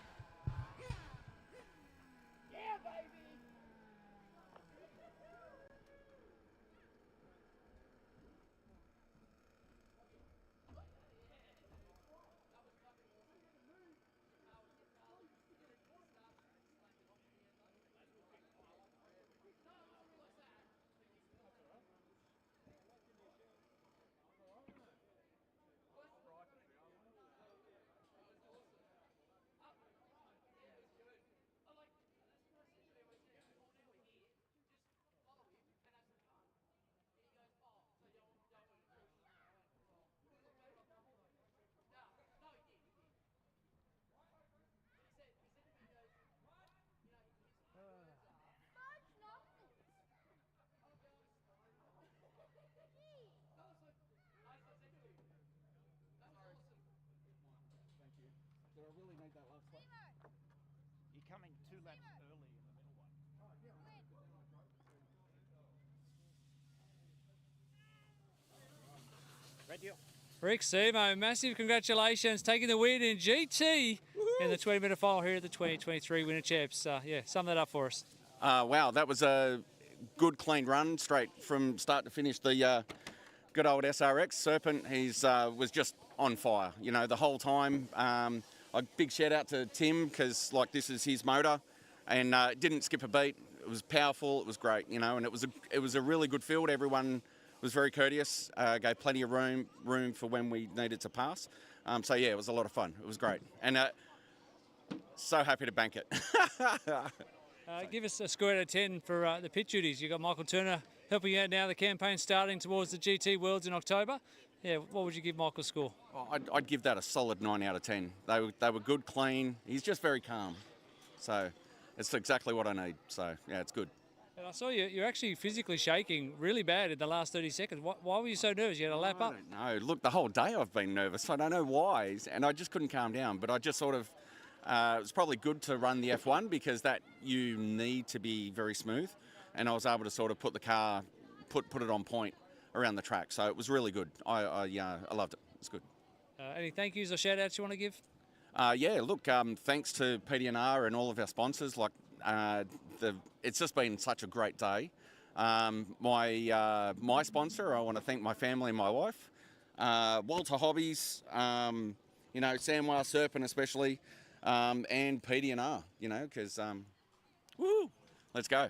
You're coming 2 laps early in the middle one. Red deal. Rick Semo, massive congratulations, taking the win in GT in the 20-minute final here at the 2023 Winter Champs. Yeah, sum that up for us. Wow, that was a good, clean run, straight from start to finish. The good old SRX Serpent, he's was just on fire, you know, the whole time. A big shout out to Tim, because like this is his motor, and it didn't skip a beat. It was powerful. It was great, you know, and it was a really good field. Everyone was very courteous, gave plenty of room for when we needed to pass. So yeah, it was a lot of fun. It was great, and so happy to bank it. Give us a score out of 10 for the pit duties. You've got Michael Turner helping you out now. The campaign starting towards the GT Worlds in October. Yeah, what would you give Michael's score? Oh, I'd give that a solid 9 out of 10. They were good, clean. He's just very calm. So it's exactly what I need. So yeah, it's good. And I saw you're actually physically shaking really bad in the last 30 seconds. Why were you so nervous? You had a lap up? No, look, the whole day I've been nervous. I don't know why, and I just couldn't calm down. But I just sort of, it was probably good to run the F1 because that you need to be very smooth, and I was able to sort of put the car, put it on point around the track. So it was really good. I loved it. It's good. Any thank yous or shout outs you want to give? Yeah, look, thanks to PDNR and all of our sponsors. Like, it's just been such a great day. My sponsor, I want to thank my family and my wife. Walter Hobbies, you know, Samwar Serpent especially, and PDNR, you know, because, woo, let's go.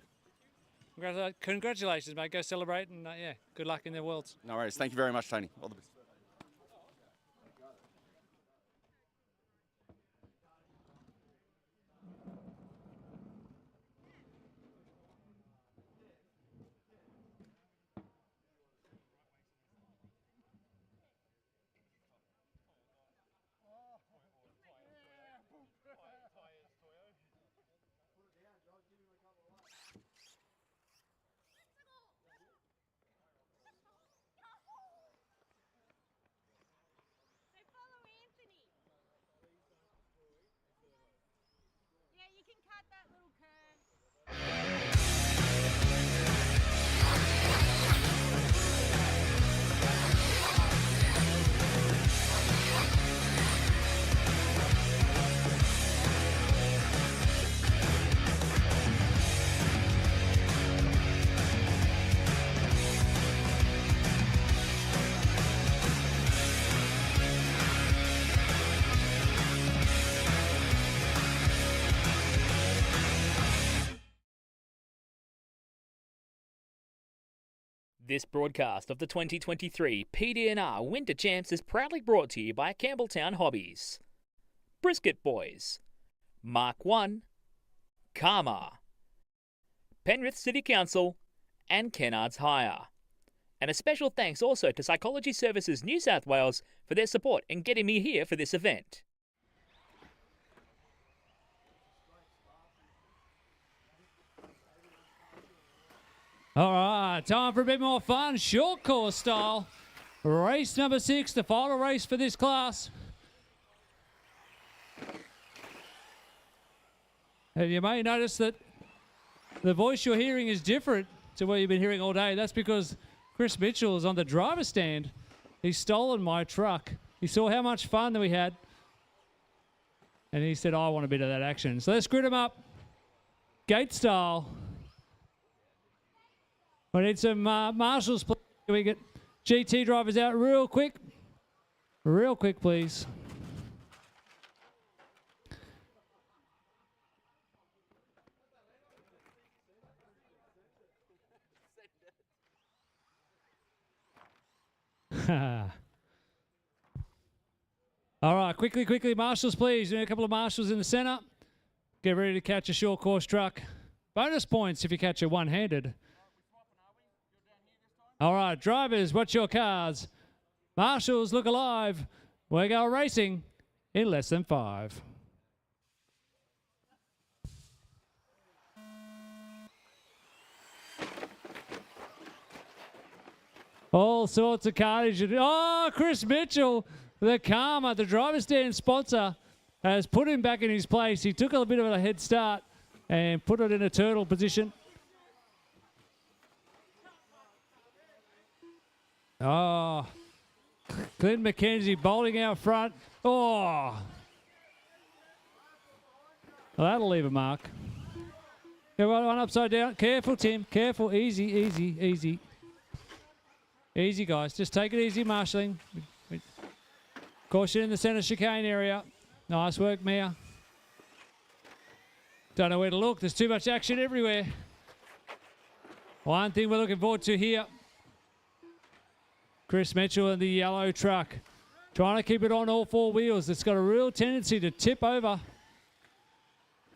Congratulations, mate. Go celebrate, and yeah, good luck in the Worlds. No worries. Thank you very much, Tony. All the best. This broadcast of the 2023 PDNR Winter Champs is proudly brought to you by Campbelltown Hobbies, Brisket Boys, Mark 1, Karma, Penrith City Council, and Kennard's Hire. And a special thanks also to Psychology Services New South Wales for their support in getting me here for this event. All right, time for a bit more fun, short course style. Race number 6, the final race for this class. And you may notice that the voice you're hearing is different to what you've been hearing all day. That's because Chris Mitchell is on the driver's stand. He's stolen my truck. He saw how much fun that we had. And he said, I want a bit of that action. So let's grid him up. Gate style. We need some marshals, please. Can we get GT drivers out real quick? Real quick, please. All right, quickly, marshals, please. We need a couple of marshals in the center. Get ready to catch a short course truck. Bonus points if you catch it one-handed. All right, drivers, watch your cars. Marshals, look alive. We go racing in less than 5. All sorts of carnage. Oh, Chris Mitchell, the Karma, the driver's stand sponsor, has put him back in his place. He took a bit of a head start and put it in a turtle position. Oh, Clint McKenzie bowling out front. Oh, well, that'll leave a mark. Get one upside down. Careful, Tim. Careful. Easy, easy, easy. Easy, guys. Just take it easy, marshalling. Caution in the centre chicane area. Nice work, Mia. Don't know where to look. There's too much action everywhere. One thing we're looking forward to here. Chris Mitchell in the yellow truck. Trying to keep it on all 4 wheels. It's got a real tendency to tip over.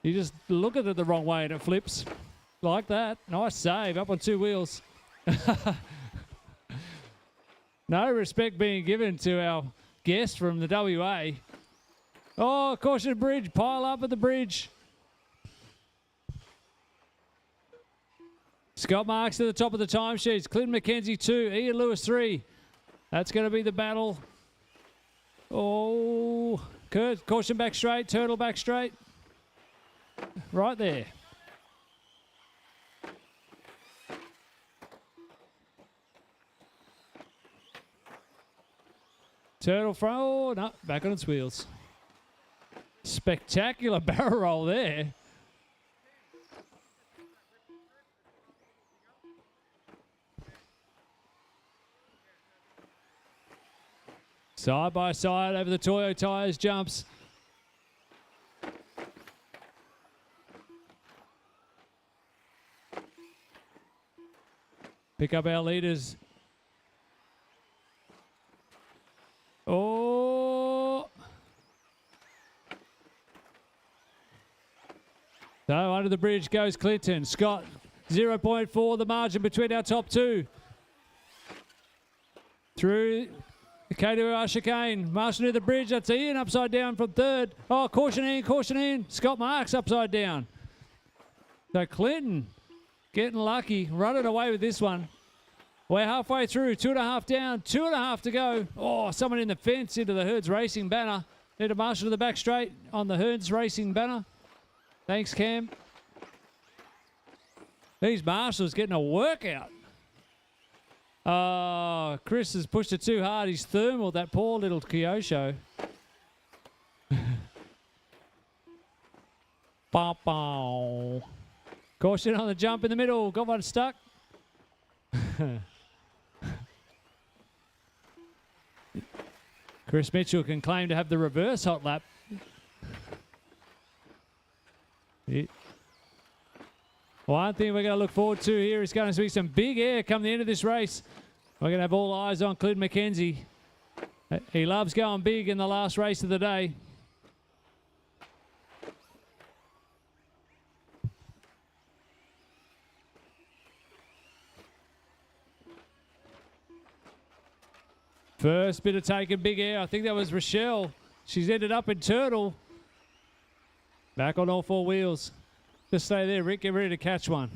You just look at it the wrong way and it flips. Like that. Nice save. Up on 2 wheels. No respect being given to our guest from the WA. Oh, caution bridge. Pile up at the bridge. Scott Marks at the top of the timesheets. Clint McKenzie 2. Ian Lewis 3. That's going to be the battle. Oh, Kurt, caution back straight. Turtle back straight. Right there. Turtle front. Oh, no. Back on its wheels. Spectacular barrel roll there. Side by side over the Toyo tyres, jumps. Pick up our leaders. Oh. So under the bridge goes Clinton. Scott, 0.4 the margin between our top two. Through the K2R chicane. Marshall near the bridge. That's Ian upside down from third. Oh, caution in, caution in. Scott Marks upside down. So Clinton getting lucky, running away with this one. We're halfway through, 2.5 down, 2.5 to go. Oh, someone in the fence into the Herds Racing banner. Need a Marshall to the back straight on the Herds Racing banner. Thanks, Cam. These Marshals getting a workout. Oh, Chris has pushed it too hard. He's thermal, that poor little Kyosho. Bow. Caution on the jump in the middle. Got one stuck. Chris Mitchell can claim to have the reverse hot lap. One thing we're going to look forward to here is going to be some big air come the end of this race. We're going to have all eyes on Clinton McKenzie. He loves going big in the last race of the day. First bit of taking big air. I think that was Rochelle. She's ended up in turtle. Back on all four wheels. Just stay there, Rick. Get ready to catch one.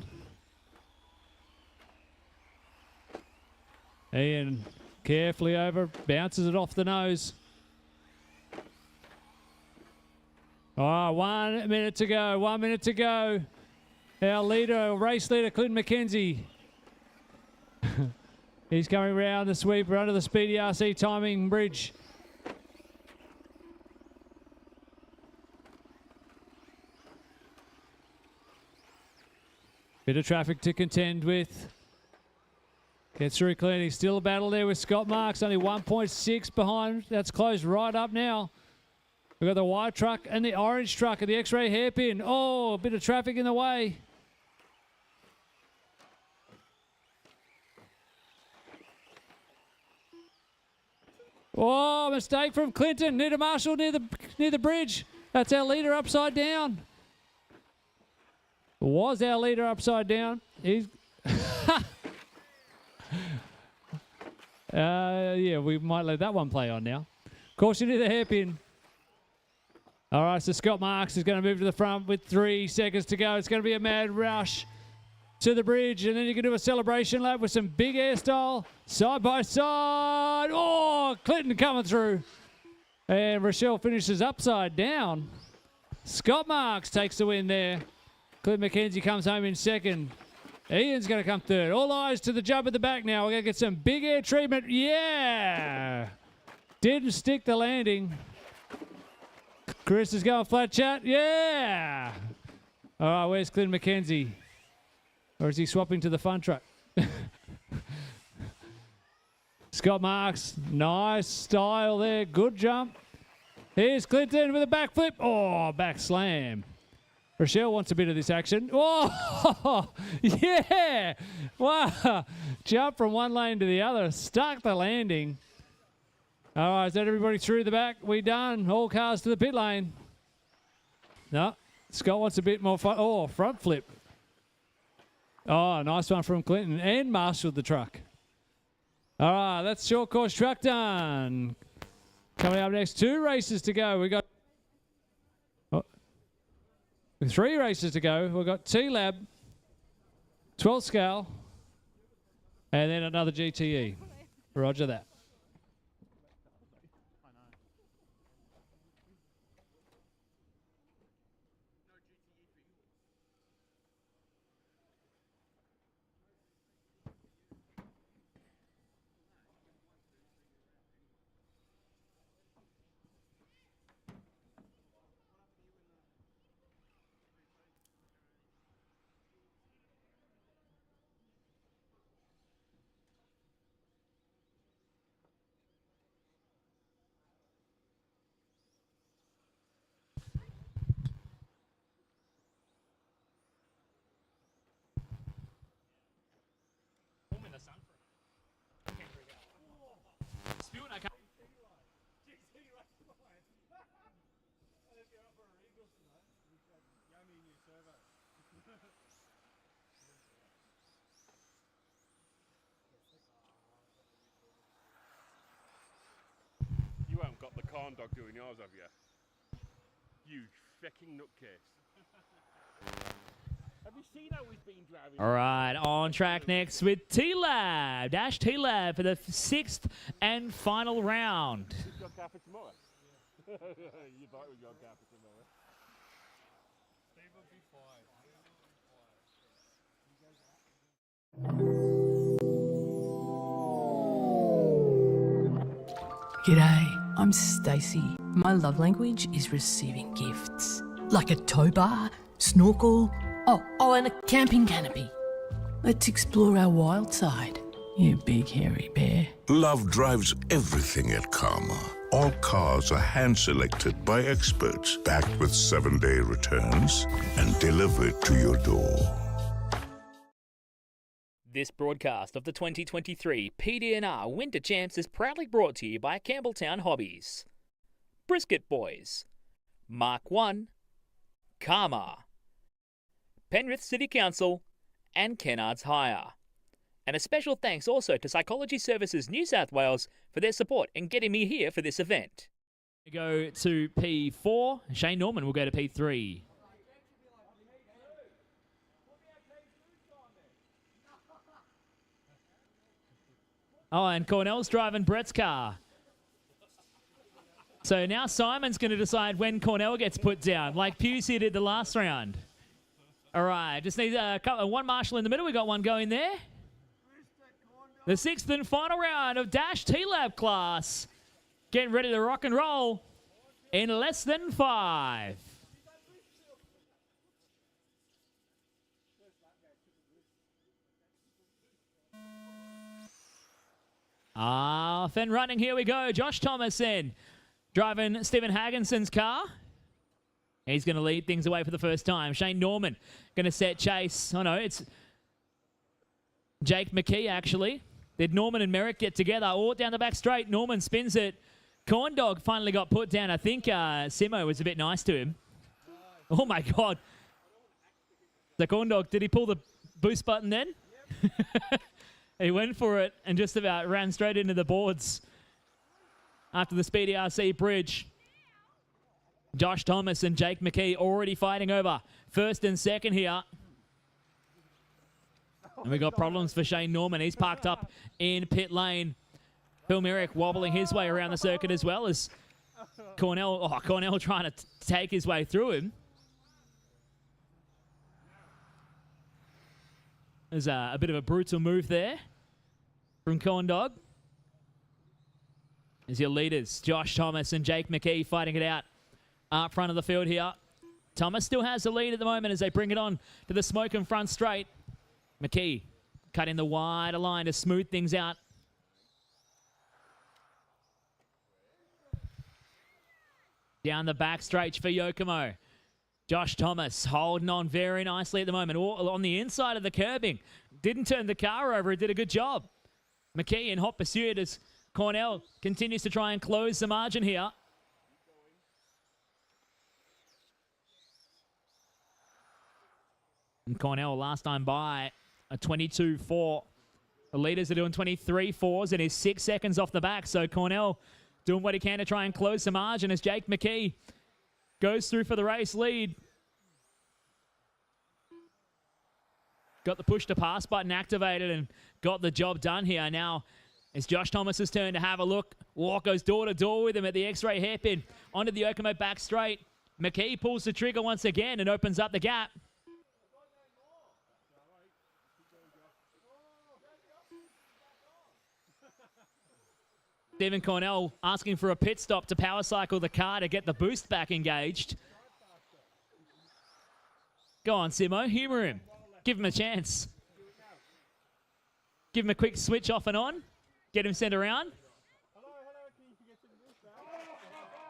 Ian carefully over. Bounces it off the nose. Oh, 1 minute to go. 1 minute to go. Our leader, race leader, Clinton McKenzie. He's coming around the sweeper under the Speedy RC timing bridge. Bit of traffic to contend with. Gets through clean. He's still a battle there with Scott Marks. Only 1.6 behind. That's closed right up now. We've got the white truck and the orange truck and the X-ray hairpin. Oh, a bit of traffic in the way. Oh, mistake from Clinton. Near to Marshall near the bridge. That's our leader upside down. Was our leader upside down. He's yeah, we might let that one play on now. Caution to the hairpin. All right, so Scott Marks is going to move to the front with 3 seconds to go. It's going to be a mad rush to the bridge, and then you can do a celebration lap with some big air style, side by side. Oh, Clinton coming through. And Rochelle finishes upside down. Scott Marks takes the win there. Clinton McKenzie comes home in second. Ian's going to come third. All eyes to the jump at the back now. We're going to get some big air treatment. Yeah! Didn't stick the landing. Chris is going flat chat. Yeah! All right, where's Clinton McKenzie? Or is he swapping to the fun truck? Scott Marks, nice style there. Good jump. Here's Clinton with a backflip. Oh, back slam. Rochelle wants a bit of this action. Oh, yeah. Wow. Jump from one lane to the other. Stuck the landing. All right, is that everybody through the back? We done. All cars to the pit lane. No, Scott wants a bit more fun. Oh, front flip. Oh, nice one from Clinton and marshaled the truck. All right, that's short course truck done. Coming up next, 2 races to go. We got 3 races to go. We've got TLAB, 12 scale, and then another GTE. Roger that. You haven't got the corn dog doing yours, have you? You fecking nutcase. Have you seen how he's been driving? All right, on track next with TLAB, Dash TLAB for the 6th and final round. We've got car for tomorrow. You thought we'd got car for tomorrow. G'day, I'm Stacey. My love language is receiving gifts. Like a tow bar, snorkel, and a camping canopy. Let's explore our wild side, you big hairy bear. Love drives everything at Karma. All cars are hand-selected by experts, backed with 7-day returns, and delivered to your door. This broadcast of the 2023 PDNR Winter Champs is proudly brought to you by Campbelltown Hobbies, Brisket Boys, Mark 1, Karma, Penrith City Council, and Kennards Hire. And a special thanks also to Psychology Services New South Wales for their support in getting me here for this event. We go to P4. Shane Norman will go to P3. Oh, and Cornell's driving Brett's car. So now Simon's going to decide when Cornell gets put down, like Pusey did the last round. All right, just need one marshal in the middle. We got one going there. The 6th and final round of Dash TLAB class. Getting ready to rock and roll in less than 5. Off and running, here we go. Josh Thomason driving Stephen Hagginson's car. He's going to lead things away for the first time. Shane Norman going to set chase. Oh no, it's Jake McKee actually. Did Norman and Merrick get together? All down the back straight. Norman spins it. Corn Dog finally got put down. I think Simo was a bit nice to him. Oh my God. The Corn Dog, did he pull the boost button then? He went for it and just about ran straight into the boards after the Speedy RC bridge. Josh Thomas and Jake McKee already fighting over first and second here. And we got problems for Shane Norman. He's parked up in pit lane. Phil Merrick wobbling his way around the circuit as well as Cornell. Oh, Cornell trying to take his way through him. There's a bit of a brutal move there from Corn Dog. As your leaders, Josh Thomas and Jake McKee fighting it out up front of the field here. Thomas still has the lead at the moment as they bring it on to the smoke and front straight. McKee cutting the wider line to smooth things out. Down the back straight for Yokomo. Josh Thomas holding on very nicely at the moment. All on the inside of the curbing. Didn't turn the car over. It did a good job. McKee in hot pursuit as Cornell continues to try and close the margin here. And Cornell last time by a 22-4. The leaders are doing 23-4s and is 6 seconds off the back. So Cornell doing what he can to try and close the margin as Jake McKee goes through for the race lead. Got the push to pass button activated and got the job done here. Now it's Josh Thomas's turn to have a look. Walk goes door to door with him at the X-ray hairpin onto the Yokomo back straight. McKee pulls the trigger once again and opens up the gap. Stephen Cornell asking for a pit stop to power cycle the car to get the boost back engaged. Go on, Simo, humour him. Give him a chance. Give him a quick switch off and on. Get him sent around.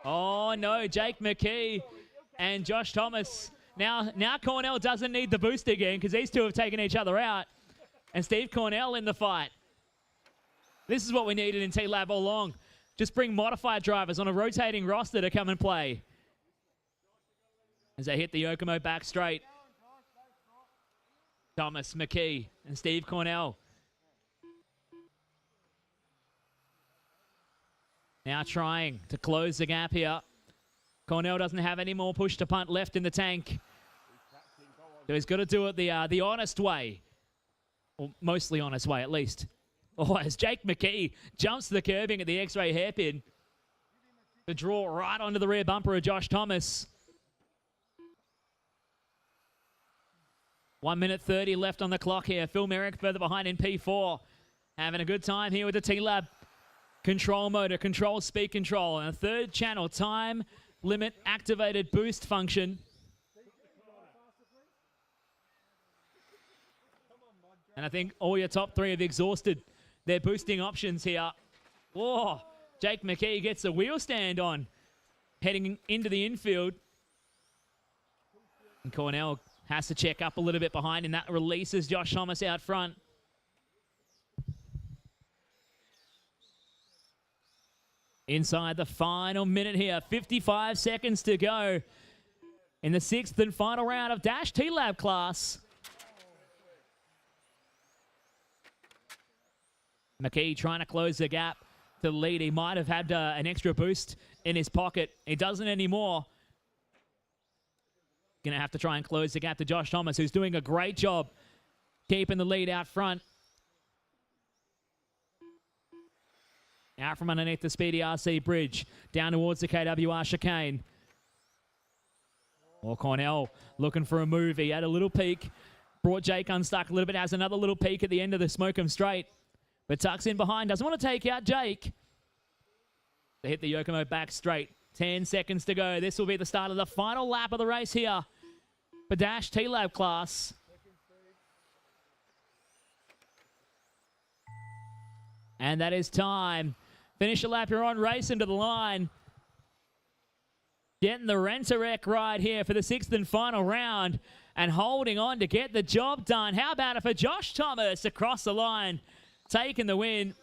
Oh no, Jake McKee and Josh Thomas. Now Cornell doesn't need the boost again because these two have taken each other out. And Steve Cornell in the fight. This is what we needed in TLAB all along. Just bring modified drivers on a rotating roster to come and play. As they hit the Yokomo back straight. Thomas, McKee, and Steve Cornell. Now trying to close the gap here. Cornell doesn't have any more push to punt left in the tank. So he's got to do it the honest way. Or mostly honest way, at least. Oh, as Jake McKee jumps to the curbing at the X-ray hairpin. The draw right onto the rear bumper of Josh Thomas. 1 minute 30 left on the clock here. Phil Merrick further behind in P4. Having a good time here with the TLAB control motor, control speed control, and a third channel time limit activated boost function. And I think all your top three have exhausted their boosting options here. Whoa, Jake McKee gets a wheel stand on, heading into the infield. And Cornell has to check up a little bit behind, and that releases Josh Thomas out front. Inside the final minute here, 55 seconds to go in the 6th and final round of Dash TLAB class. McKee trying to close the gap to the lead. He might have had an extra boost in his pocket. He doesn't anymore. Going to have to try and close the gap to Josh Thomas, who's doing a great job keeping the lead out front. Out from underneath the Speedy RC bridge, down towards the KWR chicane. Or Cornell looking for a move. He had a little peek, brought Jake unstuck a little bit, has another little peek at the end of the Smoke'em Straight, but tucks in behind, doesn't want to take out Jake. They hit the Yokomo back straight. 10 seconds to go. This will be the start of the final lap of the race here for Dash TLAB class. And that is time. Finish a lap, you're on, race into the line. Getting the Rent-A-Wreck ride here for the 6th and final round and holding on to get the job done. How about it for Josh Thomas across the line, taking the win.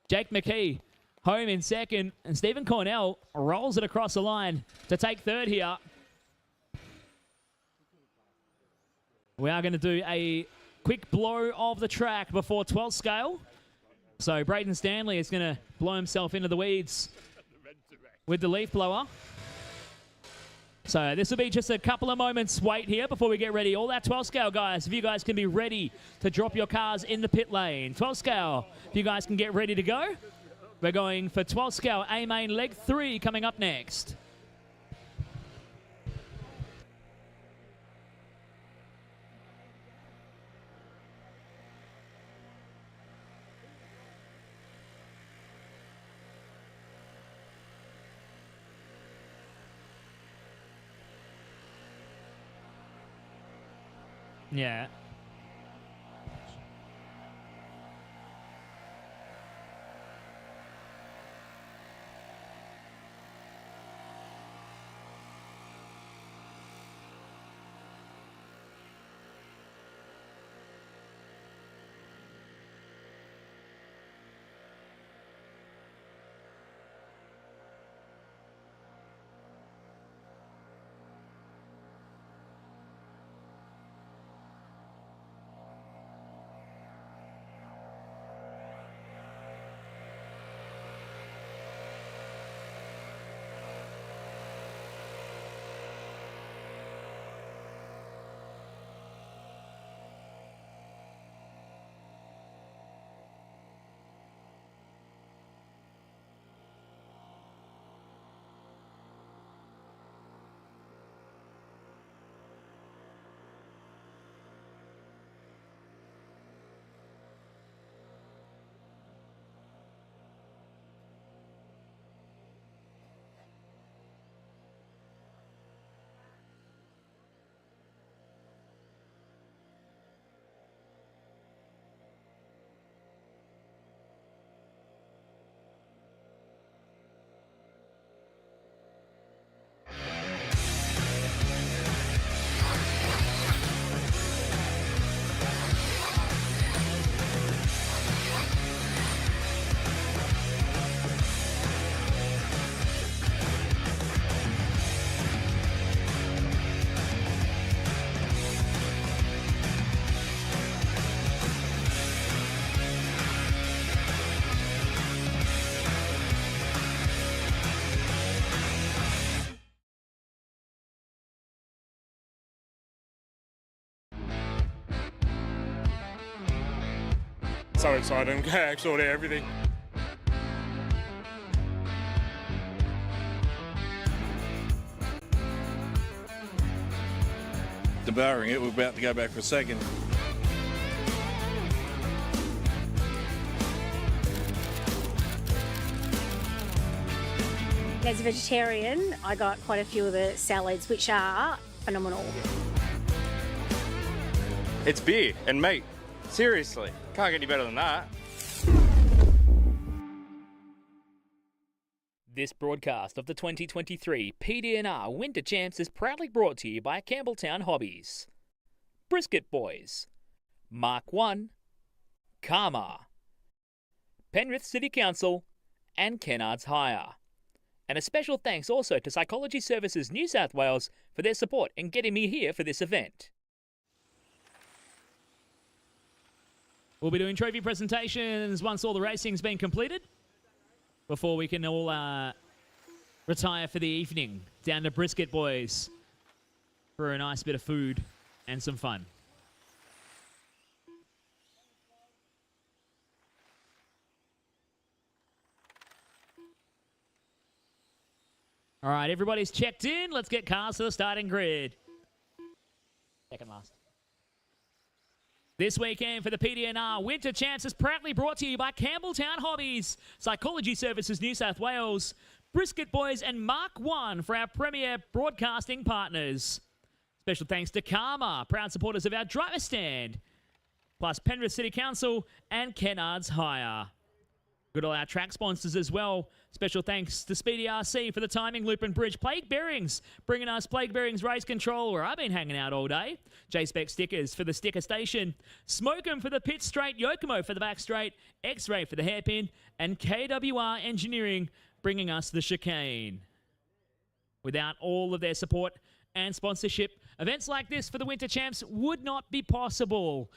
Jake McKee home in second, and Stephen Cornell rolls it across the line to take third here. We are going to do a quick blow of the track before 12th scale. So Brayden Stanley is going to blow himself into the weeds with the leaf blower. So this will be just a couple of moments wait here before we get ready. All that 12th scale, guys, if you guys can be ready to drop your cars in the pit lane. 12th scale, if you guys can get ready to go. We're going for 12th scale A-Main leg 3 coming up next. Yeah. So excited and actually everything. Devouring it, we're about to go back for a second. As a vegetarian, I got quite a few of the salads, which are phenomenal. It's beer and meat. Seriously, can't get any better than that. This broadcast of the 2023 PDNR Winter Champs is proudly brought to you by Campbelltown Hobbies, Brisket Boys, Mark 1, Karma, Penrith City Council, and Kennard's Hire. And a special thanks also to Psychology Services New South Wales for their support in getting me here for this event. We'll be doing trophy presentations once all the racing's been completed, before we can all retire for the evening down to Brisket Boys for a nice bit of food and some fun. All right, everybody's checked in. Let's get cars to the starting grid. Second last. This weekend for the PDNR Winter Champs is proudly brought to you by Campbelltown Hobbies, Psychology Services New South Wales, Brisket Boys, and Mark 1 for our premier broadcasting partners. Special thanks to Karma, proud supporters of our driver stand, plus Penrith City Council and Kennard's Hire. Good all our track sponsors as well. Special thanks to Speedy RC for the timing loop and bridge. Plague Bearings, bringing us Plague Bearings race control where I've been hanging out all day. J-Spec Stickers for the sticker station. Smokem for the pit straight. Yokomo for the back straight. X-Ray for the hairpin. And KWR Engineering bringing us the chicane. Without all of their support and sponsorship, events like this for the Winter Champs would not be possible.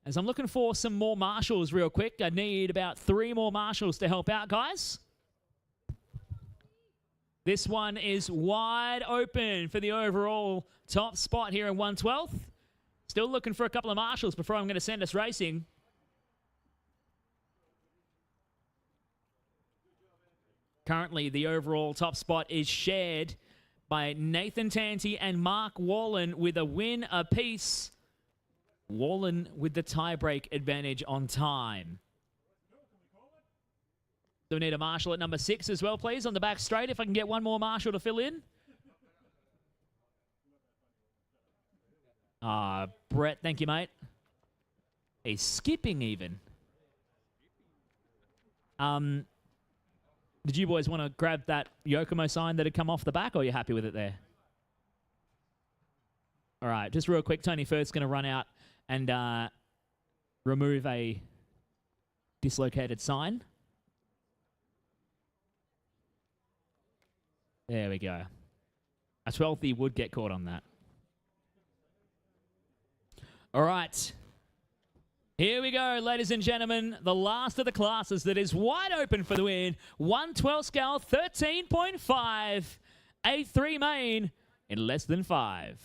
As I'm looking for some more marshals real quick. I need about 3 more marshals to help out, guys. This one is wide open for the overall top spot here in 112th. Still looking for a couple of marshals before I'm going to send us racing. Currently, the overall top spot is shared by Nathan Tanti and Mark Wallin with a win apiece. Wallin with the tiebreak advantage on time. So we need a marshal at number 6 as well, please, on the back straight. If I can get one more marshal to fill in. Brett, thank you, mate. He's skipping even. Did you boys want to grab that Yokomo sign that had come off the back, or are you happy with it there? All right, just real quick, Tony Firth's going to run out and remove a dislocated sign. There we go. A 12th would get caught on that. All right. Here we go, ladies and gentlemen. The last of the classes that is wide open for the win. 112 scale, 13.5. A3 main in less than 5.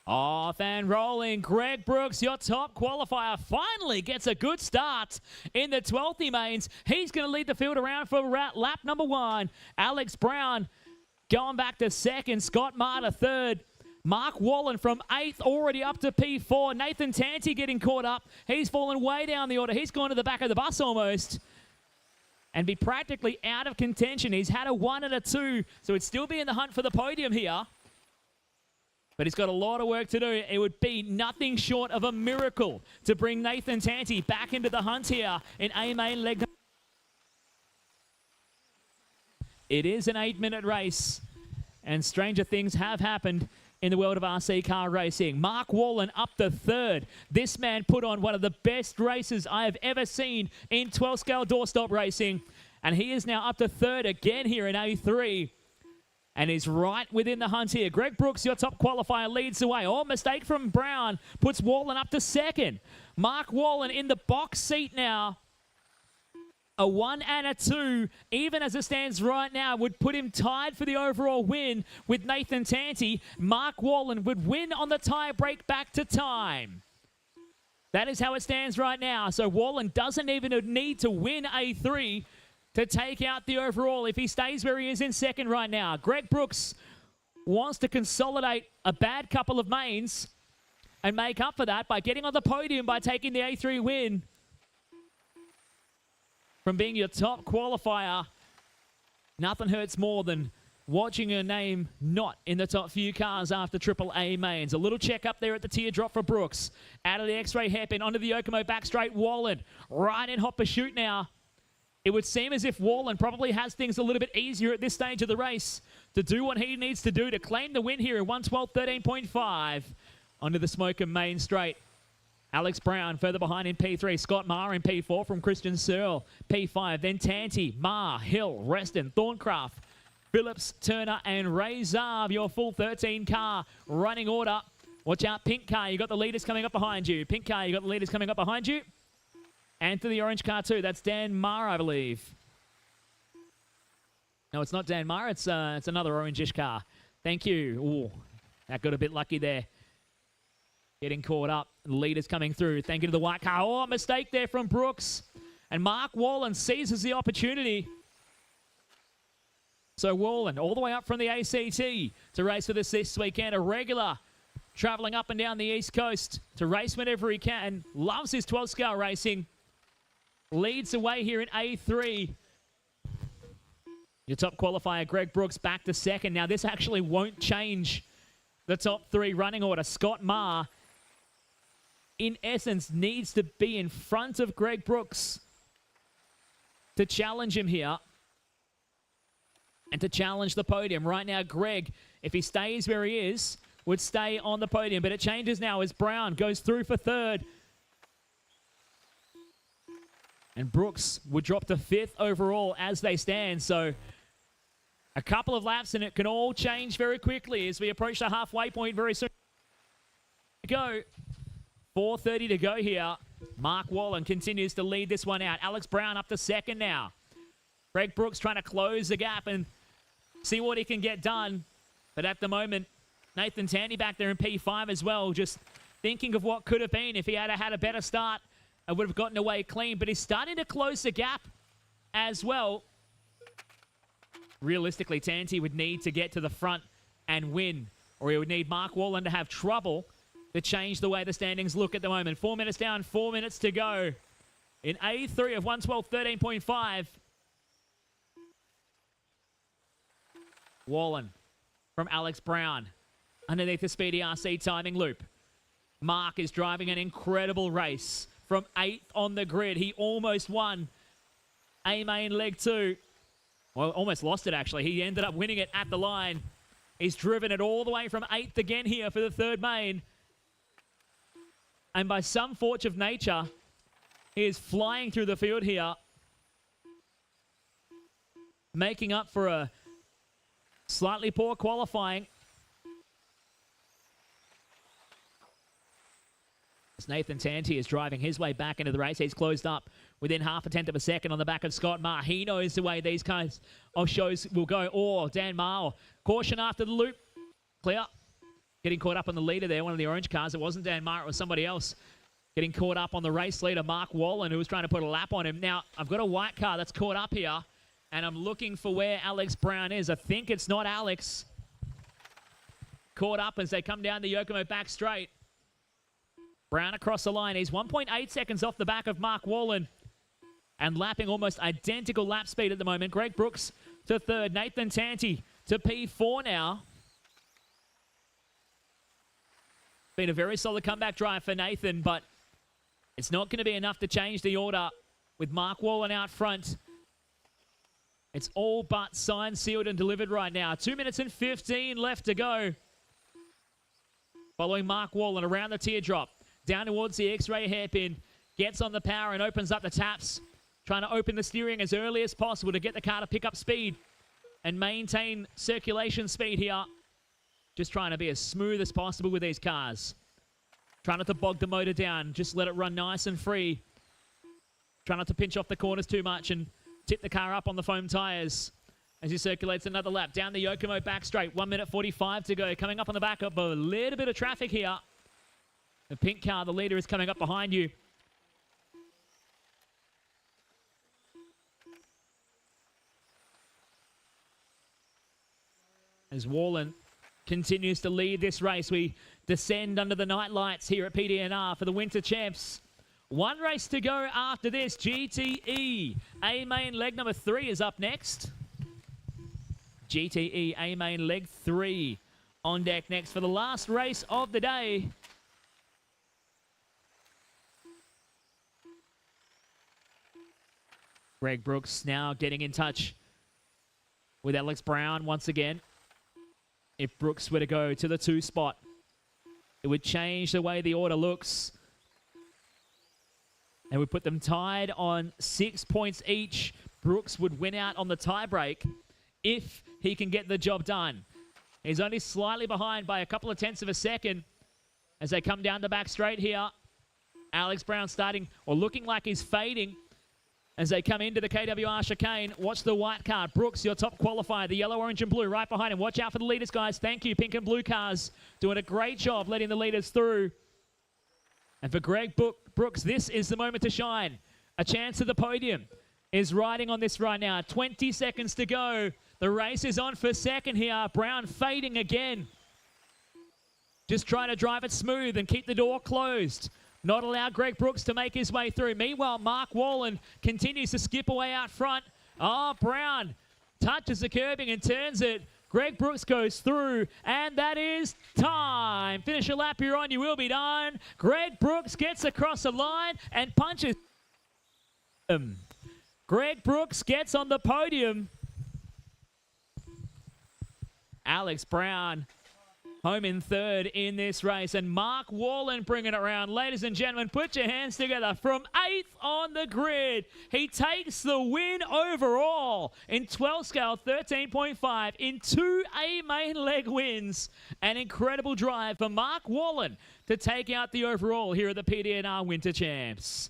Off and rolling. Greg Brooks, your top qualifier, finally gets a good start in the 12th mains. He's going to lead the field around for lap number 1. Alex Brown going back to 2nd. Scott Marta 3rd. Mark Wallin from 8th, already up to P4. Nathan Tanti getting caught up. He's fallen way down the order. He's gone to the back of the bus almost. And be practically out of contention. He's had a 1 and a 2, so he'd still be in the hunt for the podium here. But he's got a lot of work to do. It would be nothing short of a miracle to bring Nathan Tanti back into the hunt here in A main leg. It is an 8-minute race, and stranger things have happened in the world of RC car racing. Mark Wallin up to 3rd. This man put on one of the best races I have ever seen in 12-scale doorstop racing, and he is now up to 3rd again here in A3. And is right within the hunt here. Greg Brooks, your top qualifier, leads the way. Oh, mistake from Brown puts Wallin up to 2nd. Mark Wallin in the box seat now. A 1 and a 2, even as it stands right now, would put him tied for the overall win with Nathan Tanti. Mark Wallin would win on the tie break back to time. That is how it stands right now. So Wallin doesn't even need to win A3 to take out the overall if he stays where he is in second right now. Greg Brooks wants to consolidate a bad couple of mains and make up for that by getting on the podium by taking the A3 win. From being your top qualifier, nothing hurts more than watching your name not in the top few cars after Triple A mains. A little check up there at the teardrop for Brooks. Out of the X-ray hairpin, onto the Yokomo back straight. Wallin right in hot pursuit now. It would seem as if Wallin probably has things a little bit easier at this stage of the race to do what he needs to do to claim the win here at 1:12.13.5. Onto the Smoker main straight. Alex Brown further behind in P3. Scott Maher in P4 from Christian Searle. P5, then Tanti, Maher, Hill, Reston, Thorncraft, Phillips, Turner, and Ray Zarb. Your full 13 car running order. Watch out, pink car. You got the leaders coming up behind you. Pink car, you got the leaders coming up behind you. And to the orange car too. That's Dan Maher, I believe. No, it's not Dan Maher. It's another orangish car. Thank you. Ooh, that got a bit lucky there. Getting caught up. Leaders coming through. Thank you to the white car. Oh, mistake there from Brooks. And Mark Wallin seizes the opportunity. So Wallin all the way up from the ACT to race with us this weekend. A regular traveling up and down the East Coast to race whenever he can. Loves his 12-scale racing. Leads the way here in A3. Your top qualifier, Greg Brooks, back to second. Now, this actually won't change the top three running order. Scott Maher, in essence, needs to be in front of Greg Brooks to challenge him here and to challenge the podium. Right now, Greg, if he stays where he is, would stay on the podium. But it changes now as Brown goes through for third. And Brooks would drop to fifth overall as they stand. So a couple of laps and it can all change very quickly as we approach the halfway point very soon. Go. 4:30 to go here. Mark Wallin continues to lead this one out. Alex Brown up to second now. Greg Brooks trying to close the gap and see what he can get done. But at the moment, Nathan Tanti back there in P5 as well, just thinking of what could have been if he had had a better start and would have gotten away clean. But he's starting to close the gap as well. Realistically, Tanti would need to get to the front and win, or he would need Mark Wallin to have trouble to change the way the standings look at the moment. 4 minutes down, 4 minutes to go. In A3 of 1:12.13.5. Wallin from Alex Brown underneath the Speedy RC timing loop. Mark is driving an incredible race from 8th on the grid. He almost won A-main leg 2. Well, almost lost it, actually. He ended up winning it at the line. He's driven it all the way from 8th again here for the third main. And by some fortune of nature, he is flying through the field here, making up for a slightly poor qualifying. As Nathan Tanti is driving his way back into the race. He's closed up within half a tenth of a second on the back of Scott Maher. He knows the way these kinds of shows will go. Oh, Dan Maher. Caution after the loop. Clear. Getting caught up on the leader there, one of the orange cars. It wasn't Dan Maher, it was somebody else. Getting caught up on the race leader, Mark Wallin, who was trying to put a lap on him. Now, I've got a white car that's caught up here, and I'm looking for where Alex Brown is. I think it's not Alex. Caught up as they come down the Yokomo back straight. Brown across the line. He's 1.8 seconds off the back of Mark Wallin and lapping almost identical lap speed at the moment. Greg Brooks to third. Nathan Tanti to P4 now. Been a very solid comeback drive for Nathan, but it's not going to be enough to change the order with Mark Wallin out front. It's all but signed, sealed, and delivered right now. 2 minutes and 15 left to go. Following Mark Wallin around the teardrop, down towards the X-ray hairpin, gets on the power and opens up the taps, trying to open the steering as early as possible to get the car to pick up speed and maintain circulation speed here. Just trying to be as smooth as possible with these cars. Trying not to bog the motor down. Just let it run nice and free. Try not to pinch off the corners too much and tip the car up on the foam tyres as he circulates another lap. Down the Yokomo back straight. 1 minute 45 to go. Coming up on the back of a little bit of traffic here. The pink car, the leader, is coming up behind you. As Wallin continues to lead this race, we descend under the night lights here at PDNR for the Winter Champs. One race to go after this. GTE A-Main leg number 3 is up next. GTE A-Main leg 3 on deck next for the last race of the day. Greg Brooks now getting in touch with Alex Brown once again. If Brooks were to go to the 2 spot, it would change the way the order looks. And we put them tied on 6 points each. Brooks would win out on the tiebreak if he can get the job done. He's only slightly behind by a couple of tenths of a second as they come down the back straight here. Alex Brown starting, or looking like he's fading as they come into the KWR chicane. Watch the white car. Brooks, your top qualifier. The yellow, orange, and blue right behind him. Watch out for the leaders, guys. Thank you. Pink and blue cars doing a great job letting the leaders through. And for Greg Brooks, this is the moment to shine. A chance at the podium is riding on this right now. 20 seconds to go. The race is on for second here. Brown fading again. Just trying to drive it smooth and keep the door closed. Not allow Greg Brooks to make his way through. Meanwhile, Mark Wallin continues to skip away out front. Oh, Brown touches the curbing and turns it. Greg Brooks goes through, and that is time. Finish a lap you're on, you will be done. Greg Brooks gets across the line and punches. Greg Brooks gets on the podium. Alex Brown home in third in this race, and Mark Wallin bringing it around. Ladies and gentlemen, put your hands together. From 8th on the grid, he takes the win overall in 12 scale 13.5 in 2 A-Main leg wins. An incredible drive for Mark Wallin to take out the overall here at the PDNR Winter Champs.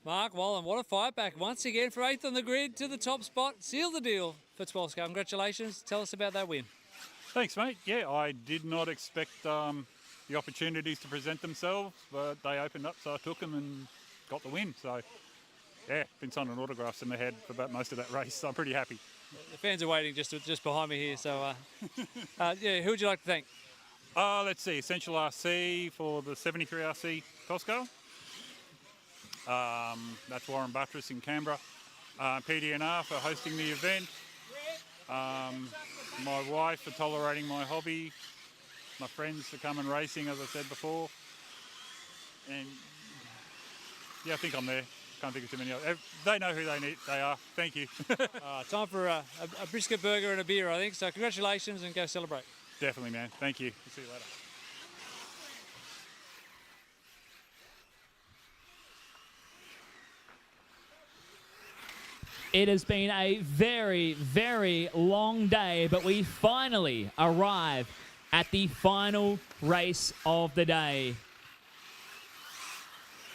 Mark Wallin, what a fight back once again for 8th on the grid to the top spot. Seal the deal for 12 scale. Congratulations. Tell us about that win. Thanks, mate. Yeah, I did not expect the opportunities to present themselves, but they opened up, so I took them and got the win. So, yeah, been signing autographs in my head for about most of that race, so I'm pretty happy. The fans are waiting just behind me here, so yeah, who would you like to thank? Let's see, Essential RC for the 73 RC 12 scale. That's Warren Buttress in Canberra. PDNR for hosting the event. My wife for tolerating my hobby. My friends for coming racing, as I said before. And yeah, I think I'm there. Can't think of too many others. They know who they are. Thank you. Time for a brisket burger and a beer, I think. So congratulations and go celebrate. Definitely, man. Thank you. See you later. It has been a very, very long day, but we finally arrive at the final race of the day.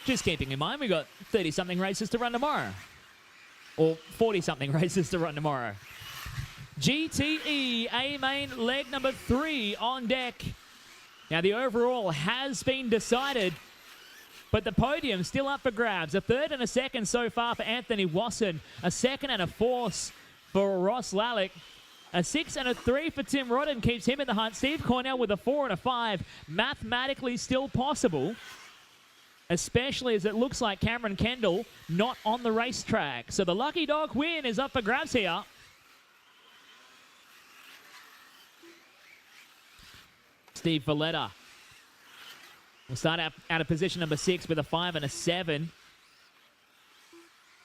Just keeping in mind, we've got 30-something races to run tomorrow. Or 40-something races to run tomorrow. GTE A-Main leg number 3 on deck. Now, the overall has been decided, but the podium still up for grabs. A third and a second so far for Anthony Wasson. A second and a fourth for Ross Lalic. A 6 and a 3 for Tim Rodden keeps him in the hunt. Steve Cornell with a 4 and a 5. Mathematically still possible, especially as it looks like Cameron Kendall not on the racetrack. So the Lucky Dog win is up for grabs here. Steve Valletta will start out of position number 6 with a 5 and a 7.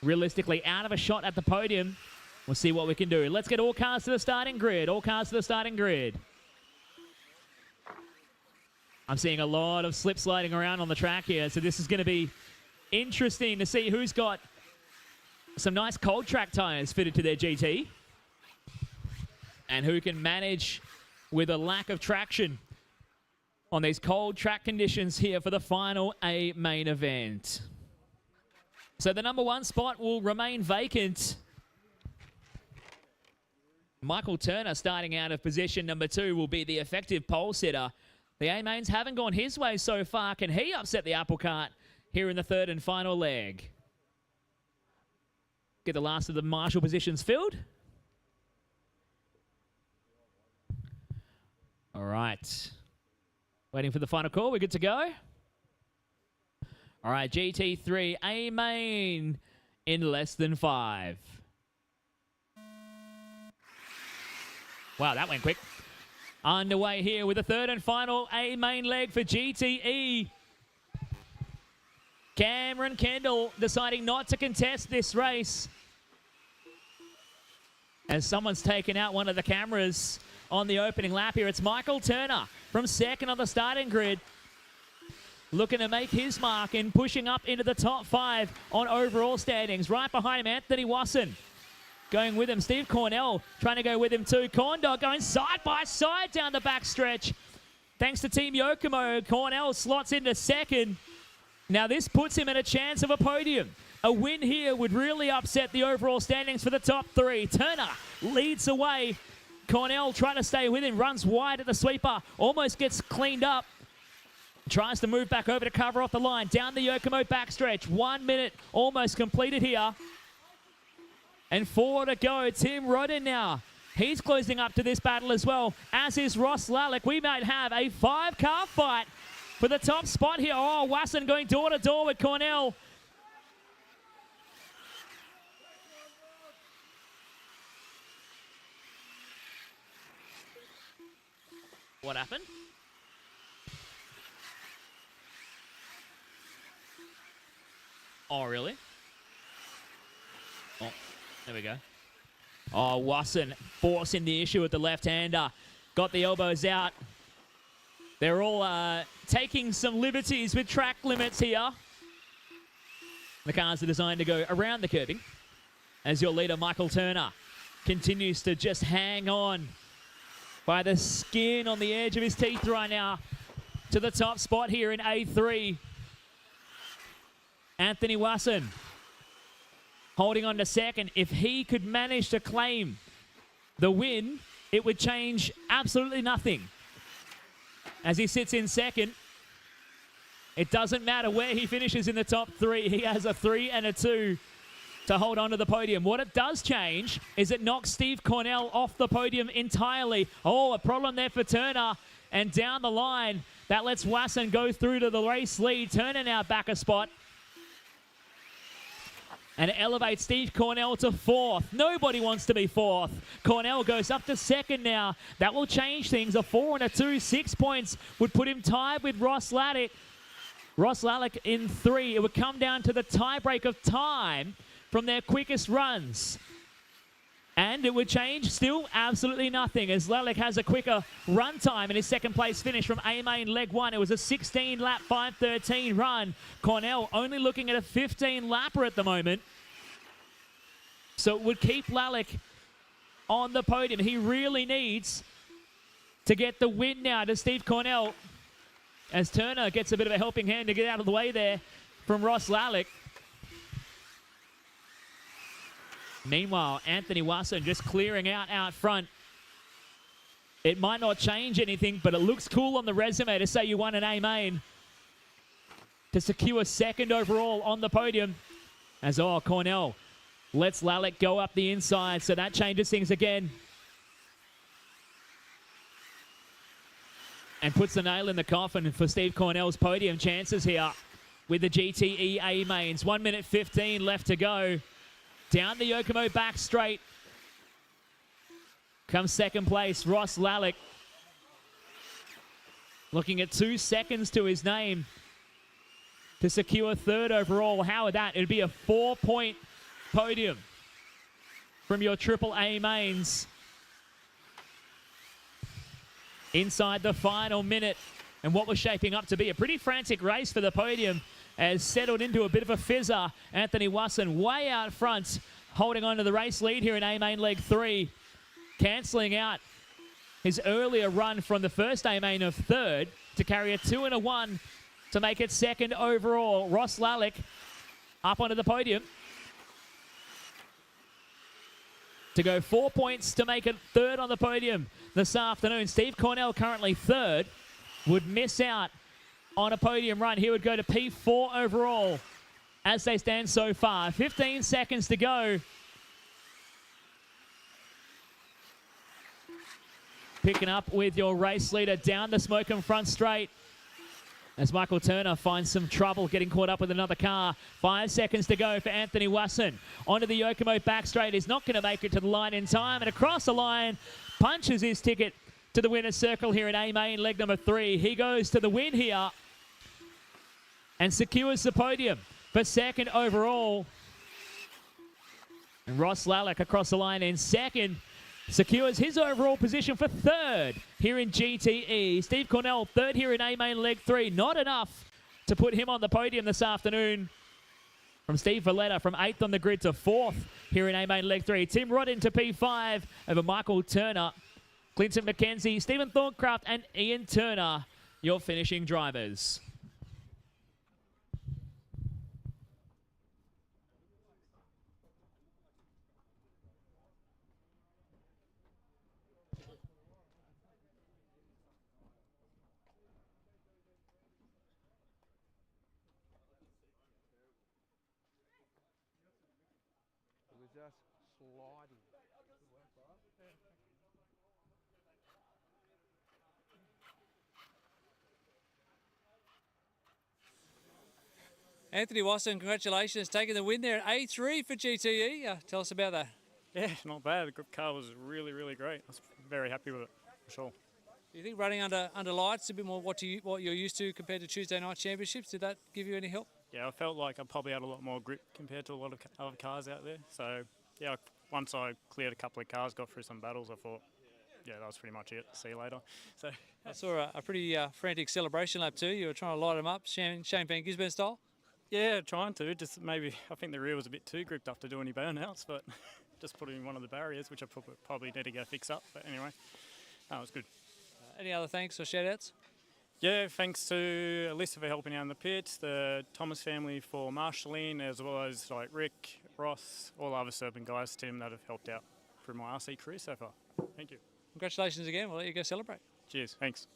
Realistically, out of a shot at the podium. We'll see what we can do. Let's get all cars to the starting grid. All cars to the starting grid. I'm seeing a lot of slip sliding around on the track here, so this is going to be interesting to see who's got some nice cold track tires fitted to their GT and who can manage with a lack of traction on these cold track conditions here for the final A main event. So the number 1 spot will remain vacant. Michael Turner starting out of position number 2 will be the effective pole sitter. The A-mains haven't gone his way so far. Can he upset the apple cart here in the 3rd and final leg? Get the last of the marshal positions filled. All right. Waiting for the final call. We're good to go. All right, GT3 A-main in less than 5. Wow, that went quick. Underway here with the 3rd and final A main leg for GTE. Cameron Kendall deciding not to contest this race, as someone's taken out one of the cameras on the opening lap here. It's Michael Turner from 2nd on the starting grid, looking to make his mark and pushing up into the top 5 on overall standings. Right behind him, Anthony Wasson going with him. Steve Cornell trying to go with him too. Corndog going side by side down the back stretch. Thanks to Team Yokomo, Cornell slots into 2nd. Now this puts him in a chance of a podium. A win here would really upset the overall standings for the top 3. Turner leads away. Cornell trying to stay with him, runs wide at the sweeper, almost gets cleaned up. Tries to move back over to cover off the line. Down the Yokomo backstretch. 1 minute almost completed here. And 4 to go. Tim Rodden now. He's closing up to this battle as well, as is Ross Lalic. We might have a 5-car fight for the top spot here. Oh, Wasson going door to door with Cornell. What happened? Oh, really? Oh, there we go. Oh, Wasson forcing the issue with the left-hander. Got the elbows out. They're all taking some liberties with track limits here. The cars are designed to go around the curbing, as your leader, Michael Turner, continues to just hang on by the skin on the edge of his teeth right now to the top spot here in A3. Anthony Wasson holding on to 2nd. If he could manage to claim the win, it would change absolutely nothing. As he sits in 2nd, it doesn't matter where he finishes in the top 3. He has a 3 and a 2 to hold on to the podium. What it does change is it knocks Steve Cornell off the podium entirely. Oh, a problem there for Turner. And down the line, that lets Wasson go through to the race lead. Turner now back a spot. And it elevates Steve Cornell to 4th. Nobody wants to be 4th. Cornell goes up to 2nd now. That will change things. A 4 and a 2, 6 points would put him tied with Ross Lalic. Ross Lalic in 3. It would come down to the tiebreak of time from their quickest runs. And it would change still absolutely nothing, as Lalic has a quicker run time in his 2nd place finish from A-Main Leg 1. It was a 16-lap 5:13 run. Cornell only looking at a 15-lapper at the moment. So it would keep Lalic on the podium. He really needs to get the win now to Steve Cornell, as Turner gets a bit of a helping hand to get out of the way there from Ross Lalic. Meanwhile, Anthony Wasson just clearing out front. It might not change anything, but it looks cool on the resume to say you won an A-main, to secure 2nd overall on the podium. As Cornell lets Lalic go up the inside, so that changes things again. and puts the nail in the coffin for Steve Cornell's podium chances here with the GTE A mains. 1 minute 15 left to go. Down the Yokomo back straight comes second place, Ross Lalic. Looking at 2 seconds to his name to secure third overall. How would that? It'd be a 4-point podium from your Triple A mains. Inside the final minute, and what was shaping up to be a pretty frantic race for the podium has settled into a bit of a fizzer. Anthony Wasson way out front, holding on to the race lead here in A main leg 3, cancelling out his earlier run from the first A main of third to carry a 2 and a 1 to make it second overall. Ross Lalic up onto the podium to go 4 points to make it third on the podium this afternoon. Steve Cornell currently third, would miss out on a podium run. He would go to P4 overall as they stand so far. 15 seconds to go. Picking up with your race leader down the Smoking front straight as Michael Turner finds some trouble getting caught up with another car. 5 seconds to go for Anthony Wasson. Onto the Yokomo back straight. He's not going to make it to the line in time. And across the line, punches his ticket to the winner's circle here in A main leg number 3. He goes to the win here and secures the podium for second overall. And Ross Lalic across the line in second secures his overall position for third here in GTE. Steve Cornell third here in A main leg 3. Not enough to put him on the podium this afternoon. From Steve Valletta from 8th on the grid to 4th here in A main leg 3. Tim Rodden to P5 over Michael Turner, Clinton McKenzie, Stephen Thorncraft and Ian Turner, your finishing drivers. Just sliding. Anthony Wasson, congratulations, taking the win there at A3 for GTE. Tell us about that. Yeah, not bad. The car was really, really great. I was very happy with it, for sure. Do you think running under lights a bit more what you're used to compared to Tuesday night championships? Did that give you any help? Yeah, I felt like I probably had a lot more grip compared to a lot of other cars out there. So, yeah, once I cleared a couple of cars, got through some battles, I thought, yeah, that was pretty much it. See you later. So I saw a pretty frantic celebration lap too. You were trying to light them up, Shane Van Gisbergen style. Yeah, trying to. Just maybe, I think the rear was a bit too gripped up to do any burnouts, but just put in one of the barriers, which I probably need to go fix up. But anyway, that was good. Any other thanks or shout-outs? Yeah, thanks to Alyssa for helping out in the pits, the Thomas family for marshalling, as well as like Rick, Ross, all the other Serpent guys, Tim, that have helped out through my RC career so far. Thank you. Congratulations again. We'll let you go celebrate. Cheers. Thanks.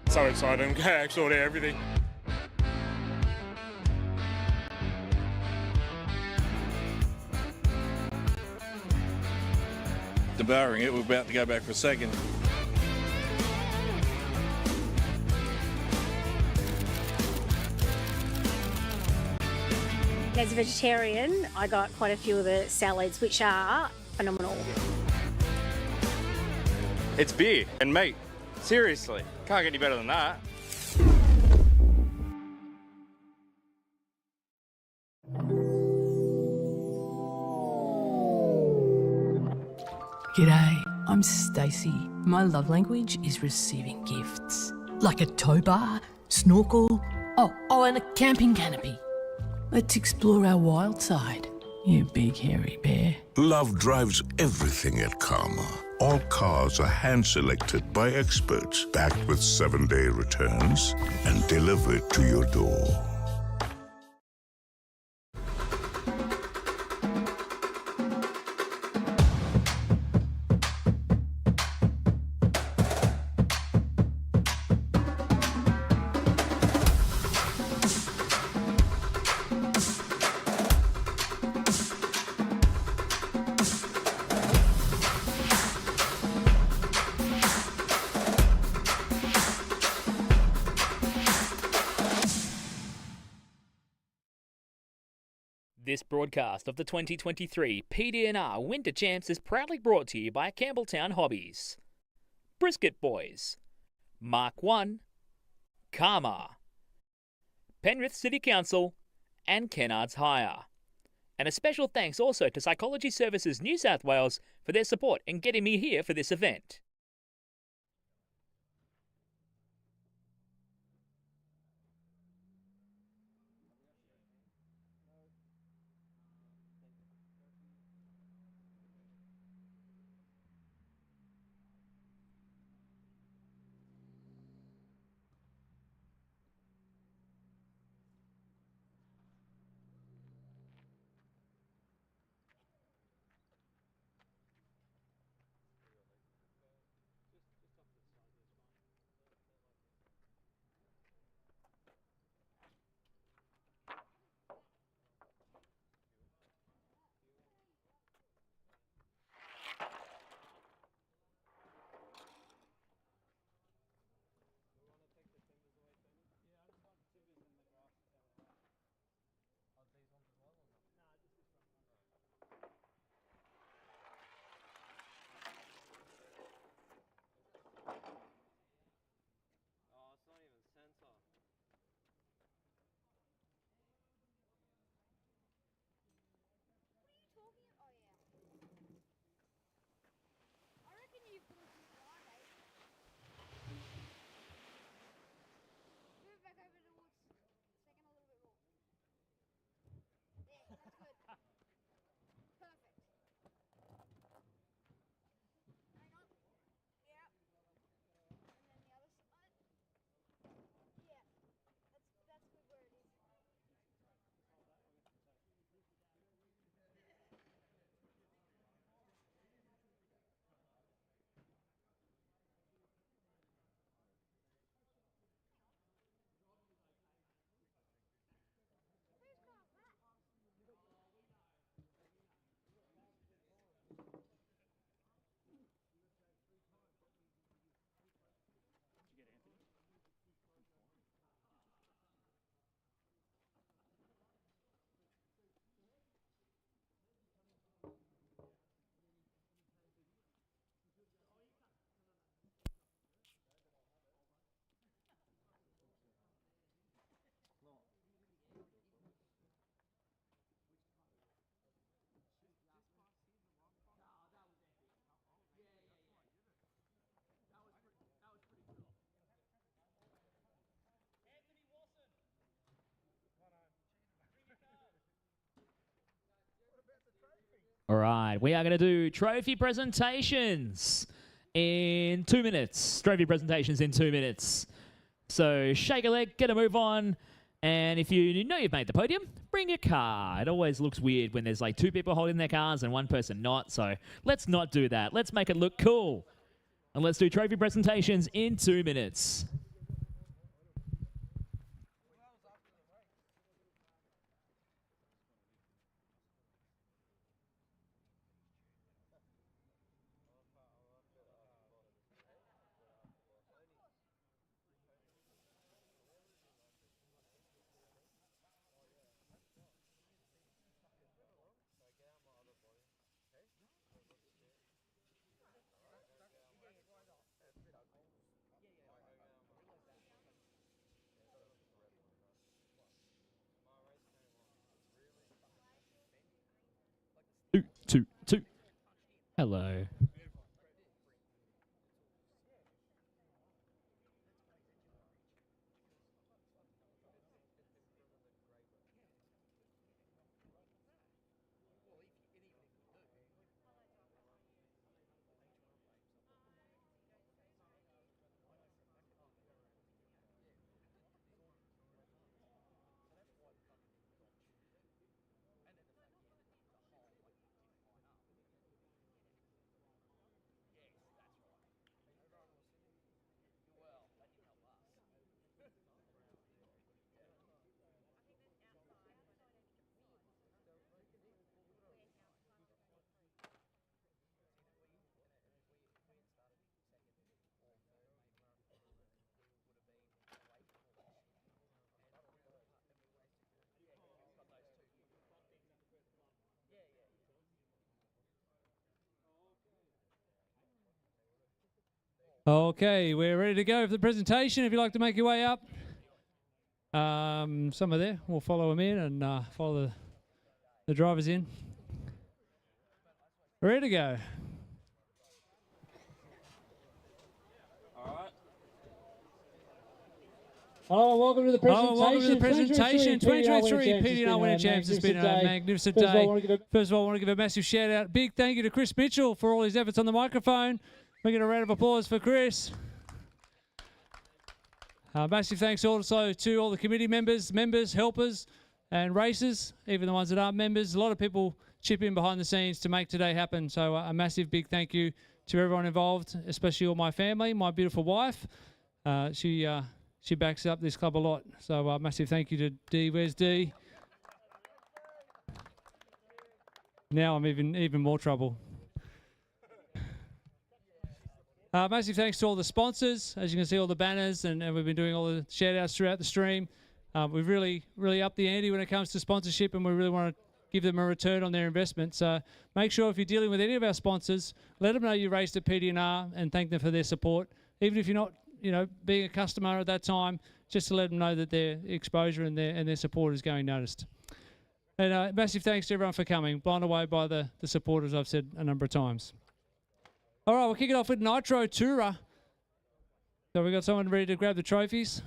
So excited and go sort out everything. Devouring it, we're about to go back for a second. As a vegetarian, I got quite a few of the salads, which are phenomenal. It's beer and meat. Seriously, can't get any better than that. G'day, I'm Stacey. My love language is receiving gifts. Like a tow bar, snorkel, and a camping canopy. Let's explore our wild side, you big hairy bear. Love drives everything at Karma. All cars are hand-selected by experts, backed with 7-day returns, and delivered to your door. This broadcast of the 2023 PDNR Winter Champs is proudly brought to you by Campbelltown Hobbies, Brisket Boys, Mark 1, Karma, Penrith City Council, and Kennard's Hire. And a special thanks also to Psychology Services New South Wales for their support in getting me here for this event. All right, we are going to do trophy presentations in 2 minutes. Trophy presentations in 2 minutes. So shake a leg, get a move on. And if you know you've made the podium, bring your car. It always looks weird when there's like 2 people holding their cars and 1 person not. So let's not do that. Let's make it look cool. And let's do trophy presentations in 2 minutes. Hello. Okay, we're ready to go for the presentation. If you'd like to make your way up, some are there. We'll follow them in and follow the drivers in. Ready to go. Oh, welcome to the presentation. Oh, welcome to the presentation. 2023 PDNR Winter Champs. It's been a magnificent day. First of all, I want to give a massive shout out. Big thank you to Chris Mitchell for all his efforts on the microphone. We get a round of applause for Chris. Massive thanks also to all the committee members, helpers, and racers, even the ones that aren't members. A lot of people chip in behind the scenes to make today happen. So a massive big thank you to everyone involved, especially all my family, my beautiful wife. She backs up this club a lot. So massive thank you to Dee. Where's Dee? Now I'm even more trouble. Massive thanks to all the sponsors. As you can see, all the banners, and we've been doing all the shout-outs throughout the stream. We've really upped the ante when it comes to sponsorship, and we really want to give them a return on their investment. So make sure if you're dealing with any of our sponsors, let them know you raced at PDNR and thank them for their support. Even if you're not, being a customer at that time, just to let them know that their exposure and their support is going noticed. And massive thanks to everyone for coming. Blown away by the supporters, I've said a number of times. All right, we'll kick it off with Nitro Tourer. So we've got someone ready to grab the trophies.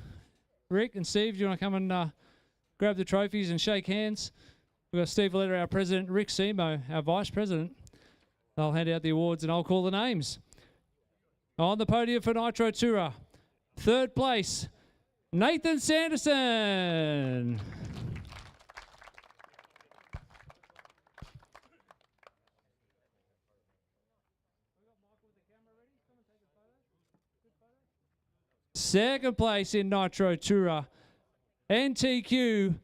Rick and Steve, do you want to come and grab the trophies and shake hands? We've got Steve Valletta, our president, Rick Seymour, our vice president. I'll hand out the awards and I'll call the names. On the podium for Nitro Tourer, third place, Nathan Sanderson. Second place in Nitro Tourer, NTQ,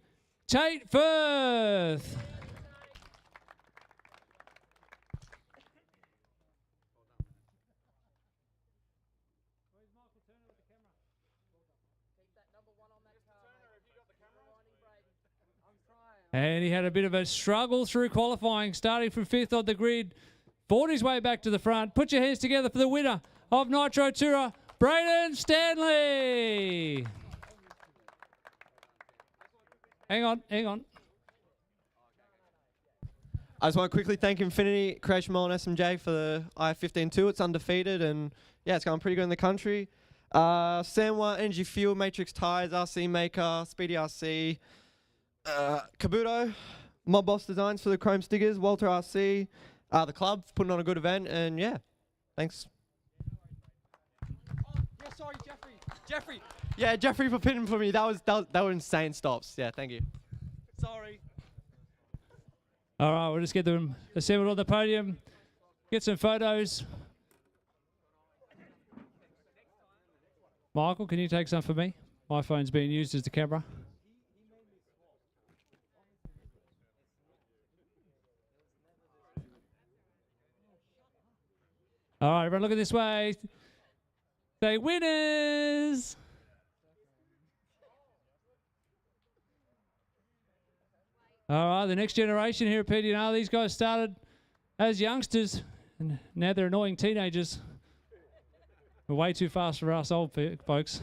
Tate Firth. And he had a bit of a struggle through qualifying, starting from 5th on the grid, fought his way back to the front. Put your hands together for the winner of Nitro Tourer, Brayden Stanley. Hang on. I just want to quickly thank Infinity, Creation Mall, and SMJ for the i15-2. It's undefeated, and yeah, it's going pretty good in the country. Sanwa, Energy Fuel, Matrix Tires, RC Maker, Speedy RC, Kabuto, Mob Boss Designs for the chrome stickers, Walter RC, the club putting on a good event, and yeah, thanks. Yeah, sorry, Jeffrey. Yeah, Jeffrey for pinning for me. That were insane stops. Yeah, thank you. Sorry. All right, we'll just get them assembled on the podium, get some photos. Michael, can you take some for me? My phone's being used as the camera. All right, everyone, look at this way. Say winners. All right, the next generation here at PDNR. These guys started as youngsters, and now they're annoying teenagers. We're way too fast for us old folks.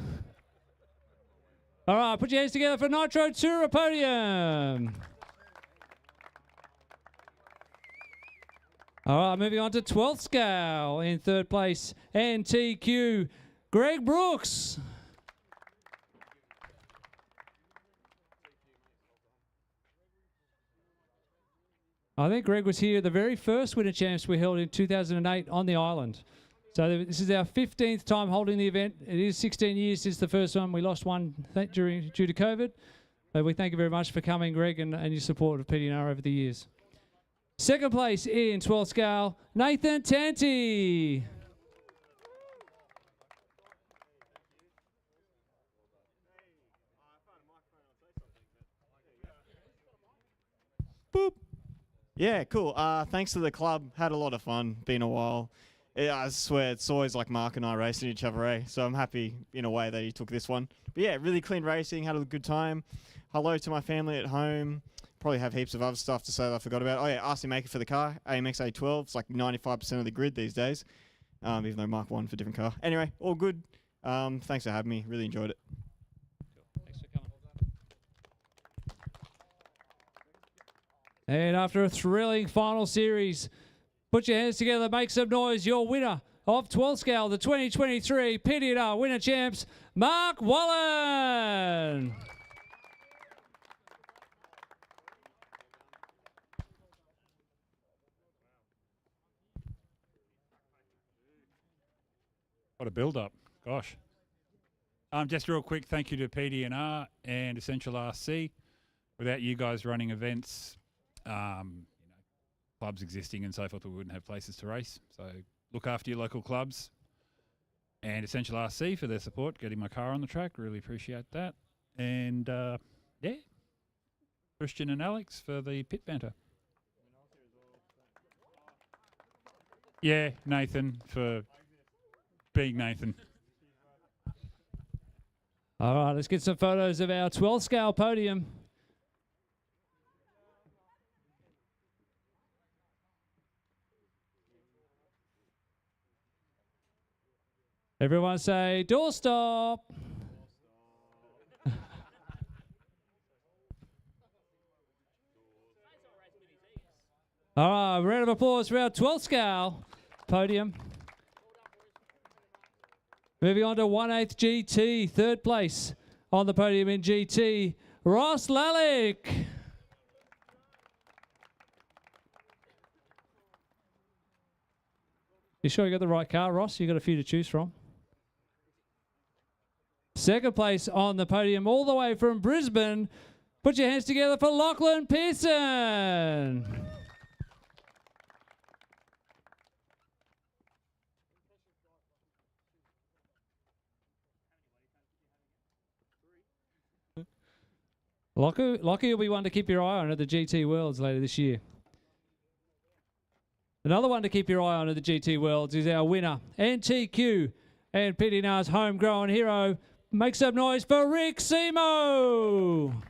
All right, put your hands together for Nitro Tourer podium. All right, moving on to 12th scale. In third place, NTQ, Greg Brooks. I think Greg was here the very first Winter Champs we held in 2008 on the island. So this is our 15th time holding the event. It is 16 years since the first one. We lost one due to COVID. But we thank you very much for coming, Greg, and your support of PDNR over the years. Second place in 12th scale, Nathan Tanti. Boop. Yeah, cool. Thanks to the club. Had a lot of fun. Been a while. I swear, it's always like Mark and I racing each other, eh? So I'm happy in a way that he took this one. But yeah, really clean racing. Had a good time. Hello to my family at home. Probably have heaps of other stuff to say that I forgot about. Oh yeah, RC Maker for the car. AMX A12. It's like 95% of the grid these days. Even though Mark won for a different car. Anyway, all good. Thanks for having me. Really enjoyed it. Thanks for coming. And after a thrilling final series, put your hands together, make some noise. Your winner of 12th scale, the 2023 PDNR Winter Champs, Mark Wallin. What a build-up, gosh. Just real quick, thank you to PDNR and Essential RC. Without you guys running events, clubs existing and so forth, we wouldn't have places to race. So look after your local clubs. And Essential RC for their support, getting my car on the track. Really appreciate that. And, yeah, Christian and Alex for the pit banter. Yeah, Nathan for being Nathan. All right, let's get some photos of our 12th scale podium. Everyone say, doorstop. All right, round of applause for our 12th scale podium. Moving on to 1/8 GT, third place on the podium in GT, Ross Lalic. You sure you got the right car, Ross? You got a few to choose from. Second place on the podium, all the way from Brisbane. Put your hands together for Lachlan Pearson. Lockie will be one to keep your eye on at the GT Worlds later this year. Another one to keep your eye on at the GT Worlds is our winner, NTQ, and PDNR's homegrown hero. Make some noise for Rick Semo.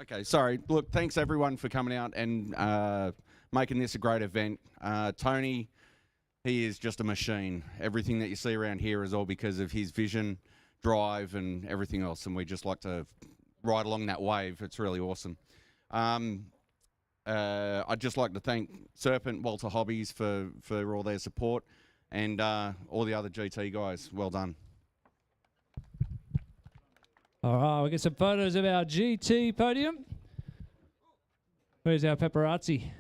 Okay, sorry. Look, thanks everyone for coming out and making this a great event. Tony, he is just a machine. Everything that you see around here is all because of his vision, drive, and everything else, and we just like to ride along that wave. It's really awesome. I'd just like to thank Serpent, Walter Hobbies for all their support, and all the other GT guys. Well done. All right, we'll get some photos of our GT podium. Where's our paparazzi?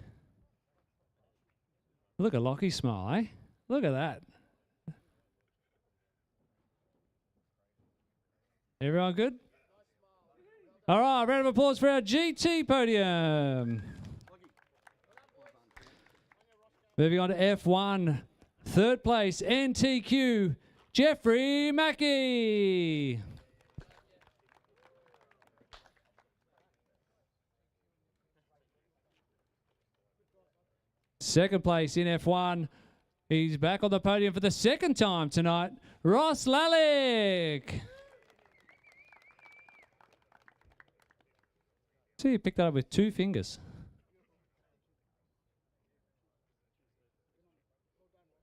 Look at Lockie's smile, eh? Look at that. Everyone good? All right, round of applause for our GT podium. Moving on to F1. Third place, NTQ, Jeffrey Mackie. Second place in F1. He's back on the podium for the second time tonight, Ross Lalic. See, he picked that up with 2 fingers.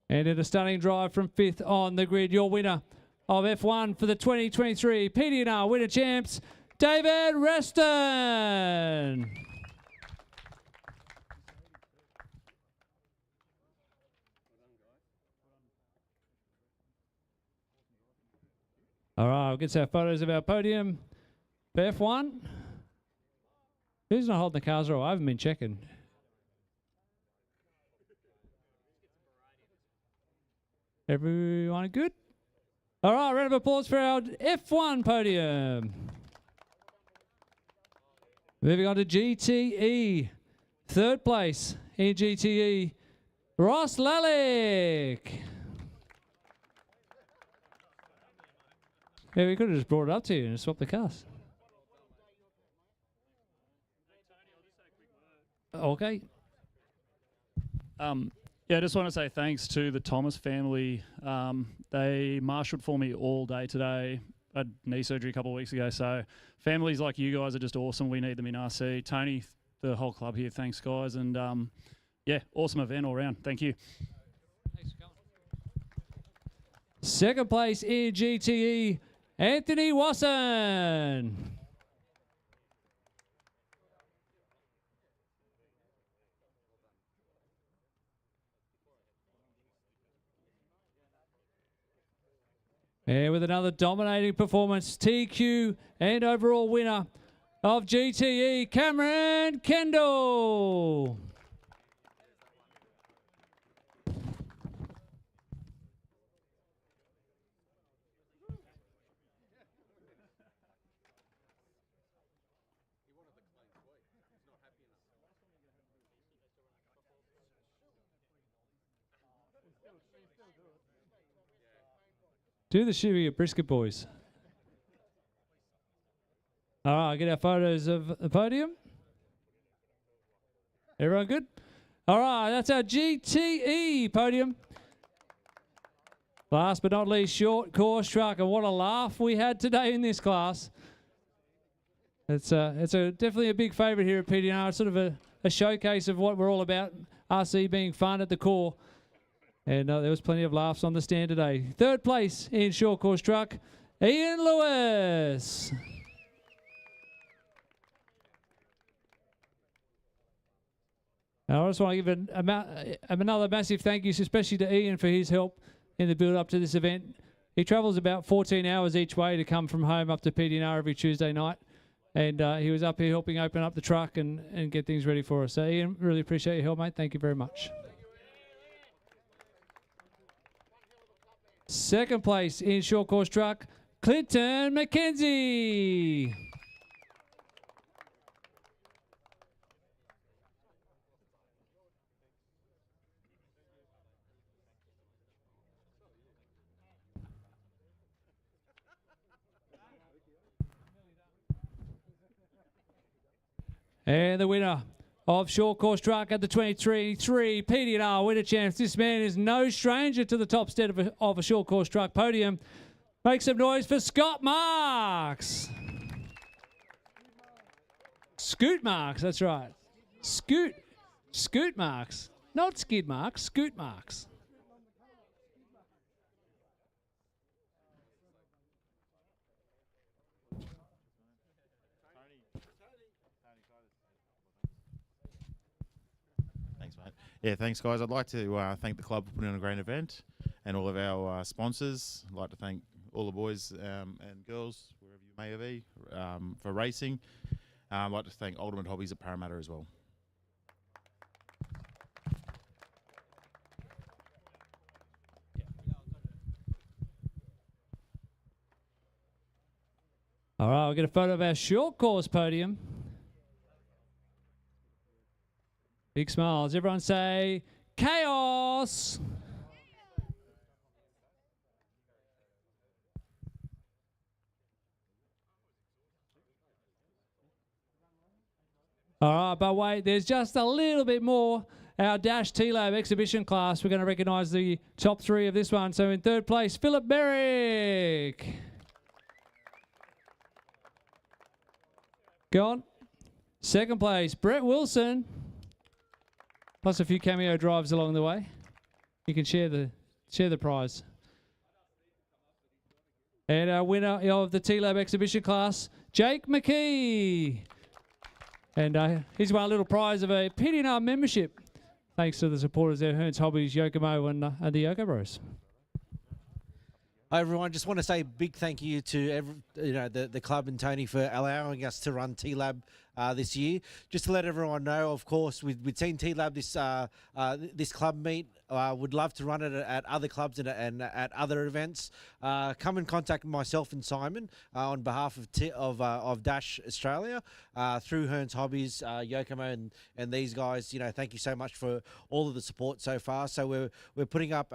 And in a stunning drive from 5th on the grid, your winner of F1 for the 2023 PDNR Winter Champs, David Reston. All right, we'll get our photos of our podium. F1. Who's not holding the cars roll? I haven't been checking. Everyone good? All right, round of applause for our F1 podium. Moving on to GTE. Third place in GTE, Ross Lalic. Yeah, we could have just brought it up to you and swapped the cars. Okay. Yeah, I just want to say thanks to the Thomas family. They marshalled for me all day today. I had knee surgery a couple of weeks ago, so families like you guys are just awesome. We need them in RC. Tony, the whole club here, thanks, guys. And, yeah, awesome event all round. Thank you. Second place in GTE, Anthony Wasson. And with another dominating performance, TQ and overall winner of GTE, Cameron Kendall. Do the shivvy at Brisket Boys. All right, get our photos of the podium. Everyone good? All right, that's our GTE podium. Last but not least, short course truck, and what a laugh we had today in this class. It's definitely a big favourite here at PDNR. It's sort of a showcase of what we're all about, RC being fun at the core. And there was plenty of laughs on the stand today. Third place in short course truck, Ian Lewis. Now, I just want to give another massive thank you, especially to Ian, for his help in the build-up to this event. He travels about 14 hours each way to come from home up to PDNR every Tuesday night. And he was up here helping open up the truck and get things ready for us. So, Ian, really appreciate your help, mate. Thank you very much. Second place in short course truck, Clinton McKenzie. And the winner of short course truck at the 2023 PDNR Winter Champs. This man is no stranger to the top step of a short course truck podium. Make some noise for Scott Marks. Scoot Marks, that's right. Scoot Marks. Not Skid Marks, Scoot Marks. Yeah, thanks, guys. I'd like to thank the club for putting on a great event and all of our sponsors. I'd like to thank all the boys and girls, wherever you may be, for racing. I'd like to thank Ultimate Hobbies at Parramatta as well. All right, we'll get a photo of our short course podium. Big smiles. Everyone say, chaos. All right, but wait, there's just a little bit more. Our Dash TLAB exhibition class, we're going to recognise the top three of this one. So in third place, Phillip Merrick. Go on. Second place, Brett Wilson. Plus a few cameo drives along the way. You can share the prize. And our winner of the TLAB exhibition class, Jake McKee. And he's won a little prize of a PDNR membership, thanks to the supporters there, Hearns Hobbies, Yokomo, and the Yoko Bros. Hi everyone, just want to say a big thank you to the club and Tony for allowing us to run TLAB this year. Just to let everyone know, of course, we've seen TLAB this club meet. Would love to run it at other clubs and at other events. Come in contact with myself and Simon on behalf of Dash Australia through Hearns Hobbies, Yokomo, and these guys. Thank you so much for all of the support so far. So we're putting up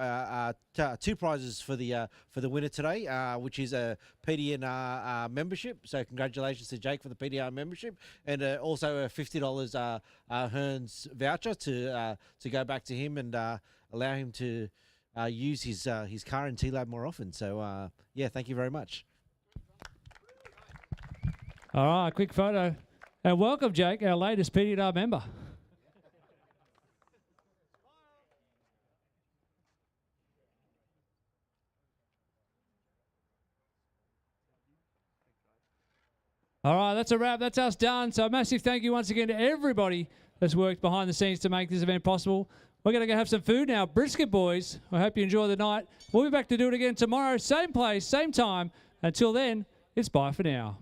two prizes for the winner today, which is a PDNR membership. So congratulations to Jake for the PDNR membership, and also a $50 Hearns voucher to go back to him and allow him to use his car in TLAB more often. So yeah, thank you very much. All right, quick photo. And welcome, Jake, our latest PDNR member. All right, that's a wrap. That's us done. So a massive thank you once again to everybody that's worked behind the scenes to make this event possible. We're going to go have some food now. Brisket boys, I hope you enjoy the night. We'll be back to do it again tomorrow. Same place, same time. Until then, it's bye for now.